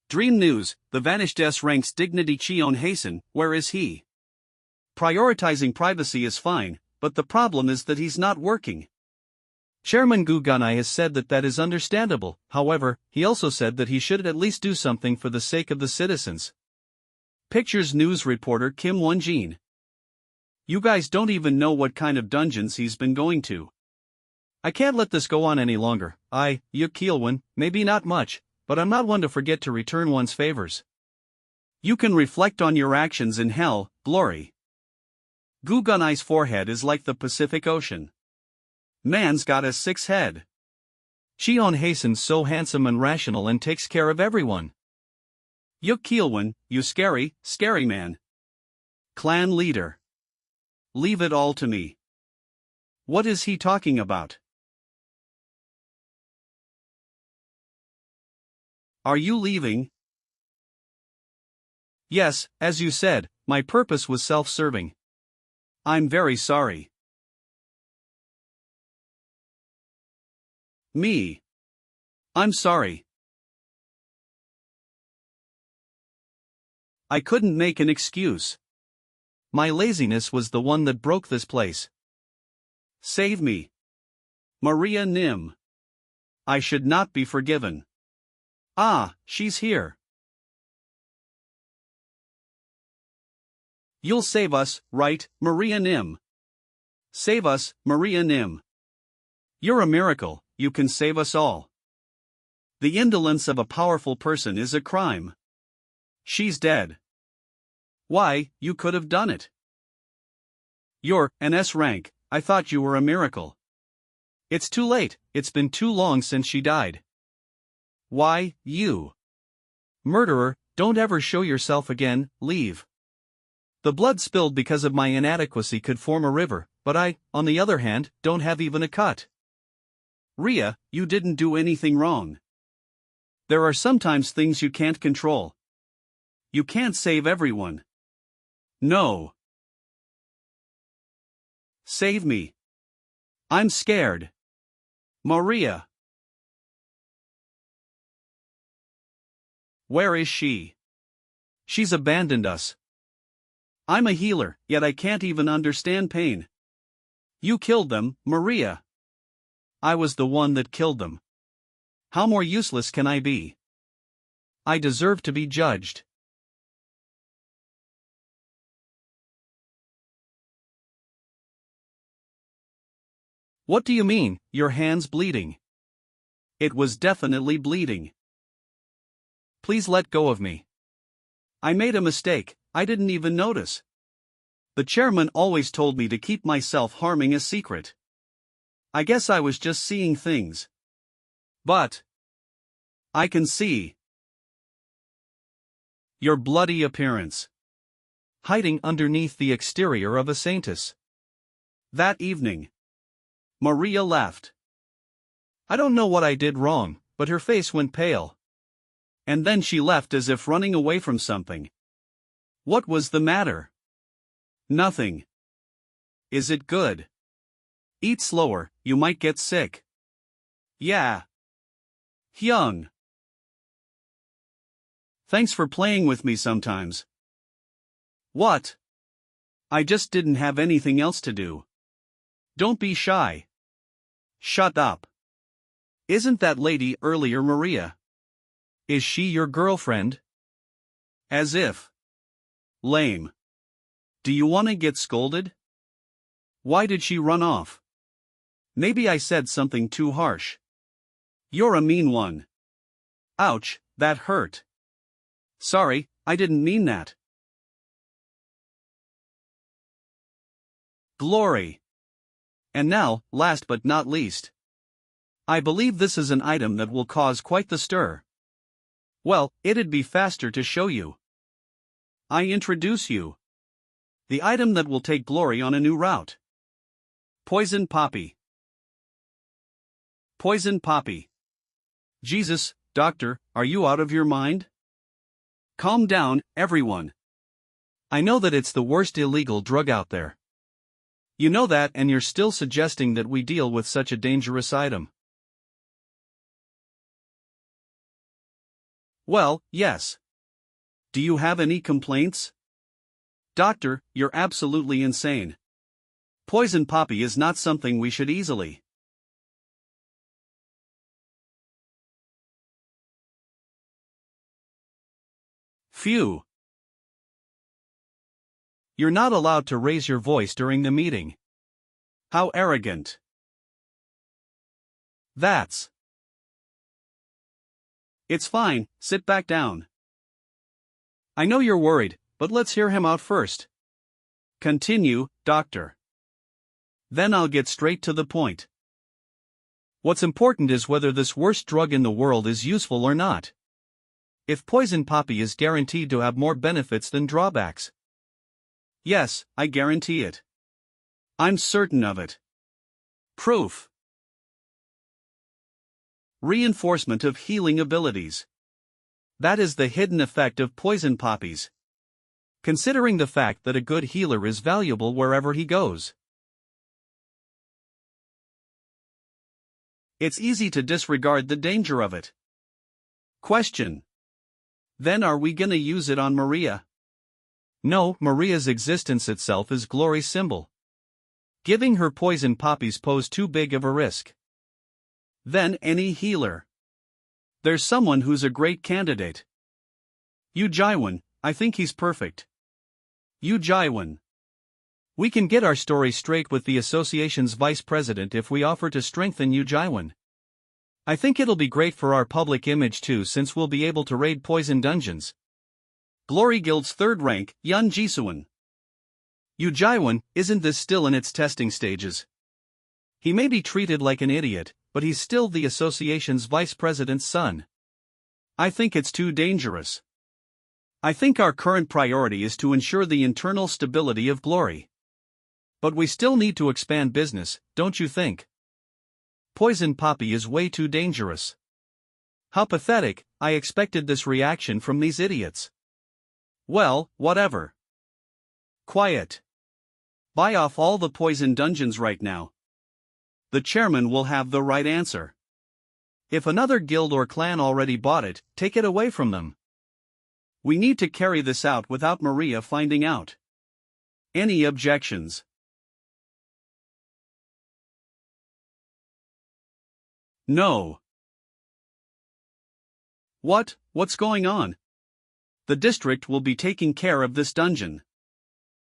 Dream News, the vanished S ranks dignity Cheon Hasen, where is he? Prioritizing privacy is fine, but the problem is that he's not working. Chairman Guganai has said that is understandable, however, he also said that he should at least do something for the sake of the citizens. Pictures news reporter Kim Won-jin. You guys don't even know what kind of dungeons he's been going to. I can't let this go on any longer. Yuk Kielwon, maybe not much, but I'm not one to forget to return one's favors. You can reflect on your actions in hell, glory. Guganai's forehead is like the Pacific Ocean. Man's got a 6 head. Cheon Hasen's so handsome and rational and takes care of everyone. Yuk Kielwon, you scary, scary man. Clan leader. Leave it all to me. What is he talking about? Are you leaving? Yes, as you said, my purpose was self-serving. I'm very sorry. Me. I'm sorry. I couldn't make an excuse. My laziness was the one that broke this place. Save me. Maria Nim. I should not be forgiven. Ah, she's here. You'll save us, right, Maria Nim? Save us, Maria Nim. You're a miracle, you can save us all. The indolence of a powerful person is a crime. She's dead. Why, you could have done it. You're an S rank, I thought you were a miracle. It's too late, it's been too long since she died. Why, you murderer, don't ever show yourself again, leave. The blood spilled because of my inadequacy could form a river, but I, on the other hand, don't have even a cut. Ria, you didn't do anything wrong. There are sometimes things you can't control. You can't save everyone. No. Save me. I'm scared. Maria. Where is she? She's abandoned us. I'm a healer, yet I can't even understand pain. You killed them, Maria. I was the one that killed them. How more useless can I be? I deserve to be judged. What do you mean, your hand's bleeding? It was definitely bleeding. Please let go of me. I made a mistake, I didn't even notice. The chairman always told me to keep my self-harming a secret. I guess I was just seeing things. But I can see your bloody appearance, hiding underneath the exterior of a saintess. That evening, Maria left. I don't know what I did wrong, but her face went pale. And then she left as if running away from something. What was the matter? Nothing. Is it good? Eat slower, you might get sick. Yeah. Hyung. Thanks for playing with me sometimes. What? I just didn't have anything else to do. Don't be shy. Shut up. Isn't that lady earlier Maria? Is she your girlfriend? As if. Lame. Do you want to get scolded? Why did she run off? Maybe I said something too harsh. You're a mean one. Ouch, that hurt. Sorry, I didn't mean that. Glory. And now, last but not least. I believe this is an item that will cause quite the stir. Well, it'd be faster to show you. I introduce you. The item that will take Glory on a new route. Poison Poppy. Poison Poppy. Jesus, doctor, are you out of your mind? Calm down, everyone. I know that it's the worst illegal drug out there. You know that, and you're still suggesting that we deal with such a dangerous item. Well, yes. Do you have any complaints? Doctor, you're absolutely insane. Poison Poppy is not something we should easily. Phew. You're not allowed to raise your voice during the meeting. How arrogant. That's. It's fine, sit back down. I know you're worried, but let's hear him out first. Continue, doctor. Then I'll get straight to the point. What's important is whether this worst drug in the world is useful or not. If Poison Poppy is guaranteed to have more benefits than drawbacks. Yes, I guarantee it. I'm certain of it. Proof. Reinforcement of healing abilities. That is the hidden effect of poison poppies. Considering the fact that a good healer is valuable wherever he goes. It's easy to disregard the danger of it. Question. Then are we gonna use it on Maria? No, Maria's existence itself is Glory's symbol. Giving her poison poppies pose too big of a risk. Then any healer. There's someone who's a great candidate. Yu Jaiwan, I think he's perfect. Yu Jaiwan. We can get our story straight with the association's vice president if we offer to strengthen Yu Jaiwan. I think it'll be great for our public image too, since we'll be able to raid poison dungeons. Glory Guild's third rank, Yun Jisuan. Yu Jaiwan, isn't this still in its testing stages? He may be treated like an idiot, but he's still the association's vice president's son. I think it's too dangerous. I think our current priority is to ensure the internal stability of Glory. But we still need to expand business, don't you think? Poison poppy is way too dangerous. How pathetic, I expected this reaction from these idiots. Well, whatever. Quiet. Buy off all the poison dungeons right now. The chairman will have the right answer. If another guild or clan already bought it, take it away from them. We need to carry this out without Maria finding out. Any objections? No. What's going on? The district will be taking care of this dungeon.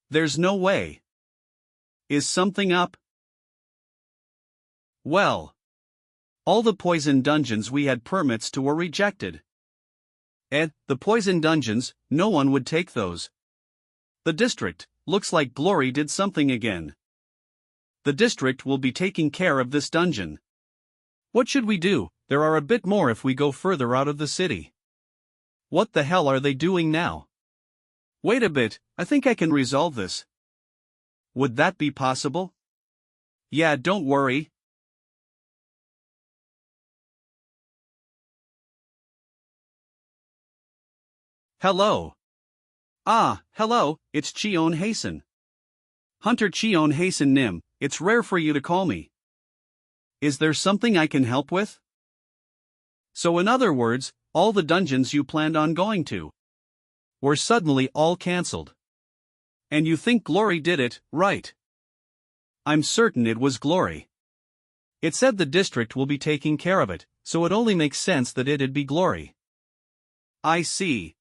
There's no way. Is something up? Well. All the poison dungeons we had permits to were rejected. The poison dungeons, no one would take those. The district, looks like Glory did something again. The district will be taking care of this dungeon. What should we do? There are a bit more if we go further out of the city. What the hell are they doing now? Wait a bit, I think I can resolve this. Would that be possible? Yeah, don't worry. Hello. Hello, it's Cheon Hasten. Hunter Cheon Hasten Nim, it's rare for you to call me. Is there something I can help with? So in other words, all the dungeons you planned on going to were suddenly all cancelled. And you think Glory did it, right? I'm certain it was Glory. It said the district will be taking care of it, so it only makes sense that it'd be Glory. I see.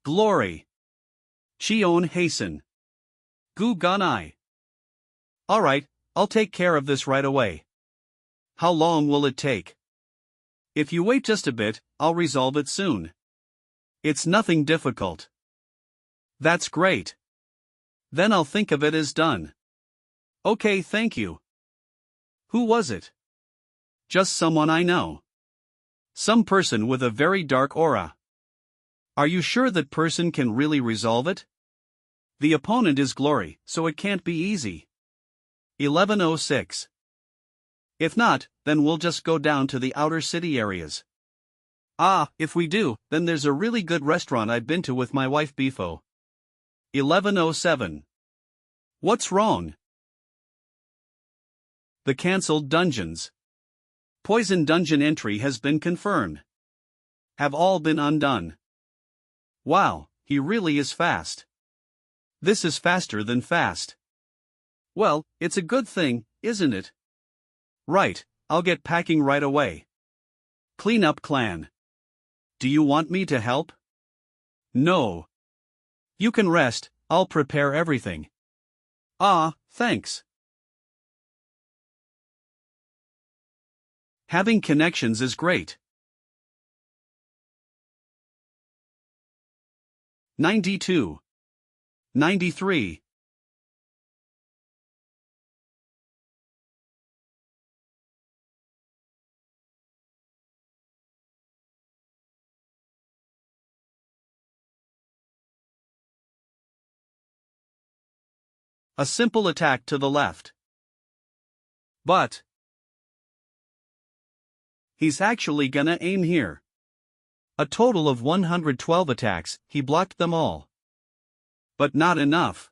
Glory. Cheon Hasten. Gu Ganai. Alright, I'll take care of this right away. How long will it take? If you wait just a bit, I'll resolve it soon. It's nothing difficult. That's great. Then I'll think of it as done. Okay, thank you. Who was it? Just someone I know. Some person with a very dark aura. Are you sure that person can really resolve it? The opponent is Glory, so it can't be easy. 1106. If not, then we'll just go down to the outer city areas. If we do, then there's a really good restaurant I've been to with my wife Bifo. 1107. What's wrong? The cancelled dungeons. Poison dungeon entry has been confirmed. Have all been undone. Wow, he really is fast. This is faster than fast. Well, it's a good thing, isn't it? Right, I'll get packing right away. Clean up clan. Do you want me to help? No. You can rest, I'll prepare everything. Thanks. Having connections is great. 92. 93. A simple attack to the left. But he's actually gonna aim here. A total of 112 attacks, he blocked them all. But not enough.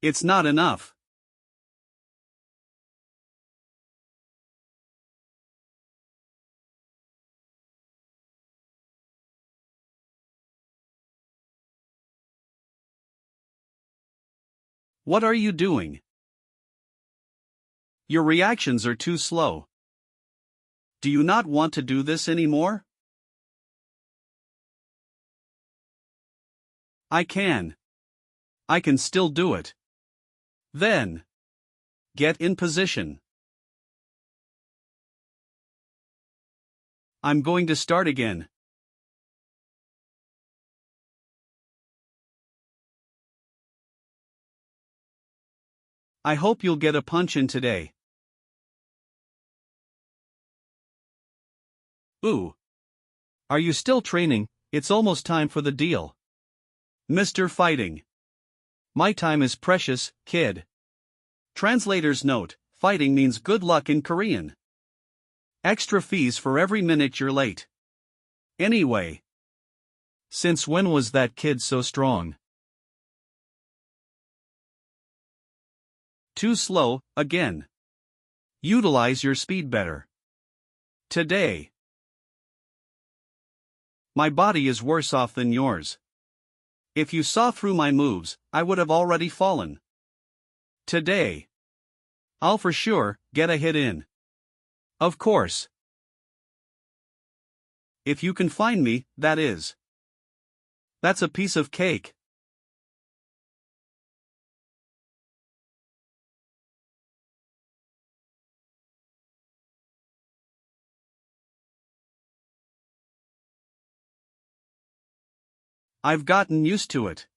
It's not enough. What are you doing? Your reactions are too slow. Do you not want to do this anymore? I can. I can still do it. Then, get in position. I'm going to start again. I hope you'll get a punch in today. Ooh. Are you still training? It's almost time for the deal. Mr. Fighting. My time is precious, kid. Translator's note: fighting means good luck in Korean. Extra fees for every minute you're late. Anyway. Since when was that kid so strong? Too slow, again. Utilize your speed better. Today. My body is worse off than yours. If you saw through my moves, I would have already fallen. Today. I'll for sure get a hit in. Of course. If you can find me, that is. That's a piece of cake. I've gotten used to it.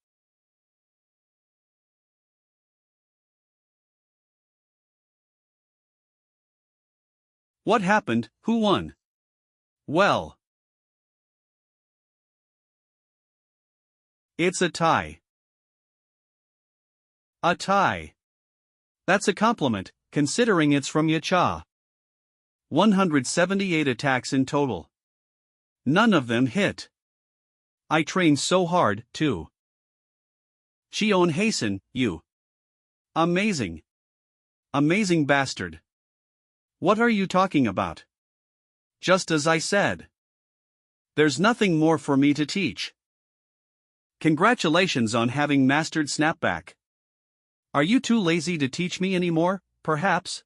What happened? Who won? Well, it's a tie. A tie. That's a compliment, considering it's from Yacha. 178 attacks in total. None of them hit. I trained so hard, too. Cheon Hasten, you. Amazing. Amazing bastard. What are you talking about? Just as I said. There's nothing more for me to teach. Congratulations on having mastered snapback. Are you too lazy to teach me anymore, perhaps?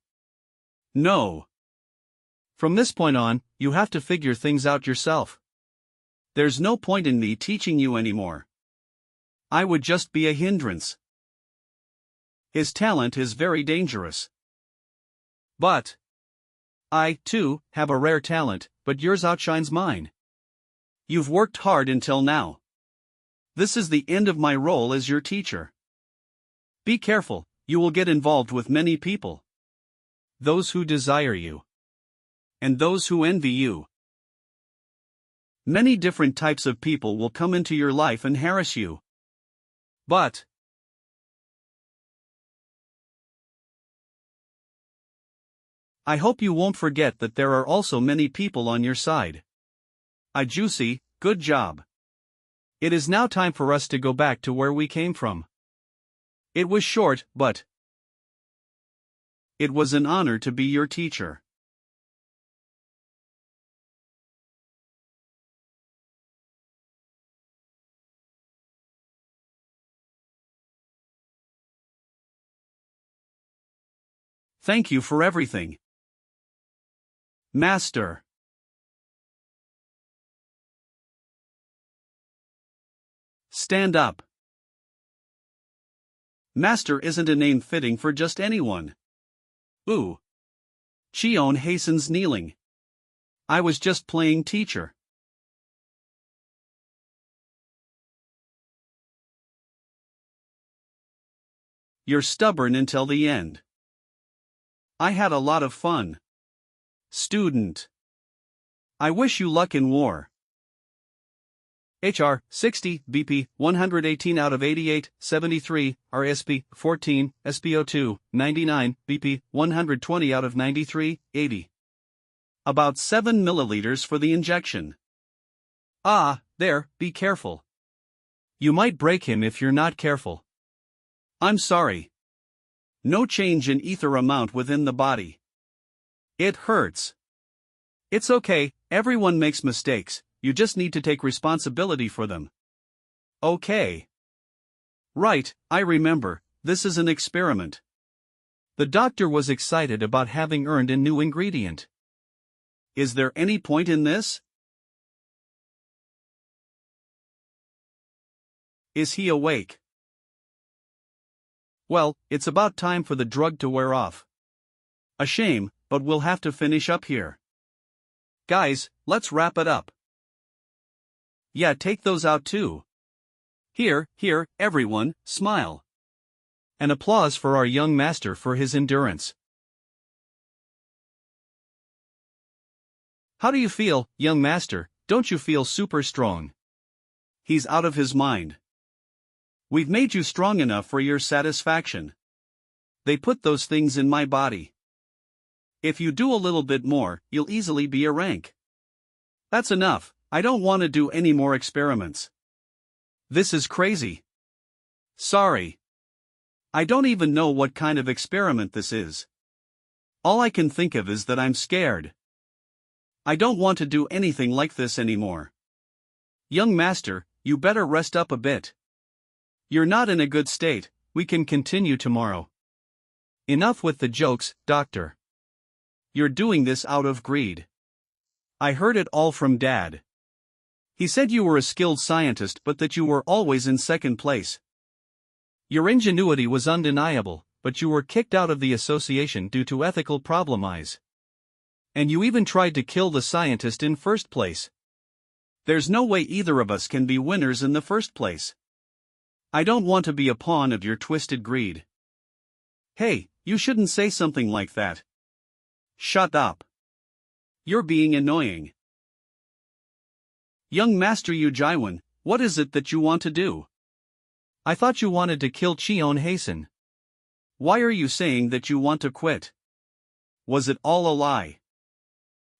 No. From this point on, you have to figure things out yourself. There's no point in me teaching you anymore. I would just be a hindrance. His talent is very dangerous. But I, too, have a rare talent, but yours outshines mine. You've worked hard until now. This is the end of my role as your teacher. Be careful, you will get involved with many people. Those who desire you. And those who envy you. Many different types of people will come into your life and harass you. But I hope you won't forget that there are also many people on your side. A juicy, good job. It is now time for us to go back to where we came from. It was short, but it was an honor to be your teacher. Thank you for everything. Master. Stand up. Master isn't a name fitting for just anyone. Ooh. Cheon hastens kneeling. I was just playing teacher. You're stubborn until the end. I had a lot of fun. Student. I wish you luck in war. HR 60, BP 118 out of 88, 73, RSP 14, SPO2 99, BP 120 out of 93, 80. About 7 milliliters for the injection. Ah, there, be careful. You might break him if you're not careful. I'm sorry. No change in ether amount within the body. It hurts. It's okay, everyone makes mistakes. You just need to take responsibility for them. Okay. Right, I remember, this is an experiment. The doctor was excited about having earned a new ingredient. Is there any point in this? Is he awake? Well, it's about time for the drug to wear off. A shame, but we'll have to finish up here. Guys, let's wrap it up. Yeah, take those out too. Here, everyone, smile. An applause for our young master for his endurance. How do you feel, young master? Don't you feel super strong? He's out of his mind. We've made you strong enough for your satisfaction. They put those things in my body. If you do a little bit more, you'll easily be a rank. That's enough, I don't want to do any more experiments. This is crazy. Sorry. I don't even know what kind of experiment this is. All I can think of is that I'm scared. I don't want to do anything like this anymore. Young master, you better rest up a bit. You're not in a good state, we can continue tomorrow. Enough with the jokes, doctor. You're doing this out of greed. I heard it all from Dad. He said you were a skilled scientist but that you were always in second place. Your ingenuity was undeniable, but you were kicked out of the association due to ethical problems. And you even tried to kill the scientist in first place. There's no way either of us can be winners in the first place. I don't want to be a pawn of your twisted greed. Hey, you shouldn't say something like that. Shut up. You're being annoying. Young Master Yu Jaiwan, what is it that you want to do? I thought you wanted to kill Cheon Hasten. Why are you saying that you want to quit? Was it all a lie?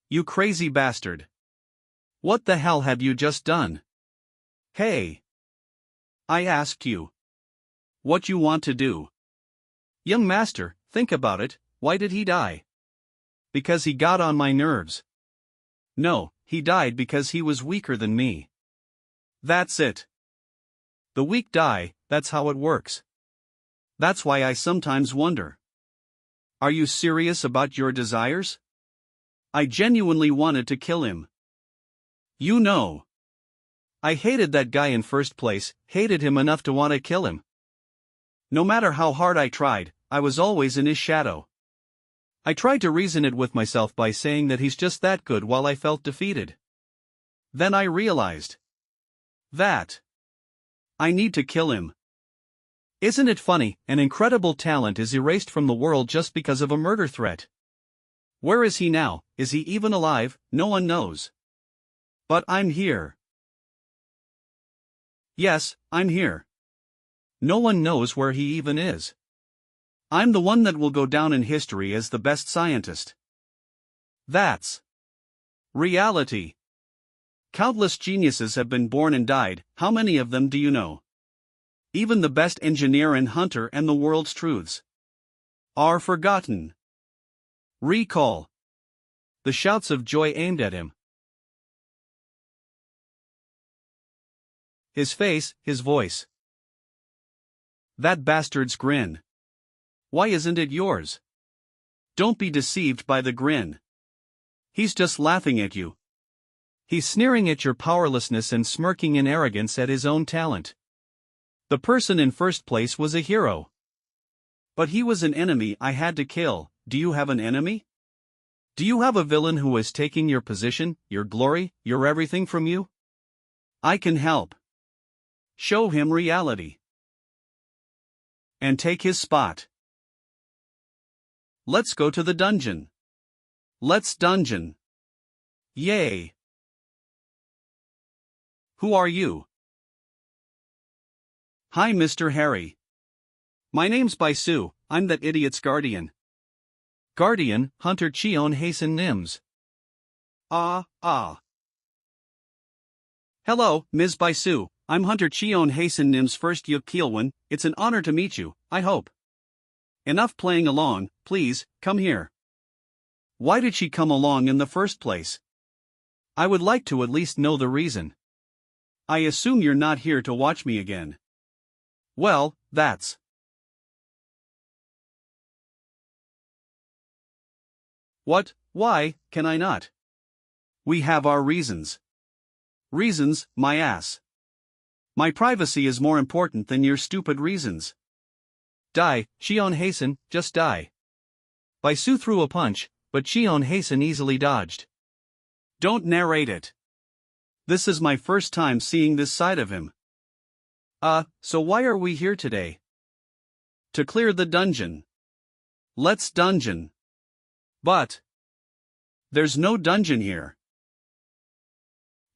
You crazy bastard. What the hell have you just done? Hey. I asked you. What you want to do? Young master, think about it, why did he die? Because he got on my nerves. No, he died because he was weaker than me. That's it. The weak die, that's how it works. That's why I sometimes wonder. Are you serious about your desires? I genuinely wanted to kill him. You know. I hated that guy in first place, hated him enough to want to kill him. No matter how hard I tried, I was always in his shadow. I tried to reason it with myself by saying that he's just that good while I felt defeated. Then I realized that I need to kill him. Isn't it funny, an incredible talent is erased from the world just because of a murder threat? Where is he now? Is he even alive? No one knows. But I'm here. Yes, I'm here. No one knows where he even is. I'm the one that will go down in history as the best scientist. That's reality. Countless geniuses have been born and died, how many of them do you know? Even the best engineer and hunter and the world's truths are forgotten. Recall. The shouts of joy aimed at him. His face, his voice. That bastard's grin. Why isn't it yours? Don't be deceived by the grin. He's just laughing at you. He's sneering at your powerlessness and smirking in arrogance at his own talent. The person in first place was a hero. But he was an enemy I had to kill. Do you have an enemy? Do you have a villain who is taking your position, your glory, your everything from you? I can help. Show him reality. And take his spot. Let's go to the dungeon. Let's dungeon. Yay. Who are you? Hi, Mr. Harry. My name's Baisu, I'm that idiot's guardian. Guardian, Hunter Cheon Hasten Nims. Hello, Ms. Baisu, I'm Hunter Cheon Hasten Nims First Yuk Kielwan, it's an honor to meet you, I hope. Enough playing along, please, come here. Why did she come along in the first place? I would like to at least know the reason. I assume you're not here to watch me again. Well, that's... What? Why, can I not? We have our reasons. Reasons, my ass. My privacy is more important than your stupid reasons. Die, Cheon Hasten, just die. Baisu threw a punch, but Cheon Hasten easily dodged. Don't narrate it. This is my first time seeing this side of him. So why are we here today? To clear the dungeon. Let's dungeon. But there's no dungeon here.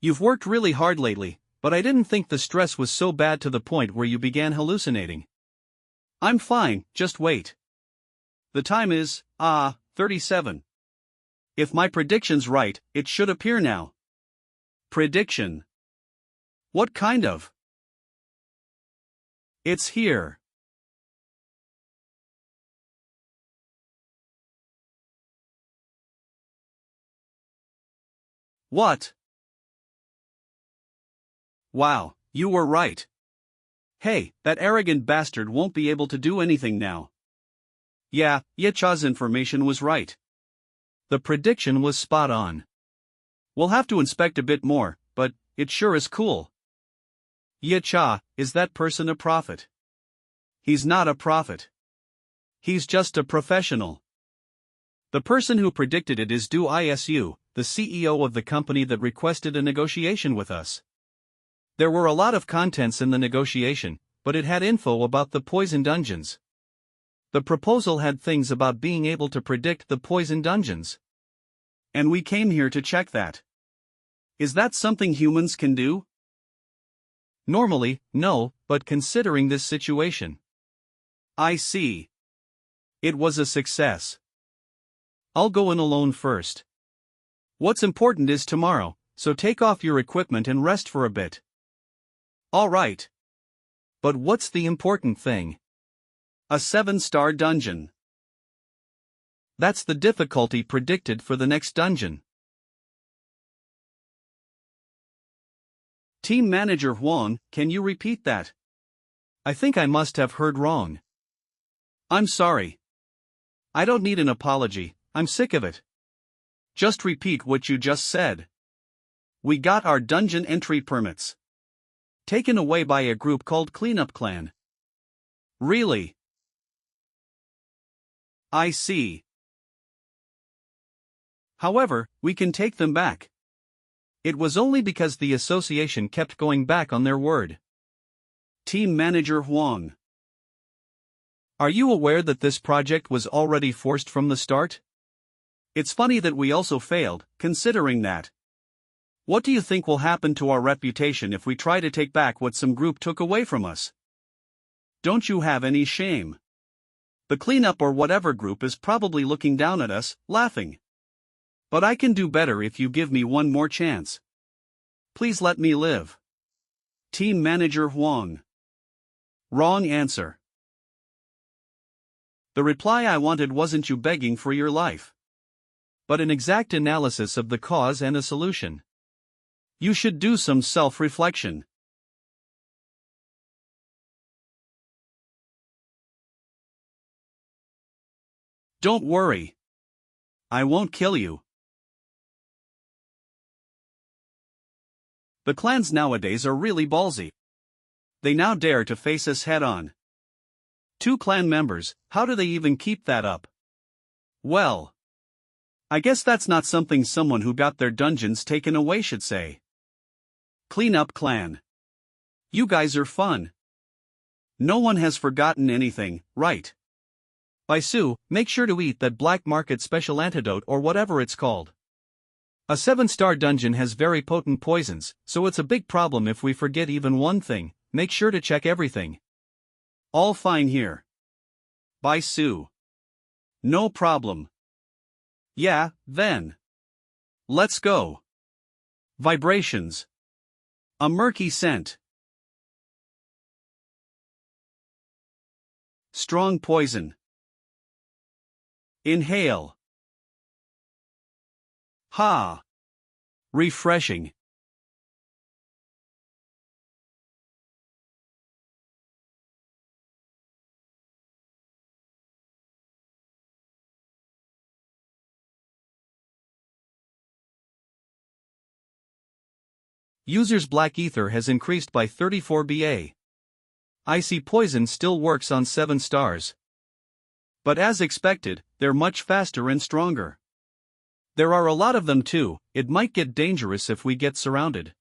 You've worked really hard lately, But I didn't think the stress was so bad to the point where you began hallucinating. I'm fine, just wait. The time is, 37. If my prediction's right, it should appear now. Prediction. What kind of? It's here. What? Wow, you were right. Hey, that arrogant bastard won't be able to do anything now. Yeah, Yecha's information was right. The prediction was spot on. We'll have to inspect a bit more, but it sure is cool. Yecha, is that person a prophet? He's not a prophet. He's just a professional. The person who predicted it is Du Isu, the CEO of the company that requested a negotiation with us. There were a lot of contents in the negotiation, but it had info about the poison dungeons. The proposal had things about being able to predict the poison dungeons. And we came here to check that. Is that something humans can do? Normally, no, but considering this situation. I see. It was a success. I'll go in alone first. What's important is tomorrow, so take off your equipment and rest for a bit. All right. But what's the important thing? A 7-star dungeon. That's the difficulty predicted for the next dungeon. Team Manager Huang, can you repeat that? I think I must have heard wrong. I'm sorry. I don't need an apology, I'm sick of it. Just repeat what you just said. We got our dungeon entry permits. Taken away by a group called Cleanup Clan. Really? I see. However, we can take them back. It was only because the association kept going back on their word. Team Manager Huang. Are you aware that this project was already forced from the start? It's funny that we also failed, considering that. What do you think will happen to our reputation if we try to take back what some group took away from us? Don't you have any shame? The cleanup or whatever group is probably looking down at us, laughing. But I can do better if you give me one more chance. Please let me live. Team Manager Huang. Wrong answer. The reply I wanted wasn't you begging for your life, but an exact analysis of the cause and a solution. You should do some self-reflection. Don't worry. I won't kill you. The clans nowadays are really ballsy. They now dare to face us head-on. 2 clan members, how do they even keep that up? Well, I guess that's not something someone who got their dungeons taken away should say. Cleanup Clan. You guys are fun. No one has forgotten anything, right? Baisu, make sure to eat that black market special antidote or whatever it's called. A 7-star dungeon has very potent poisons, so it's a big problem if we forget even one thing. Make sure to check everything. All fine here. Baisu. No problem. Yeah, then. Let's go. Vibrations. A murky scent. Strong poison. Inhale. Ha! Refreshing. User's black ether has increased by 34 BA. Icy poison still works on 7 stars. But as expected, they're much faster and stronger. There are a lot of them too, it might get dangerous if we get surrounded.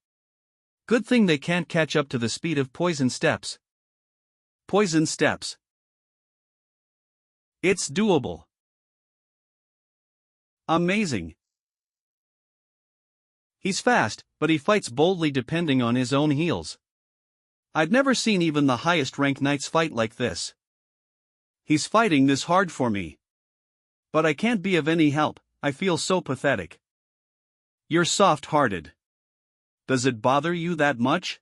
Good thing they can't catch up to the speed of poison steps. Poison steps. It's doable. Amazing. He's fast, but he fights boldly depending on his own heals. I'd never seen even the highest ranked knights fight like this. He's fighting this hard for me. But I can't be of any help, I feel so pathetic. You're soft-hearted. Does it bother you that much?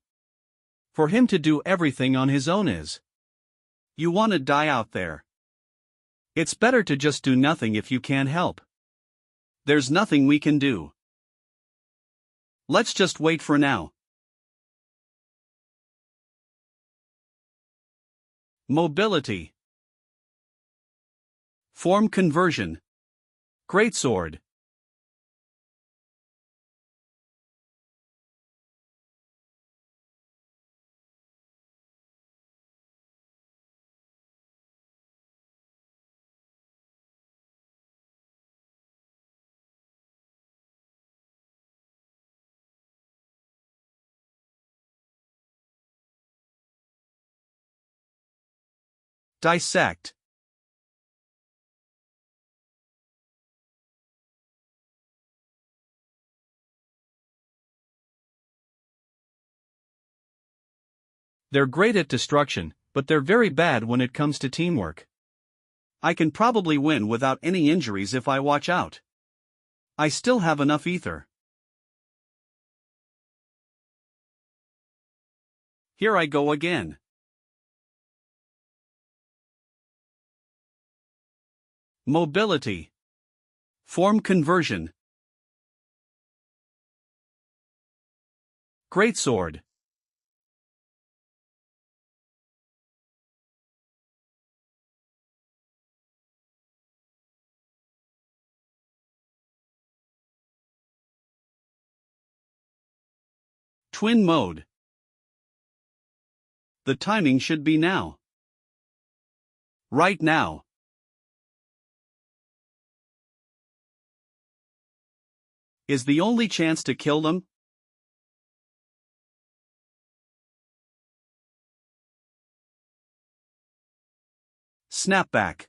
For him to do everything on his own is. You want to die out there. It's better to just do nothing if you can't help. There's nothing we can do. Let's just wait for now. Mobility. Form conversion. Greatsword. Dissect. They're great at destruction, but they're very bad when it comes to teamwork. I can probably win without any injuries if I watch out. I still have enough ether. Here I go again. Mobility. Form conversion. Greatsword. Twin mode. The timing should be now. Right now. Is the only chance to kill them? Snapback.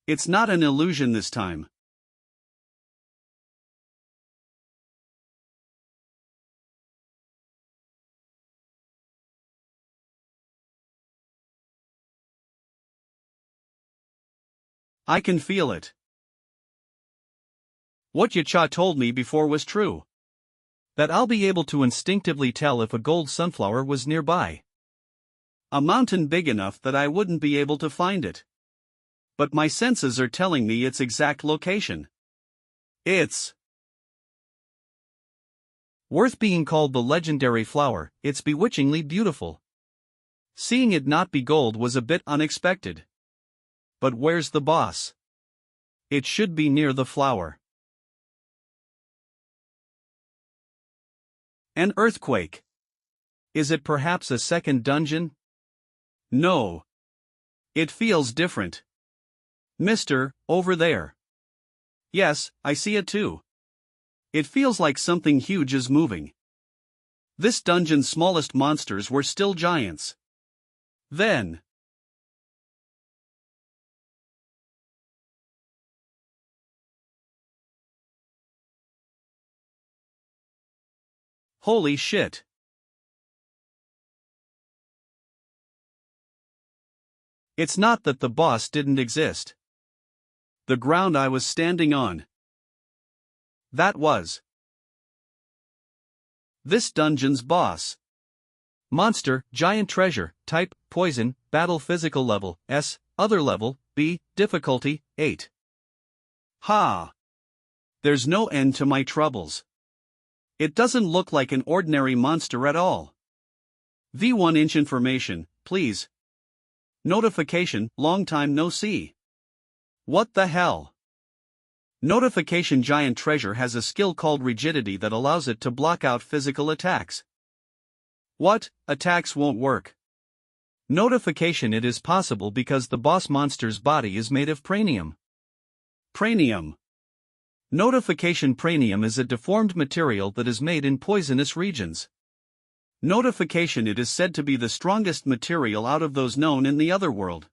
It's not an illusion this time. I can feel it. What Yacha told me before was true. That I'll be able to instinctively tell if a gold sunflower was nearby. A mountain big enough that I wouldn't be able to find it. But my senses are telling me its exact location. It's worth being called the legendary flower. It's bewitchingly beautiful. Seeing it not be gold was a bit unexpected. But where's the boss? It should be near the flower. An earthquake. Is it perhaps a second dungeon? No. It feels different. Mister, over there. Yes, I see it too. It feels like something huge is moving. This dungeon's smallest monsters were still giants. Then. Holy shit. It's not that the boss didn't exist. The ground I was standing on. That was this dungeon's boss. Monster, giant treasure, type, poison, battle physical level, S, other level, B, difficulty, 8. Ha! There's no end to my troubles. It doesn't look like an ordinary monster at all. V1-inch information, please. Notification, long time no see. What the hell? Notification giant treasure has a skill called rigidity that allows it to block out physical attacks. What? Attacks won't work. Notification it is possible because the boss monster's body is made of pranium. Pranium. Notification pranium is a deformed material that is made in poisonous regions. Notification. It is said to be the strongest material out of those known in the other world.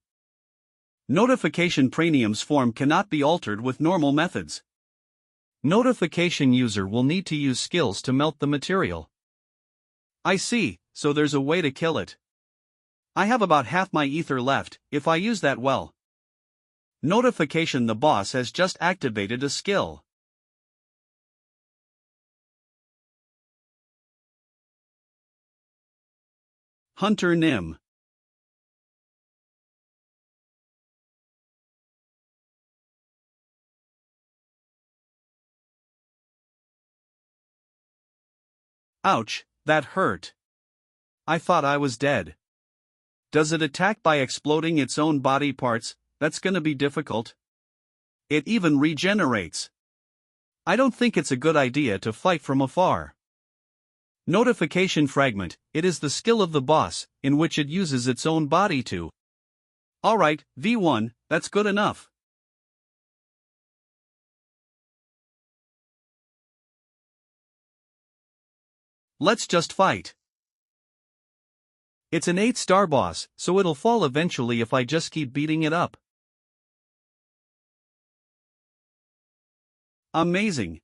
Notification pranium's form cannot be altered with normal methods. Notification user will need to use skills to melt the material. I see, so there's a way to kill it. I have about half my ether left, if I use that well. Notification. The boss has just activated a skill. Hunter Nim. Ouch, that hurt. I thought I was dead. Does it attack by exploding its own body parts? That's gonna be difficult. It even regenerates. I don't think it's a good idea to fight from afar. Notification fragment. It is the skill of the boss, in which it uses its own body to. Alright, V1, that's good enough. Let's just fight. It's an 8-star boss, so it'll fall eventually if I just keep beating it up. Amazing.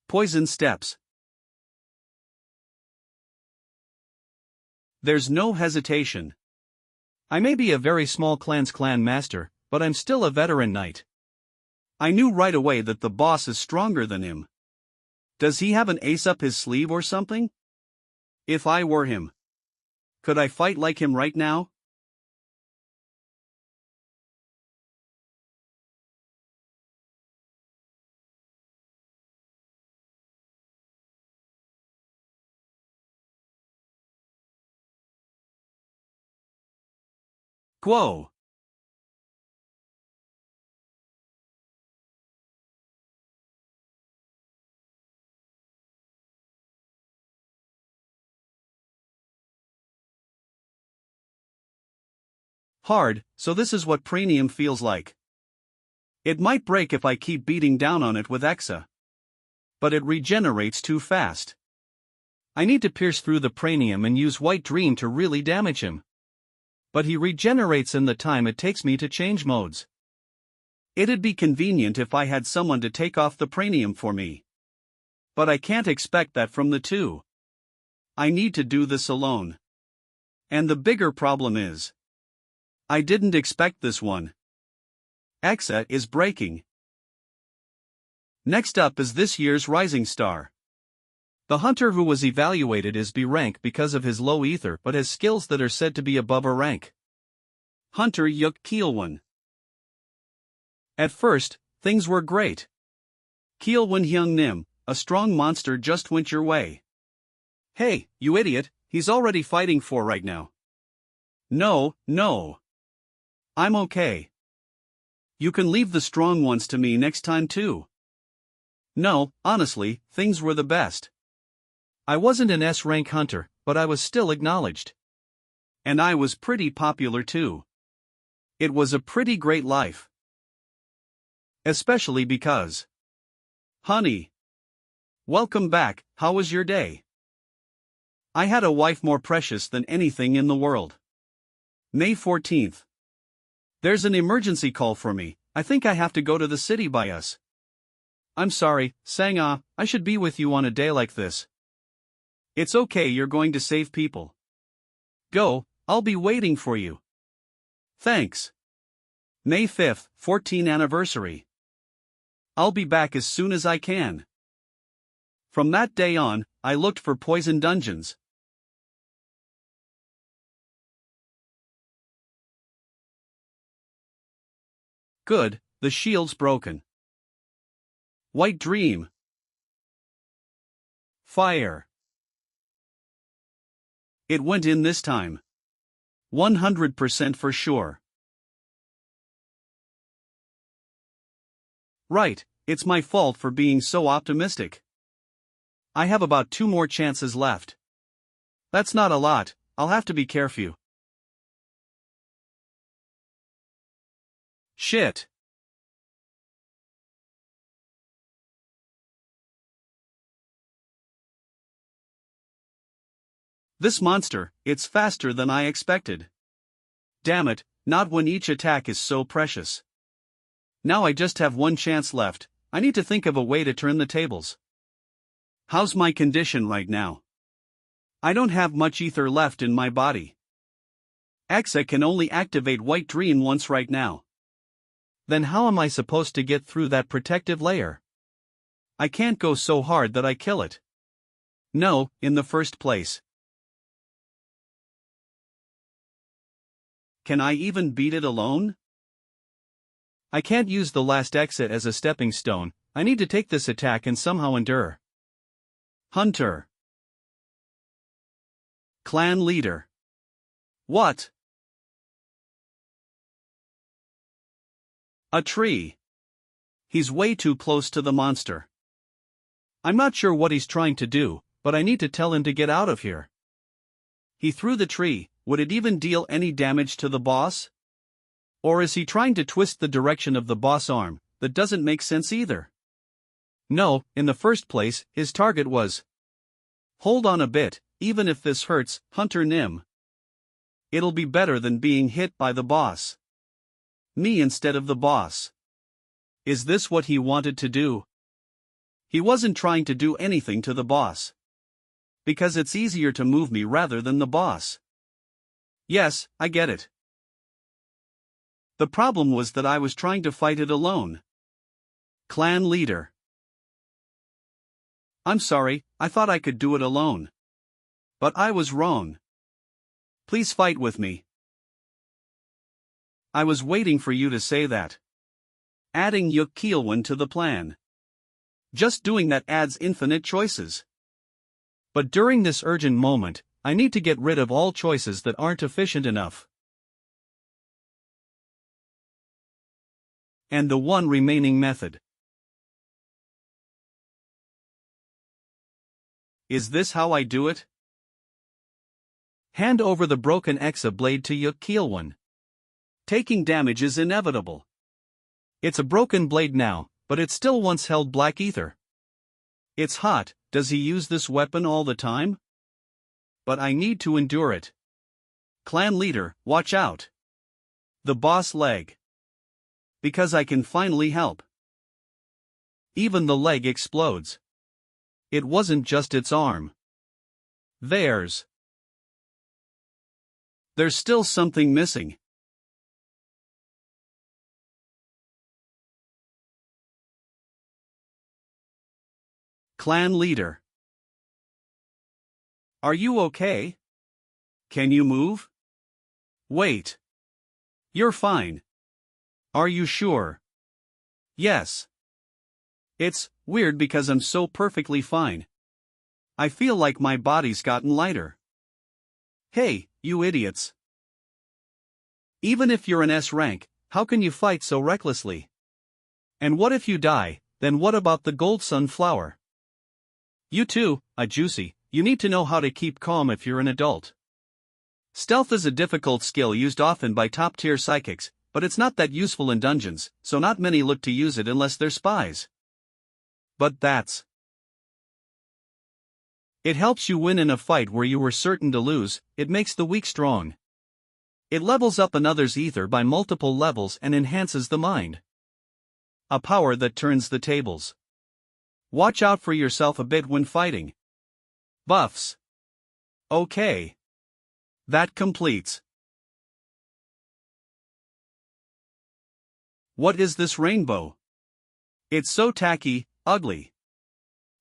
Poison steps. There's no hesitation. I may be a very small clan's clan master, but I'm still a veteran knight. I knew right away that the boss is stronger than him. Does he have an ace up his sleeve or something? If I were him, could I fight like him right now? Quo. Hard, so this is what Pranium feels like. It might break if I keep beating down on it with Exa. But it regenerates too fast. I need to pierce through the Pranium and use White Dream to really damage him. But he regenerates in the time it takes me to change modes. It'd be convenient if I had someone to take off the Pranium for me. But I can't expect that from the two. I need to do this alone. And the bigger problem is, I didn't expect this one. Exa is breaking. Next up is this year's Rising Star. The hunter who was evaluated is B rank because of his low ether but has skills that are said to be above a rank. Hunter Yuk Kielwan. At first, things were great. Kielwan Hyung Nim, a strong monster just went your way. Hey, you idiot, he's already fighting for right now. No. I'm okay. You can leave the strong ones to me next time too. No, honestly, things were the best. I wasn't an S-rank hunter, but I was still acknowledged. And I was pretty popular too. It was a pretty great life. Especially because... Honey. Welcome back, how was your day? I had a wife more precious than anything in the world. May 14th. There's an emergency call for me, I think I have to go to the city by us. I'm sorry, Sang-ah, I should be with you on a day like this. It's okay, you're going to save people. Go, I'll be waiting for you. Thanks. May 5th, 14th anniversary. I'll be back as soon as I can. From that day on, I looked for poison dungeons. Good, the shield's broken. White Dream. Fire. It went in this time. 100% for sure. Right, it's my fault for being so optimistic. I have about 2 more chances left. That's not a lot, I'll have to be careful. Shit. This monster, it's faster than I expected. Damn it, not when each attack is so precious. Now I just have one chance left. I need to think of a way to turn the tables. How's my condition right now? I don't have much ether left in my body. Axa can only activate White Dream once right now. Then how am I supposed to get through that protective layer? I can't go so hard that I kill it. No, in the first place. Can I even beat it alone? I can't use the last exit as a stepping stone. I need to take this attack and somehow endure. Hunter. Clan leader. What? A tree. He's way too close to the monster. I'm not sure what he's trying to do, but I need to tell him to get out of here. He threw the tree. Would it even deal any damage to the boss? Or is he trying to twist the direction of the boss arm? That doesn't make sense either. No, in the first place, his target was. Hold on a bit, even if this hurts, Hunter Nim. It'll be better than being hit by the boss. Me instead of the boss. Is this what he wanted to do? He wasn't trying to do anything to the boss. Because it's easier to move me rather than the boss. Yes, I get it. The problem was that I was trying to fight it alone. Clan leader. I'm sorry, I thought I could do it alone. But I was wrong. Please fight with me. I was waiting for you to say that. Adding Yuk Kielwan to the plan. Just doing that adds infinite choices. But during this urgent moment, I need to get rid of all choices that aren't efficient enough. And the one remaining method. Is this how I do it? Hand over the broken Exa blade to Yuk Kielwan. Taking damage is inevitable. It's a broken blade now, but it still once held black ether. It's hot. Does he use this weapon all the time? But I need to endure it. Clan leader, watch out. The boss leg. Because I can finally help. Even the leg explodes. It wasn't just its arm. There's still something missing. Clan leader. Are you okay? Can you move? Wait. You're fine. Are you sure? Yes. It's weird because I'm so perfectly fine. I feel like my body's gotten lighter. Hey, you idiots. Even if you're an S rank, how can you fight so recklessly? And what if you die, then what about the gold sunflower? You too, a juicy, you need to know how to keep calm if you're an adult. Stealth is a difficult skill used often by top-tier psychics, but it's not that useful in dungeons, so not many look to use it unless they're spies. But that's. It helps you win in a fight where you were certain to lose. It makes the weak strong. It levels up another's ether by multiple levels and enhances the mind. A power that turns the tables. Watch out for yourself a bit when fighting. Buffs. Okay. That completes. What is this rainbow? It's so tacky, ugly.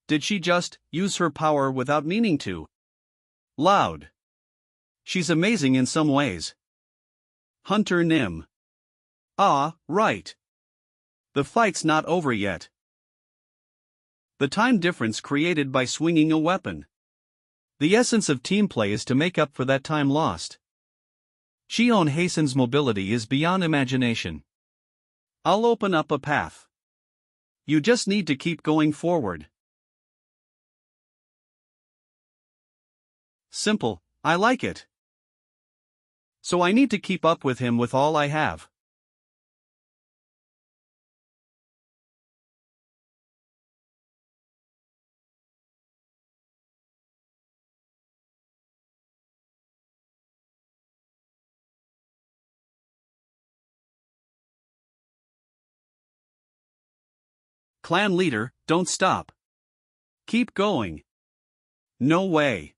Did she just use her power without meaning to? Loud. She's amazing in some ways. Hunter Nim. Ah, right. The fight's not over yet. The time difference created by swinging a weapon. The essence of team play is to make up for that time lost. Chion Hasten's mobility is beyond imagination. I'll open up a path. You just need to keep going forward. Simple, I like it. So I need to keep up with him with all I have. Clan leader, don't stop. Keep going. No way.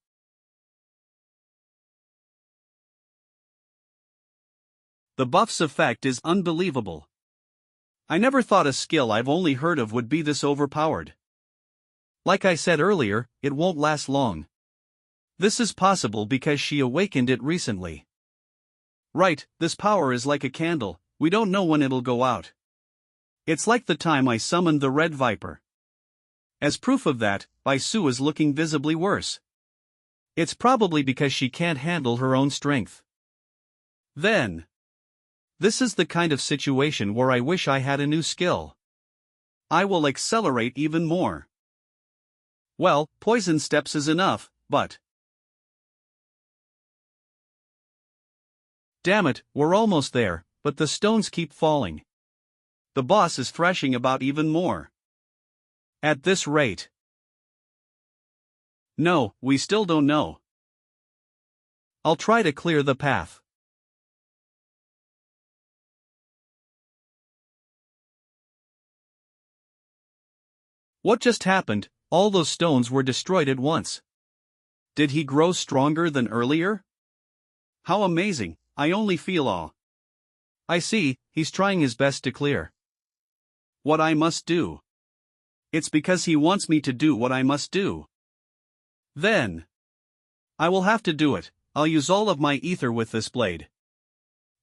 The buff's effect is unbelievable. I never thought a skill I've only heard of would be this overpowered. Like I said earlier, it won't last long. This is possible because she awakened it recently. Right, this power is like a candle, we don't know when it'll go out. It's like the time I summoned the Red Viper. As proof of that, Baisu is looking visibly worse. It's probably because she can't handle her own strength. Then, this is the kind of situation where I wish I had a new skill. I will accelerate even more. Well, poison steps is enough, but... Damn it, we're almost there, but the stones keep falling. The boss is thrashing about even more. At this rate. No, we still don't know. I'll try to clear the path. What just happened? All those stones were destroyed at once. Did he grow stronger than earlier? How amazing, I only feel awe. I see, he's trying his best to clear what I must do. It's because he wants me to do what I must do. Then, I will have to do it. I'll use all of my ether with this blade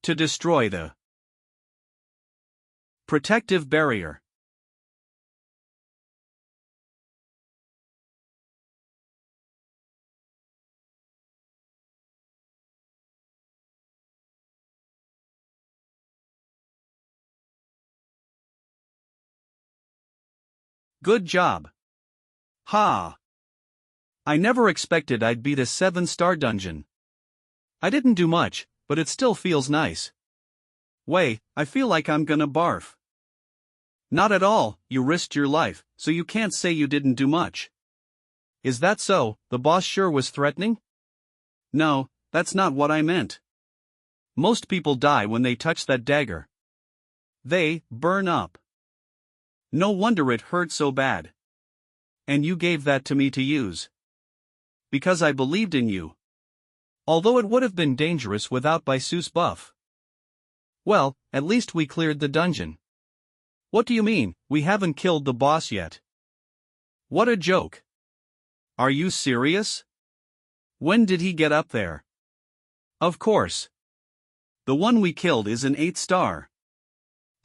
to destroy the protective barrier. Good job. Ha! I never expected I'd beat a 7-star dungeon. I didn't do much, but it still feels nice. Wait, I feel like I'm gonna barf. Not at all, you risked your life, so you can't say you didn't do much. Is that so? The boss sure was threatening? No, that's not what I meant. Most people die when they touch that dagger. They burn up. No wonder it hurt so bad. And you gave that to me to use. Because I believed in you. Although it would have been dangerous without Baisu's buff. Well, at least we cleared the dungeon. What do you mean, we haven't killed the boss yet? What a joke. Are you serious? When did he get up there? Of course. The one we killed is an 8-star.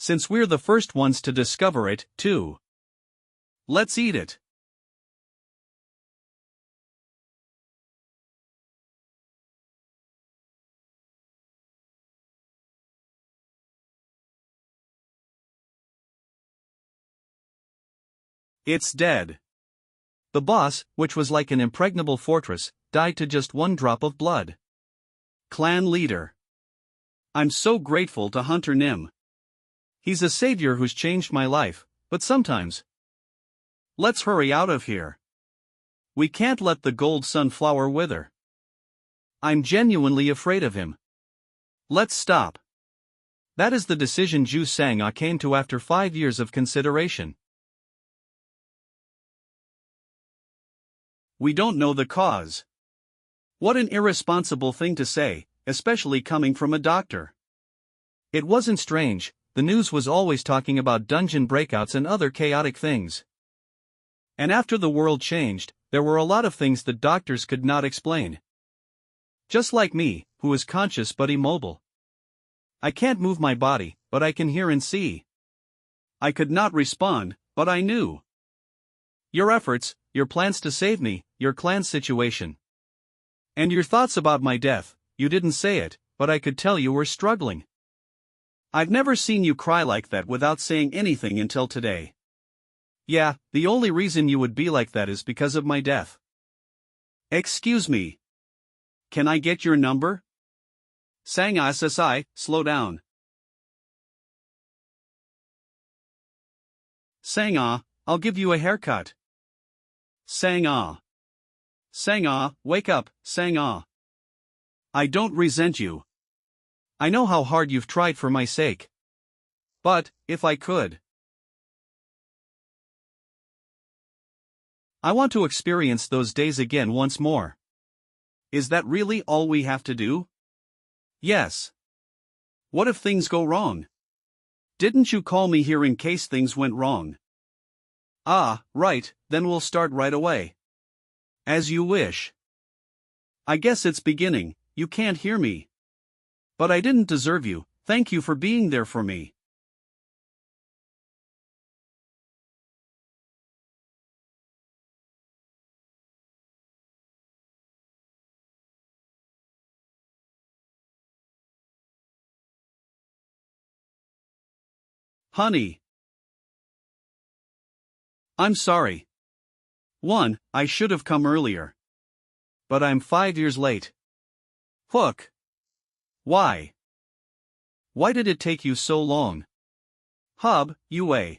Since we're the first ones to discover it, too. Let's eat it. It's dead. The boss, which was like an impregnable fortress, died to just one drop of blood. Clan leader. I'm so grateful to Hunter Nim. He's a savior who's changed my life, but sometimes. Let's hurry out of here. We can't let the gold sunflower wither. I'm genuinely afraid of him. Let's stop. That is the decision Ju Sang-ah came to after 5 years of consideration. We don't know the cause. What an irresponsible thing to say, especially coming from a doctor. It wasn't strange. The news was always talking about dungeon breakouts and other chaotic things. And after the world changed, there were a lot of things that doctors could not explain. Just like me, who is conscious but immobile. I can't move my body, but I can hear and see. I could not respond, but I knew. Your efforts, your plans to save me, your clan's situation. And your thoughts about my death, you didn't say it, but I could tell you were struggling. I've never seen you cry like that without saying anything until today. Yeah, the only reason you would be like that is because of my death. Excuse me. Can I get your number? Sang-ah Sasai, slow down. Sang-ah, I'll give you a haircut. Sang-ah. Sang-ah, wake up, Sang-ah. I don't resent you. I know how hard you've tried for my sake. But, if I could. I want to experience those days again once more. Is that really all we have to do? Yes. What if things go wrong? Didn't you call me here in case things went wrong? Ah, right, then we'll start right away. As you wish. I guess it's beginning, you can't hear me. But I didn't deserve you, thank you for being there for me. Honey. I'm sorry. 1. I should have come earlier. But I'm 5 years late. Hook. Why? Why did it take you so long? Hub, UA.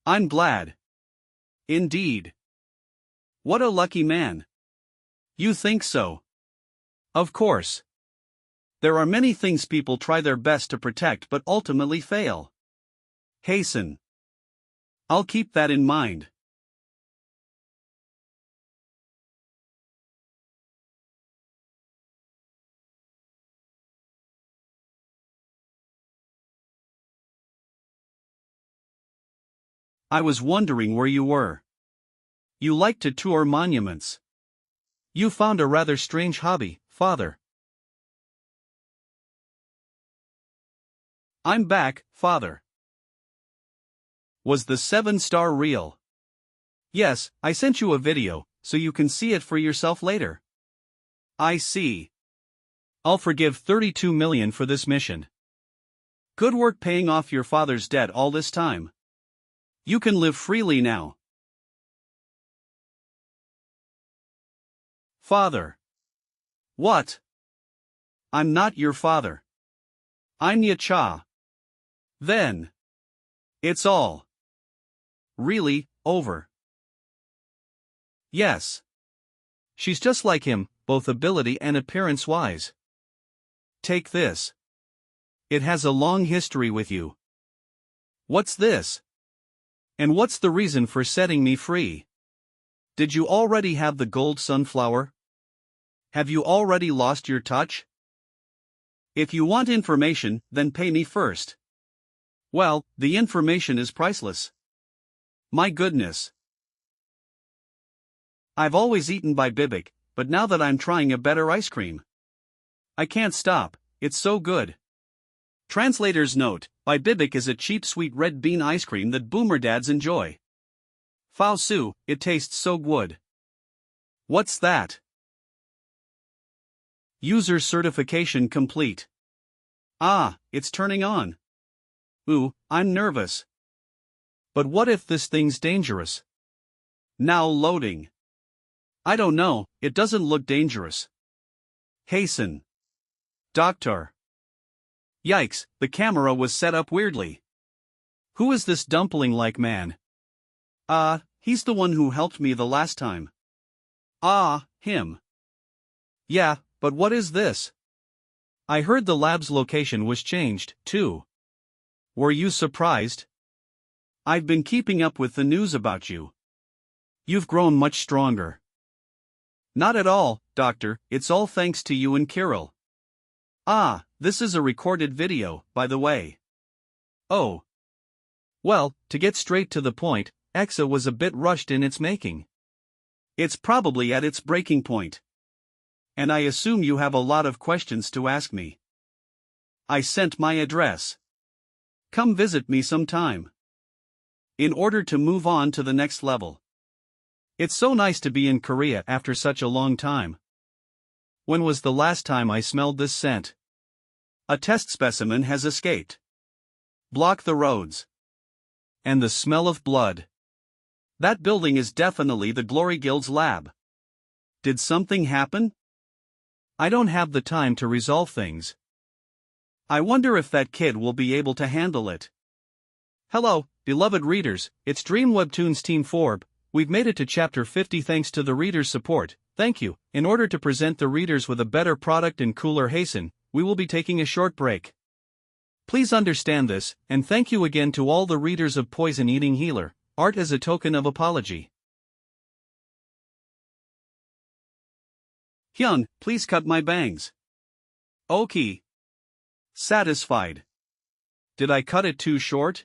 I'm glad. Indeed. What a lucky man. You think so? Of course. There are many things people try their best to protect but ultimately fail. Hasten. I'll keep that in mind. I was wondering where you were. You like to tour monuments. You found a rather strange hobby, father. I'm back, father. Was the 7-star real? Yes, I sent you a video, so you can see it for yourself later. I see. I'll forgive 32 million for this mission. Good work paying off your father's debt all this time. You can live freely now. Father. What? I'm not your father. I'm Yacha. Then. It's all. Really, over. Yes. She's just like him, both ability and appearance-wise. Take this. It has a long history with you. What's this? And what's the reason for setting me free? Did you already have the gold sunflower? Have you already lost your touch? If you want information, then pay me first. Well, the information is priceless. My goodness. I've always eaten by Bibic, but now that I'm trying a better ice cream, I can't stop, it's so good. Translator's note, by Bibic is a cheap sweet red bean ice cream that boomer dads enjoy. Fao su, it tastes so good. What's that? User certification complete. Ah, it's turning on. Ooh, I'm nervous. But what if this thing's dangerous? Now loading. I don't know, it doesn't look dangerous. Hasten. Doctor. Yikes, the camera was set up weirdly. Who is this dumpling-like man? He's the one who helped me the last time. Ah, him. Yeah, but what is this? I heard the lab's location was changed, too. Were you surprised? I've been keeping up with the news about you. You've grown much stronger. Not at all, Doctor, it's all thanks to you and Kirill. Ah, this is a recorded video, by the way. Oh. Well, to get straight to the point, Exa was a bit rushed in its making. It's probably at its breaking point. And I assume you have a lot of questions to ask me. I sent my address. Come visit me sometime. In order to move on to the next level. It's so nice to be in Korea after such a long time. When was the last time I smelled this scent? A test specimen has escaped. Block the roads. And the smell of blood. That building is definitely the Glory Guild's lab. Did something happen? I don't have the time to resolve things. I wonder if that kid will be able to handle it. Hello, beloved readers, it's Dream Webtoons Team Forb. We've made it to chapter 50 thanks to the readers' support, thank you. In order to present the readers with a better product and cooler hasten, we will be taking a short break. Please understand this, and thank you again to all the readers of Poison Eating Healer, art as a token of apology. Hyun, please cut my bangs. Okay. Satisfied. Did I cut it too short?